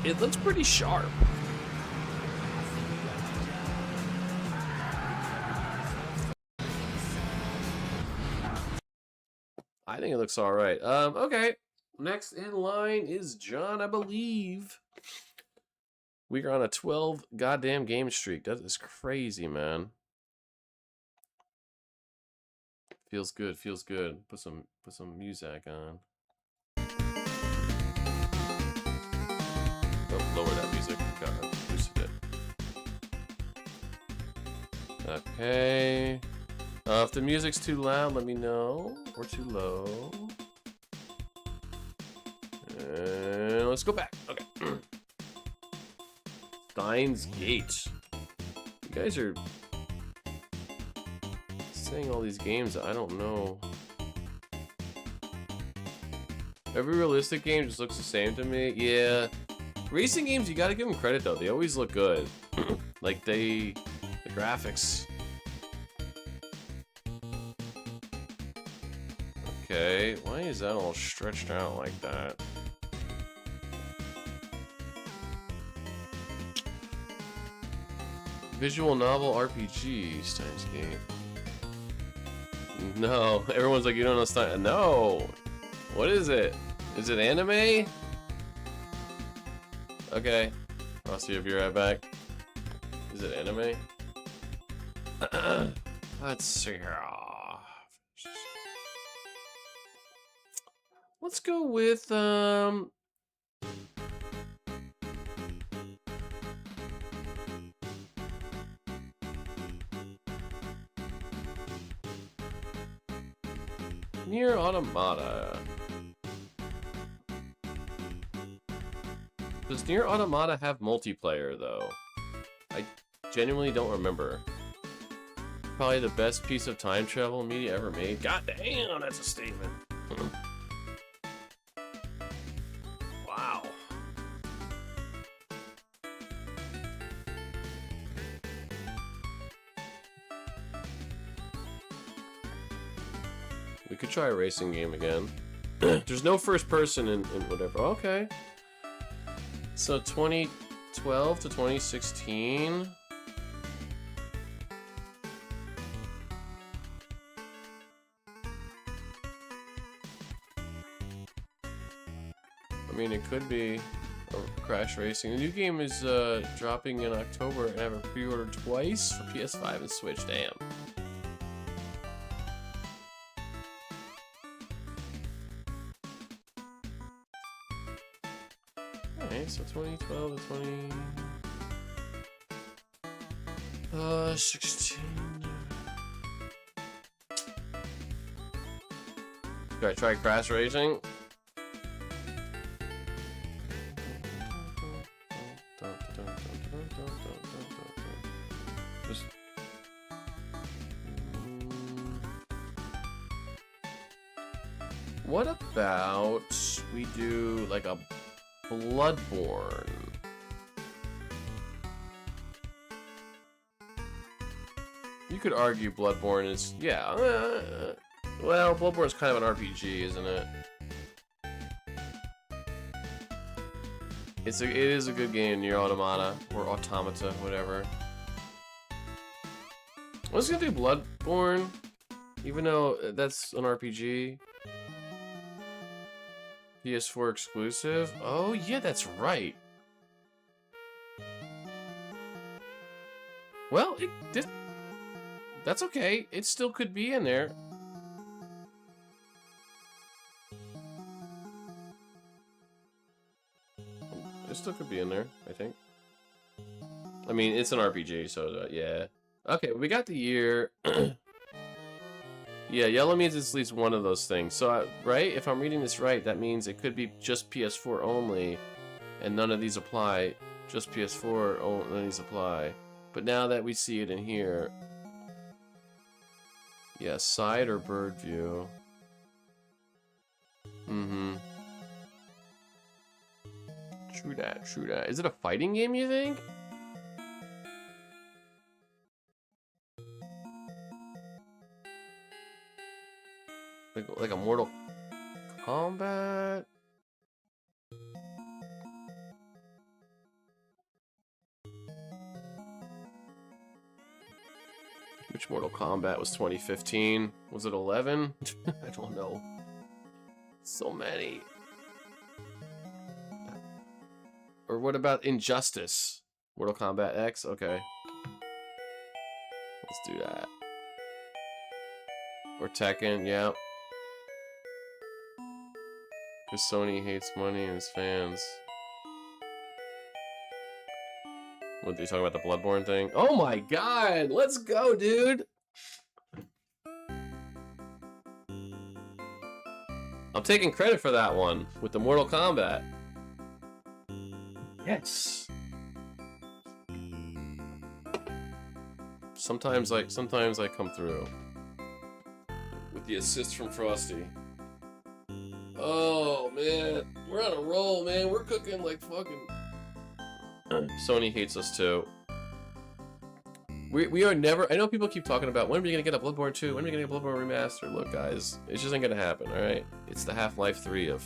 it looks pretty sharp. I think it looks all right. Okay. Next in line is John, I believe. We are on a 12 goddamn game streak. That is crazy, man. Feels good, feels good. Put some music on. Oh, lower that music. God, I boosted it. Okay. If the music's too loud, let me know. Or too low. And let's go back. Okay. Steins Gate. You guys are saying all these games that I don't know. Every realistic game just looks the same to me. Yeah. Racing games, you gotta give them credit though. They always look good. Like the graphics. Okay, why is that all stretched out like that? Visual novel RPG, Steins Gate. No, everyone's like, you don't know Steins. No! What is it? Is it anime? Okay, I'll see if you're right back. Is it anime? Let's see here. Let's go with, Nier Automata. Does Nier Automata have multiplayer, though? I genuinely don't remember. Probably the best piece of time travel media ever made. God damn, that's a statement. Wow. We could try a racing game again. There's no first person in whatever. Okay. So 2012 to 2016. I mean, it could be a Crash Racing. The new game is dropping in October, and I have it pre-ordered twice for PS5 and Switch. Damn. Alright, so 2012 to 16. Should I try Crash Racing? Just... What about we do like a Bloodborne? You could argue Bloodborne is, yeah, well, Bloodborne's kind of an RPG, isn't it? It is a good game, Nier Automata, or Automata, whatever. I was gonna do Bloodborne, even though that's an RPG. PS4 exclusive? Oh, yeah, that's right. Well, that's okay. It still could be in there. It still could be in there, I think. I mean, it's an RPG, so yeah. Okay, we got the year. Yeah, yellow means it's at least one of those things. So, right? If I'm reading this right, that means it could be just PS4 only, and none of these apply. Just PS4, none of these apply. But now that we see it in here... Yeah, side or bird view. Mm-hmm. True that, true that. Is it a fighting game, you think? Like a Mortal Kombat? Which Mortal Kombat was 2015? Was it 11? I don't know. So many. Or what about Injustice? Mortal Kombat X? Okay. Let's do that. Or Tekken, yeah. Because Sony hates money and its fans. What, are you talking about the Bloodborne thing? Oh my god! Let's go, dude! I'm taking credit for that one with the Mortal Kombat. Yes. Sometimes I come through with the assist from Frosty. Oh man, we're on a roll, man. We're cooking like fucking. Sony hates us too. We are never. I know people keep talking about when are we gonna get a Bloodborne 2? When are we gonna get a Bloodborne remaster? Look, guys, it just ain't gonna happen. All right, it's the Half-Life 3 of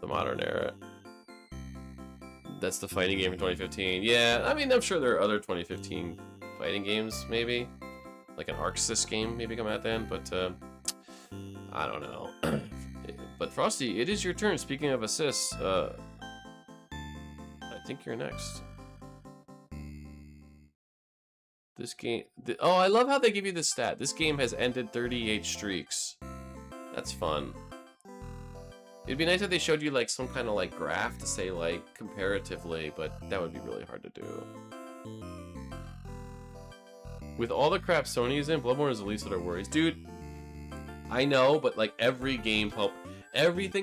the modern era. That's the fighting game from 2015. Yeah, I mean, I'm sure there are other 2015 fighting games, maybe like an Arc Sys game, maybe come out then. But I don't know. But Frosty, it is your turn. Speaking of assists, I think you're next. This game... oh, I love how they give you this stat. This game has ended 38 streaks. That's fun. It'd be nice if they showed you, like, some kind of, like, graph to say, like, comparatively, but that would be really hard to do. With all the crap Sony's in, Bloodborne is the least of their worries. Dude, I know, but, like, everything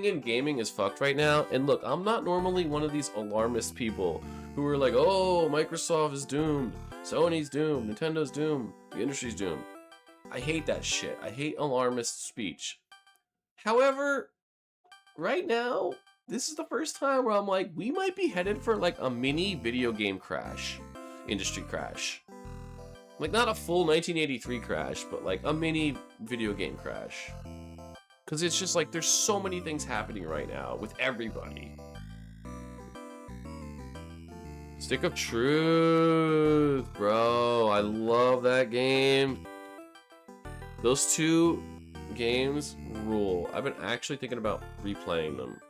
in gaming is fucked right now. And look, I'm not normally one of these alarmist people who are like, oh, Microsoft is doomed, Sony's doomed, Nintendo's doomed, the industry's doomed. I hate that shit. I hate alarmist speech. However, right now, this is the first time where I'm like, we might be headed for like a mini video game crash, industry crash. Like not a full 1983 crash, but like a mini video game crash. Because it's just like, there's so many things happening right now with everybody. Stick of Truth, bro. I love that game. Those two games rule. I've been actually thinking about replaying them.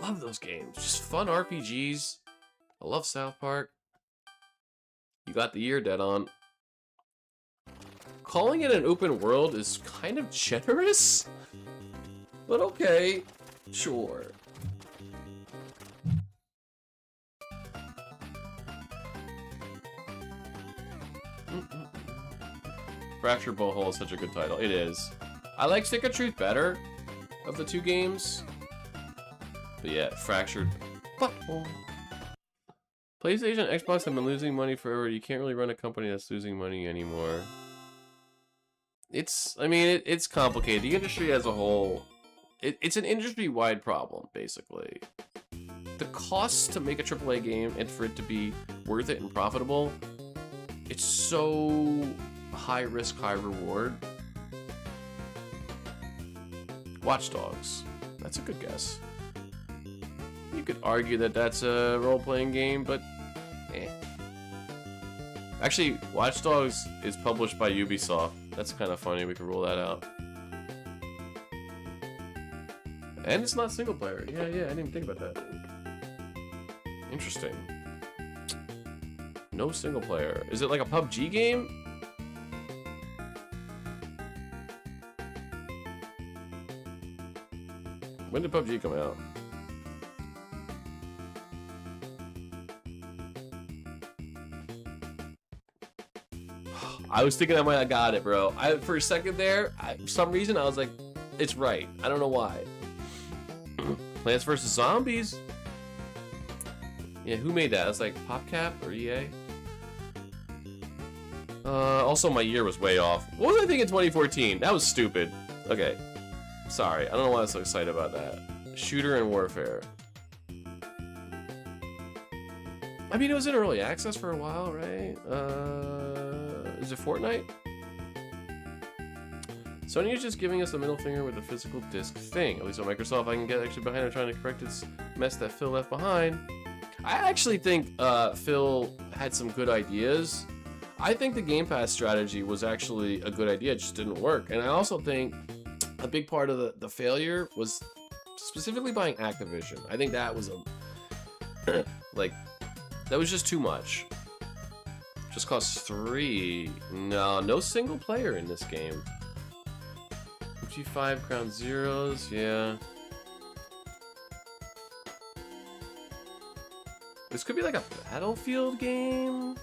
Love those games. Just fun RPGs. I love South Park. You got the year dead on. Calling it an open world is kind of generous, but okay, sure. Fractured Bowhole is such a good title. It is. I like Stick of Truth better of the two games, but yeah, Fractured Butthole. PlayStation, Xbox have been losing money forever. You can't really run a company that's losing money anymore. I mean, it's complicated. The industry as a whole, it's an industry-wide problem, basically. The costs to make a AAA game and for it to be worth it and profitable, it's so high risk, high reward. Watch Dogs. That's a good guess. You could argue that that's a role-playing game, but eh. Actually, Watch Dogs is published by Ubisoft. That's kind of funny. We can rule that out. And it's not single player. Yeah, I didn't even think about that. Interesting. No single player. Is it like a PUBG game? When did PUBG come out? I was thinking I might have got it, bro. For a second there, for some reason, I was like, it's right. I don't know why. Plants vs. Zombies. Yeah, who made that? That's like PopCap or EA? Also, my year was way off. What was I thinking in 2014? That was stupid. Okay. Sorry. I don't know why I was so excited about that. Shooter and Warfare. I mean, it was in early access for a while, right? Is it Fortnite? Sony is just giving us a middle finger with the physical disc thing. At least on Microsoft, I can get actually behind them trying to correct its mess that Phil left behind. I actually think Phil had some good ideas. I think the Game Pass strategy was actually a good idea, it just didn't work. And I also think a big part of the failure was specifically buying Activision. I think that was a like that was just too much. Just costs $3. No single player in this game. G5 Ground Zeroes, yeah. This could be like a Battlefield game.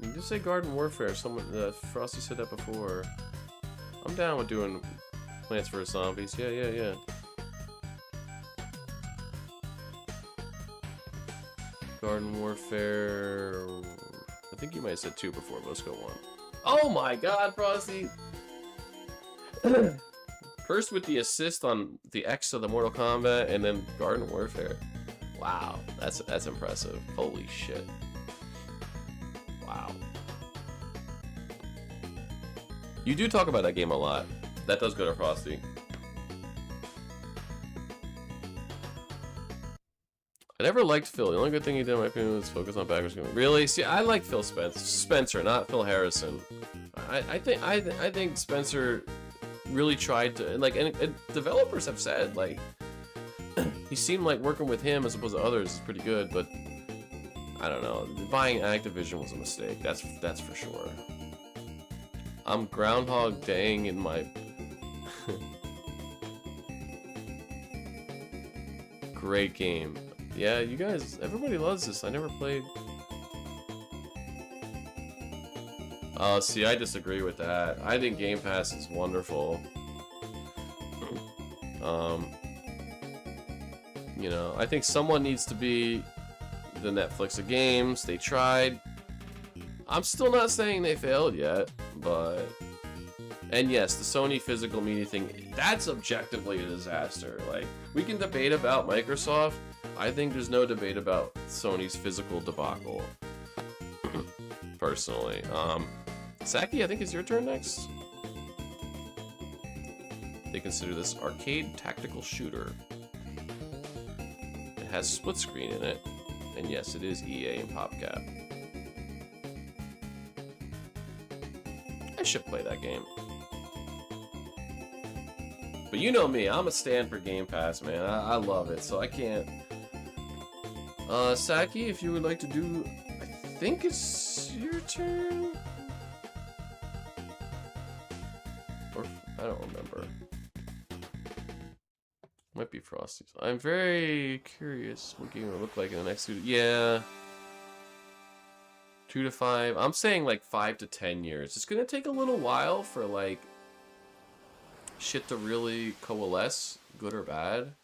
You just say Garden Warfare. Someone, Frosty said that before. I'm down with doing Plants vs. Zombies. Yeah. Garden Warfare. I think you might have said 2 before, but let's go 1. Oh my god, Frosty! First with the assist on the X of the Mortal Kombat, and then Garden Warfare. Wow, that's impressive. Holy shit. Wow. You do talk about that game a lot. That does go to Frosty. I never liked Phil. The only good thing he did, in my opinion, was focus on backwards gaming. Really? See, I like Phil Spencer, not Phil Harrison. I think Spencer really tried to, like, and developers have said, like, he seemed like working with him as opposed to others is pretty good, but I don't know. Buying Activision was a mistake. That's for sure. I'm Groundhog Daying in my great game. Yeah, you guys, everybody loves this. I never played. See, I disagree with that. I think Game Pass is wonderful. You know, I think someone needs to be the Netflix of games. They tried. I'm still not saying they failed yet, but... And yes, the Sony physical media thing, that's objectively a disaster. Like, we can debate about Microsoft. I think there's no debate about Sony's physical debacle. Personally. Saki, I think it's your turn next. They consider this arcade tactical shooter. It has split screen in it. And yes, it is EA and PopCap. I should play that game. But you know me, I'm a stand for Game Pass, man. I love it, so I can't... Saki, if you would like to do... I think it's your turn? Or... I don't remember. Might be Frosty's. I'm very curious what game it will look like in the next 2... Yeah. 2 to 5. I'm saying like 5 to 10 years. It's gonna take a little while for like... shit to really coalesce, good or bad.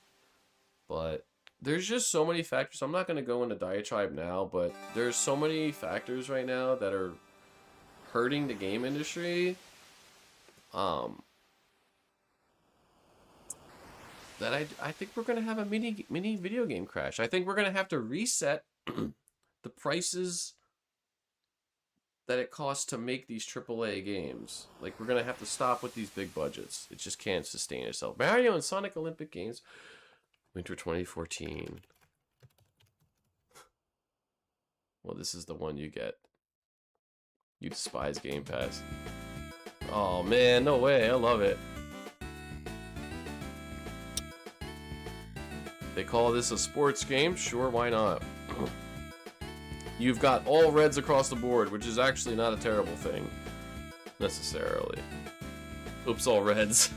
But... there's just so many factors. I'm not going to go into diatribe now, but there's so many factors right now that are hurting the game industry. That I think we're going to have a mini video game crash. I think we're going to have to reset the prices that it costs to make these AAA games. Like, we're going to have to stop with these big budgets. It just can't sustain itself. Mario and Sonic Olympic Games... Winter 2014. Well, this is the one you get. You despise Game Pass. Oh man, no way, I love it. They call this a sports game? Sure, why not? You've got all reds across the board, which is actually not a terrible thing. Necessarily. Oops, all reds.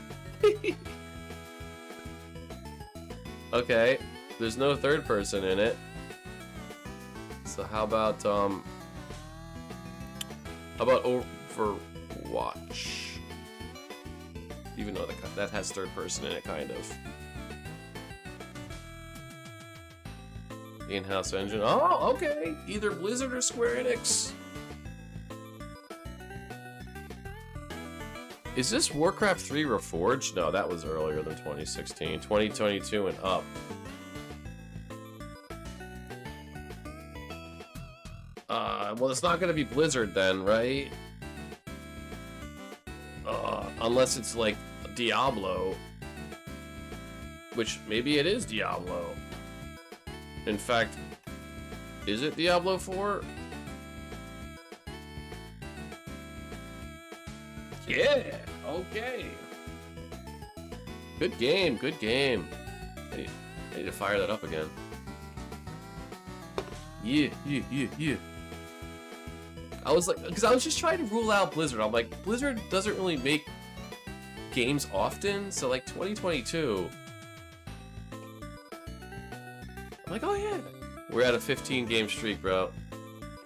Okay, there's no third person in it. So how about Overwatch? Even though that has third person in it, kind of. In-house engine. Oh, okay. Either Blizzard or Square Enix. Is this Warcraft 3 Reforged? No, that was earlier than 2016. 2022 and up. Well, it's not going to be Blizzard then, right? Unless it's like Diablo. Which, maybe it is Diablo. In fact, is it Diablo 4? Yeah, okay. Good game, good game. I need to fire that up again. Yeah. I was like, because I was just trying to rule out Blizzard. I'm like, Blizzard doesn't really make games often, so like 2022. I'm like, oh yeah. We're at a 15 game streak, bro.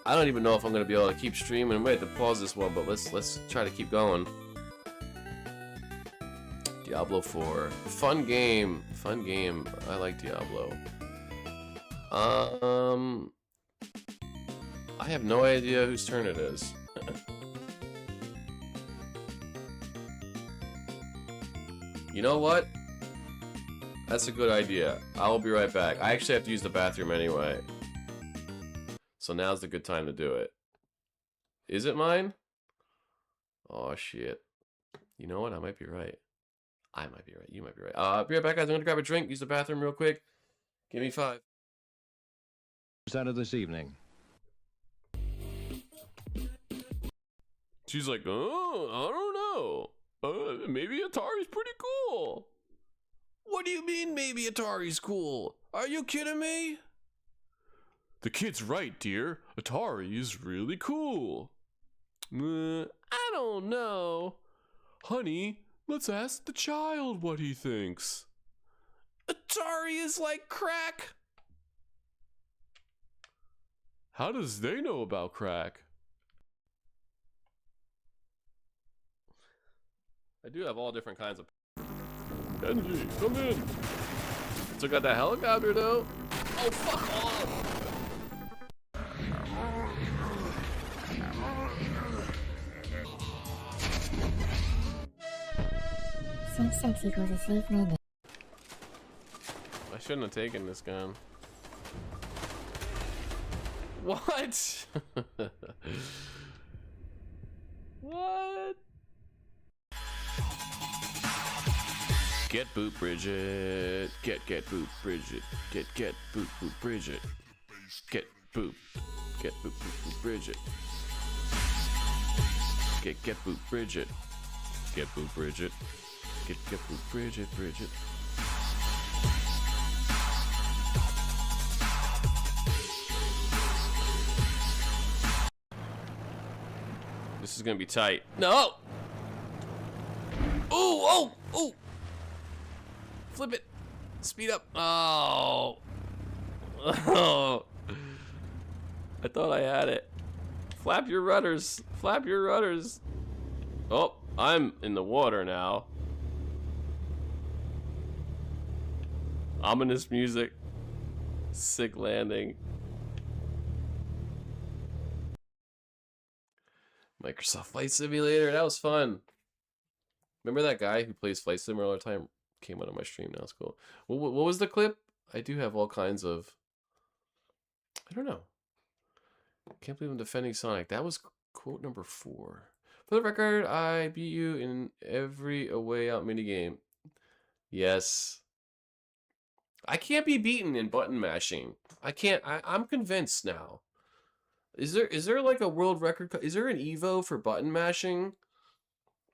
I don't even know if I'm gonna be able to keep streaming. I might have to pause this one, but let's try to keep going. Diablo 4. Fun game. Fun game. I like Diablo. I have no idea whose turn it is. You know what? That's a good idea. I will be right back. I actually have to use the bathroom anyway. So now's the good time to do it. Is it mine? Oh shit. You know what? I might be right. I might be right. You might be right. I'll be right back, guys. I'm gonna grab a drink, use the bathroom real quick. Give me 5. Out of this evening. She's like, oh, I don't know. Maybe Atari's pretty cool. What do you mean maybe Atari's cool? Are you kidding me? The kid's right, dear. Atari is really cool. I don't know. Honey, let's ask the child what he thinks. Atari is like crack. How does they know about crack? I do have all different kinds of... Genji, come in. Still got that helicopter though. Oh, fuck off. Some sexy goes a safe minute. I shouldn't have taken this gun. What? What? Get boot Bridget. Get boot Bridget. Get boot Bridget. Get boot Bridget. Get boot Bridget. Get boot Bridget. Get boot Bridget. This is gonna be tight. No! Oh! Flip it! Speed up! Oh! Oh! I thought I had it. Flap your rudders! Flap your rudders! Oh, I'm in the water now. Ominous music. Sick landing. Microsoft Flight Simulator, that was fun. Remember that guy who plays Flight Simulator all the time? Came out of my stream, now it's cool. What was the clip? I do have all kinds of... I don't know. Can't believe I'm defending Sonic. That was quote number 4. For the record, I beat you in every away out minigame. Yes. I can't be beaten in button mashing. I can't. I'm convinced now. Is there like a world record? Is there an Evo for button mashing? I'm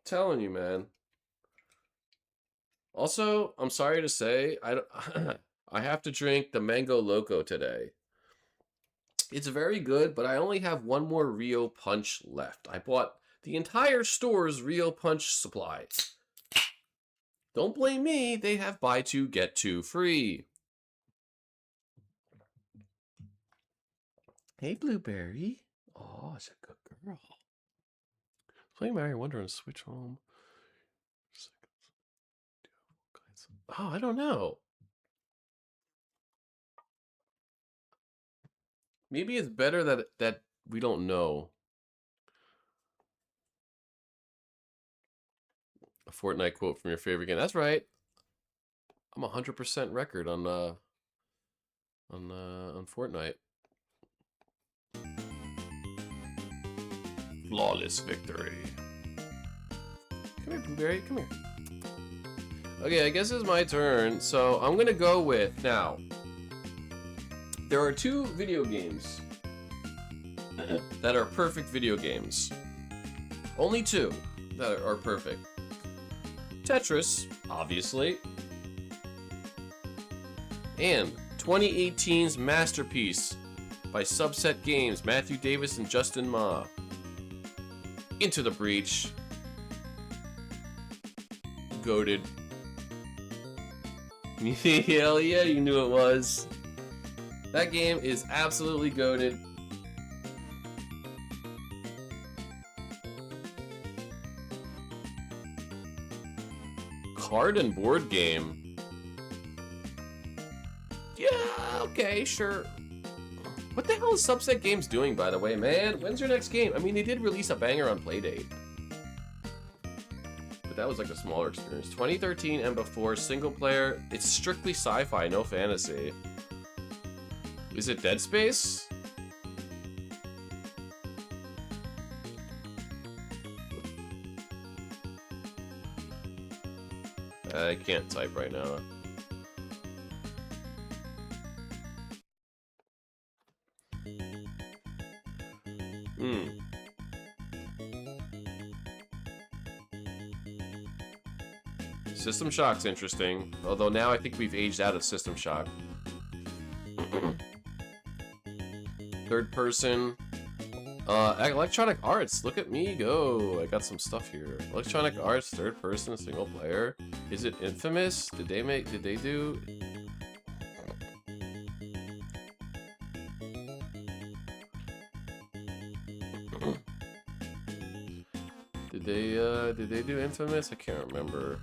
telling you, man. Also, I'm sorry to say, I have to drink the Mango Loco today. It's very good, but I only have one more Rio Punch left. I bought the entire store's Rio Punch supply. Don't blame me, they have buy 2, get 2 free. Hey, Blueberry. Oh, she's a good girl. Playing Mario Wonder on Switch Home. Oh, I don't know. Maybe it's better that we don't know. A Fortnite quote from your favorite game. That's right. I'm 100% record on Fortnite. Flawless victory. Come here, Blueberry. Come here. Okay, I guess it's my turn. So I'm gonna go with now. There are 2 video games that are perfect video games. Only 2 that are perfect. Tetris, obviously. And 2018's masterpiece by Subset Games, Matthew Davis and Justin Ma. Into the Breach. Goated. Hell yeah, you knew it was. That game is absolutely goated. Card and board game. Yeah, okay, sure. What the hell is Subset Games doing, by the way, man? When's your next game? I mean, they did release a banger on Playdate. But that was like a smaller experience. 2013 and before, single player. It's strictly sci-fi, no fantasy. Is it Dead Space? I can't type right now. System Shock's interesting, although now I think we've aged out of System Shock. Third person. Electronic Arts, look at me go. I got some stuff here. Electronic Arts, third person, single player. Is it Infamous? Did they do? Did they do Infamous? I can't remember.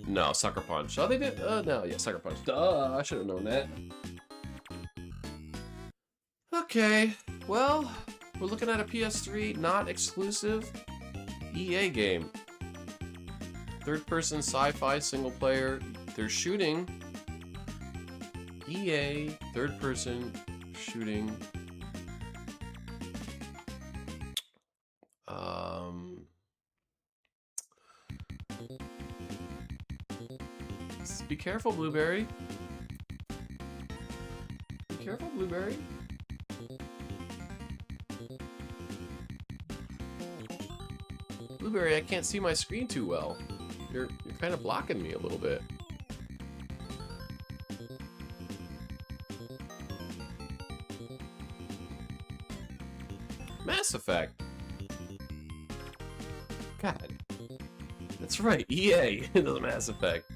No, Sucker Punch. Oh, they did? No, yeah, Sucker Punch. Duh, I should have known that. Okay, well, we're looking at a PS3 not exclusive EA game. Third-person sci-fi single player. They're shooting. EA, third-person shooting. Be careful, Blueberry. Be careful, Blueberry. Blueberry, I can't see my screen too well. You're kind of blocking me a little bit. Mass Effect. God. That's right, EA does Mass Effect.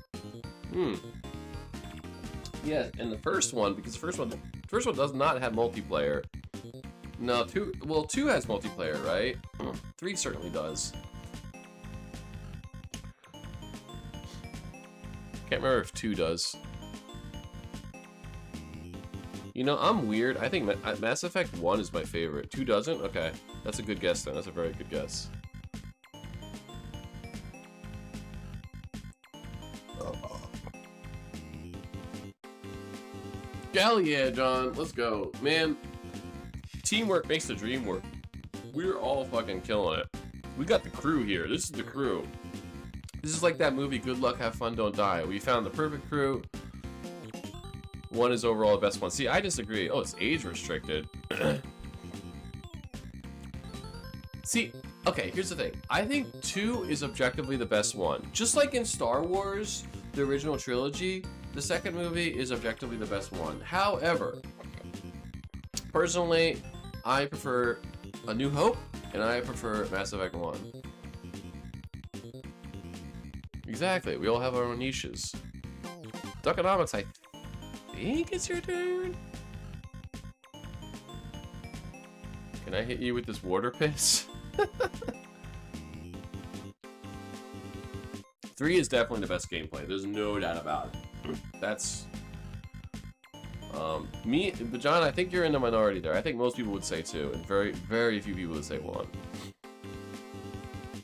Yeah, and the first one, because the first one does not have multiplayer. No, 2 has multiplayer, right? 3 certainly does. Can't remember if 2 does. You know, I'm weird. I think Mass Effect 1 is my favorite. 2 doesn't? Okay. That's a good guess then. That's a very good guess. Hell yeah, John. Let's go. Man, teamwork makes the dream work. We're all fucking killing it. We got the crew here. This is the crew. This is like that movie, Good Luck, Have Fun, Don't Die. We found the perfect crew. 1 is overall the best one. See, I disagree. Oh, it's age restricted. See, okay, here's the thing. I think 2 is objectively the best one. Just like in Star Wars, the original trilogy, the second movie is objectively the best one. However, personally, I prefer A New Hope, and I prefer Mass Effect 1. Exactly. We all have our own niches. Duckonomics, I think it's your turn. Can I hit you with this water piss? 3 is definitely the best gameplay. There's no doubt about it. That's but John, I think you're in the minority there. I think most people would say 2, and very, very few people would say 1.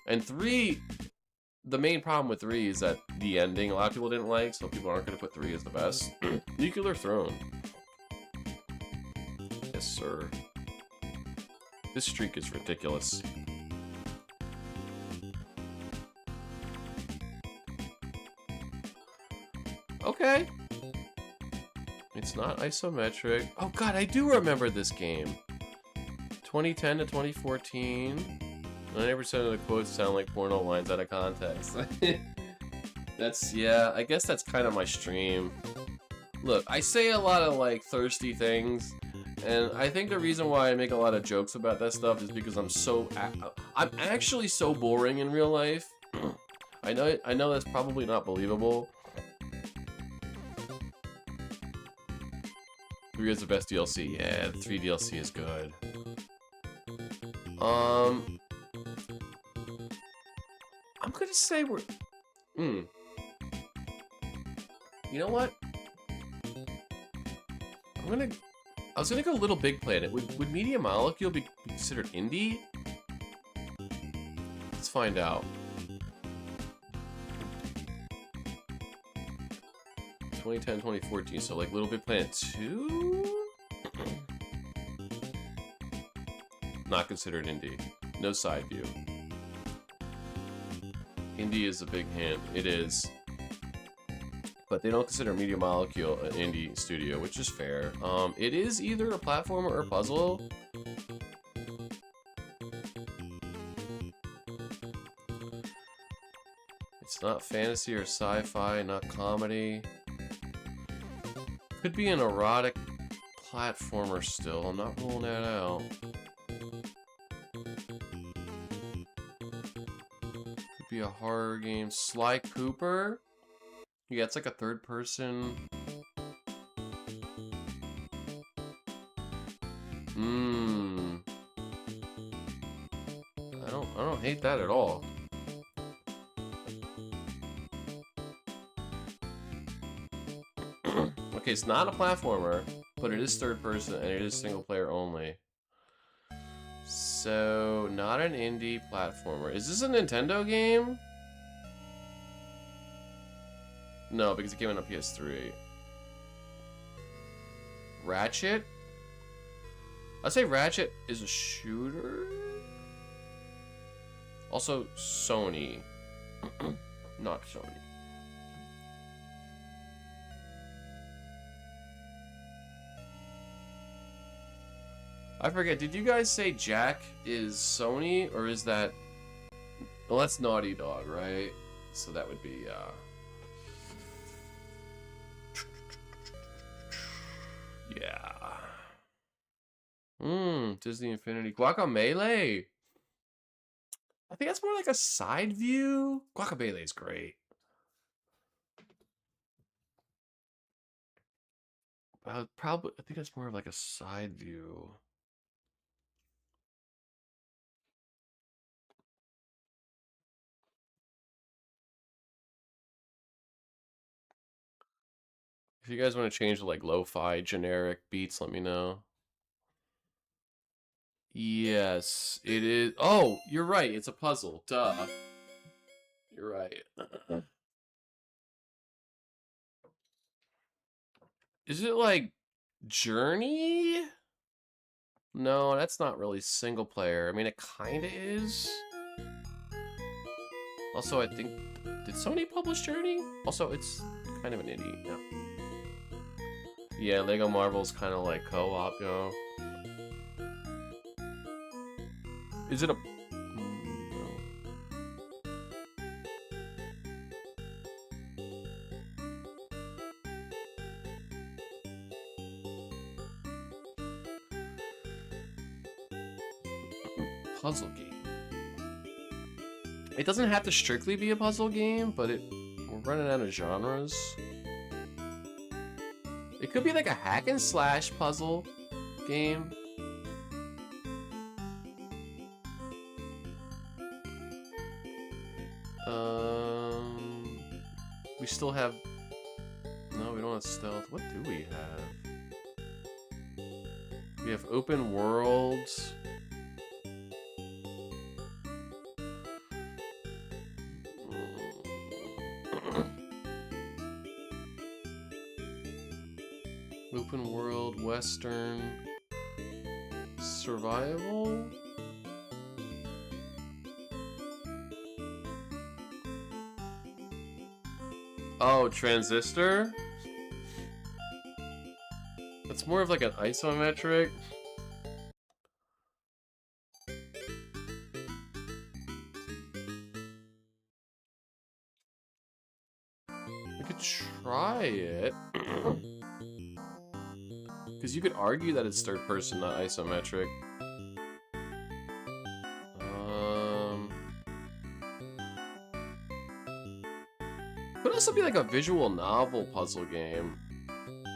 And 3, the main problem with 3 is that the ending a lot of people didn't like, so people aren't going to put 3 as the best. Nuclear Throne. Yes, sir. This streak is ridiculous. Okay. It's not isometric. Oh god, I do remember this game. 2010 to 2014. 90% of the quotes sound like porno lines out of context. That's, yeah, I guess that's kind of my stream. Look, I say a lot of, like, thirsty things, and I think the reason why I make a lot of jokes about that stuff is because I'm actually so boring in real life. I know that's probably not believable. 3 is the best DLC. Yeah, the 3 DLC is good. I'm gonna say we're... You know what? I was gonna go Little Big Planet. Would Media Molecule be considered indie? Let's find out. 2010, 2014, so like Little Big Planet 2? Not considered indie. No side view. Indie is a big hint. It is. But they don't consider Media Molecule an indie studio, which is fair. It is either a platformer or a puzzle. It's not fantasy or sci-fi, not comedy. Could be an erotic platformer still. I'm not ruling that out. Could be a horror game. Sly Cooper? Yeah, it's like a third person. I don't hate that at all. Okay, it's not a platformer, but it is third person and it is single player only. So, not an indie platformer. Is this a Nintendo game? No, because it came out on PS3. Ratchet? I'd say Ratchet is a shooter? Also, Sony. Not Sony. I forget, did you guys say Jack is Sony, or is that... Well, that's Naughty Dog, right? So that would be, yeah. Disney Infinity. Guacamelee! I think that's more like a side view. Guacamelee is great. I think that's more of like a side view. If you guys want to change to like lo-fi generic beats, let me know. Yes, it is. Oh, you're right. It's a puzzle. Duh. You're right. Is it like Journey? No, that's not really single player. I mean, it kind of is. Also, I think... Did Sony publish Journey? Also, it's kind of an indie. No. Yeah, Lego Marvel's kind of like co-op, you know? Is it a... No. Puzzle game. It doesn't have to strictly be a puzzle game, but we're running out of genres. It could be like a hack and slash puzzle game. We still have... No, we don't have stealth. What do we have? We have open worlds. Open world, western, survival? Oh, transistor? That's more of like an isometric. We could try it. Because you could argue that it's third person, not isometric. Could also be like a visual novel puzzle game.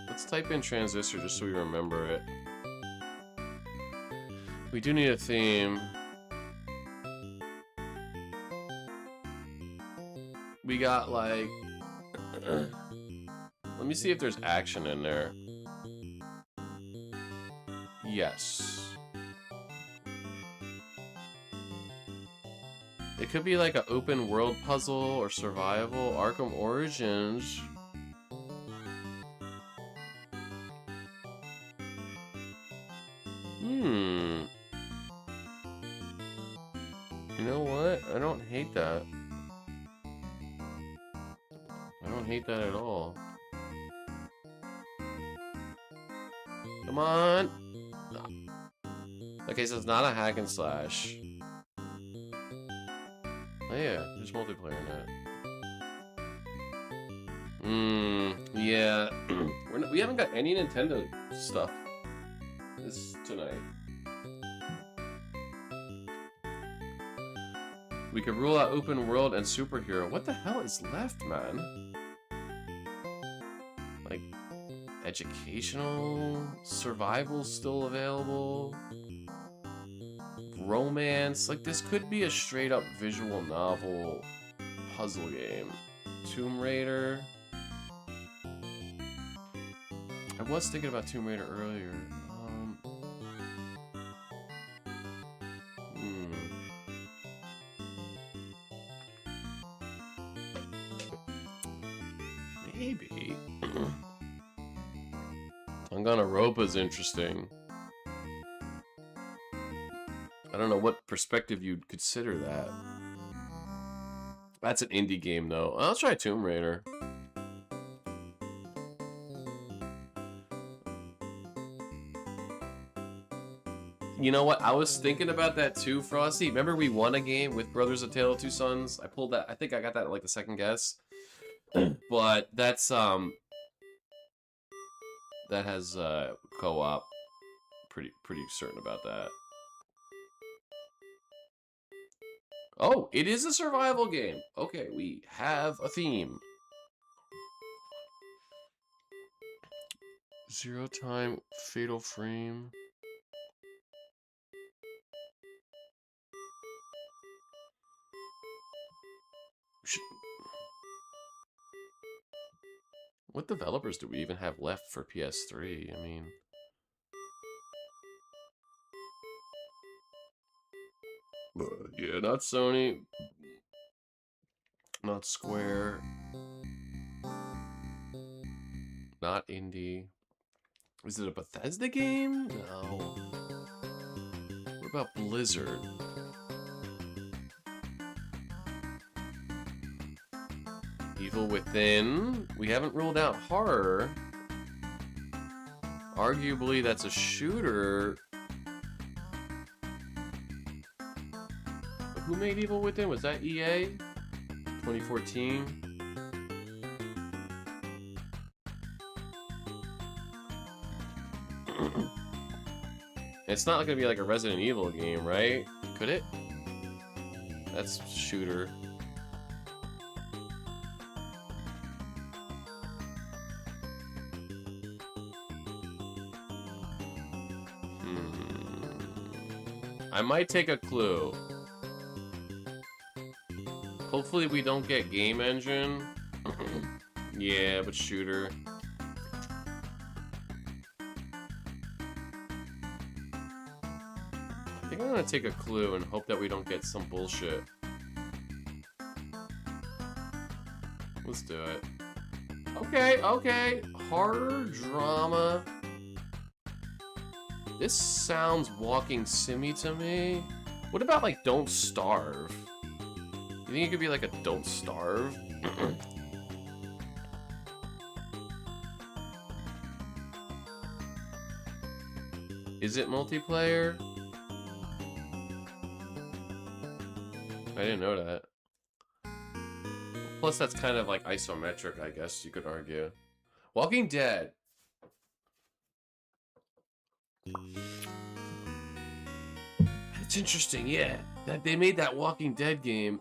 Let's type in transistor just so we remember it. We do need a theme. We got like... Let me see if there's action in there. Yes. It could be like an open world puzzle or survival. Arkham Origins. You know what? I don't hate that. I don't hate that at all. Come on! Okay, so it's not a hack and slash. Oh yeah, there's multiplayer in it. Yeah. We haven't got any Nintendo stuff this tonight. We could rule out open world and superhero. What the hell is left, man? Like, educational, survival still available. Romance, like this could be a straight up visual novel puzzle game. Tomb Raider. I was thinking about Tomb Raider earlier. Maybe. Danganronpa's interesting. I don't know what perspective you'd consider that. That's an indie game, though. I'll try Tomb Raider. You know what? I was thinking about that too, Frosty. Remember we won a game with Brothers of Tale of Two Sons? I pulled that. I think I got that at like the second guess. But that's that has co-op. Pretty certain about that. Oh, it is a survival game. Okay, we have a theme. Zero time, fatal frame. What developers do we even have left for PS3? I mean... yeah, not Sony. Not Square. Not indie. Is it a Bethesda game? No. What about Blizzard? Evil Within. We haven't ruled out horror. Arguably, that's a shooter. Who made Evil Within? Was that EA? 2014? It's not going to be like a Resident Evil game, right? Could it? That's shooter. I might take a clue. Hopefully we don't get game engine. Yeah, but shooter. I think I'm gonna take a clue and hope that we don't get some bullshit. Let's do it. Okay, okay. Horror, drama. This sounds walking simmy to me. What about like Don't Starve? You think it could be like a Don't Starve? Is it multiplayer? I didn't know that. Plus that's kind of like isometric, I guess you could argue. Walking Dead. That's interesting, yeah. That they made that Walking Dead game.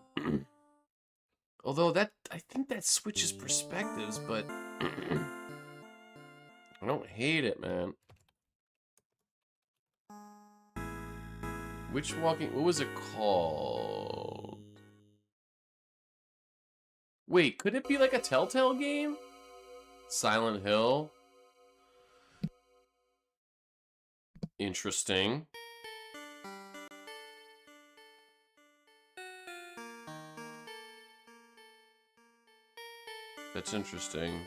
Although that I think that switches perspectives, but I don't hate it, man. Which what was it called? Wait, could it be like a Telltale game? Silent Hill? Interesting. That's interesting.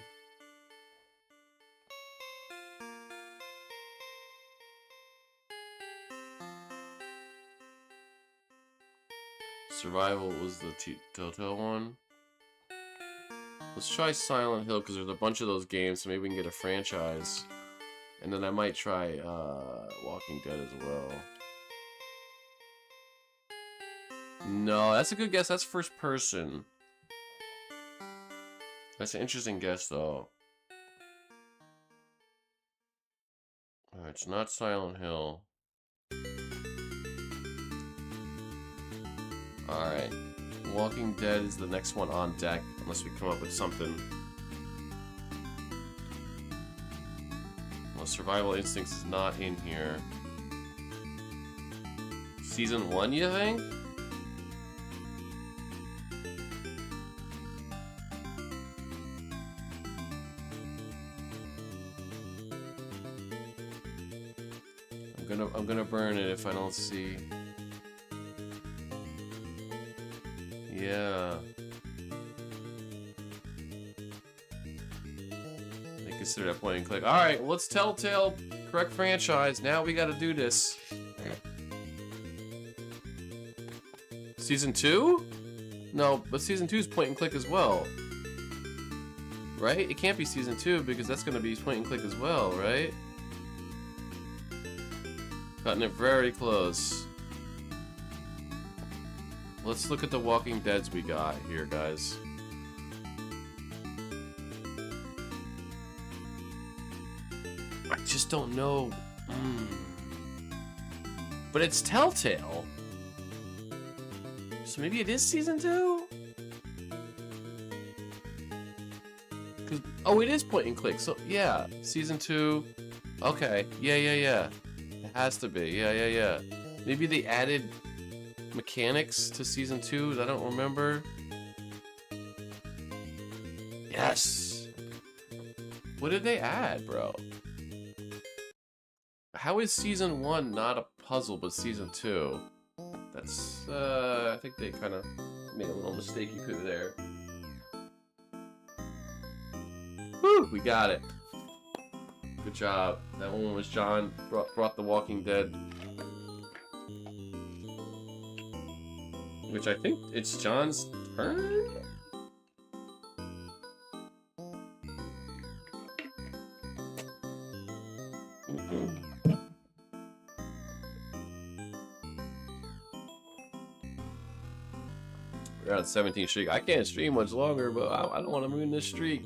Survival was the Telltale one. Let's try Silent Hill because there's a bunch of those games, so maybe we can get a franchise. And then I might try Walking Dead as well. No, that's a good guess. That's first person. That's an interesting guess, though. Alright, it's not Silent Hill. Alright. Walking Dead is the next one on deck, unless we come up with something. Well, Survival Instincts is not in here. Season 1, you think? I'm gonna burn it if I don't see. Yeah. They consider that point and click. Alright, well, let's Telltale correct franchise. Now we gotta do this. Season 2? No, but Season 2 is point and click as well. Right? It can't be Season 2 because that's gonna be point and click as well, right? Cutting it very close. Let's look at the Walking Deads we got here, guys. I just don't know. But it's Telltale. So maybe it is Season 2? Oh, it is point and click. So, yeah. Season 2. Okay. Yeah. It has to be. Yeah. Maybe they added mechanics to Season 2 I don't remember. Yes! What did they add, bro? How is Season 1 not a puzzle, but Season 2? That's, I think they kind of made a little mistake there. Woo! We got it. Good job. That one was John. Brought the Walking Dead. Which I think it's John's turn? We're on 17th streak. I can't stream much longer, but I don't want to ruin this streak.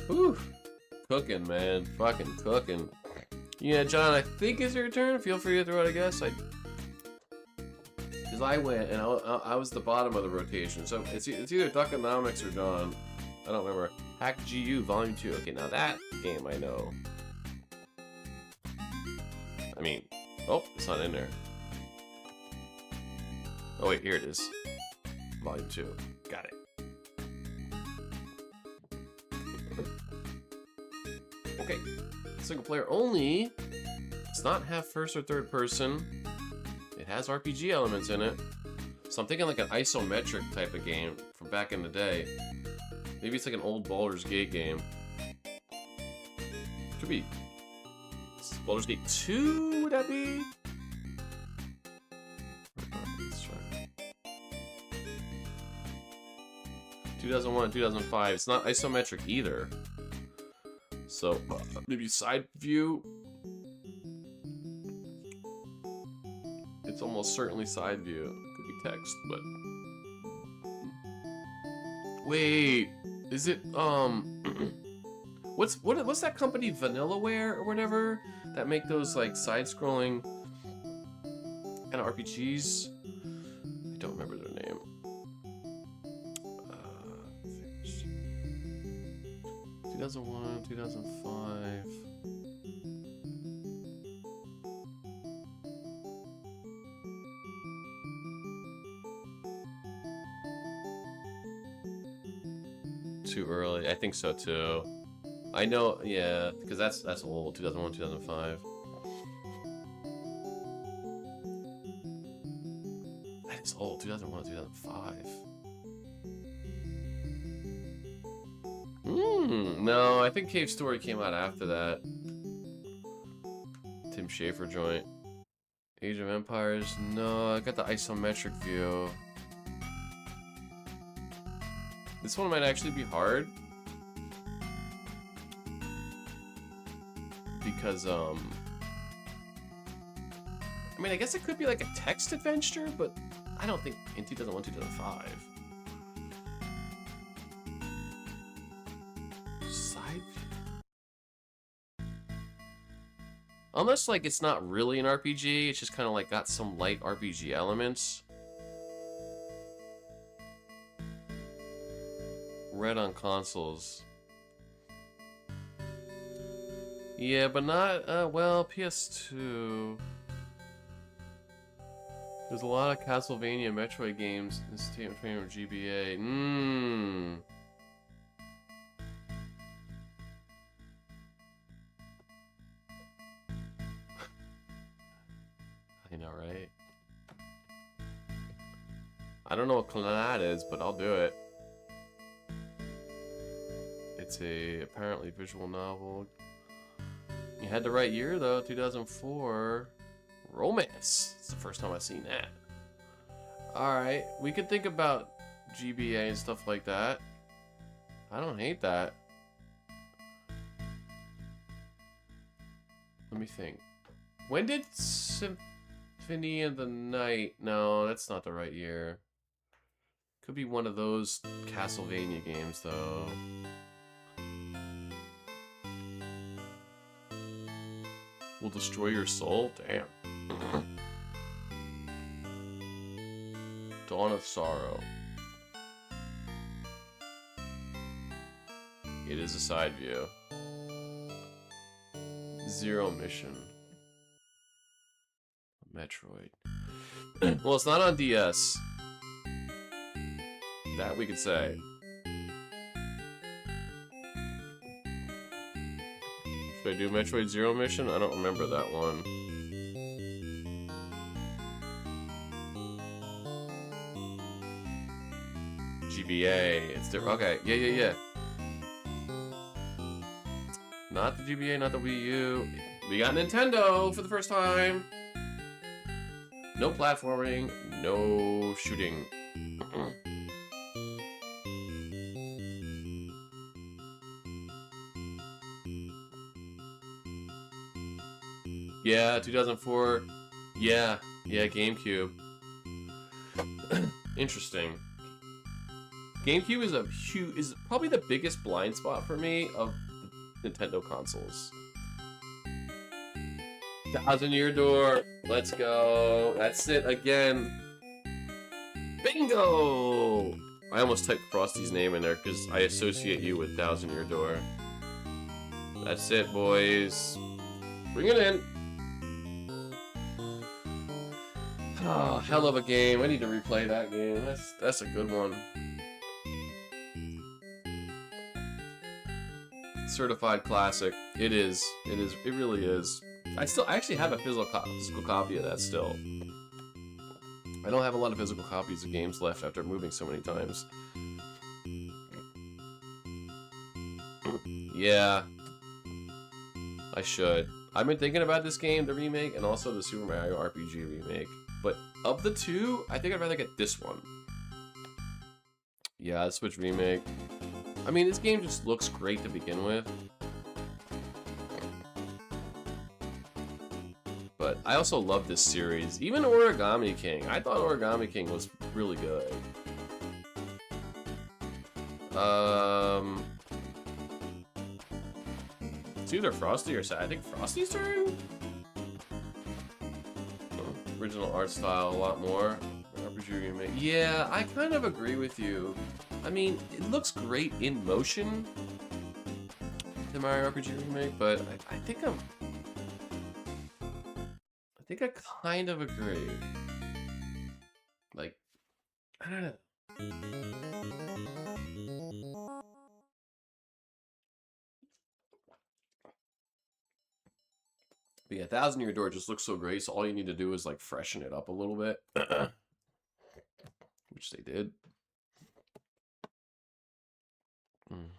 Whew. Cooking, man. Fucking cooking. Yeah, John, I think it's your turn. Feel free to throw it, I guess. Because I went, and I was the bottom of the rotation. So it's either Duckonomics or John. I don't remember. Hack GU Volume 2. Okay, now that game I know. I mean, oh, it's not in there. Oh wait, here it is. Volume 2. Got it. Okay. Single player only. It's not half first or third person. It has RPG elements in it. So I'm thinking like an isometric type of game from back in the day. Maybe it's like an old Baldur's Gate game. Could be Baldur's Gate 2, would that be? Let's try. 2001, 2005. It's not isometric either. So, maybe side view. It's almost certainly side view. Could be text, but... Wait, is it, what's that company, Vanillaware or whatever, that make those, like, side-scrolling kind of RPGs? I don't remember their name. 2001, 2005. Too early. I think so too. I know, yeah, because that's old. 2001, 2005. That is old. 2001, 2005. No, I think Cave Story came out after that. Tim Schafer joint. Age of Empires. No, I got the isometric view. This one might actually be hard. Because, I mean, I guess it could be like a text adventure, but I don't think in 2001, 2005. Side view. Unless, like, it's not really an RPG, it's just kind of like got some light RPG elements. Red on consoles. Yeah, but not, well, PS2. There's a lot of Castlevania Metroid games in State of Training or GBA. I know, right? I don't know what Clannad is, but I'll do it. It's a apparently visual novel. You had the right year though, 2004. Romance. It's the first time I've seen that. Alright, we could think about GBA and stuff like that. I don't hate that. Let me think. When did Symphony of the Night? No, that's not the right year. Could be one of those Castlevania games though. Will destroy your soul? Damn. Dawn of Sorrow. It is a side view. Zero Mission. Metroid. Well, it's not on DS. That we could say. Did I do Metroid Zero Mission? I don't remember that one. GBA. It's different. Okay. Yeah. Not the GBA, not the Wii U. We got Nintendo for the first time. No platforming, no shooting. Yeah, 2004. Yeah, GameCube. Interesting. GameCube is probably the biggest blind spot for me of the Nintendo consoles. 1000-Year Door. Let's go. That's it again. Bingo! I almost typed Frosty's name in there because I associate you with 1000-Year Door. That's it, boys. Bring it in. Oh, hell of a game. I need to replay that game. That's a good one. Certified classic. It is. It is. It really is. I actually have a physical copy of that still. I don't have a lot of physical copies of games left after moving so many times. Yeah. I should. I've been thinking about this game, the remake, and also the Super Mario RPG remake. But of the two, I think I'd rather get this one. Yeah, the Switch remake. I mean, this game just looks great to begin with. But I also love this series. Even Origami King. I thought Origami King was really good. It's either Frosty or Sad. I think Frosty's turn? Original art style a lot more. RPG remake. Yeah, I kind of agree with you. I mean, it looks great in motion, the Mario RPG remake, but I think I kind of agree. Like, I don't know. But yeah, 1000-Year Door just looks so great, so all you need to do is like freshen it up a little bit. Which they did. Mm.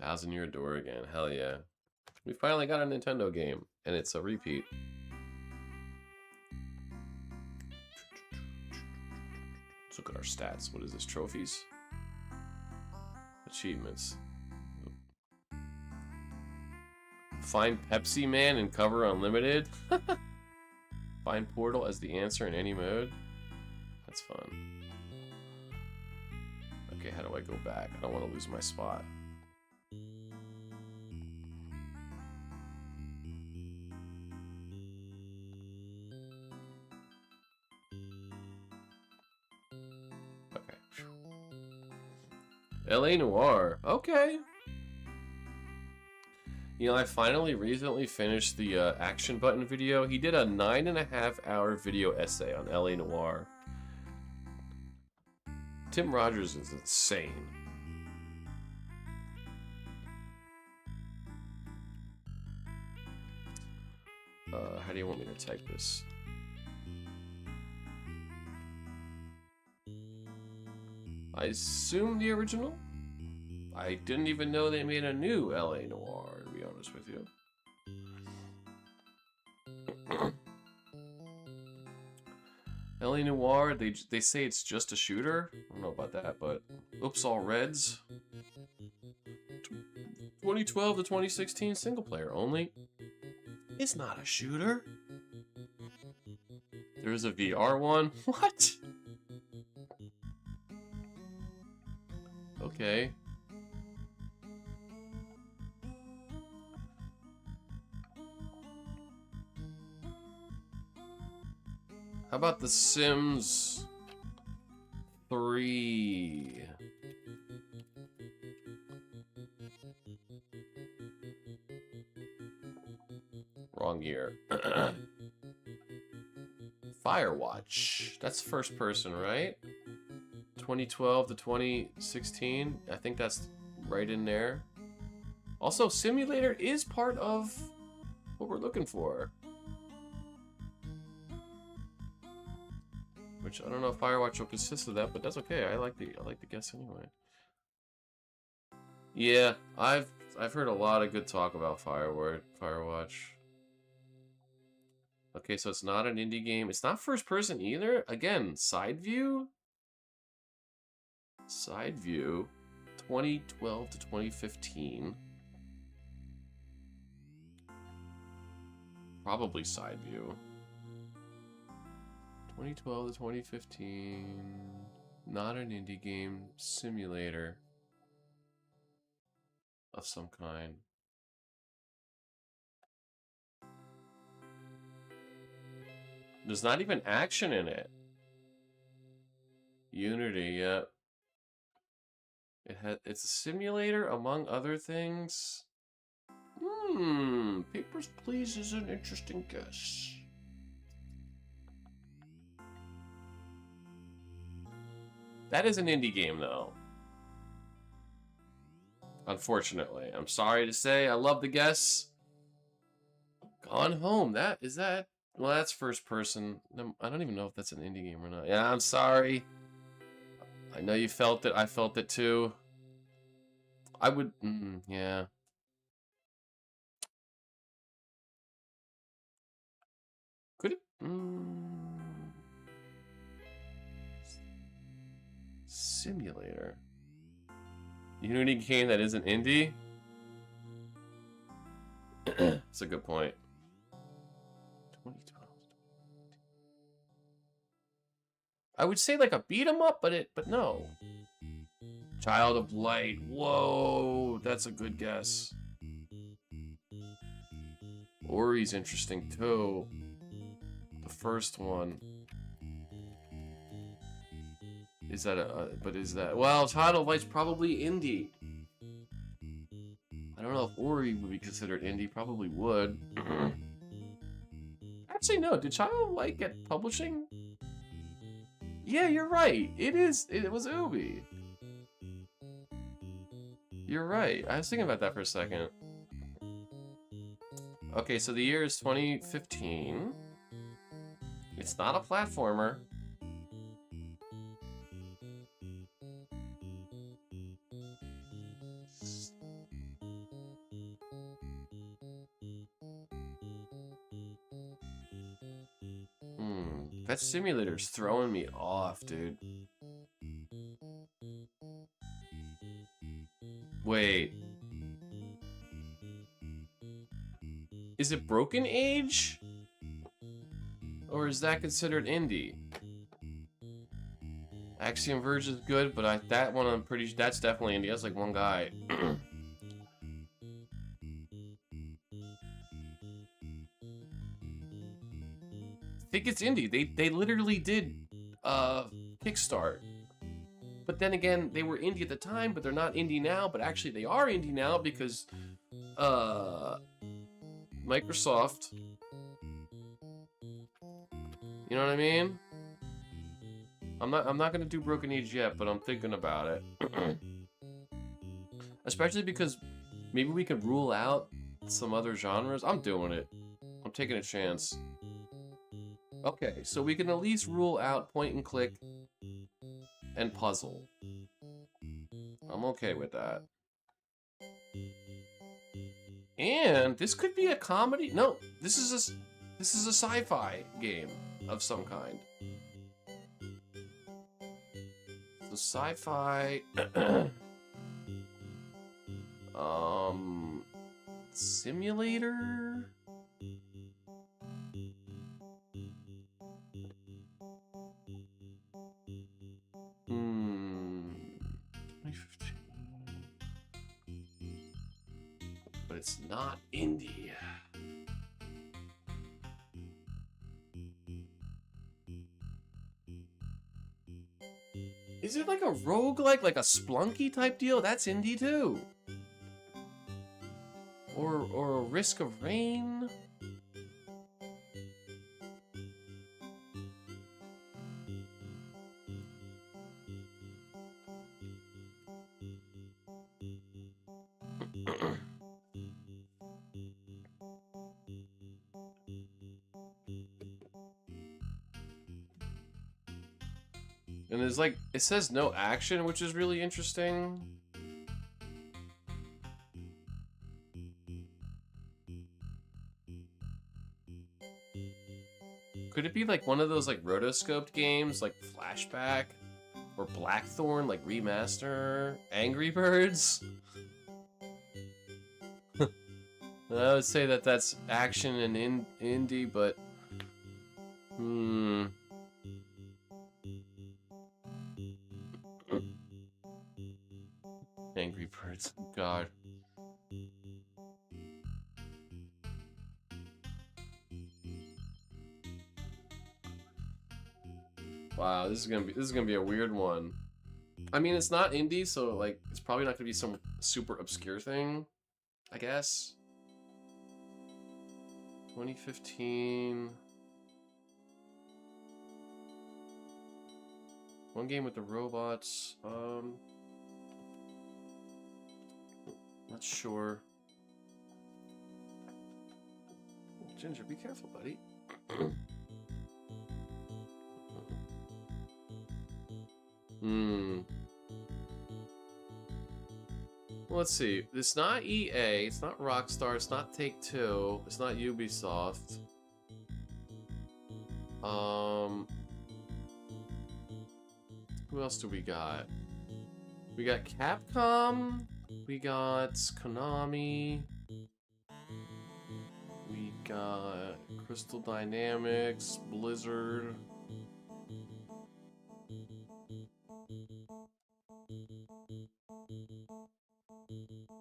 Thousand-Year Door again, hell yeah. We finally got a Nintendo game, and it's a repeat. Let's look at our stats. What is this? Trophies? Achievements. Find Pepsi Man and cover Unlimited. Find Portal as the answer in any mode. That's fun. Okay, how do I go back? I don't want to lose my spot. Okay. LA Noire. Okay. You know, I finally recently finished the Action Button video. He did a 9.5-hour video essay on LA Noire. Tim Rogers is insane. How do you want me to type this? I assume the original? I didn't even know they made a new LA Noire, to be honest with you. LA Noire, they say it's just a shooter. I don't know about that, but oops, all Reds. 2012 to 2016 single player only. It's not a shooter. There's a VR one. What? Okay. How about The Sims 3? Wrong year. Firewatch. That's first person, right? 2012 to 2016. I think that's right in there. Also, Simulator is part of what we're looking for. Which I don't know if Firewatch will consist of that, but that's okay. I like the guess anyway. Yeah, I've heard a lot of good talk about Firewatch. Okay, so it's not an indie game. It's not first person either. Again, side view. Side view, 2012 to 2015. Probably side view. 2012 to 2015. Not an indie game. Simulator. Of some kind. There's not even action in it. Unity, yeah. It's a simulator, among other things. Papers, Please is an interesting guess. That is an indie game, though. Unfortunately. I'm sorry to say, I love the guess. Gone Home, well, that's first person. I don't even know if that's an indie game or not. Yeah, I'm sorry. I know you felt it. I felt it too. I would, yeah. Could it? Simulator. Unity game that isn't indie? That's a good point. 2012. I would say like a beat 'em up, but no. Child of Light. Whoa, that's a good guess. Ori's interesting too. The first one. Is that well, Child of Light's probably indie. I don't know if Ori would be considered indie. Probably would. Actually, no. Did Child of Light get publishing? Yeah, you're right. It was Ubi. You're right. I was thinking about that for a second. Okay, so the year is 2015. It's not a platformer. That simulator's throwing me off, dude. Wait. Is it Broken Age? Or is that considered indie? Axiom Verge is good, but that one I'm pretty sure that's definitely indie. That's like one guy. I think it's indie. They literally did Kickstart. But then again, they were indie at the time, but they're not indie now. But actually, they are indie now because Microsoft. You know what I mean? I'm not gonna do Broken Age yet, but I'm thinking about it. Especially because maybe we could rule out some other genres. I'm doing it. I'm taking a chance. Okay, so we can at least rule out point and click and puzzle. I'm okay with that. And this could be a comedy. No, this is a sci-fi game of some kind. So sci-fi simulator. But it's not indie. Is it like a roguelike, like a Splunky type deal? That's indie too. Or a Risk of Rain. And there's like, it says no action, which is really interesting. Could it be like one of those like rotoscoped games, like Flashback or Blackthorn, like Remaster, Angry Birds? I would say that that's action and indie, but Angry Birds. God. Wow, this is gonna be a weird one. I mean, it's not indie, so like it's probably not gonna be some super obscure thing, I guess. 2015. One game with the robots. Not sure. Ginger, be careful, buddy. Let's see. It's not EA. It's not Rockstar. It's not Take-Two. It's not Ubisoft. Who else do we got? We got Capcom. We got Konami. We got Crystal Dynamics, Blizzard.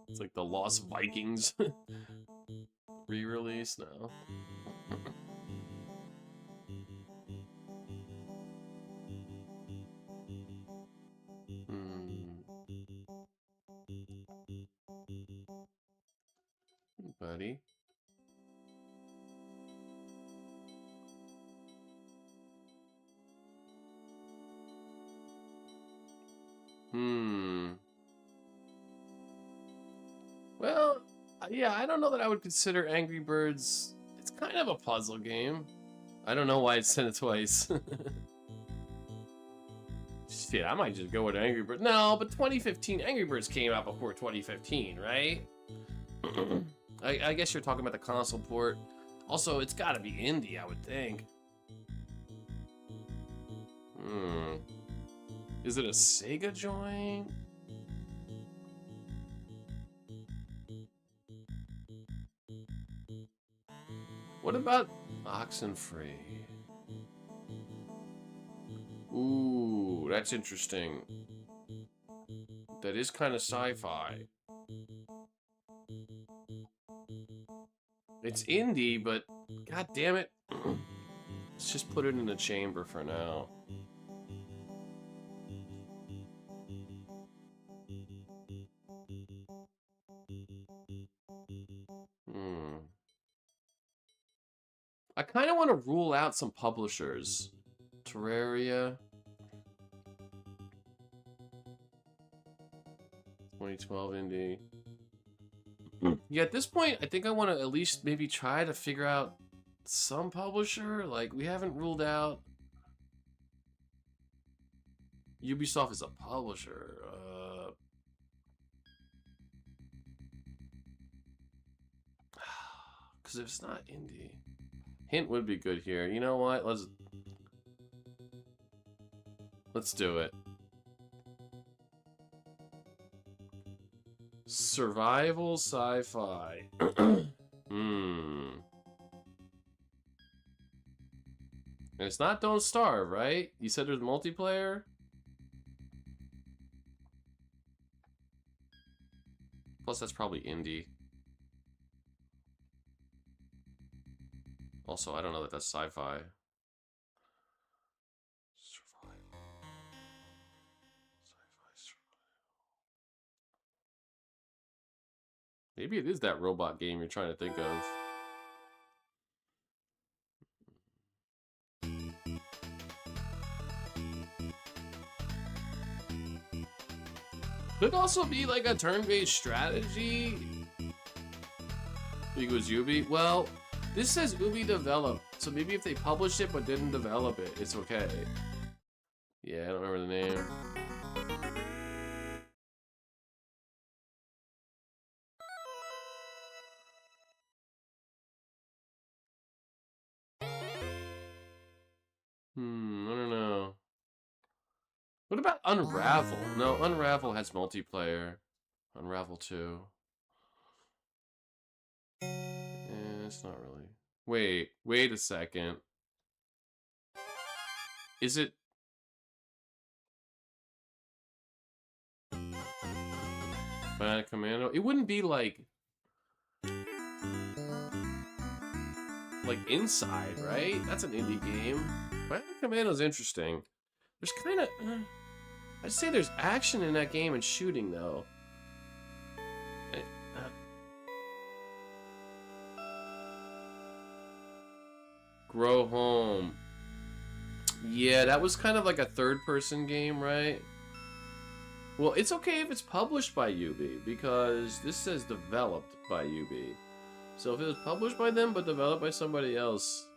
It's like the Lost Vikings re-release now. Buddy. Well, yeah, I don't know that I would consider Angry Birds. It's kind of a puzzle game. I don't know why it sent it twice. Shit, I might just go with Angry Birds. No, but 2015, Angry Birds came out before 2015, right? I guess you're talking about the console port. Also, it's gotta be indie, I would think. Is it a Sega joint? What about Oxenfree? Ooh, that's interesting. That is kind of sci-fi. It's indie, but god damn it. Let's just put it in the chamber for now. I kind of want to rule out some publishers. Terraria. 2012 indie. Yeah, at this point, I think I want to at least maybe try to figure out some publisher. Like, we haven't ruled out Ubisoft as a publisher. Because if it's not indie, Hint would be good here. You know what? Let's do it. Survival sci-fi. And it's not Don't Starve, right? You said there's multiplayer? Plus, that's probably indie. Also, I don't know that that's sci-fi. Survival. Sci-fi survival. Maybe it is that robot game you're trying to think of. Could also be like a turn-based strategy. Think it was Ubi? Well, this says Ubi developed, so maybe if they published it but didn't develop it, it's okay. Yeah, I don't remember the name. I don't know. What about Unravel? No, Unravel has multiplayer. Unravel 2. it's not really. Wait a second. Is it? Bionic Commando? It wouldn't be like Inside, right? That's an indie game. Bionic Commando's interesting. There's kind of... I'd say there's action in that game and shooting, though. Grow Home. Yeah, that was kind of like a third-person game, right? Well, it's okay if it's published by UB, because this says developed by UB. So if it was published by them, but developed by somebody else...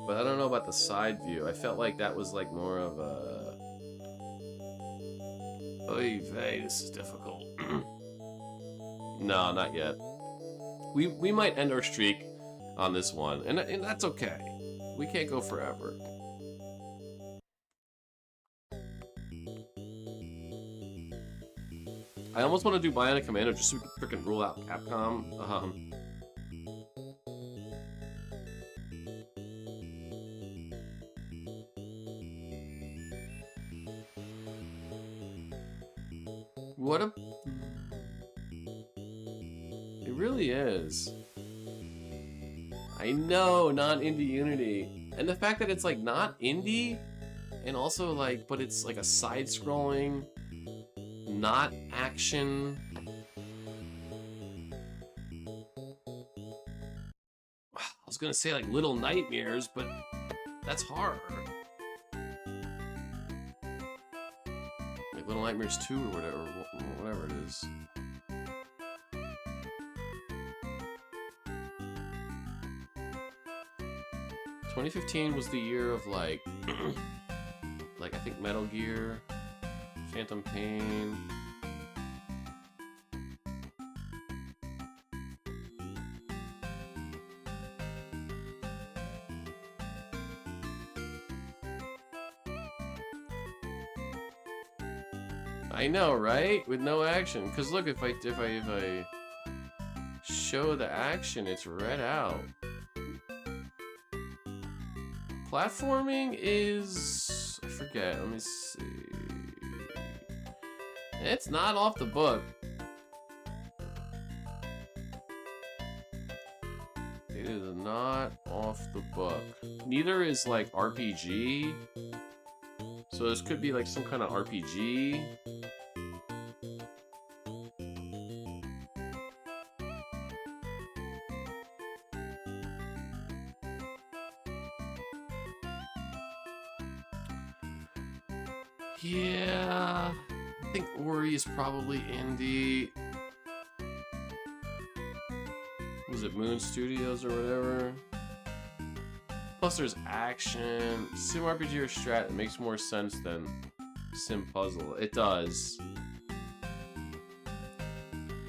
But I don't know about the side view. I felt like that was like more of a... Oy vey, this is difficult. No, not yet. We might end our streak on this one, and that's okay. We can't go forever. I almost want to do Bionic Commando just so we can freaking rule out Capcom. What a... It really is. I know, not indie Unity. And the fact that it's like not indie, and also like, but it's like a side-scrolling, not action. I was gonna say like Little Nightmares, but that's hard. Like Little Nightmares 2 or whatever it is. '15 was the year of like, I think Metal Gear, Phantom Pain. I know, right? With no action. Cause look, if I show the action, it's read out. Platforming is... I forget, let me see... It's not off the book. It is not off the book. Neither is like RPG. So this could be like some kind of RPG. Yeah, I think Ori is probably indie. Was it Moon Studios or whatever? Plus there's action. Sim RPG or strat, it makes more sense than Sim Puzzle. It does.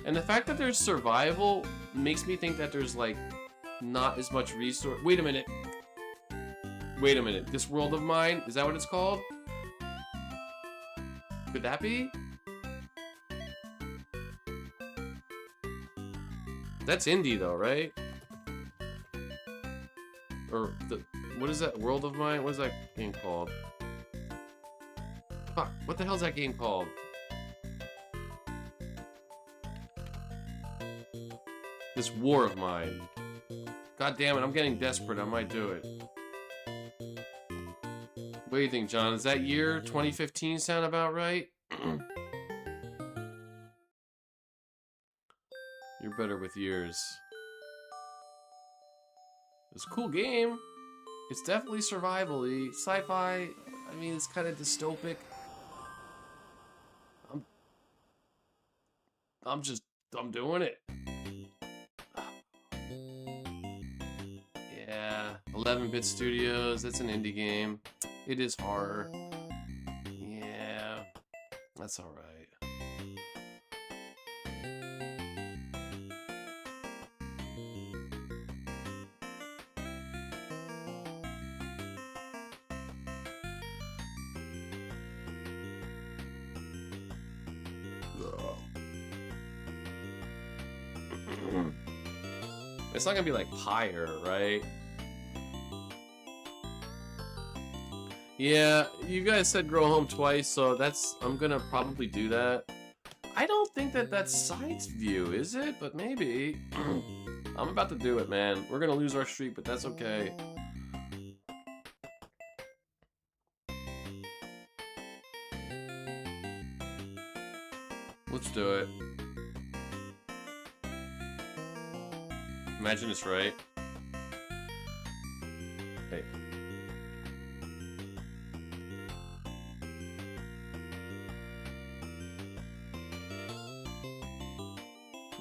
And the fact that there's survival makes me think that there's like not as much resource. Wait a minute. Wait a minute. This World of Mine, is that what it's called? Could that be? That's indie though, right? Or what is that? World of Mine? What is that game called? Fuck, what the hell's that game called? This War of Mine. God damn it, I'm getting desperate. I might do it. What do you think, John? Is that year 2015 sound about right? You're better with years. It's a cool game. It's definitely survival-y. Sci-fi, I mean, it's kind of dystopic. I'm doing it. Yeah, 11-bit Studios, that's an indie game. It is horror. Yeah, that's alright. It's not gonna be like Pyre, right? Yeah, you guys said grow home twice, so I'm gonna probably do that. I don't think that's sides view, is it? But maybe. I'm about to do it, man. We're gonna lose our streak, but that's okay. Let's do it. Imagine it's right. Hey.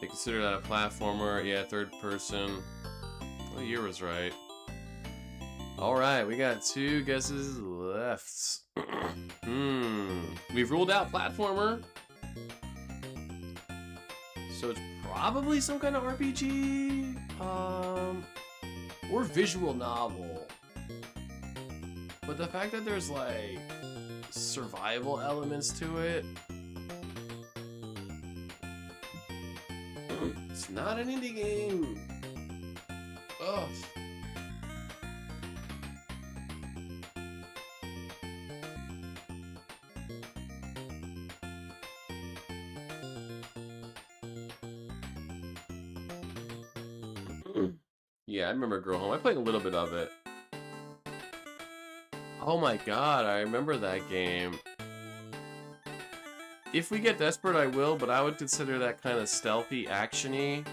They consider that a platformer. Yeah, third person. Well, the year was right. Alright, we got 2 guesses left. We've ruled out platformer. So it's probably some kind of RPG, or visual novel. But the fact that there's like survival elements to it, it's not an indie game. Ugh. Yeah, I remember Grow Home. I played a little bit of it. Oh my god, I remember that game. If we get desperate, I will, but I would consider that kind of stealthy, action-y.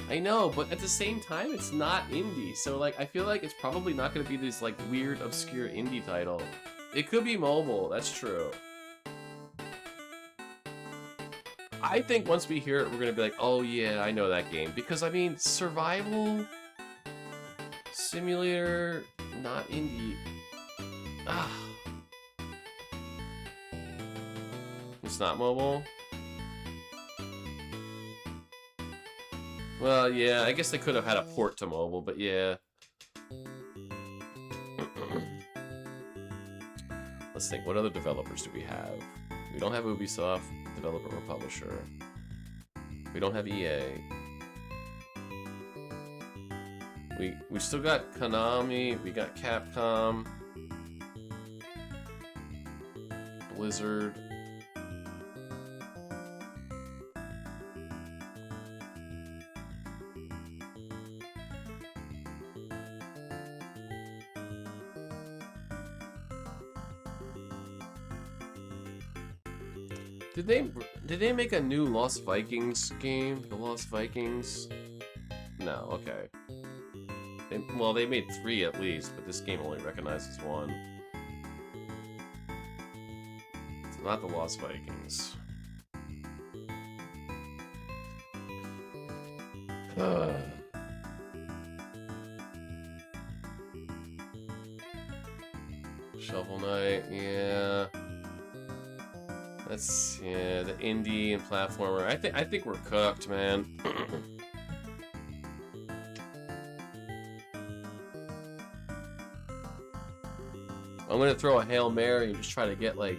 I know, but at the same time, it's not indie. So, like, I feel like it's probably not going to be this, like, weird, obscure indie title. It could be mobile, that's true. I think once we hear it, we're gonna be like, oh yeah, I know that game. Because, I mean, survival simulator, not indie. Ah. It's not mobile? Well, yeah, I guess they could have had a port to mobile, but yeah. Let's think, what other developers do we have? We don't have Ubisoft, developer or publisher. We don't have EA. We still got Konami, we got Capcom, Blizzard. Did they make a new Lost Vikings game? The Lost Vikings? No, okay. Well, they made 3 at least, but this game only recognizes 1. It's not the Lost Vikings. Shovel Knight, yeah. That's, yeah, the indie and platformer. I think we're cooked, man. I'm gonna throw a Hail Mary and just try to get, like...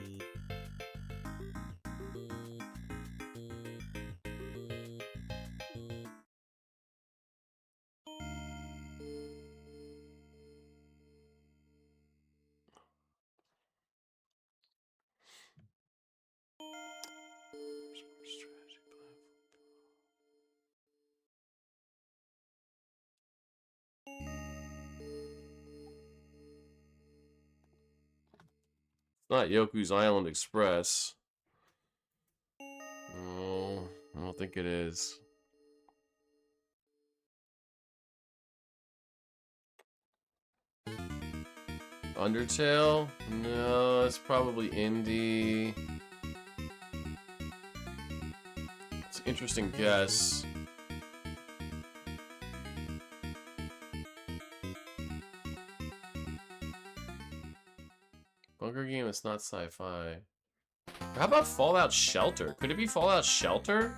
Not Yoku's Island Express. No, I don't think it is. Undertale? No, it's probably indie. It's an interesting guess. Bunker game is not sci-fi. How about Fallout Shelter? Could it be Fallout Shelter?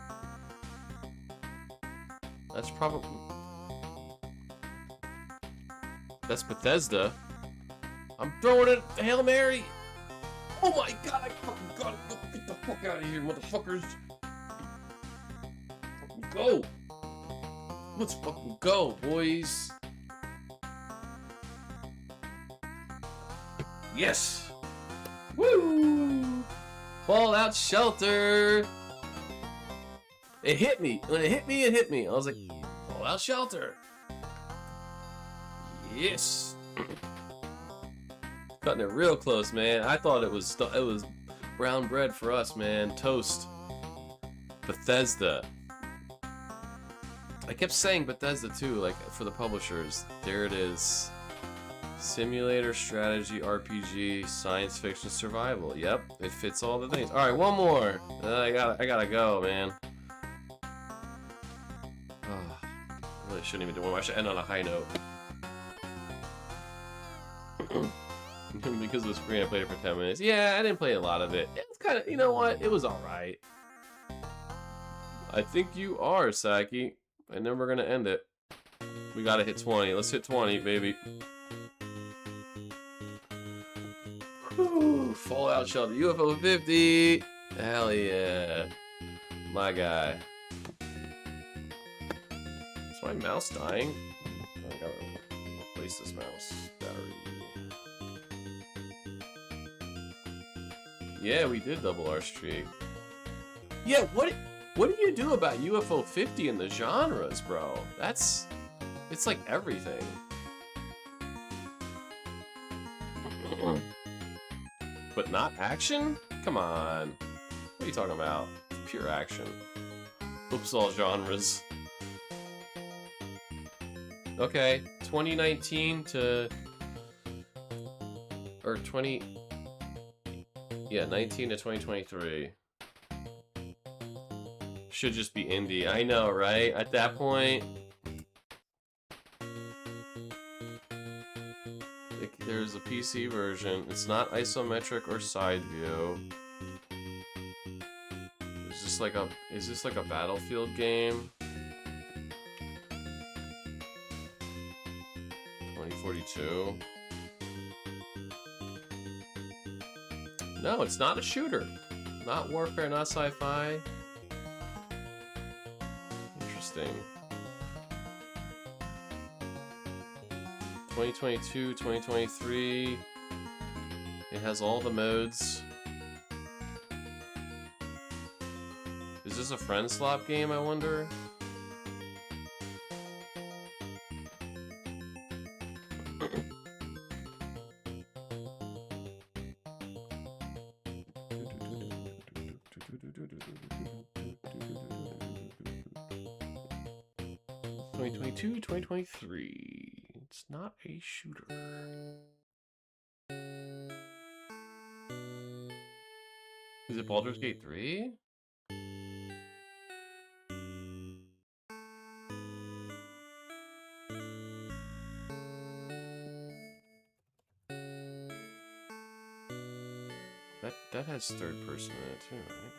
That's probably... That's Bethesda. I'm throwing it, Hail Mary! Oh my god, I fucking got it. Get the fuck out of here, motherfuckers. Go. Let's fucking go, boys. Yes. Woo. Fallout Shelter. It hit me. When it hit me, it hit me. I was like, Fallout Shelter. Yes. Cutting it real close, man. I thought it was brown bread for us, man. Toast. Bethesda. I kept saying Bethesda too, like for the publishers. There it is. Simulator, strategy, RPG, science fiction, survival. Yep, it fits all the things. All right, one more. I gotta go, man. Oh, I really shouldn't even do one more. I should end on a high note. Because it was free, I played it for 10 minutes. Yeah, I didn't play a lot of it. It's kind of, you know what? It was alright. I think you are, Saki. And then we're gonna end it. We gotta hit 20. Let's hit 20, baby. Whew, Fallout Shelter. UFO 50. Hell yeah. My guy. Is my mouse dying? I gotta replace this mouse. Battery. Yeah, we did double our streak. Yeah, what do you do about UFO 50 in the genres, bro? It's like everything. But not action? Come on. What are you talking about? Pure action. Oops, all genres. Okay, 2019 to... Or 20... Yeah, 19 to 2023. Should just be indie. I know, right? At that point... There's a PC version. It's not isometric or side view. Is this like a Battlefield game? 2042. No, it's not a shooter. Not warfare, not sci-fi. Interesting. 2022, 2023. It has all the modes. Is this a friend slop game, I wonder? '22, 2023. It's not a shooter. Is it Baldur's Gate 3? That has third person in it too, right?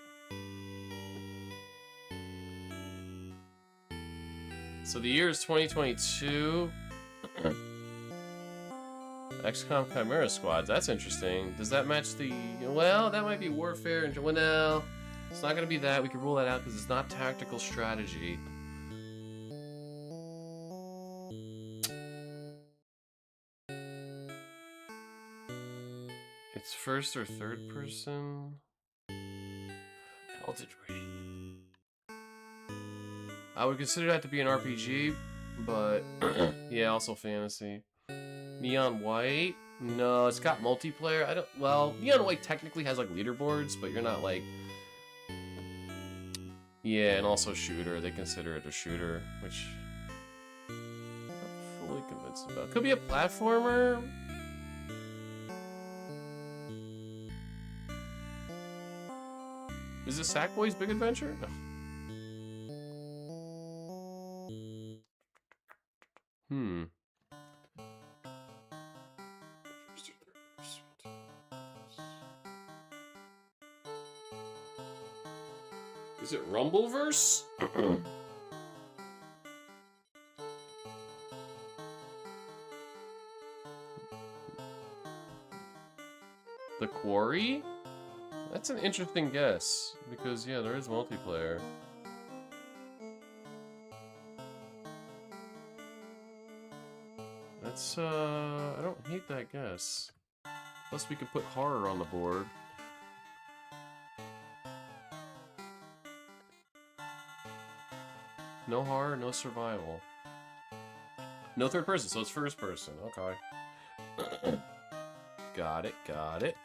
So the year is 2022. XCOM Chimera Squad, that's interesting. Does that match the... Well, that might be Warfare and... Well, no. It's not going to be that. We can rule that out because it's not tactical strategy. It's first or third person? Voltage rating. I would consider that to be an RPG, but... yeah, also fantasy. Neon White? No, it's got multiplayer. Well, Neon White technically has like leaderboards, but you're not like... Yeah, and also shooter. They consider it a shooter, which I'm not fully convinced about. Could be a platformer. Is this Sackboy's Big Adventure? No. Is it Rumbleverse? The Quarry? That's an interesting guess, because yeah, there is multiplayer. That's I don't hate that guess. Plus we could put horror on the board. No horror, no survival. No third person, so it's first person. Okay. Got it, got it.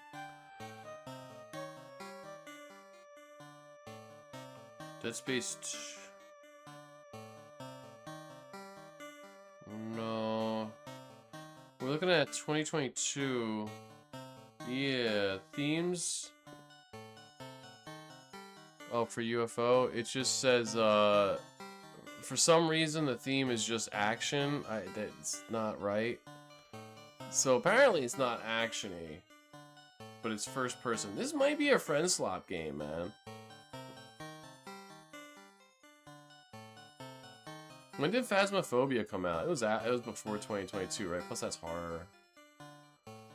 Dead Space 2. No. We're looking at 2022. Yeah, themes. Oh, for UFO, it just says, for some reason the theme is just action. That's not right. So apparently it's not action-y, but it's first person. This might be a friend slop game, man. When did Phasmophobia come out? It was before 2022, right? Plus that's horror.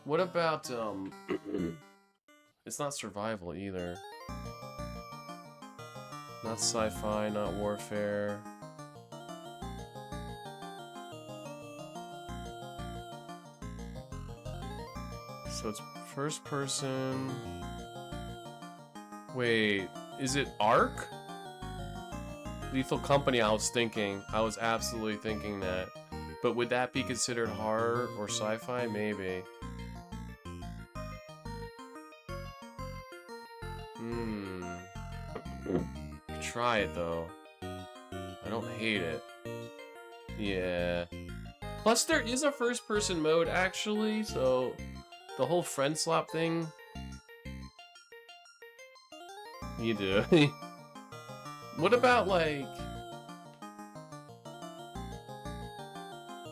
What about it's not survival either. Not sci-fi, not warfare. So it's first person. Wait, is it Ark? Lethal Company, I was absolutely thinking that. But would that be considered horror or sci-fi? Maybe. Try it though. I don't hate it. Yeah. Plus there is a first person mode actually, so the whole friend slop thing. You do. What about like,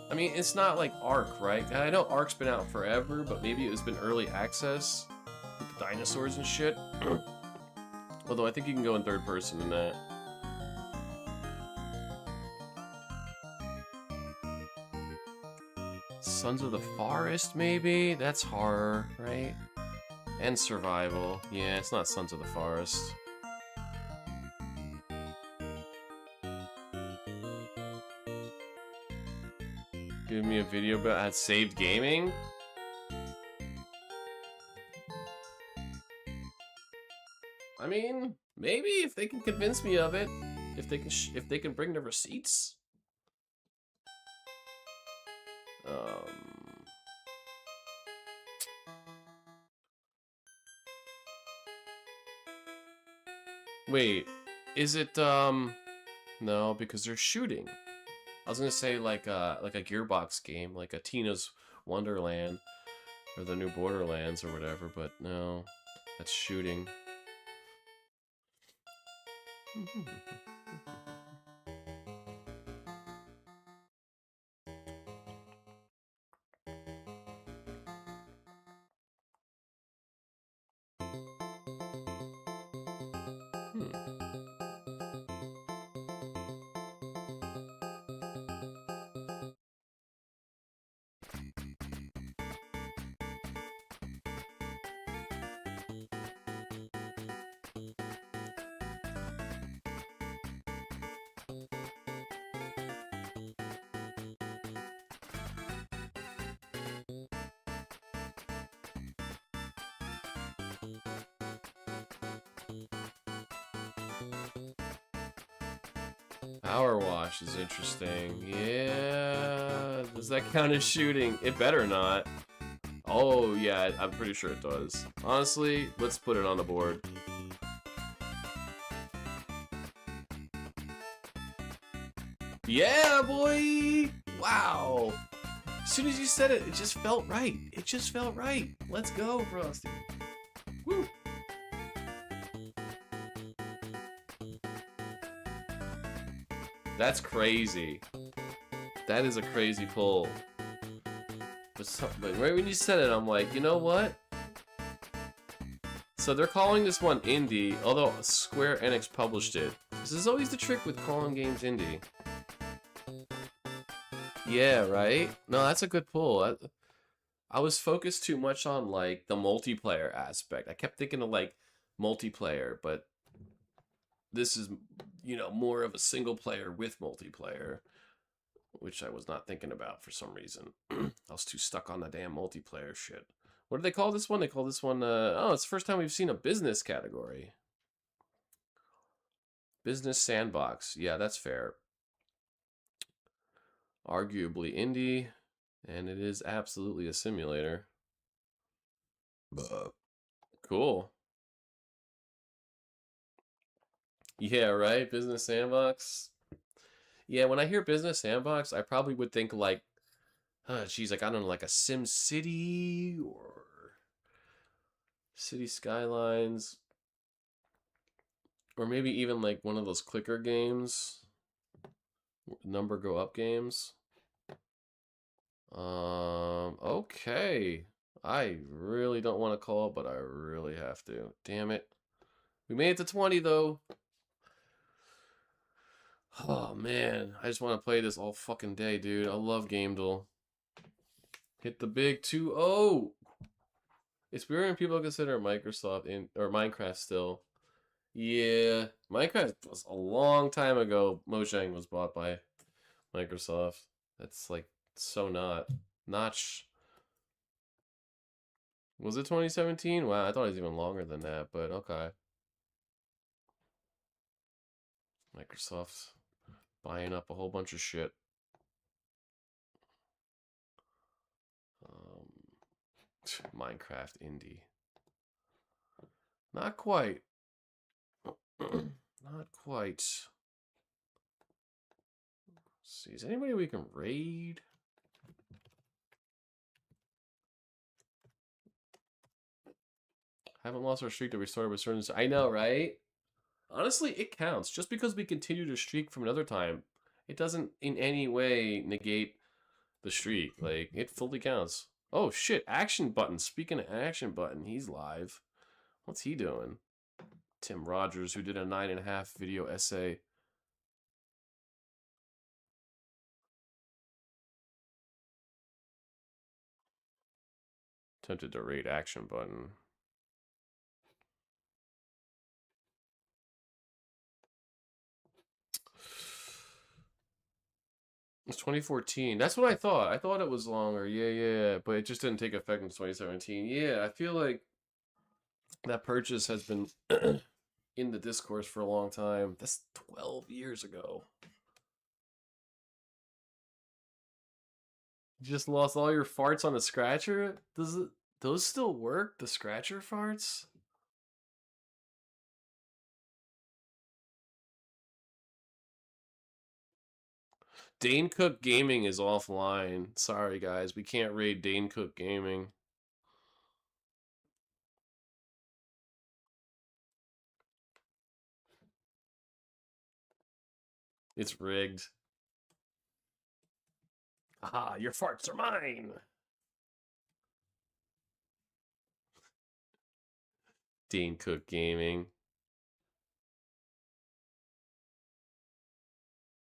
I mean, it's not like Ark, right? And I know Ark's been out forever, but maybe it's been early access with the dinosaurs and shit. Although I think you can go in third person in that. Sons of the Forest, maybe? That's horror, right? And survival. Yeah, it's not Sons of the Forest. Give me a video about saved gaming? I mean, maybe if they can convince me of it, if they can bring the receipts. Wait, is it no, because they're shooting. I was gonna say like a Gearbox game, like a Tina's Wonderland or the new Borderlands or whatever, but no, that's shooting. Power Wash is interesting. Yeah, does that count as shooting? It better not. Oh yeah, I'm pretty sure it does. Honestly, let's put it on the board. Yeah, boy! Wow! As soon as you said it, it just felt right. It just felt right. Let's go, Frosty. Woo! That's crazy. That is a crazy pull. But right when you said it, I'm like, you know what? So they're calling this one indie, although Square Enix published it. This is always the trick with calling games indie. Yeah, right? No, that's a good pull. I was focused too much on like the multiplayer aspect. I kept thinking of like multiplayer, but this is, you know, more of a single player with multiplayer, which I was not thinking about for some reason. I was too stuck on the damn multiplayer shit. What do they call this one? They call this one, oh, it's the first time we've seen a business category. Business sandbox. Yeah, that's fair. Arguably indie, and it is absolutely a simulator. Cool. Yeah, right? Business sandbox. Yeah, when I hear business sandbox, I probably would think like, geez, like, I don't know, like a Sim City or City Skylines, or maybe even like one of those clicker games, number go up games. Okay. I really don't want to call, but I really have to. Damn it. We made it to 20 though. Oh man, I just want to play this all fucking day, dude. I love Game Duel. Hit the big 2-0. It's weird when people consider Microsoft in or Minecraft still. Yeah, Minecraft was a long time ago. Mojang was bought by Microsoft. That's like so not. Notch. Was it 2017? Wow, I thought it was even longer than that, but okay. Microsoft buying up a whole bunch of shit. Minecraft indie. Not quite. Not quite. Let's see, is anybody we can raid? Haven't lost our streak to restore with certain. I know, right? Honestly, it counts. Just because we continue to streak from another time, it doesn't in any way negate the streak. Like, it fully counts. Oh shit, action button. Speaking of action button, he's live. What's he doing? Tim Rogers, who did a 9.5 video essay. Tempted to rate action button. It's 2014. That's what I thought. I thought it was longer. Yeah. But it just didn't take effect in 2017. Yeah, I feel like that purchase has been in the discourse for a long time. That's 12 years ago. You just lost all your farts on a scratcher? Those still work? The scratcher farts? Dane Cook Gaming is offline. Sorry, guys. We can't raid Dane Cook Gaming. It's rigged. Aha, your farts are mine. Dane Cook Gaming.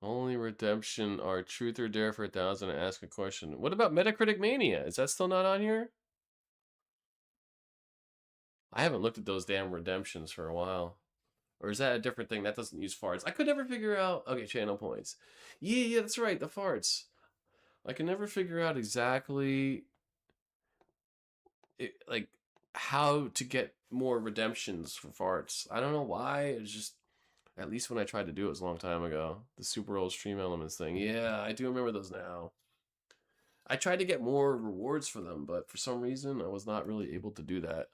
Only redemption are truth or dare for 1,000 and ask a question. What about Metacritic Mania? Is that still not on here? I haven't looked at those damn redemptions for a while. Or is that a different thing? That doesn't use farts. I could never figure out... Okay, channel points. Yeah, that's right. The farts. I can never figure out exactly... like, how to get more redemptions for farts. I don't know why. It's just... At least when I tried to do it, was a long time ago. The Super Old Stream Elements thing. Yeah, I do remember those now. I tried to get more rewards for them, but for some reason, I was not really able to do that.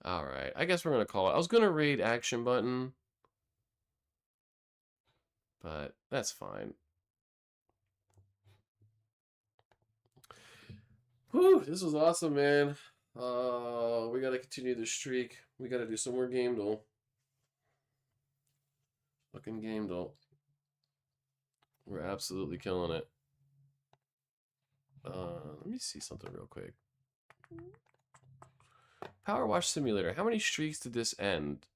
Alright, I guess we're going to call it. I was going to raid action button, but that's fine. Whew, this was awesome, man. We got to continue the streak. We got to do some more Game Duel. Fucking Game Duel. We're absolutely killing it. Let me see something real quick. Power Wash Simulator. How many streaks did this end?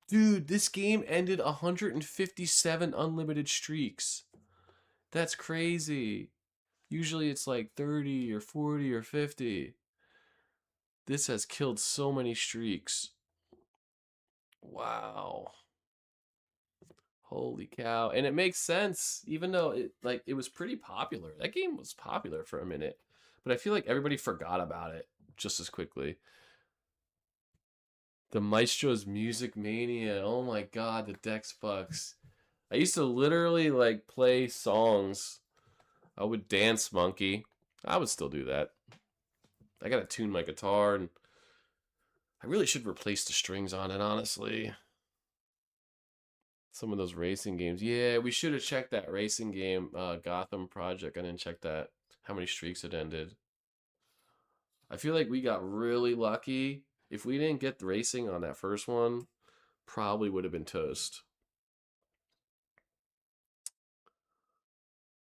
Dude, this game ended 157 unlimited streaks. That's crazy. Usually it's like 30 or 40 or 50. This has killed so many streaks. Wow. Holy cow. And it makes sense, even though it was pretty popular. That game was popular for a minute. But I feel like everybody forgot about it just as quickly. The Maestro's Music Mania. Oh my god, the Dex Bucks. I used to literally like play songs. I would dance monkey. I would still do that. I gotta tune my guitar, and I really should replace the strings on it, honestly. Some of those racing games. Yeah, we should have checked that racing game, Gotham Project. I didn't check that. How many streaks it ended. I feel like we got really lucky. If we didn't get the racing on that first one, probably would have been toast.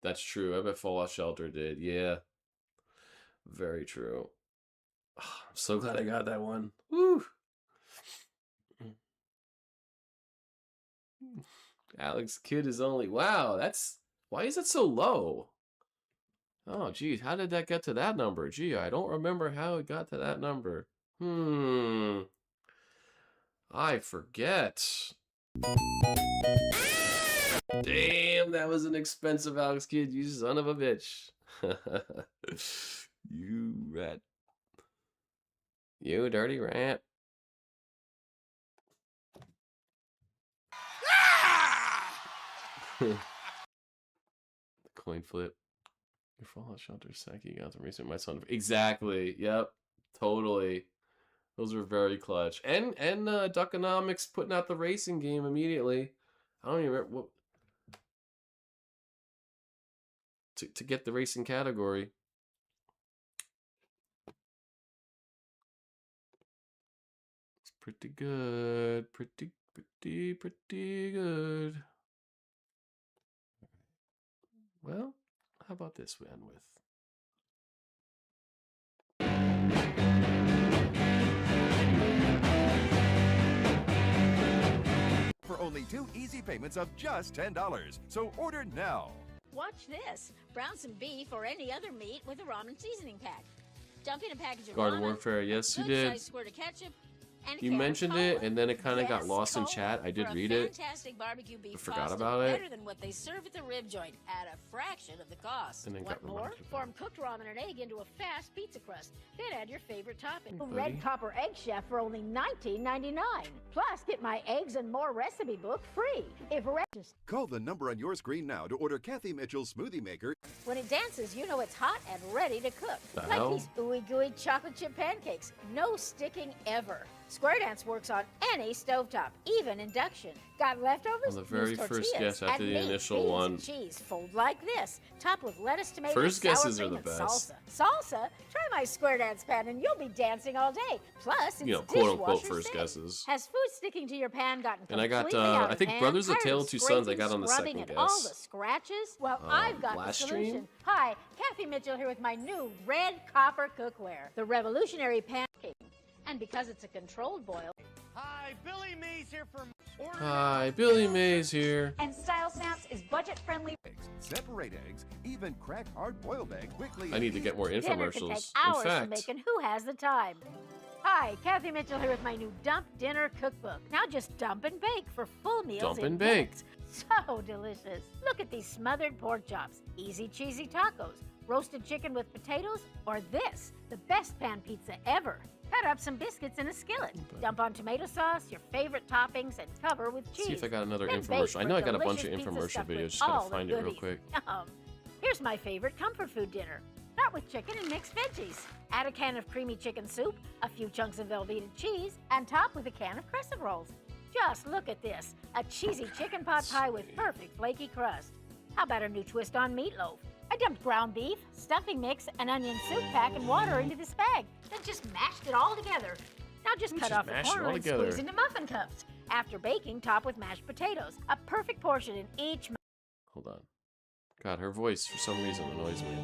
That's true. I bet Fallout Shelter did. Yeah. Very true. I'm so glad I got that one. Woo! Alex Kidd is only... Wow, that's... Why is it so low? Oh, geez. How did that get to that number? Gee, I don't remember how it got to that number. I forget. Damn, that was an expensive Alex Kidd, you son of a bitch. You rat. You dirty rat. The coin flip. Your Fallout Shelter, Saki, got the recent my son. Exactly. Yep. Totally. Those were very clutch. And Duckonomics putting out the racing game immediately. I don't even remember what to get the racing category. It's pretty good. Pretty good. Well, how about this we end with? For only 2 easy payments of just $10. So order now. Watch this. Brown some beef or any other meat with a ramen seasoning pack. Dump in a package of Garden ramen, Warfare, yes you did. squirt of ketchup, and You mentioned it, and then it kind of got lost in chat. I did read it. Barbecue beef I forgot frosted, about it. Better than what they serve at the rib joint at a fraction of the cost. And then Want got more? reminded. Form cooked ramen and egg into a fast pizza crust. Then add your favorite topping. Buddy. Red Copper Egg Chef for only $19.99. Plus, get my eggs and more recipe book free. If Call the number on your screen now to order Kathy Mitchell's Smoothie Maker. when it dances, you know it's hot and ready to cook. The Like hell? these ooey gooey chocolate chip pancakes. No sticking ever. Square Dance works on any stovetop, even induction. Got leftovers? On the very Use first tortillas. guess after Add the meat, initial beans, one. and cheese. Fold like this. Top with lettuce, tomatoes, First sour guesses are cream, the and best. salsa. Salsa? Try my Square Dance pan and you'll be dancing all day. Plus, it's You know, quote unquote dishwasher first safe. guesses. Has food sticking to your pan gotten And I got, completely out I of think hand? Brothers of Tired Tale of Two Sons I got on the scraping, second scrubbing, and all guess. the scratches? Well, Uh, I've got the Blast solution. Stream? Hi, Kathy Mitchell here with my new red copper cookware, the revolutionary pancake. And because it's a controlled boil. Hi, Billy Mays here for Hi, Billy Mays here. And Style Snaps is budget friendly. Separate eggs, even crack hard-boiled egg quickly. I need to get more Dinner can take infomercials. hours In to fact, make, and who has the time? Hi, Kathy Mitchell here with my new Dump Dinner Cookbook. Now just dump and bake for full meals Dump in and bake. minutes. So delicious. Look at these smothered pork chops, easy cheesy tacos, roasted chicken with potatoes, or this, the best pan pizza ever. Cut up some biscuits in a skillet. Dump on tomato sauce, your favorite toppings, and cover with cheese. see if I got another Then bake infomercial. I for know I got a bunch of delicious pizza infomercial stuffed with videos. Just gotta all the find it real goodies. quick. Here's my favorite comfort food dinner. Start with chicken and mixed veggies. Add a can of creamy chicken soup, a few chunks of Velveeta cheese, and top with a can of crescent rolls. Just look at this, a cheesy chicken pot pie with perfect flaky crust. How about a new twist on meatloaf? I dumped ground beef, stuffing mix, an onion soup pack, and water into this bag. Then just mashed it all together. Now just cut Just off the mash it corner all and together. squeeze into muffin cups. After baking, top with mashed potatoes. A perfect portion in each. Hold on. God, her voice for some reason annoys me.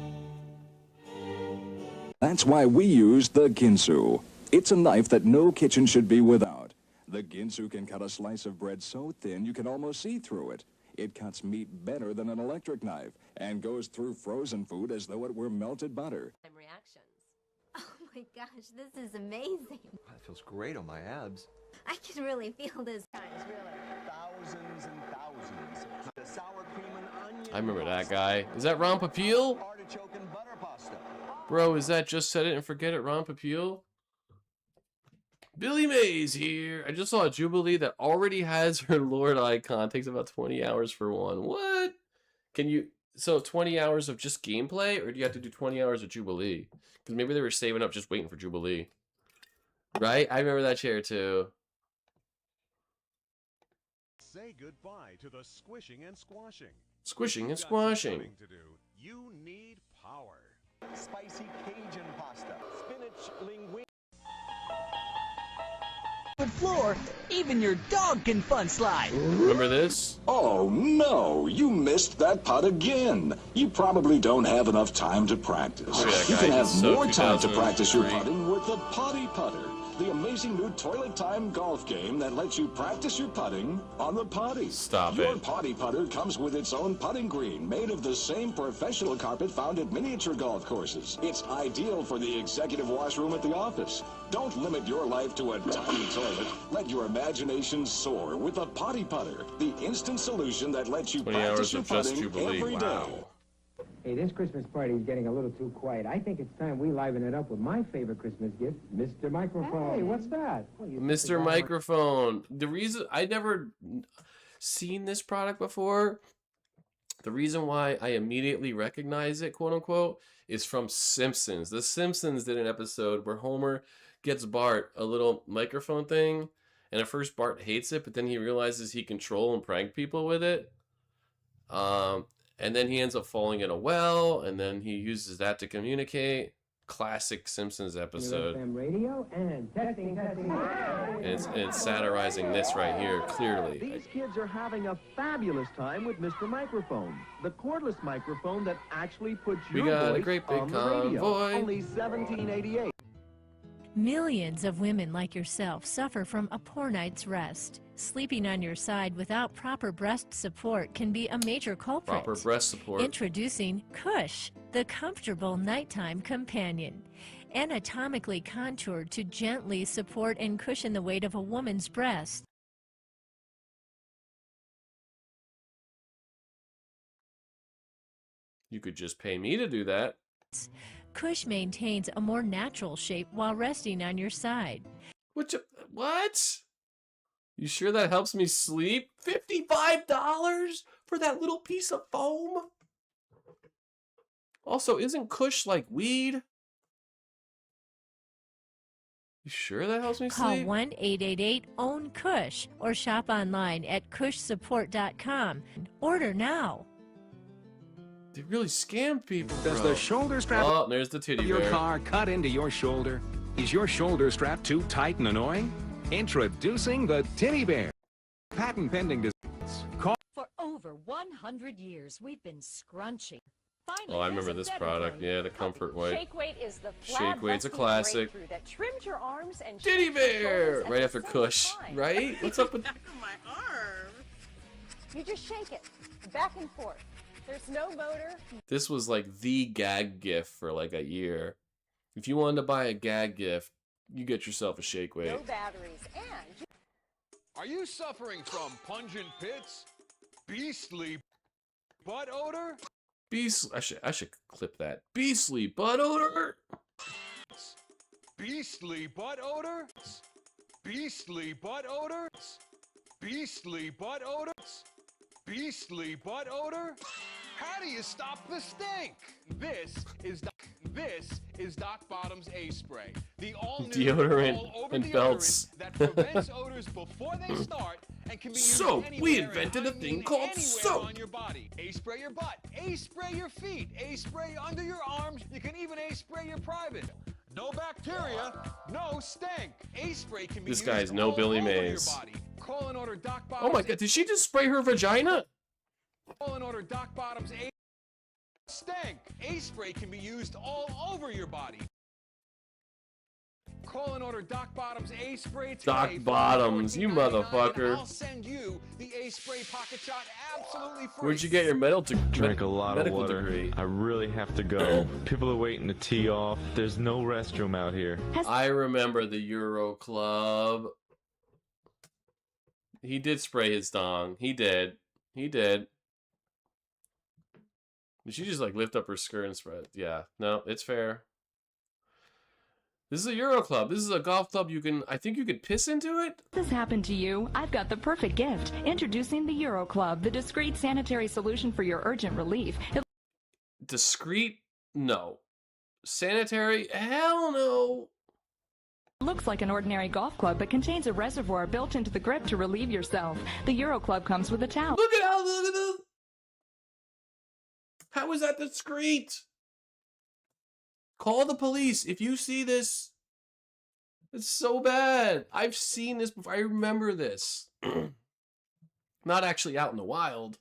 That's why we use the Ginsu. It's a knife that no kitchen should be without. The Ginsu can cut a slice of bread so thin you can almost see through it. It cuts meat better than an electric knife and goes through frozen food as though it were melted butter. Reactions. Oh my gosh, this is amazing. That feels great on my abs. I can really feel this. Thousands and thousands. The sour cream and onion. I remember that guy. Is that Ron Popeil? Artichoke and butter pasta. Bro, is that Just Set It and Forget It Ron Popeil? Billy Mays here. I just saw a Jubilee that already has her Lord icon. Takes about 20 hours for one. What? Can you... So 20 hours of just gameplay? Or do you have to do 20 hours of Jubilee? Because maybe they were saving up just waiting for Jubilee. Right? I remember that chair too. Say goodbye to the squishing and squashing. Squishing and squashing. To do. You need power. Spicy Cajun pasta. Spinach linguine. Floor, even your dog can fun slide. Remember this? Oh no, you missed that putt again. You probably don't have enough time to practice. You can have more time to practice your putting with the Potty Putter, the amazing new toilet time golf game that lets you practice your putting on the potty. Stop Your it. Potty Putter comes with its own putting green made of the same professional carpet found at miniature golf courses. It's ideal for the executive washroom at the office. Don't limit your life to a tiny toilet. Let your imagination soar with the Potty Putter, the instant solution that lets you 20 practice hours your of just putting Jubilee. every day. Wow. Hey, this Christmas party is getting a little too quiet. I think it's time we liven it up with my favorite Christmas gift, Mr. Microphone. Hey, what's that? Well, Mr. Microphone. The reason I never seen this product before, the reason why I immediately recognize it, quote unquote, is from Simpsons. The Simpsons did an episode where Homer gets Bart a little microphone thing, and at first Bart hates it, but then he realizes he can troll and prank people with it. And then he ends up falling in a well, and then he uses that to communicate. Classic Simpsons episode. Radio and testing. And it's satirizing this right here, clearly. These kids are having a fabulous time with Mr. Microphone, the cordless microphone that actually puts your We got a voice great big on the radio. convoy. Only $17.88. Millions of women like yourself suffer from a poor night's rest. Sleeping on your side without proper breast support can be a major culprit. Proper breast support. Introducing Cush, the comfortable nighttime companion. Anatomically contoured to gently support and cushion the weight of a woman's breast. You could just pay me to do that. Cush maintains a more natural shape while resting on your side. What? You sure that helps me sleep? $55 for that little piece of foam? Also, isn't Cush like weed? You sure that helps me Call sleep? 1-888-OWN-CUSH or shop online at cushsupport.com. Order now. They really scammed people, Does bro. the shoulder strap Oh, there's the titty of your bear. car cut into your shoulder? Is your shoulder strap too tight and annoying? Introducing the Titty Bear. Patent pending designs. Call For over 100 years, we've been scrunching. Finally, Oh, I remember there's this a better product. thing. Yeah, the Comfort Weight. Shake Weight is the Shake Weight's a flab-busting classic. breakthrough that trims your arms and Titty shakes your bear! shoulders at Right the after same Cush. time. Right? What's up with... My arm. You just shake it back and forth. There's no motor. This was like the gag gift for like a year. If you wanted to buy a gag gift, you get yourself a Shake Weight. No batteries and... Are you suffering from pungent pits? Beastly butt odor? I should clip that. Beastly butt odor. Beastly butt odor? Beastly butt odor? Beastly butt odor? Beastly butt odor? How do you stop the stink? This is Doc Bottom's A Spray, the all-new Deodorant all-over and deodorant belts. that prevents odors before they start and can be used Soap. We anywhere invented a thing and called anywhere soap. on your body. A spray your butt, A spray your feet, A spray under your arms. You can even A spray your private. No bacteria, no stank. A spray can be This used guy's no all Billy over your Mays. body. Call and order Doc Oh Bottom's. my god, did she just spray her vagina? Call and order Doc Bottom's A stank. A spray can be used all over your body. Call and order Doc Bottom's A Spray today. Doc Bottoms, you motherfucker. I'll send you the A Spray pocket shot absolutely free. Where'd you get your Drink a lot of medical water. degree? I really have to go. People are waiting to tee off. There's no restroom out here. I remember the Euro Club. He did spray his dong. He did. He did. Did she just like lift up her skirt and spread? Yeah. No, it's fair. This is a Euro Club. This is a golf club I think you could piss into it? This happened to you? I've got the perfect gift. Introducing the Euro Club, the discreet sanitary solution for your urgent relief. Discreet? No. Sanitary? Hell no. Looks like an ordinary golf club, but contains a reservoir built into the grip to relieve yourself. The Euro Club comes with a towel. Look at this. How is that discreet? Call the police if you see this. It's so bad. I've seen this before. I remember this. Not actually out in the wild.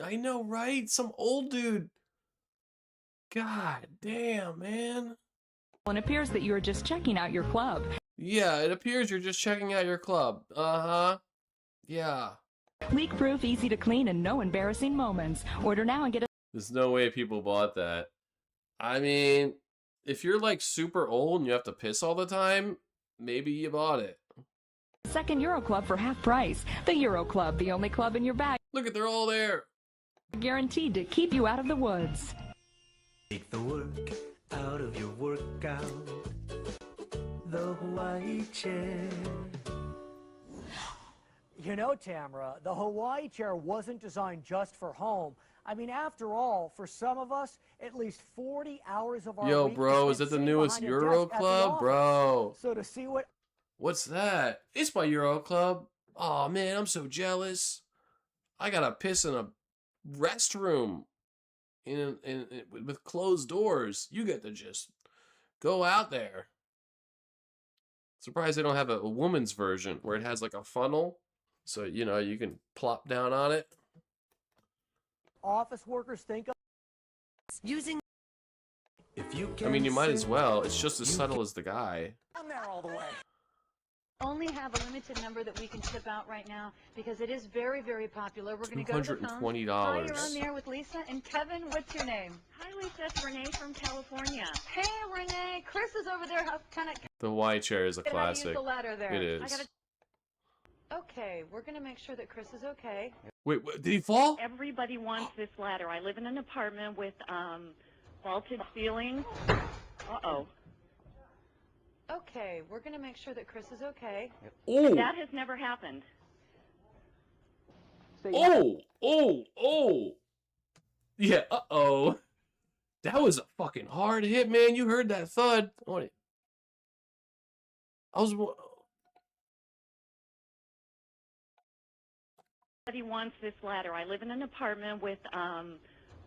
I know, right? Some old dude. God damn, man. It appears that you are just checking out your club. Yeah, it appears you're just checking out your club. Uh-huh. Yeah. Leak-proof, easy to clean, and no embarrassing moments. Order now and get a... There's no way people bought that. I mean, if you're like super old and you have to piss all the time, maybe you bought it. Second Euro Club for half price. The Euro Club, the only club in your bag. Look at, they're all there. Guaranteed to keep you out of the woods. Take the work out of your workout. The Hawaii chair. You know, Tamara, the Hawaii chair wasn't designed just for home. I mean, after all, for some of us, at least 40 hours of our Yo, week bro, is that the newest Euro Club? Bro. So to see what... What's that? It's my Euro Club. Oh man, I'm so jealous. I gotta piss in a restroom in with closed doors. You get to just go out there. Surprised they don't have a woman's version where it has like a funnel, so you know you can plop down on it. Office workers think of using. If you I mean, you might as well. It's just as subtle as the guy. I'm there all the way. Only have a limited number that we can ship out right now because it is very, very popular. We're going to go to the phone. $220. Hi, you're on there with Lisa. And Kevin, what's your name? Hi, Lisa. It's Renee from California. Hey, Renee. Chris is over there. Kind of. The Y chair is a How to classic. use the ladder there. It is. Okay, we're going to make sure that Chris is okay. Wait, did he fall? Everybody wants this ladder. I live in an apartment with vaulted ceilings. Uh-oh. Okay, we're going to make sure that Chris is okay. Oh. That has never happened. Oh. Yeah, uh-oh. That was a fucking hard hit, man. You heard that thud. I was... Everybody wants this ladder. I live in an apartment with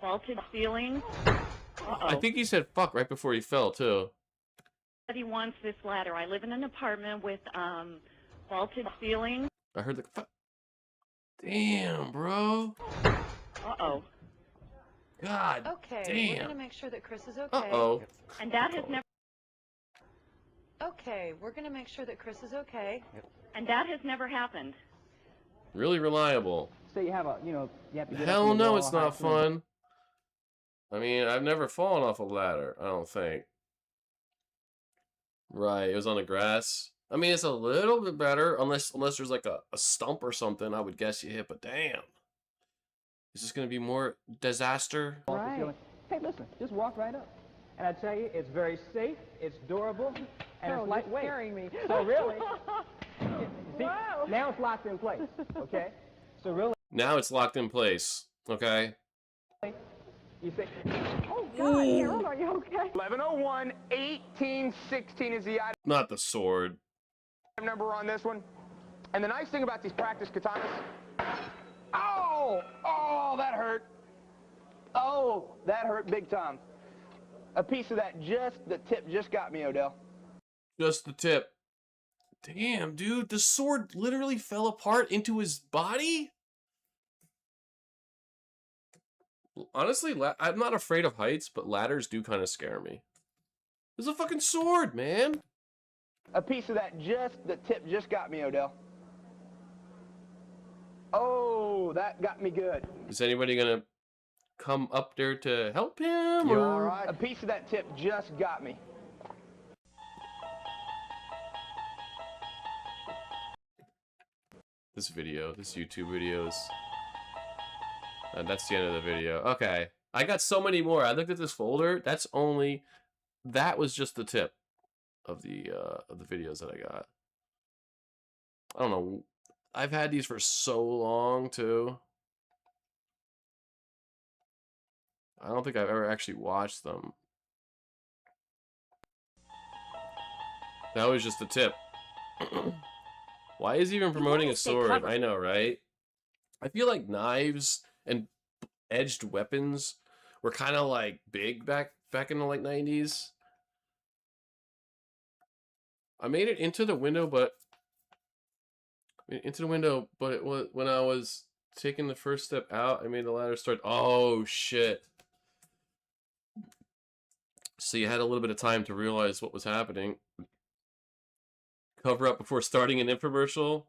vaulted ceilings. I think he said fuck right before he fell, too. Everybody wants this ladder. I live in an apartment with vaulted ceilings. I heard the fuck. Damn, bro. Uh-oh. God okay, damn. We're going to make sure that Chris is okay. Uh-oh. And that has never... Okay, we're going to make sure that Chris is okay. And that has never happened. Really reliable. So you have a, you have to get Hell no, it's not fun. I mean, I've never fallen off a ladder, I don't think. Right, it was on the grass. I mean, it's a little bit better, unless there's like a stump or something, I would guess you hit, but damn. Is this going to be more disaster? Right. Hey, listen, just walk right up. And I tell you, it's very safe, it's durable, and it's lightweight. You're scaring me. So really, see, wow. Now it's locked in place, okay? So really. Now it's locked in place, okay? You say, oh God, Harold, are you okay? 1101 1816 is the item Not the sword. number on this one. And the nice thing about these practice katanas, oh, that hurt. Oh, that hurt big time. A piece of that, the tip just got me, Odell. Just the tip. Damn, dude, the sword literally fell apart into his body? Honestly, I'm not afraid of heights, but ladders do kind of scare me. There's a fucking sword, man. A piece of that the tip just got me, Odell. Oh, that got me good. Is anybody gonna come up there to help him? You all right? A piece of that tip just got me. This YouTube video is... that's the end of the video. Okay. I got so many more. I looked at this folder. That was just the tip of the videos that I got. I don't know. I've had these for so long, too. I don't think I've ever actually watched them. That was just the tip. Why is he even promoting a sword? I know, right? I feel like knives and edged weapons were kind of like big back in the like 90s. I made it into the window, but it was when I was taking the first step out, I made the ladder start. Oh shit. So you had a little bit of time to realize what was happening. Cover up before starting an infomercial.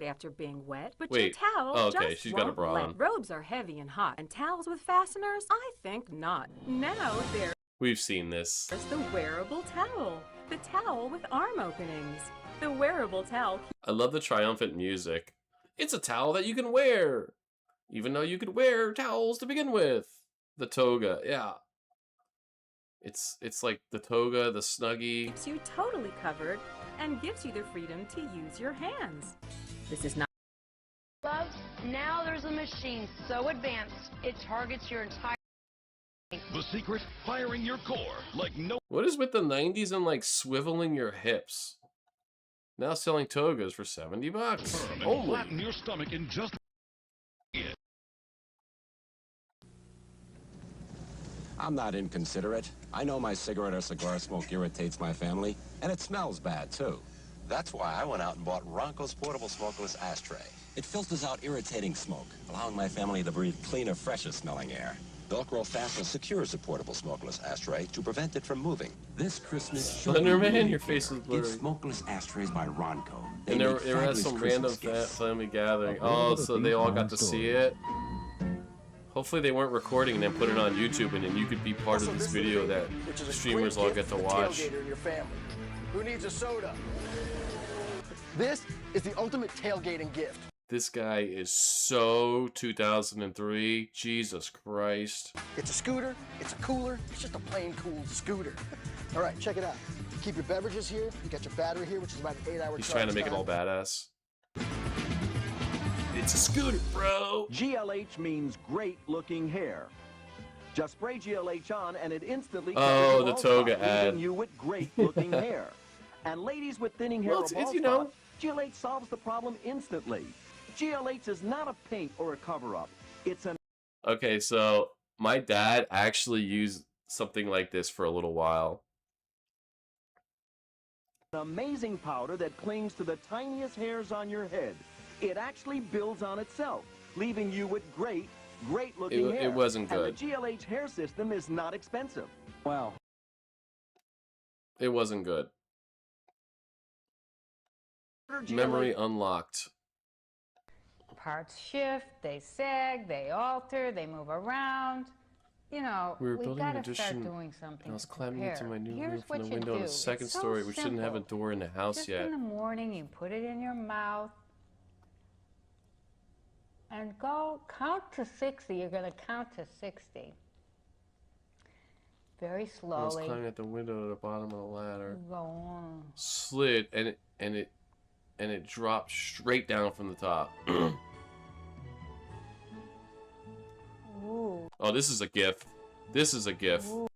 After being wet, but Wait. your towels Oh, okay, just she's got a won't bra let. on. Robes are heavy and hot, and towels with fasteners? I think not. Now there's We've seen this. the wearable towel. The towel with arm openings. The wearable towel. I love the triumphant music. It's a towel that you can wear, even though you could wear towels to begin with. The toga, yeah. It's like the toga, the Snuggie. Keeps you totally covered and gives you the freedom to use your hands. This is not. Loves, now there's a machine so advanced it targets your entire. The secret? Firing your core like no. What is with the 90s and like swiveling your hips? Now selling togas for $70. And Only. flatten your stomach in just. I'm not inconsiderate. I know my cigarette or cigar smoke irritates my family, and it smells bad, too. That's why I went out and bought Ronco's portable smokeless ashtray. It filters out irritating smoke, allowing my family to breathe cleaner, fresher-smelling air. Velcro fasten secures the portable smokeless ashtray to prevent it from moving. This Christmas, Slenderman, your face is blurry. Get smokeless ashtrays by Ronco. And there was some random family gathering. Oh, so they all got to see it. Hopefully they weren't recording and then put it on YouTube, and then you could be part of this video that streamers all get to watch. In your family. Who needs a soda? This is the ultimate tailgating gift. This guy is so 2003. Jesus Christ. It's a scooter, it's a cooler, it's just a plain cool scooter. All right, check it out. Keep your beverages here, you got your battery here, which is about an 8-hour He's trying to make it all badass. It's a scooter, bro. GLH means great looking hair. Just spray GLH on and it instantly Oh, covers the all toga spots, ad. leaving you with great looking hair. And ladies with thinning hair Well, or it's, bald you know. spots, GLH solves the problem instantly. GLH is not a paint or a cover-up. It's an Okay, so my dad actually used something like this for a little while. amazing powder that clings to the tiniest hairs on your head. It actually builds on itself, leaving you with great looking hair. It wasn't good. And the GLH hair system is not expensive. Wow. It wasn't good. Memory unlocked. Parts shift, they sag, they alter, they move around. You know, We were we building an gotta start addition, doing something. I was to climbing into prepare. my new Here's room from what the you window on do. the second It's so story, which didn't have a simple. door in the house Just yet. in the morning, you put it in your mouth and go count to 60. You're gonna count to 60. Very I was slowly. climbing at the window at the bottom of the ladder. Go on. Slid and it dropped straight down from the top. Ooh. Oh, this is a GIF. This is a GIF. Ooh.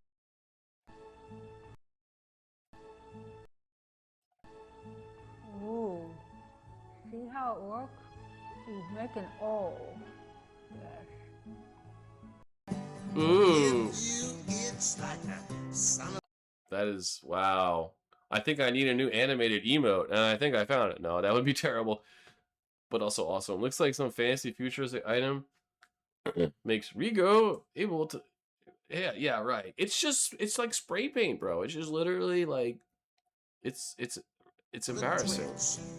Ooh. See how it works? You make an O. Yes. Ooh. That is, wow. I think I need a new animated emote, and I think I found it. No, that would be terrible. But also awesome. Looks like some fancy futuristic item makes Rigo able to Yeah, yeah, right. It's like spray paint, bro. It's just literally like, it's embarrassing.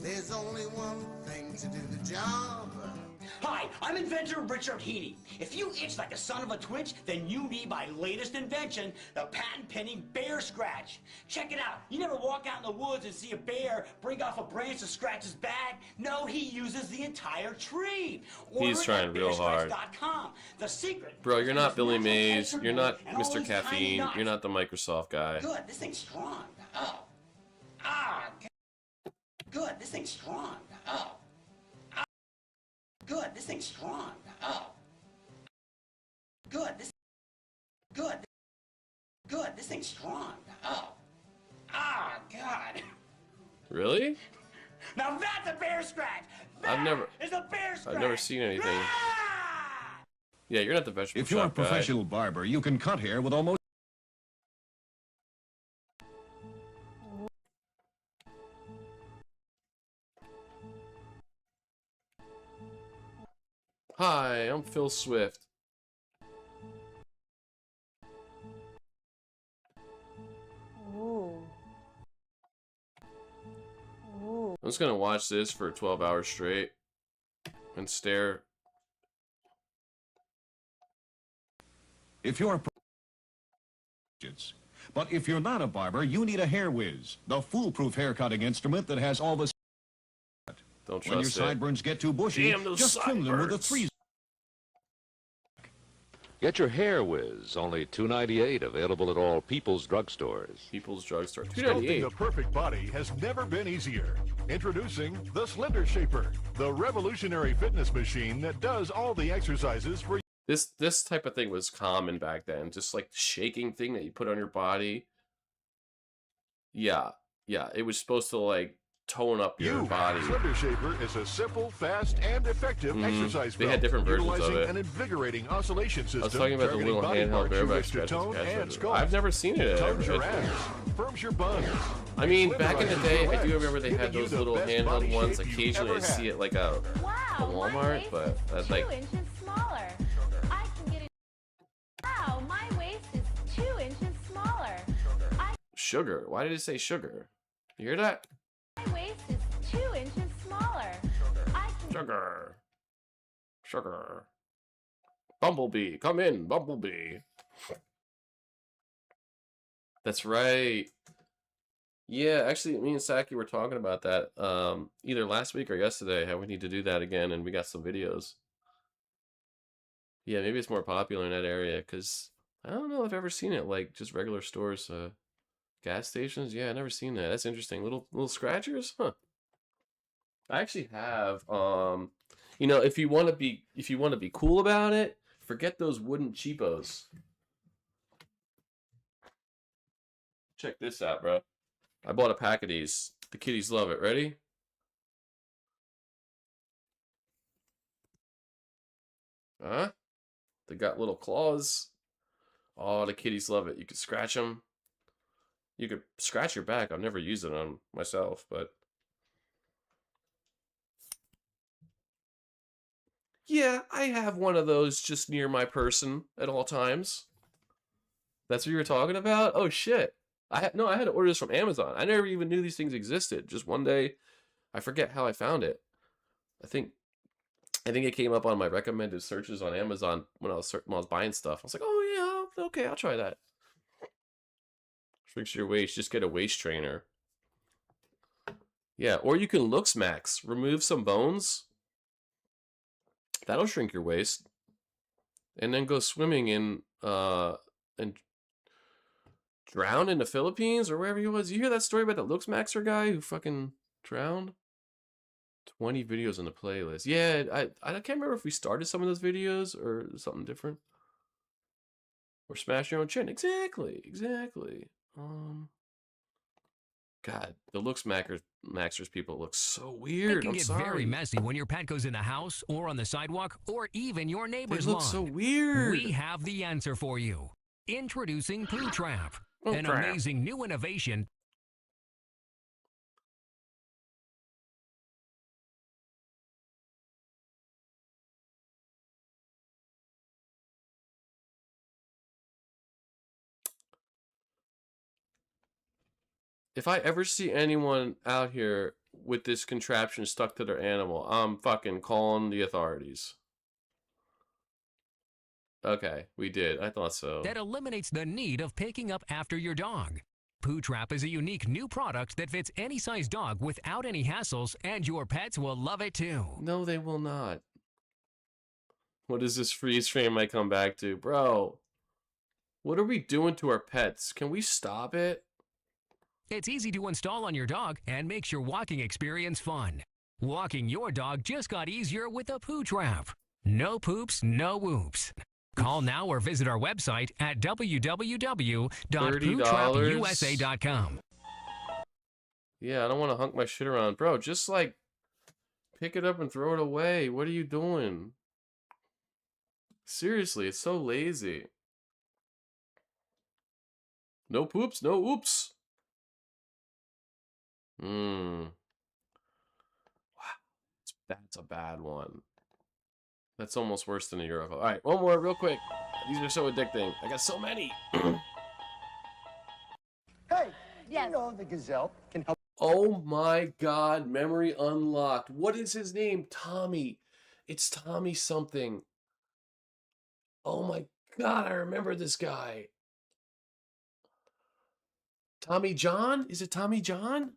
There's only one thing to do the job. Hi, I'm inventor Richard Heaney. If you itch like a son of a twitch, then you need my latest invention, the patent-pending bear scratch. Check it out. You never walk out in the woods and see a bear bring off a branch to scratch his back. No, he uses the entire tree. He's trying real hard. The secret. Bro, you're not Billy Mays. You're not Mr. Caffeine. You're not the Microsoft guy. Good, this thing's strong. Oh. Ah. Good, this thing's strong. Oh. Good, this thing's strong. Oh. Good, this thing's strong. Oh. Ah, God. Really? Now that's a bear scratch. I've never seen anything. Yeah, you're not the vegetable If you're a shop guy. professional barber, you can cut hair with almost... Hi, I'm Phil Swift. Ooh. Ooh. I'm just gonna watch this for 12 hours straight and stare. If you're a but if you're not a barber, you need a Hair Whiz, the foolproof hair cutting instrument that has all the... Don't when your trust it. sideburns get too bushy, Damn those just trim them with a sideburns. 3... Get your Hair Whiz, only $2.98, available at all People's drugstores. People's Drugstore, Sculpting the perfect body has never been easier. Introducing the Slender Shaper, the revolutionary fitness machine that does all the exercises for This type of thing was common back then, just like the shaking thing that you put on your body. Yeah, yeah, it was supposed to like tone up your body. Slender Shaper is a simple, fast, and effective exercise They belt, had different versions of utilizing it. an invigorating oscillation system. I was talking about the little targeting body handheld parts you bareback wish to scratches. tone and sculpt. I've never seen it. Tones your ass, firms your buns. I mean, back in the day, I do Slimerize, remember they had giving you those the little best handheld body ones. shape you've Occasionally, I ever see had. it like a Walmart, but that's like 2 inches smaller. I can get it. Wow, my waist is 2 inches smaller. sugar. Why did it say sugar? You hear that? My waist is 2 inches smaller. Sugar. Sugar. Bumblebee, come in, Bumblebee. That's right. Yeah, actually, me and Saki were talking about that either last week or yesterday, how we need to do that again, and we got some videos. Yeah, maybe it's more popular in that area, because I don't know if I've ever seen it, like, just regular stores, gas stations. Yeah, I've never seen that. That's interesting. Little scratchers? Huh. I actually have, you know, if you want to be cool about it, forget those wooden cheapos. Check this out, bro. I bought a pack of these. The kitties love it. Ready? Huh? They got little claws. Oh, the kitties love it. You could scratch them. You could scratch your back. I've never used it on myself, but yeah, I have one of those just near my person at all times. That's what you were talking about? Oh shit. I had to order this from Amazon. I never even knew these things existed. Just one day, I forget how I found it. I think it came up on my recommended searches on Amazon when I was buying stuff. I was like, oh yeah, okay, I'll try that. Shrinks your waist. Just get a waist trainer. Yeah, or you can Looks Max. Remove some bones. That'll shrink your waist. And then go swimming in and drown in the Philippines or wherever he was. You hear that story about the Looks Maxer guy who fucking drowned? 20 videos on the playlist. Yeah, I can't remember if we started some of those videos or something different. Or smash your own chin. Exactly. God, the Looks Maxers people look so weird. It can I'm get sorry. very messy when your pet goes in the house or on the sidewalk or even your neighbor's They look lawn. so weird. We have the answer for you. Introducing Poo Trap, Oh, an crap. amazing new innovation If I ever see anyone out here with this contraption stuck to their animal, I'm fucking calling the authorities. Okay, we did. I thought so. That eliminates the need of picking up after your dog. Poo Trap is a unique new product that fits any size dog without any hassles, and your pets will love it too. No, they will not. What is this freeze frame I come back to? Bro, what are we doing to our pets? Can we stop it? It's easy to install on your dog and makes your walking experience fun. Walking your dog just got easier with a Poo Trap. No poops, no whoops. Call now or visit our website at www.pootrapusa.com. Yeah, I don't want to hunk my shit around. Bro, just like pick it up and throw it away. What are you doing? Seriously, it's so lazy. No poops, no oops. Wow. That's a bad one. That's almost worse than a Euro. All right, one more real quick. These are so addicting. I got so many. Hey, you know the gazelle can help. Oh my God, memory unlocked. What is his name? Tommy. It's Tommy something. Oh my God, I remember this guy. Tommy John? Is it Tommy John?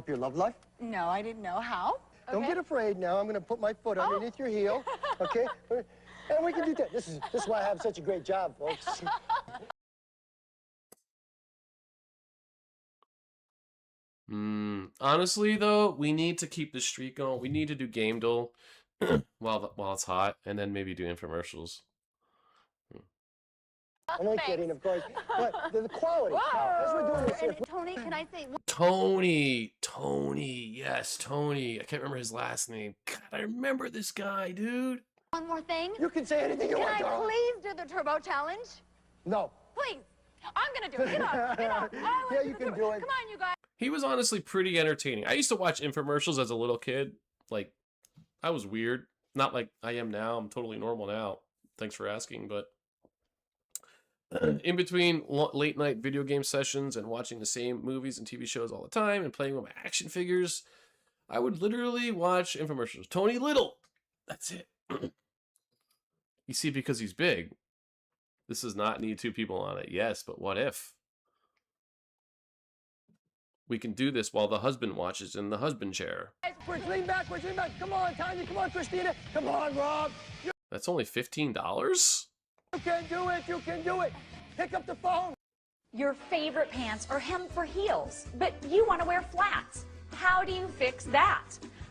Your love life? No, I didn't know. How? Don't get afraid now. I'm going to put my foot underneath your heel, okay? And we can do that. This is why I have such a great job, folks. Honestly, though, we need to keep the streak going. We need to do Game Duel while it's hot, and then maybe do infomercials. I'm only kidding, of course. But the quality. Now, as we're doing this here, Tony, can I say Tony, yes, Tony. I can't remember his last name. God, I remember this guy, dude. one more thing? you can say anything you want, Can I darling. please do the turbo challenge? No. Please. I'm going to do it. Get up. Get up. I want Yeah, you can do it. Come on, you guys. He was honestly pretty entertaining. I used to watch infomercials as a little kid. Like, I was weird. Not like I am now. I'm totally normal now. Thanks for asking, but in between late night video game sessions and watching the same movies and TV shows all the time and playing with my action figures, I would literally watch infomercials. Tony Little. That's it. You see, because he's big. This does not need two people on it. Yes, but what if? We can do this while the husband watches in the husband chair. Lean back. Come on, Tanya. Come on, Christina. Come on, Rob. That's only $15? You can do it. You can do it. Pick up the phone. Your favorite pants are hemmed for heels, but you want to wear flats. How do you fix that?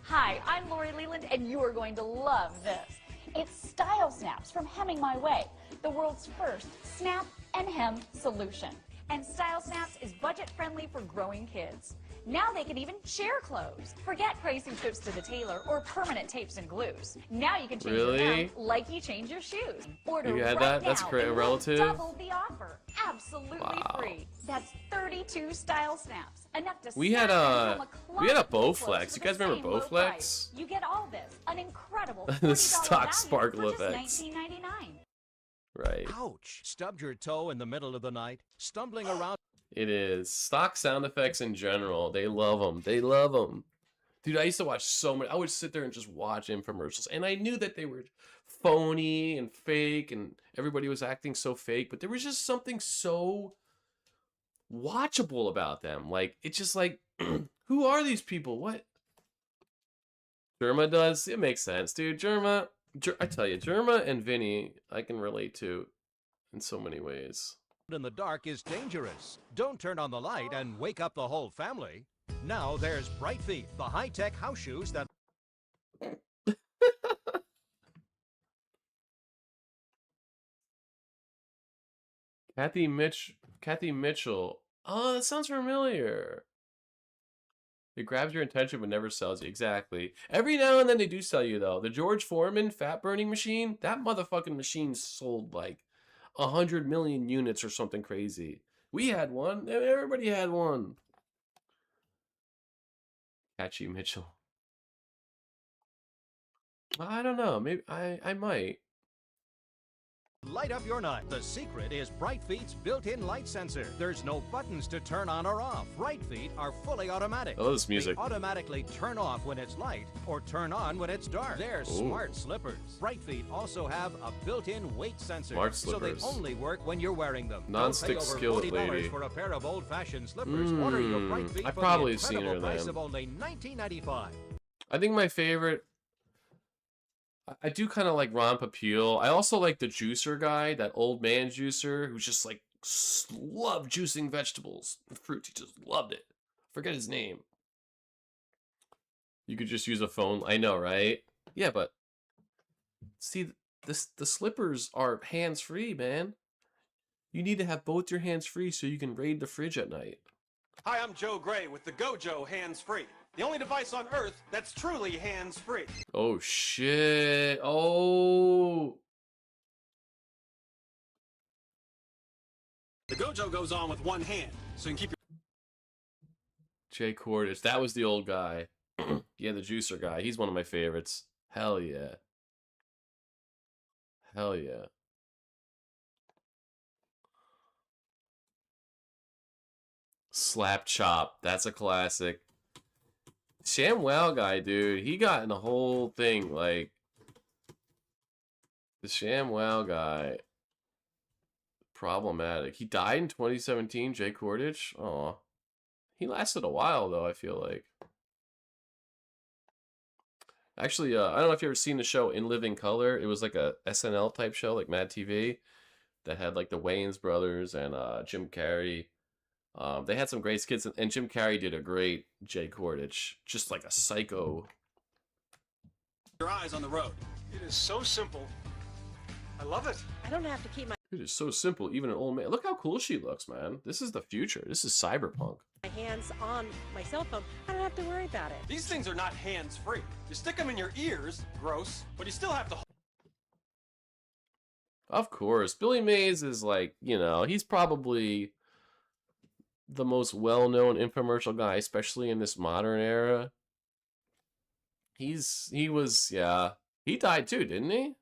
Hi, I'm Lori Leland, and you are going to love this. It's Style Snaps from Hemming My Way, the world's first snap and hem solution. And Style Snaps is budget-friendly for growing kids. Now they can even share clothes. Forget racing trips to the tailor or permanent tapes and glues. Now you can change your hem like you change your shoes. Order You had right that? now That's great. and Relative? we'll double the offer. Absolutely Wow. free. That's 32 Style Snaps. Enough to We had snap and a hem Bowflex. clothes You for guys the remember same low Bowflex? price. You get all this. An incredible The $40 stock value sparkle for just effects. $19.99. Right. Ouch! Stubbed your toe in the middle of the night, stumbling around. It is. Stock sound effects in general. They love them. They love them. Dude, I used to watch so many. I would sit there and just watch infomercials. And I knew that they were phony and fake and everybody was acting so fake. But there was just something so watchable about them. Like, it's just like, who are these people? What? Germa does? It makes sense, dude. Germa, I tell you, Germa and Vinny, I can relate to in so many ways. In the dark is dangerous. Don't turn on the light and wake up the whole family. Now there's Bright Feet, the high-tech house shoes that... Kathy Mitchell. Oh, that sounds familiar. It grabs your attention but never sells you. Exactly. Every now and then they do sell you, though. The George Foreman fat burning machine, that motherfucking machine sold like 100 million units or something crazy. We had one. Everybody had one. Kathy Mitchell. I don't know. Maybe I might. Light up your night. The secret is Bright Feet's built-in light sensor. There's no buttons to turn on or off. Bright Feet are fully automatic. I love this music. They automatically turn off when it's light or turn on when it's dark. They're smart slippers. Bright Feet also have a built-in weight sensor. Smart So they slippers. only work when you're wearing them. Non-stick Don't pay over skillet $40 lady. for a pair of old-fashioned slippers. Order your Bright Feet I've for probably the seen her incredible price then. of only $19.95. I think my favorite. I do kind of like Ron Popeil. I also like the juicer guy, that old man juicer who's just like loved juicing vegetables and fruits. He just loved it. Forget his name. You could just use a phone. I know, right? Yeah, but see, the slippers are hands-free, man. You need to have both your hands free so you can raid the fridge at night. Hi, I'm Joe Gray with the Gojo Hands Free. The only device on Earth that's truly hands-free. Oh, shit. Oh. The Gojo goes on with one hand, so you can keep Jay Cordis. That was the old guy. Yeah, the juicer guy. He's one of my favorites. Hell yeah. Hell yeah. Slap Chop. That's a classic. ShamWow guy, dude. He got in the whole thing. Like, the ShamWow guy. Problematic. He died in 2017, Jay Cordich. Aw. He lasted a while, though, I feel like. Actually, I don't know if you've ever seen the show In Living Color. It was like a SNL type show, like Mad TV, that had like the Wayans brothers and Jim Carrey. They had some great skits, and Jim Carrey did a great Jay Cordich, just like a psycho. your eyes on the road. It is so simple. I love it. I don't have to keep my It is so simple, even an old man. Look how cool she looks, man. This is the future. This is cyberpunk. hands on my cell phone. I don't have to worry about it. These things are not hands-free. You stick them in your ears, gross, but you still have to. Of course. Billy Mays is like, you know, he's probably the most well-known infomercial guy, especially in this modern era. He died too, didn't he?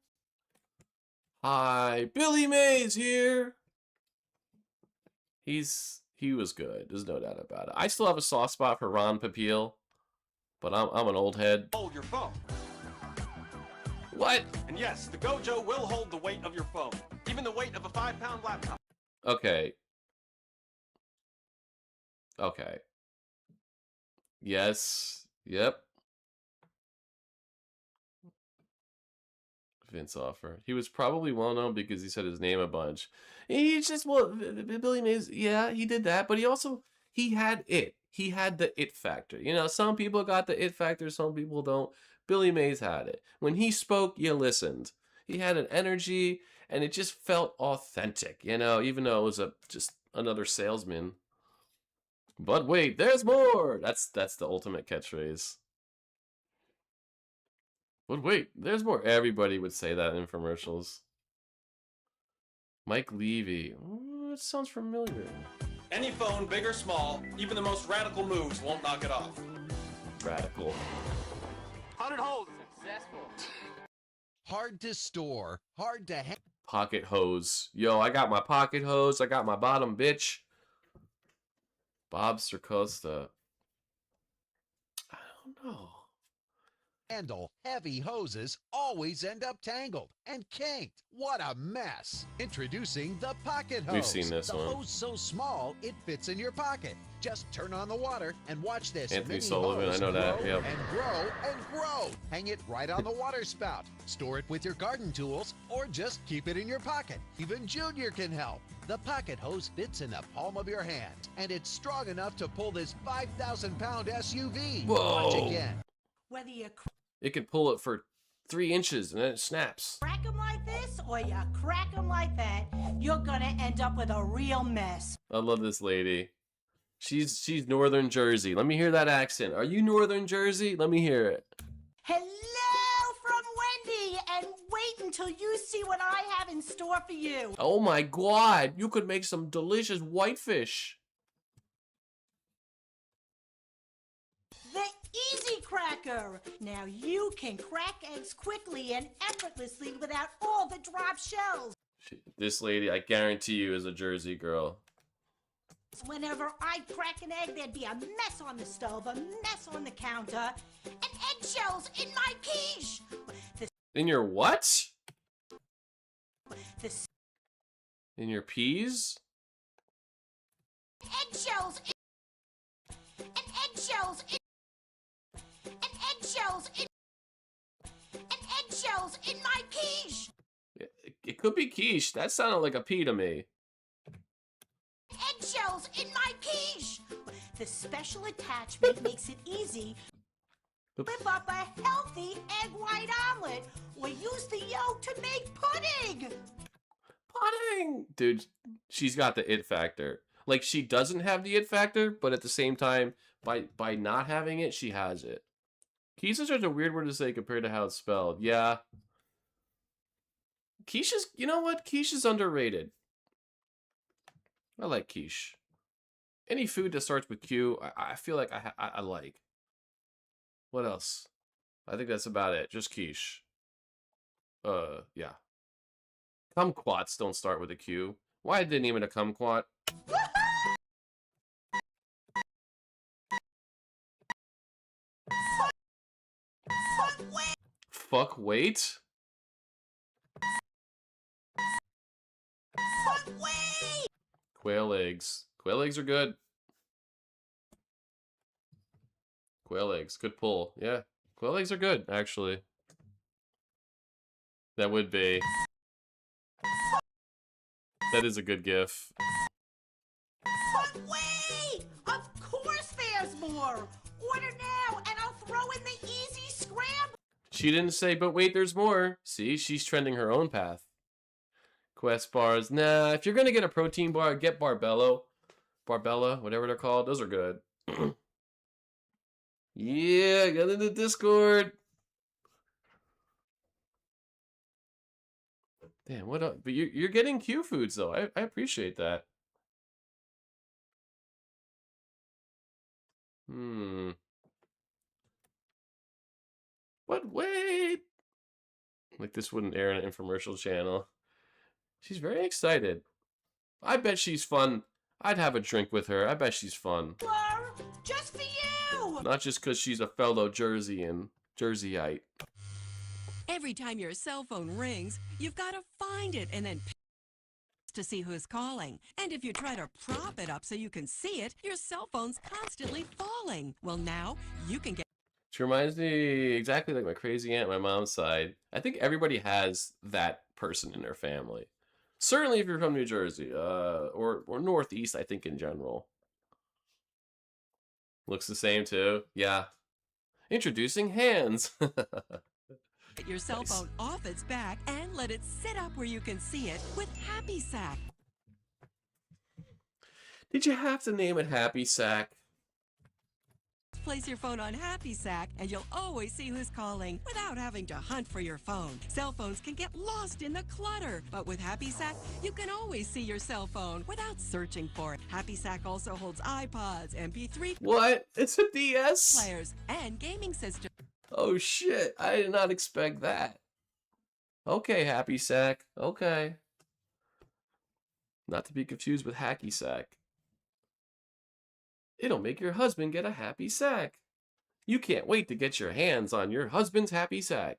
Hi, Billy Mays here. He was good. There's no doubt about it. I still have a soft spot for Ron Popeil, but I'm an old head. Hold your phone. What? And yes, the Gojo will hold the weight of your phone, even the weight of a 5-pound laptop. Okay. Okay. Yes. Yep. Vince Offer. He was probably well known because he said his name a bunch. He's just, well, Billy Mays, yeah, he did that, but he had it. He had the it factor. You know, some people got the it factor, some people don't. Billy Mays had it. When he spoke, you listened. He had an energy, and it just felt authentic, you know, even though it was just another salesman. But wait, there's more! That's the ultimate catchphrase. But wait, there's more. Everybody would say that in infomercials. Mike Levy. Ooh, it sounds familiar. Any phone, big or small, even the most radical moves won't knock it off. Radical. 100 holds. Successful. Hard to store, hard to Pocket hose. Yo, I got my pocket hose. I got my bottom bitch. Bob Circosta. I don't know. handle. Heavy hoses always end up tangled and kinked. What a mess. Introducing the pocket hose. We've seen this the one. hose so small it fits in your pocket. Just turn on the water and watch this Anthony mini Sullivan, hose I know that, grow yep. and grow and grow. Hang it right on the water spout. Store it with your garden tools or just keep it in your pocket. Even Junior can help. The pocket hose fits in the palm of your hand and it's strong enough to pull this 5,000-pound SUV. Whoa. Watch again. Whether you It can pull it for 3 inches and then it snaps. crack them like this or you crack them like that, you're gonna end up with a real mess. I love this lady. She's Northern Jersey. Let me hear that accent. Are you Northern Jersey? Let me hear it. Hello from Wendy, and wait until you see what I have in store for you. Oh my God, you could make some delicious whitefish. The Easy Cracker. Now you can crack eggs quickly and effortlessly without all the drop shells. This lady, I guarantee you, is a Jersey girl. Whenever I crack an egg, there'd be a mess on the stove, a mess on the counter, and eggshells in my quiche. In your what? The In your peas? eggshells in, and eggshells in, and eggshells in, and eggshells in my quiche. It could be quiche. That sounded like a pea to me. Eggshells in my quiche. The special attachment makes it easy to whip up a healthy egg white omelet or use the yolk to make pudding. Pudding! Dude, she's got the it factor. Like, she doesn't have the it factor, but at the same time, by not having it, she has it. Quiche is such a weird word to say compared to how it's spelled. Yeah. Quiche is, you know what? Quiche is underrated. I like quiche. Any food that starts with Q, I feel like I like. What else? I think that's about it. Just quiche. Yeah. Kumquats don't start with a Q. Why did they name it a kumquat? Fuck wait? Quail eggs. Quail eggs are good. Quail eggs. Good pull. Yeah. Quail eggs are good, actually. That would be. That is a good gif. But wait! Of course there's more! Order now and I'll throw in the easy scramble! She didn't say, but wait, there's more. See, she's trending her own path. Quest bars. Nah, if you're gonna get a protein bar, get Barbello. Barbella, whatever they're called. Those are good. Yeah, get in the Discord. Damn, what up? But you're getting Q foods, though. I appreciate that. But wait! Like this wouldn't air on an infomercial channel. She's very excited. I bet she's fun. I'd have a drink with her. I bet she's fun. Just for you! Not just because she's a fellow Jerseyite. Every time your cell phone rings, you've got to find it and then to see who's calling. And if you try to prop it up so you can see it, your cell phone's constantly falling. Well, now you can get... She reminds me exactly like my crazy aunt on my mom's side. I think everybody has that person in their family. Certainly if you're from New Jersey, or Northeast, I think in general. Looks the same too. Yeah. Introducing hands. Get your cell phone off its back and let it sit up where you can see it with Happy Sack. Did you have to name it Happy Sack? Place your phone on Happy Sack and you'll always see who's calling without having to hunt for your phone. Cell phones can get lost in the clutter, but with Happy Sack, you can always see your cell phone without searching for it. Happy Sack also holds iPods, MP3 What? It's a DS? players, and gaming systems. Oh shit, I did not expect that. Okay, Happy Sack. Okay. Not to be confused with Hacky Sack. It'll make your husband get a happy sack. You can't wait to get your hands on your husband's happy sack.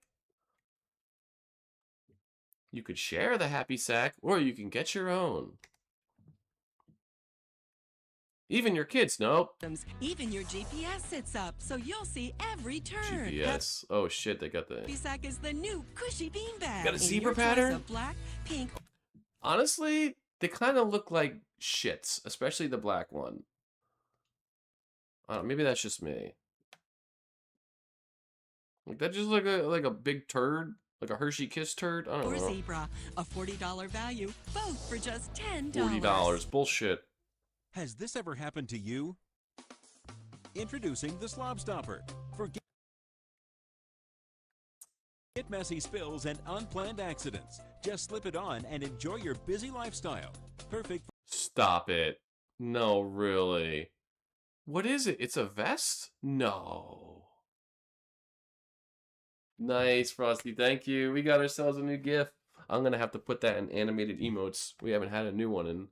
You could share the happy sack, or you can get your own. Even your kids know. Even your GPS sits up, so you'll see every turn. GPS. Oh shit, they got the... Happy Sack is the new cushy beanbag. Got a zebra pattern? Of black, pink. Honestly, they kind of look like shits, especially the black one. Maybe that's just me. Like that just like a big turd, like a Hershey Kiss turd. I don't know. Or zebra, a $40 value, both for just $10. $40. Bullshit. Has this ever happened to you? Introducing the Slob Stopper. Get messy spills and unplanned accidents. Just slip it on and enjoy your busy lifestyle. Perfect. Stop it. No, really. What is it? It's a vest? No. Nice, Frosty. Thank you. We got ourselves a new gift. I'm gonna have to put that in animated emotes. We haven't had a new one and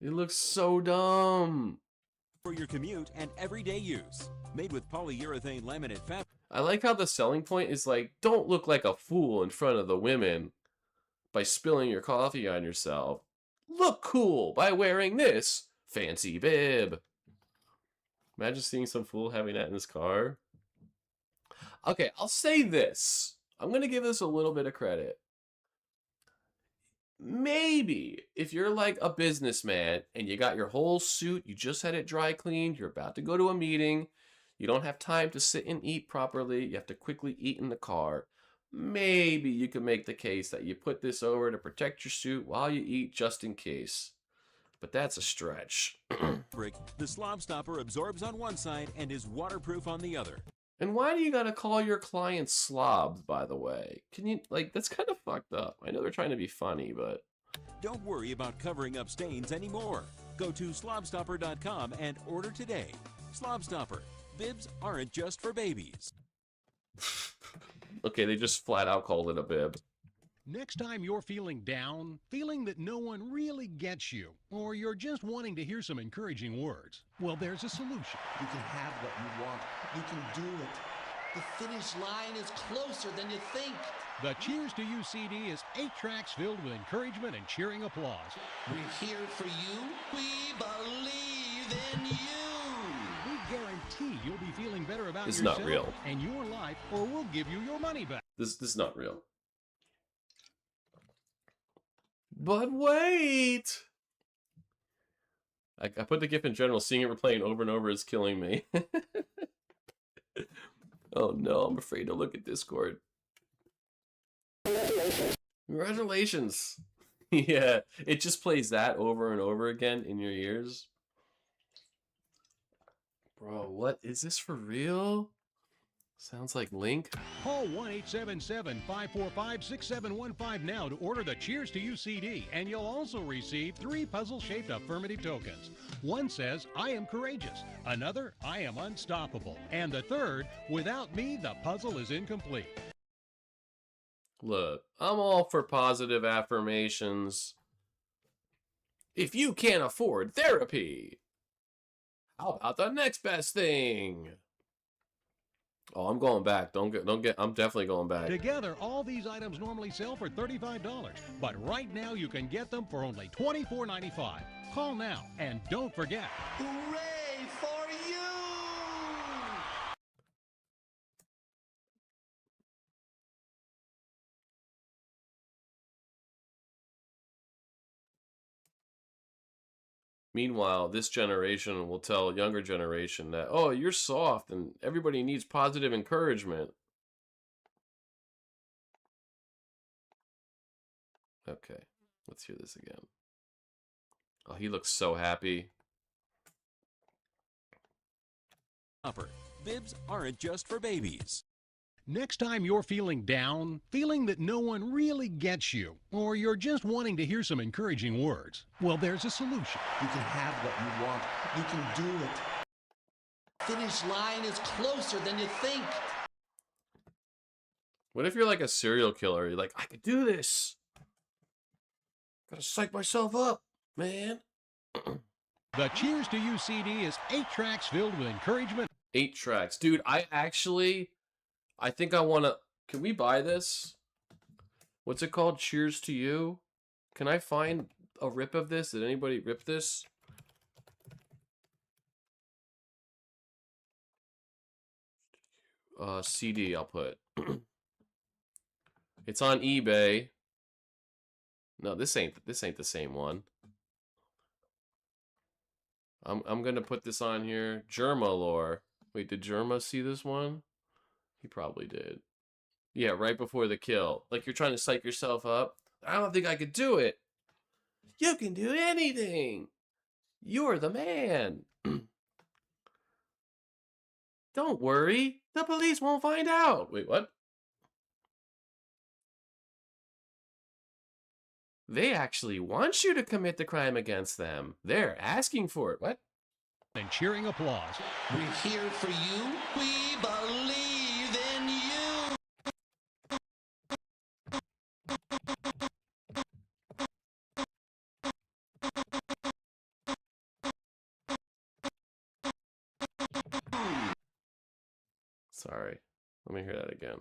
it looks so dumb. For your commute and everyday use. Made with polyurethane laminate fabric. I like how the selling point is like, don't look like a fool in front of the women by spilling your coffee on yourself. Look cool by wearing this fancy bib. Imagine seeing some fool having that in his car. Okay, I'll say this. I'm going to give this a little bit of credit. Maybe if you're like a businessman and you got your whole suit, you just had it dry cleaned, you're about to go to a meeting, you don't have time to sit and eat properly, you have to quickly eat in the car, maybe you can make the case that you put this over to protect your suit while you eat just in case. But that's a stretch. The slob stopper absorbs on one side and is waterproof on the other. And why do you gotta call your clients slobs, by the way? Can you, like, that's kind of fucked up. I know they're trying to be funny, but... Don't worry about covering up stains anymore. Go to slobstopper.com and order today. Slobstopper. Bibs aren't just for babies. Okay, they just flat out called it a bib. Next time you're feeling down, feeling that no one really gets you, or you're just wanting to hear some encouraging words, well, there's a solution. You can have what you want. You can do it. The finish line is closer than you think. The Cheers to You CD is 8 tracks filled with encouragement and cheering applause. We're here for you. We believe in you. We guarantee you'll be feeling better about This is yourself not real. and your life, or we'll give you your money back. This is not real. But wait! I put the GIF in general. Seeing it replaying over and over is killing me. Oh no, I'm afraid to look at Discord. Congratulations! Yeah, it just plays that over and over again in your ears. Bro, what? Is this for real? Sounds like Link. Call 1-877-545-6715 now to order the Cheers to You CD, and you'll also receive 3 puzzle-shaped affirmative tokens. One says, I am courageous. Another, I am unstoppable. And the third, without me, the puzzle is incomplete. Look, I'm all for positive affirmations. If you can't afford therapy, how about the next best thing? Oh, I'm going back. Don't get. I'm definitely going back. Together, all these items normally sell for $35, but right now you can get them for only $24.95. Call now, and don't forget. Hooray for you! Meanwhile, this generation will tell younger generation that, oh, you're soft and everybody needs positive encouragement. Okay, let's hear this again. Oh, he looks so happy. Bibs aren't just for babies. Next time you're feeling down, feeling that no one really gets you, or you're just wanting to hear some encouraging words, well, there's a solution. You can have what you want. You can do it. Finish line is closer than you think. What if you're like a serial killer? You're like, I could do this. Gotta psych myself up, man. The Cheers to You CD is 8 tracks filled with encouragement. 8 tracks. Dude, I think I want to... Can we buy this? What's it called? Cheers to You? Can I find a rip of this? Did anybody rip this? CD, I'll put. It's on eBay. No, this ain't the same one. I'm gonna put this on here. Germalore. Wait, did Germa see this one? He probably did. Yeah, right before the kill. Like you're trying to psych yourself up. I don't think I could do it. You can do anything. You're the man. Don't worry. The police won't find out. Wait, what? They actually want you to commit the crime against them. They're asking for it. What? And cheering applause. We're here for you. We believe in you. Sorry. Let me hear that again.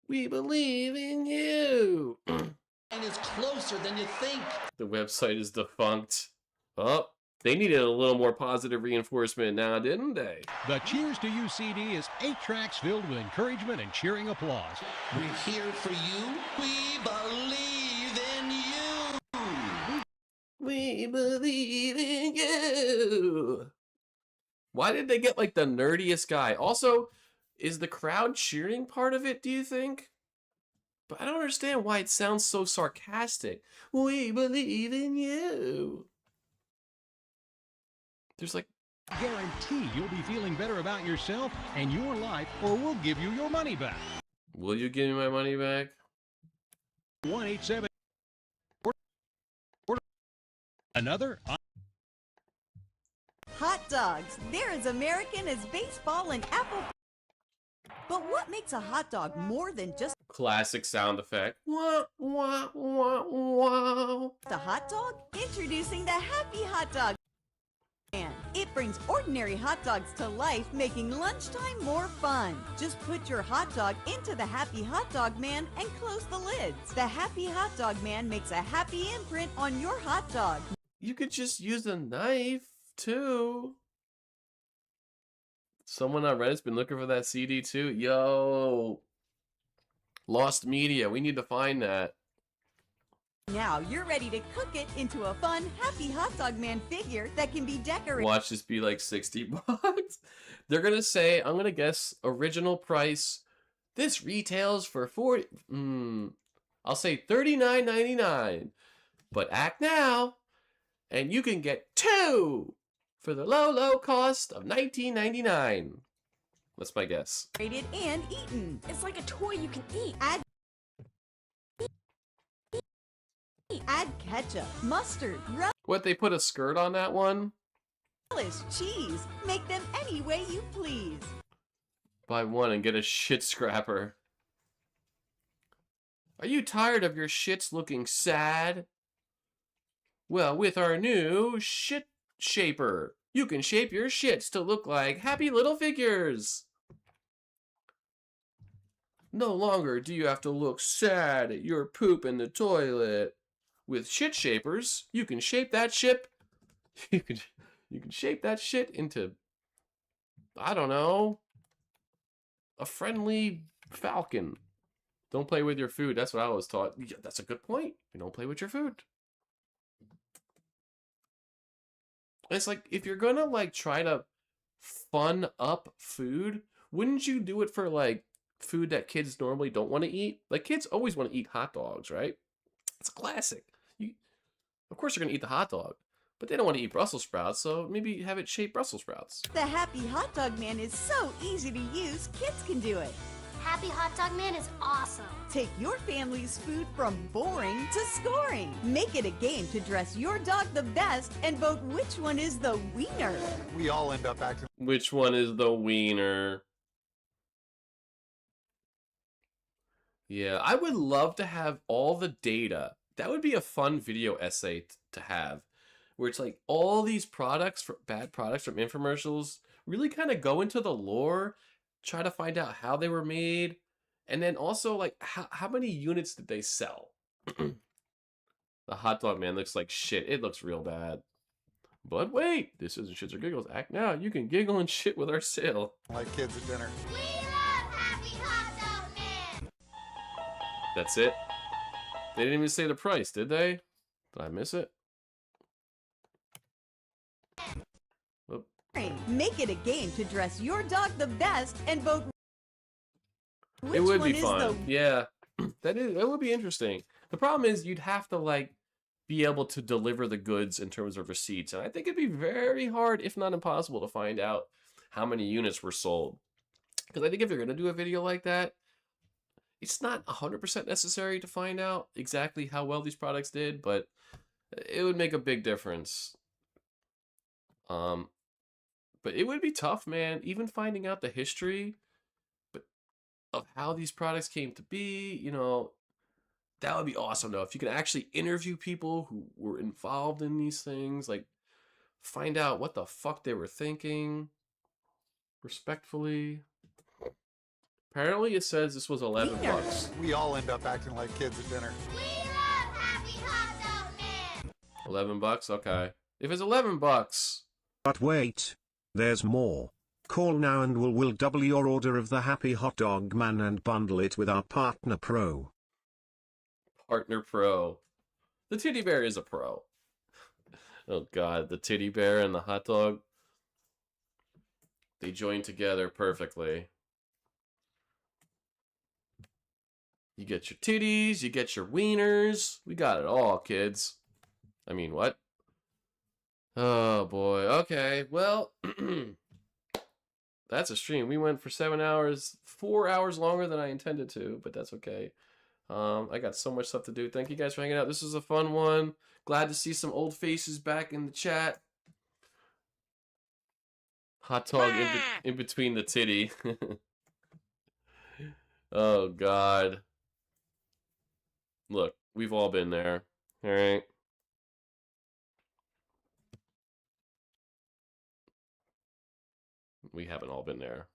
We believe in you. And is closer than you think. The website is defunct. Oh, they needed a little more positive reinforcement now, didn't they? The Cheers to You CD is 8 tracks filled with encouragement and cheering applause. We're here for you. We believe in you. We believe in you. Why did they get like the nerdiest guy? Also, is the crowd cheering part of it, do you think? But I don't understand why it sounds so sarcastic. We believe in you. There's like... Guarantee you'll be feeling better about yourself and your life, or we'll give you your money back. Will you give me my money back? 187. Another. Hot dogs. They're as American as baseball and apple. But what makes a hot dog more than just Classic sound effect. Wah, wah, wah, wah. a hot dog? Introducing the Happy Hot Dog Man. It brings ordinary hot dogs to life, making lunchtime more fun. Just put your hot dog into the Happy Hot Dog Man and close the lids. The Happy Hot Dog Man makes a happy imprint on your hot dog. You could just use a knife, too. Someone on Reddit's been looking for that CD, too. Yo. Lost Media. We need to find that. Now you're ready to cook it into a fun, Happy Hot Dog Man figure that can be decorated. Watch this be like 60 bucks. They're going to say, I'm going to guess original price. This retails for 40. I'll say $39.99. But act now, and you can get 2 for the low, low cost of $19.99. That's my guess. And eaten. It's like a toy you can eat. Add ketchup, mustard, What, they put a skirt on that one? relish, cheese. Make them any way you please. Buy one and get a shit scrapper. Are you tired of your shits looking sad? Well, with our new shit shaper, you can shape your shits to look like happy little figures. No longer do you have to look sad at your poop in the toilet. With shit shapers, you can shape that ship. You can shape that shit into, I don't know, a friendly falcon. Don't play with your food. That's what I was taught. Yeah, that's a good point. You don't play with your food. It's like, if you're gonna like try to fun up food, wouldn't you do it for like food that kids normally don't want to eat? Like, kids always want to eat hot dogs, right? It's a classic. Of course you're gonna eat the hot dog, but they don't want to eat Brussels sprouts, so maybe have it shaped Brussels sprouts. The Happy Hot Dog Man is so easy to use, kids can do it. Happy Hot Dog Man is awesome. Take your family's food from boring to scoring. Make it a game to dress your dog the best and vote which one is the wiener. We all end up acting. Which one is the wiener? Yeah, I would love to have all the data. That would be a fun video essay to have, where it's like all these products, bad products from infomercials, really kind of go into the lore, try to find out how they were made, and then also like how many units did they sell? The hot dog man looks like shit. It looks real bad. But wait, this isn't shits or giggles. Act now. You can giggle and shit with our sale. Like kids at dinner. We love Happy Hot Dog Man. That's it. They didn't even say the price, did they? Did I miss it? Oop. Make it a game to dress your dog the best and vote which It would one be is fun. Yeah. That would be interesting. The problem is you'd have to like be able to deliver the goods in terms of receipts. And I think it'd be very hard, if not impossible, to find out how many units were sold. Because I think if you're going to do a video like that, it's not 100% necessary to find out exactly how well these products did, but it would make a big difference. But it would be tough, man, even finding out the history of how these products came to be, you know, that would be awesome though. If you can actually interview people who were involved in these things, like find out what the fuck they were thinking respectfully. Apparently it says this was 11 bucks. We all end up acting like kids at dinner. 11 bucks? Okay. If it's 11 bucks. But wait. There's more. Call now and we'll double your order of the Happy Hot Dog Man and bundle it with our Partner Pro. Partner Pro. The titty bear is a pro. Oh god, the titty bear and the hot dog. They join together perfectly. You get your titties, you get your wieners. We got it all, kids. I mean, what? Oh boy. Okay, well, that's a stream. We went for 7 hours, 4 hours longer than I intended to, but that's okay. I got so much stuff to do. Thank you guys for hanging out. This was a fun one. Glad to see some old faces back in the chat. Hot dog in between the titty. Oh god. Look, we've all been there. All right. We haven't all been there.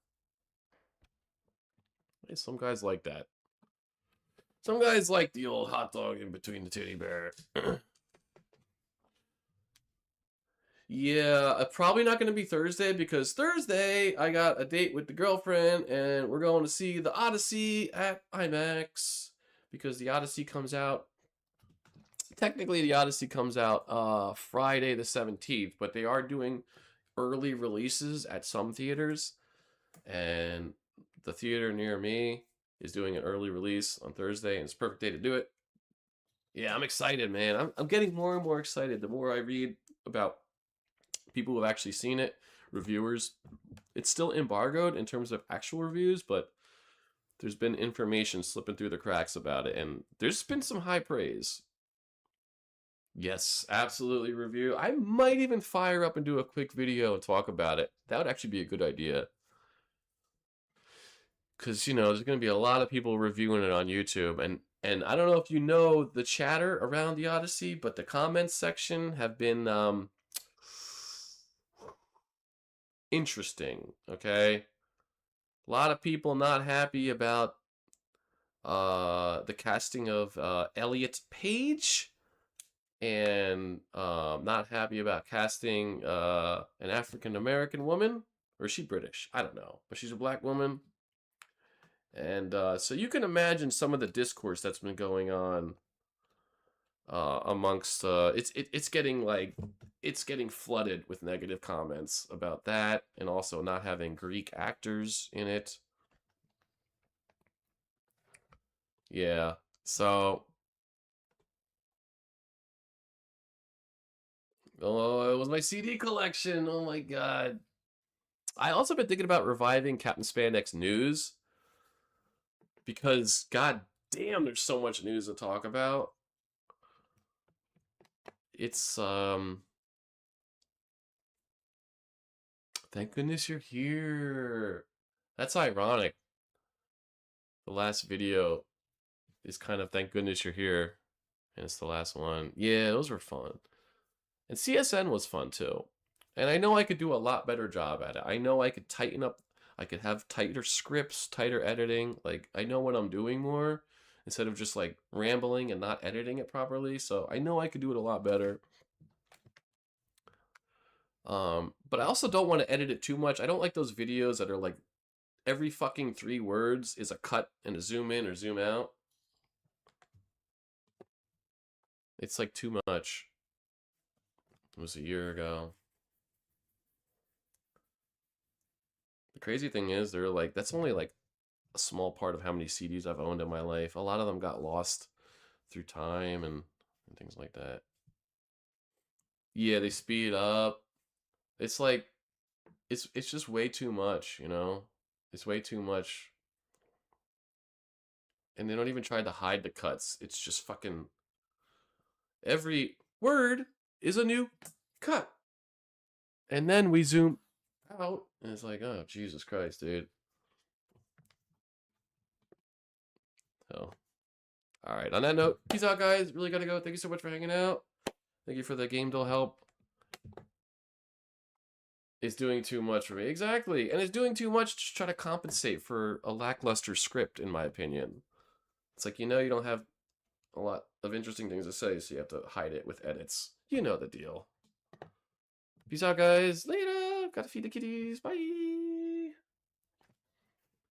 Hey, some guys like that. Some guys like the old hot dog in between the titty bear. Yeah, probably not going to be Thursday because Thursday I got a date with the girlfriend and we're going to see the Odyssey at IMAX because the Odyssey comes out. Technically, the Odyssey comes out Friday the 17th, but they are doing early releases at some theaters, and the theater near me is doing an early release on Thursday, and it's a perfect day to do it. Yeah, I'm excited, man. I'm getting more and more excited the more I read about people who have actually seen it, reviewers. It's still embargoed in terms of actual reviews, but there's been information slipping through the cracks about it, and there's been some high praise. Yes, absolutely review. I might even fire up and do a quick video and talk about it. That would actually be a good idea. Because, you know, there's going to be a lot of people reviewing it on YouTube. And I don't know if you know the chatter around the Odyssey, but the comments section have been interesting, okay? A lot of people not happy about the casting of Elliot Page. And not happy about casting an African-American woman. Or is she British? I don't know. But she's a black woman. And so you can imagine some of the discourse that's been going on amongst... It's getting flooded with negative comments about that. And also not having Greek actors in it. Yeah. So... Oh, it was my CD collection. Oh my god. I also been thinking about reviving Captain Spandex News. Because, god damn, there's so much news to talk about. It's, thank goodness you're here. That's ironic. The last video is kind of thank goodness you're here. And it's the last one. Yeah, those were fun. And CSN was fun too. And I know I could do a lot better job at it. I know I could tighten up, I could have tighter scripts, tighter editing. Like, I know what I'm doing more instead of just like rambling and not editing it properly. So I know I could do it a lot better. But I also don't want to edit it too much. I don't like those videos that are like every fucking 3 words is a cut and a zoom in or zoom out. It's like too much. It was a year ago. The crazy thing is, they're like, that's only like a small part of how many CDs I've owned in my life. A lot of them got lost through time and things like that. Yeah, they speed up. It's like, it's just way too much, you know? It's way too much. And they don't even try to hide the cuts. It's just fucking... Every word is a new cut. And then we zoom out, and it's like, oh, Jesus Christ, dude. So, all right, on that note, peace out, guys. Really gotta go. Thank you so much for hanging out. Thank you for the game doll help. is doing too much for me. Exactly. And it's doing too much to try to compensate for a lackluster script, in my opinion. It's like, you know, you don't have a lot of interesting things to say, so you have to hide it with edits. You know the deal. Peace out, guys. Later. Gotta feed the kitties. Bye.